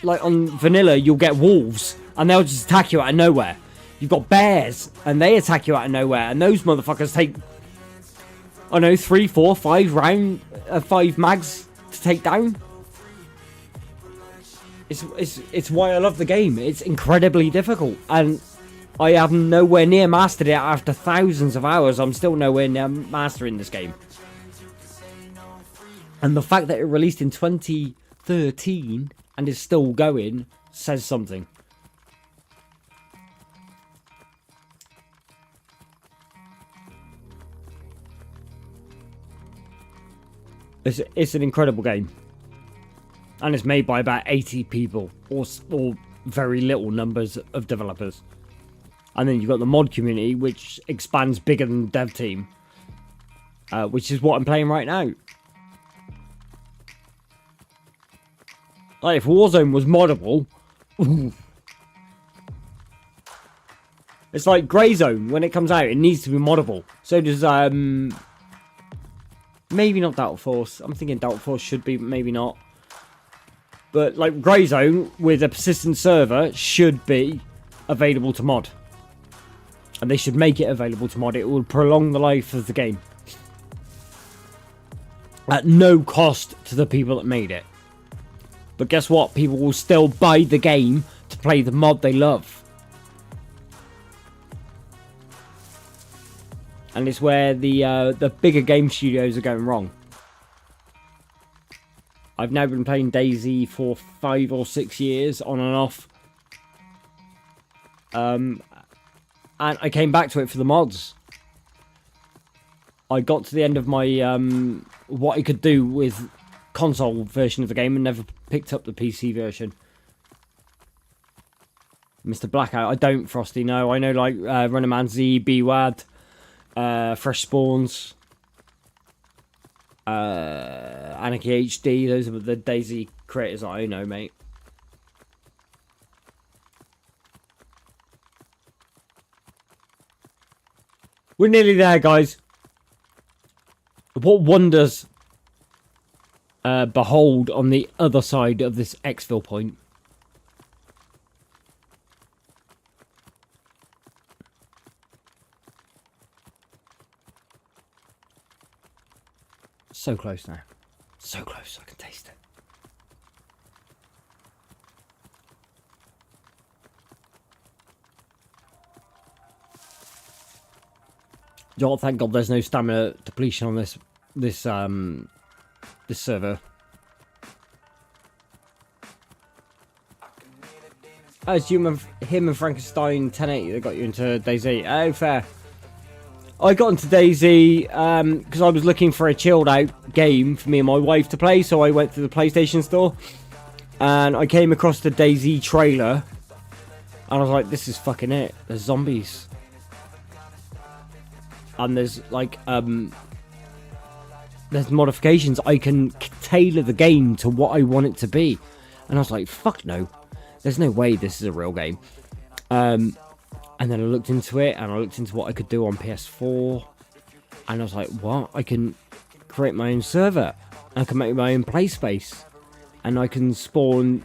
like on vanilla, you'll get wolves and they'll just attack you out of nowhere. You've got bears and they attack you out of nowhere, and those motherfuckers take, I don't know, 3, 4, 5 mags to take down. It's why I love the game. It's incredibly difficult, and I have nowhere near mastered it after thousands of hours. I'm still nowhere near mastering this game. And the fact that it released in 2013 and is still going says something. It's an incredible game. And it's made by about 80 people, or very little numbers of developers. And then you've got the mod community, which expands bigger than the dev team. Which is what I'm playing right now. Like, if Warzone was moddable... It's like Grey Zone, when it comes out, it needs to be moddable. So does, maybe not Delta Force. I'm thinking Delta Force should be, maybe not. But, like, Grey Zone, with a persistent server, should be available to mod. And they should make it available to mod. It will prolong the life of the game. At no cost to the people that made it. But guess what? People will still buy the game to play the mod they love. And it's where the bigger game studios are going wrong. I've now been playing DayZ for 5 or 6 years, on and off. And I came back to it for the mods. I got to the end of my what I could do with console version of the game and never picked up the PC version. Mr. Blackout, I don't, Frosty, no. I know, like, Runnerman Z, BWAD, Fresh Spawns, Anarchy HD, those are the DayZ creators that I know, mate. We're nearly there, guys. What wonders behold on the other side of this exfil point? So close now. So close, I can taste it. Y'all, thank God there's no stamina depletion on this server. Oh, it's him and Frankenstein 1080 that got you into DayZ. Oh, fair. I got into DayZ because I was looking for a chilled out game for me and my wife to play, so I went to the PlayStation store and I came across the DayZ trailer and I was like, this is fucking it. There's zombies. And there's like there's modifications. I can tailor the game to what I want it to be. And I was like, fuck no. There's no way this is a real game. And then I looked into it, and I looked into what I could do on PS4. And I was like, what? I can create my own server. I can make my own play space. And I can spawn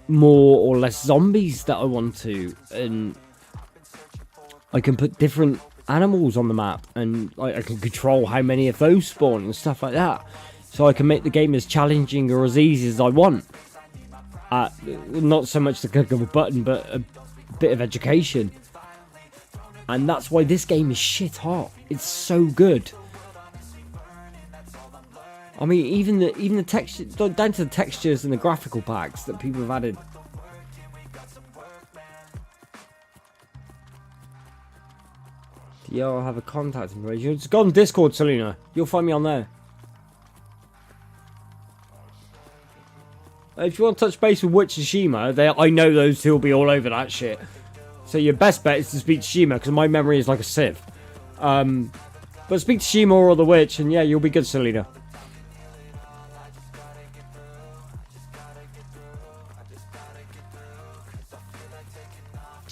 more or less zombies that I want to. And I can put different animals on the map. And I can control how many of those spawn and stuff like that. So I can make the game as challenging or as easy as I want. Not so much the click of a button, but a bit of education. And that's why this game is shit hot. It's so good. I mean, even the texture, down to the textures and the graphical packs that people have added. Yeah, I'll have a contact information. Just go on Discord, Selena. You'll find me on there. If you want to touch base with Witch Tsushima, I know those two will be all over that shit. So your best bet is to speak to Shima, because my memory is like a sieve. But speak to Shima or the Witch, and yeah, you'll be good, Selena.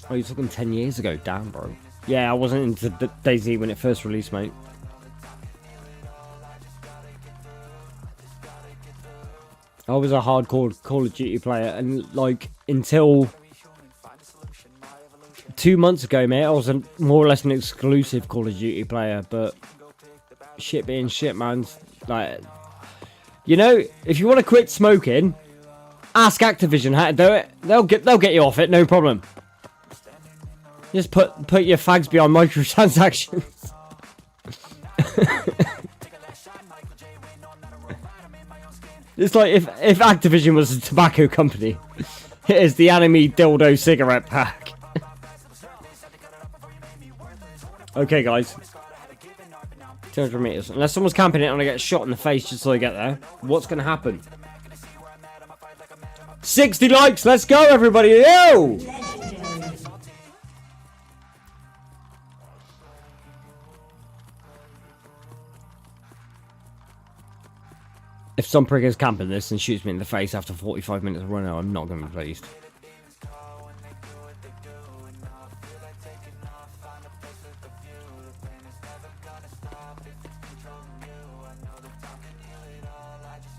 Oh, you're talking 10 years ago. Damn, bro. Yeah, I wasn't into DayZ when it first released, mate. I was a hardcore Call of Duty player, and like until 2 months ago, mate, I was a more or less an exclusive Call of Duty player. But shit being shit, man. Like, you know, if you want to quit smoking, ask Activision how to do it. They'll get you off it, no problem. Just put your fags behind microtransactions. It's like if Activision was a tobacco company, it is the anime dildo cigarette pack. Okay, guys. 200 meters. Unless someone's camping it and I get shot in the face just so I get there. What's going to happen? 60 likes! Let's go, everybody! Yo! If some prick is camping this and shoots me in the face after 45 minutes of running, I'm not going to be pleased.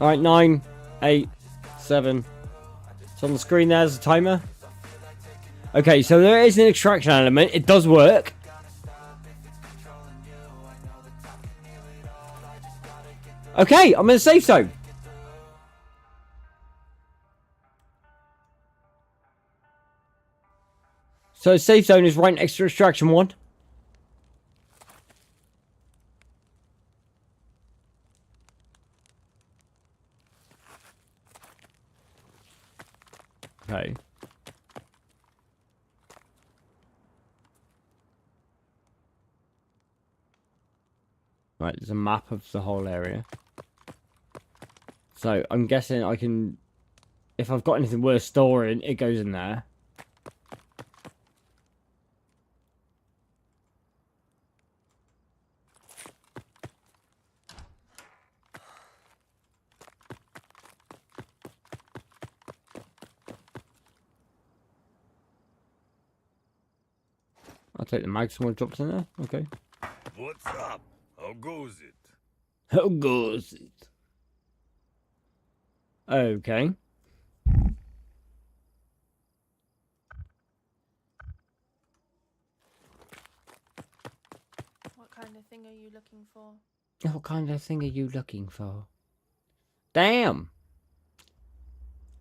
Alright, 9, 8, 7. It's on the screen there's a timer. Okay, so there is an extraction element. It does work. Okay, I'm in a safe zone. So safe zone is right next to extraction 1. Okay. Right, there's a map of the whole area. So, I'm guessing I can... If I've got anything worth storing, it goes in there. I'll take the mag someone drops in there. Okay. What's up? How goes it? How goes it? Okay. What kind of thing are you looking for? What kind of thing are you looking for? Damn!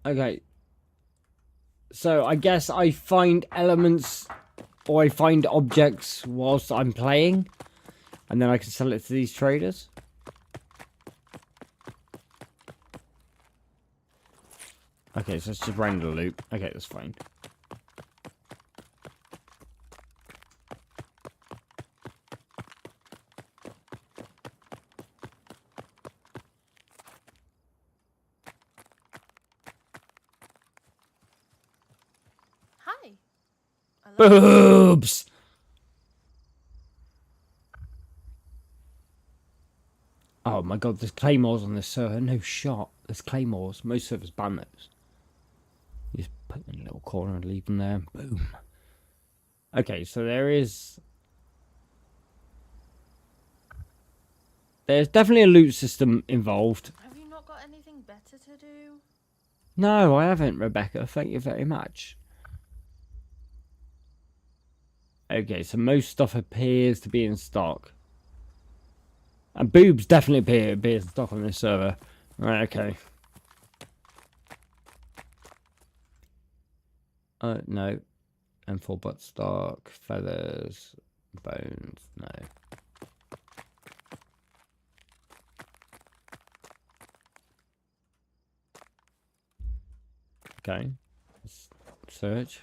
Okay. So, I guess I find elements... Or I find objects whilst I'm playing. And then I can sell it to these traders. Okay, so it's just random loot. Okay, that's fine. Hi. I love Boobs! Oh my god, there's claymores on this server. No shot. There's claymores. Most servers ban those. You just put them in a little corner and leave them there. Boom. Okay, so there's definitely a loot system involved. Have you not got anything better to do? No, I haven't, Rebecca. Thank you very much. Okay, so most stuff appears to be in stock. And boobs definitely appears in stock on this server. Right, okay. No. M4 butt stock, feathers, bones, no. Okay. Let's search.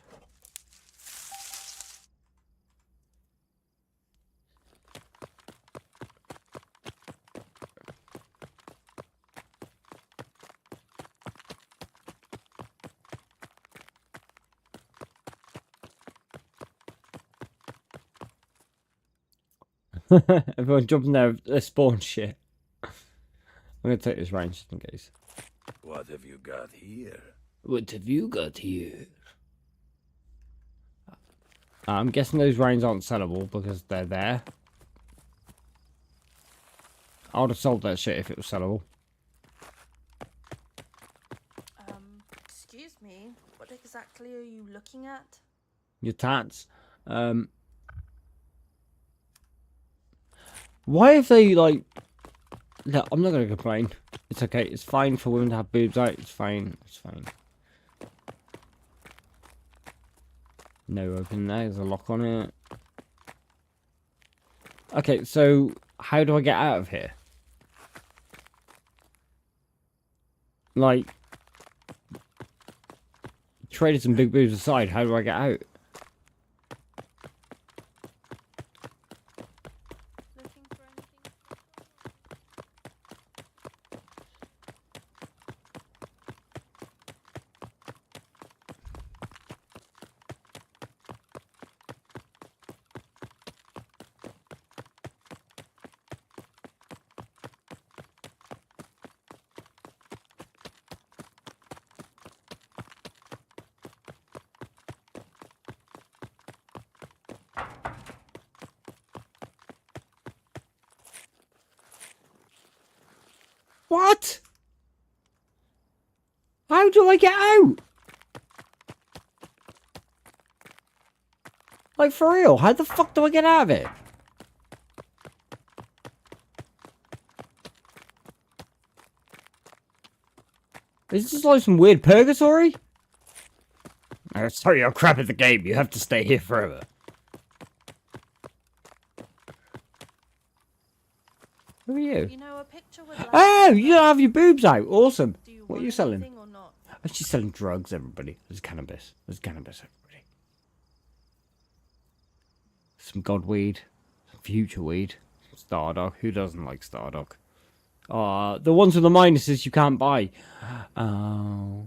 Everyone jumping there, they spawn shit. I'm gonna take this range just in case. What have you got here? What have you got here? I'm guessing those rounds aren't sellable because they're there. I would have sold that shit if it was sellable. Excuse me. What exactly are you looking at? Your tats. Why have they, like... Look, I'm not going to complain. It's okay. It's fine for women to have boobs out. It's fine. It's fine. No open there. There's a lock on it. Okay, so how do I get out of here? Like, traded some big boobs aside, how do I get out? Looking for anything? What? How do I get out? Like, for real, how the fuck do I get out of it? Is this like some weird purgatory? Sorry, you're crap at the game. You have to stay here forever. Who are you? You know, a picture would. Oh, you don't have your boobs out. Awesome. Do you What are want you selling? anything or not? Oh, she's selling drugs, everybody. There's cannabis. There's cannabis, everybody. Some god weed. Some future weed. Some Stardog. Who doesn't like Stardog? The ones with the minuses you can't buy. Oh.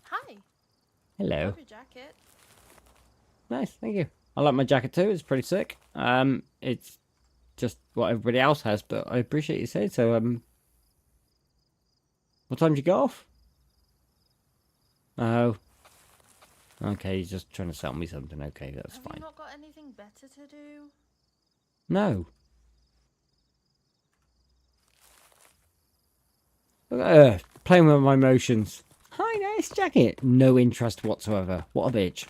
Hi. Hello. Love your jacket. Nice, thank you. I like my jacket too. It's pretty sick. It's just what everybody else has, but I appreciate you saying so. What time did you get off? Oh. Okay, you're just trying to sell me something. Okay, that's Have fine. you not got anything better to do? No. Look at her, playing with my emotions. Hi, nice jacket. No interest whatsoever. What a bitch.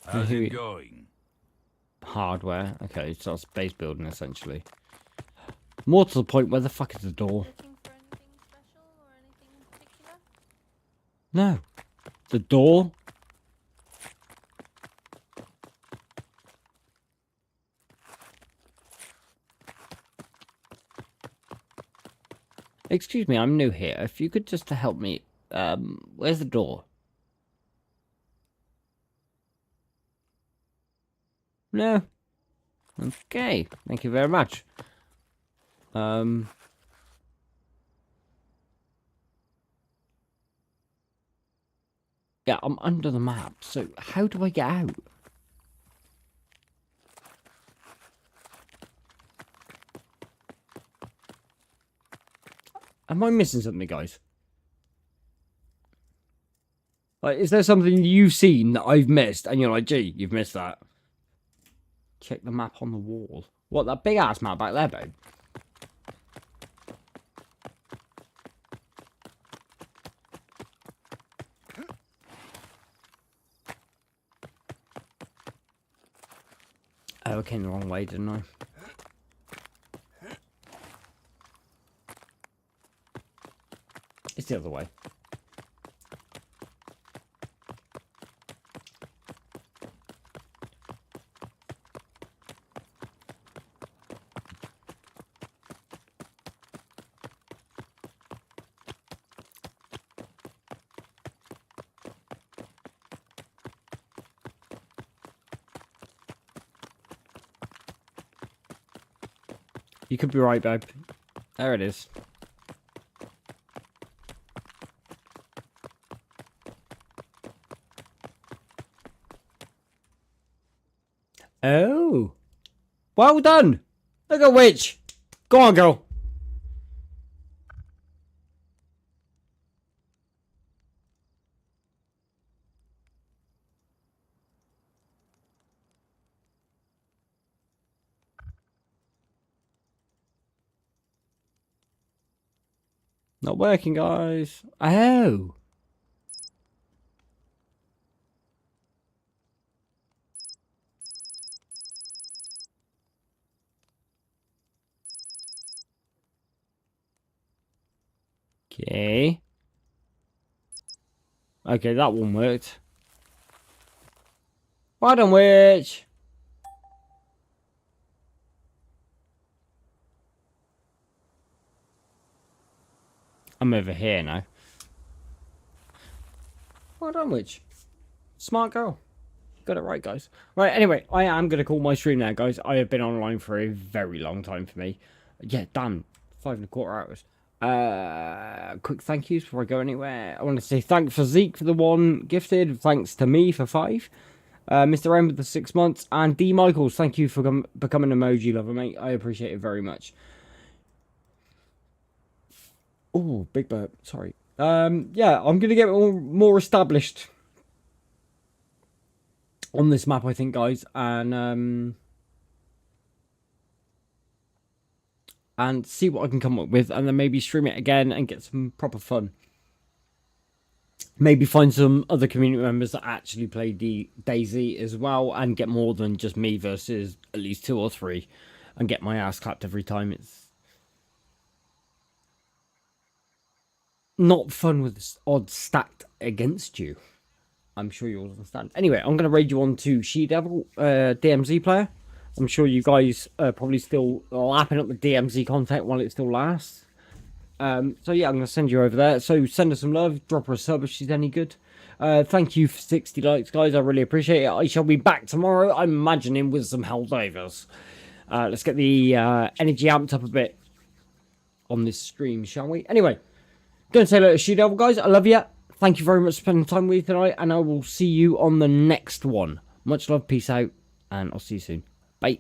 How's Who- it going? Hardware. Okay, so it's base building essentially. More to the point, where the fuck is the door? Looking for anything special or anything particular? No. The door? Excuse me, I'm new here. If you could just help me, where's the door? No. Okay, thank you very much. Yeah, I'm under the map, so how do I get out? Am I missing something, guys? Like, is there something you've seen that I've missed, and you're like, gee, you've missed that? Check the map on the wall. What, that big-ass map back there, babe? Oh, I came the wrong way, didn't I? It's the other way. You could be right, babe. There it is. Oh. Well done. Look at Witch. Go on, girl. Not working, guys. Oh. Okay. Okay, that one worked. Well done, Witch. I'm over here now. Well done, Witch. Smart girl. Got it right, guys. Right, anyway, I am going to call my stream now, guys. I have been online for a very long time for me. Yeah, damn. 5.25 hours. Quick thank yous before I go anywhere. I want to say thanks for Zeke for the 1 gifted. Thanks to me for 5. Mr. M with the 6 months. And D. Michaels, thank you for becoming an emoji lover, mate. I appreciate it very much. Oh, big burp. Sorry. Yeah, I'm going to get more established on this map, I think, guys, and see what I can come up with, and then maybe stream it again and get some proper fun. Maybe find some other community members that actually play DayZ as well, and get more than just me versus at least 2 or 3, and get my ass clapped every time. It's not fun with the odds stacked against you. I'm sure you'll understand. Anyway, I'm going to raid you on to She-Devil, DMZ player. I'm sure you guys are probably still lapping up the DMZ content while it still lasts. So yeah, I'm going to send you over there. So send her some love, drop her a sub if she's any good. Thank you for 60 likes, guys. I really appreciate it. I shall be back tomorrow, I'm imagining, with some Helldivers. Let's get the energy amped up a bit on this stream, shall we? Anyway, going to say hello to She-Devil, guys. I love you. Thank you very much for spending time with me tonight, and I will see you on the next one. Much love, peace out, and I'll see you soon. Bye.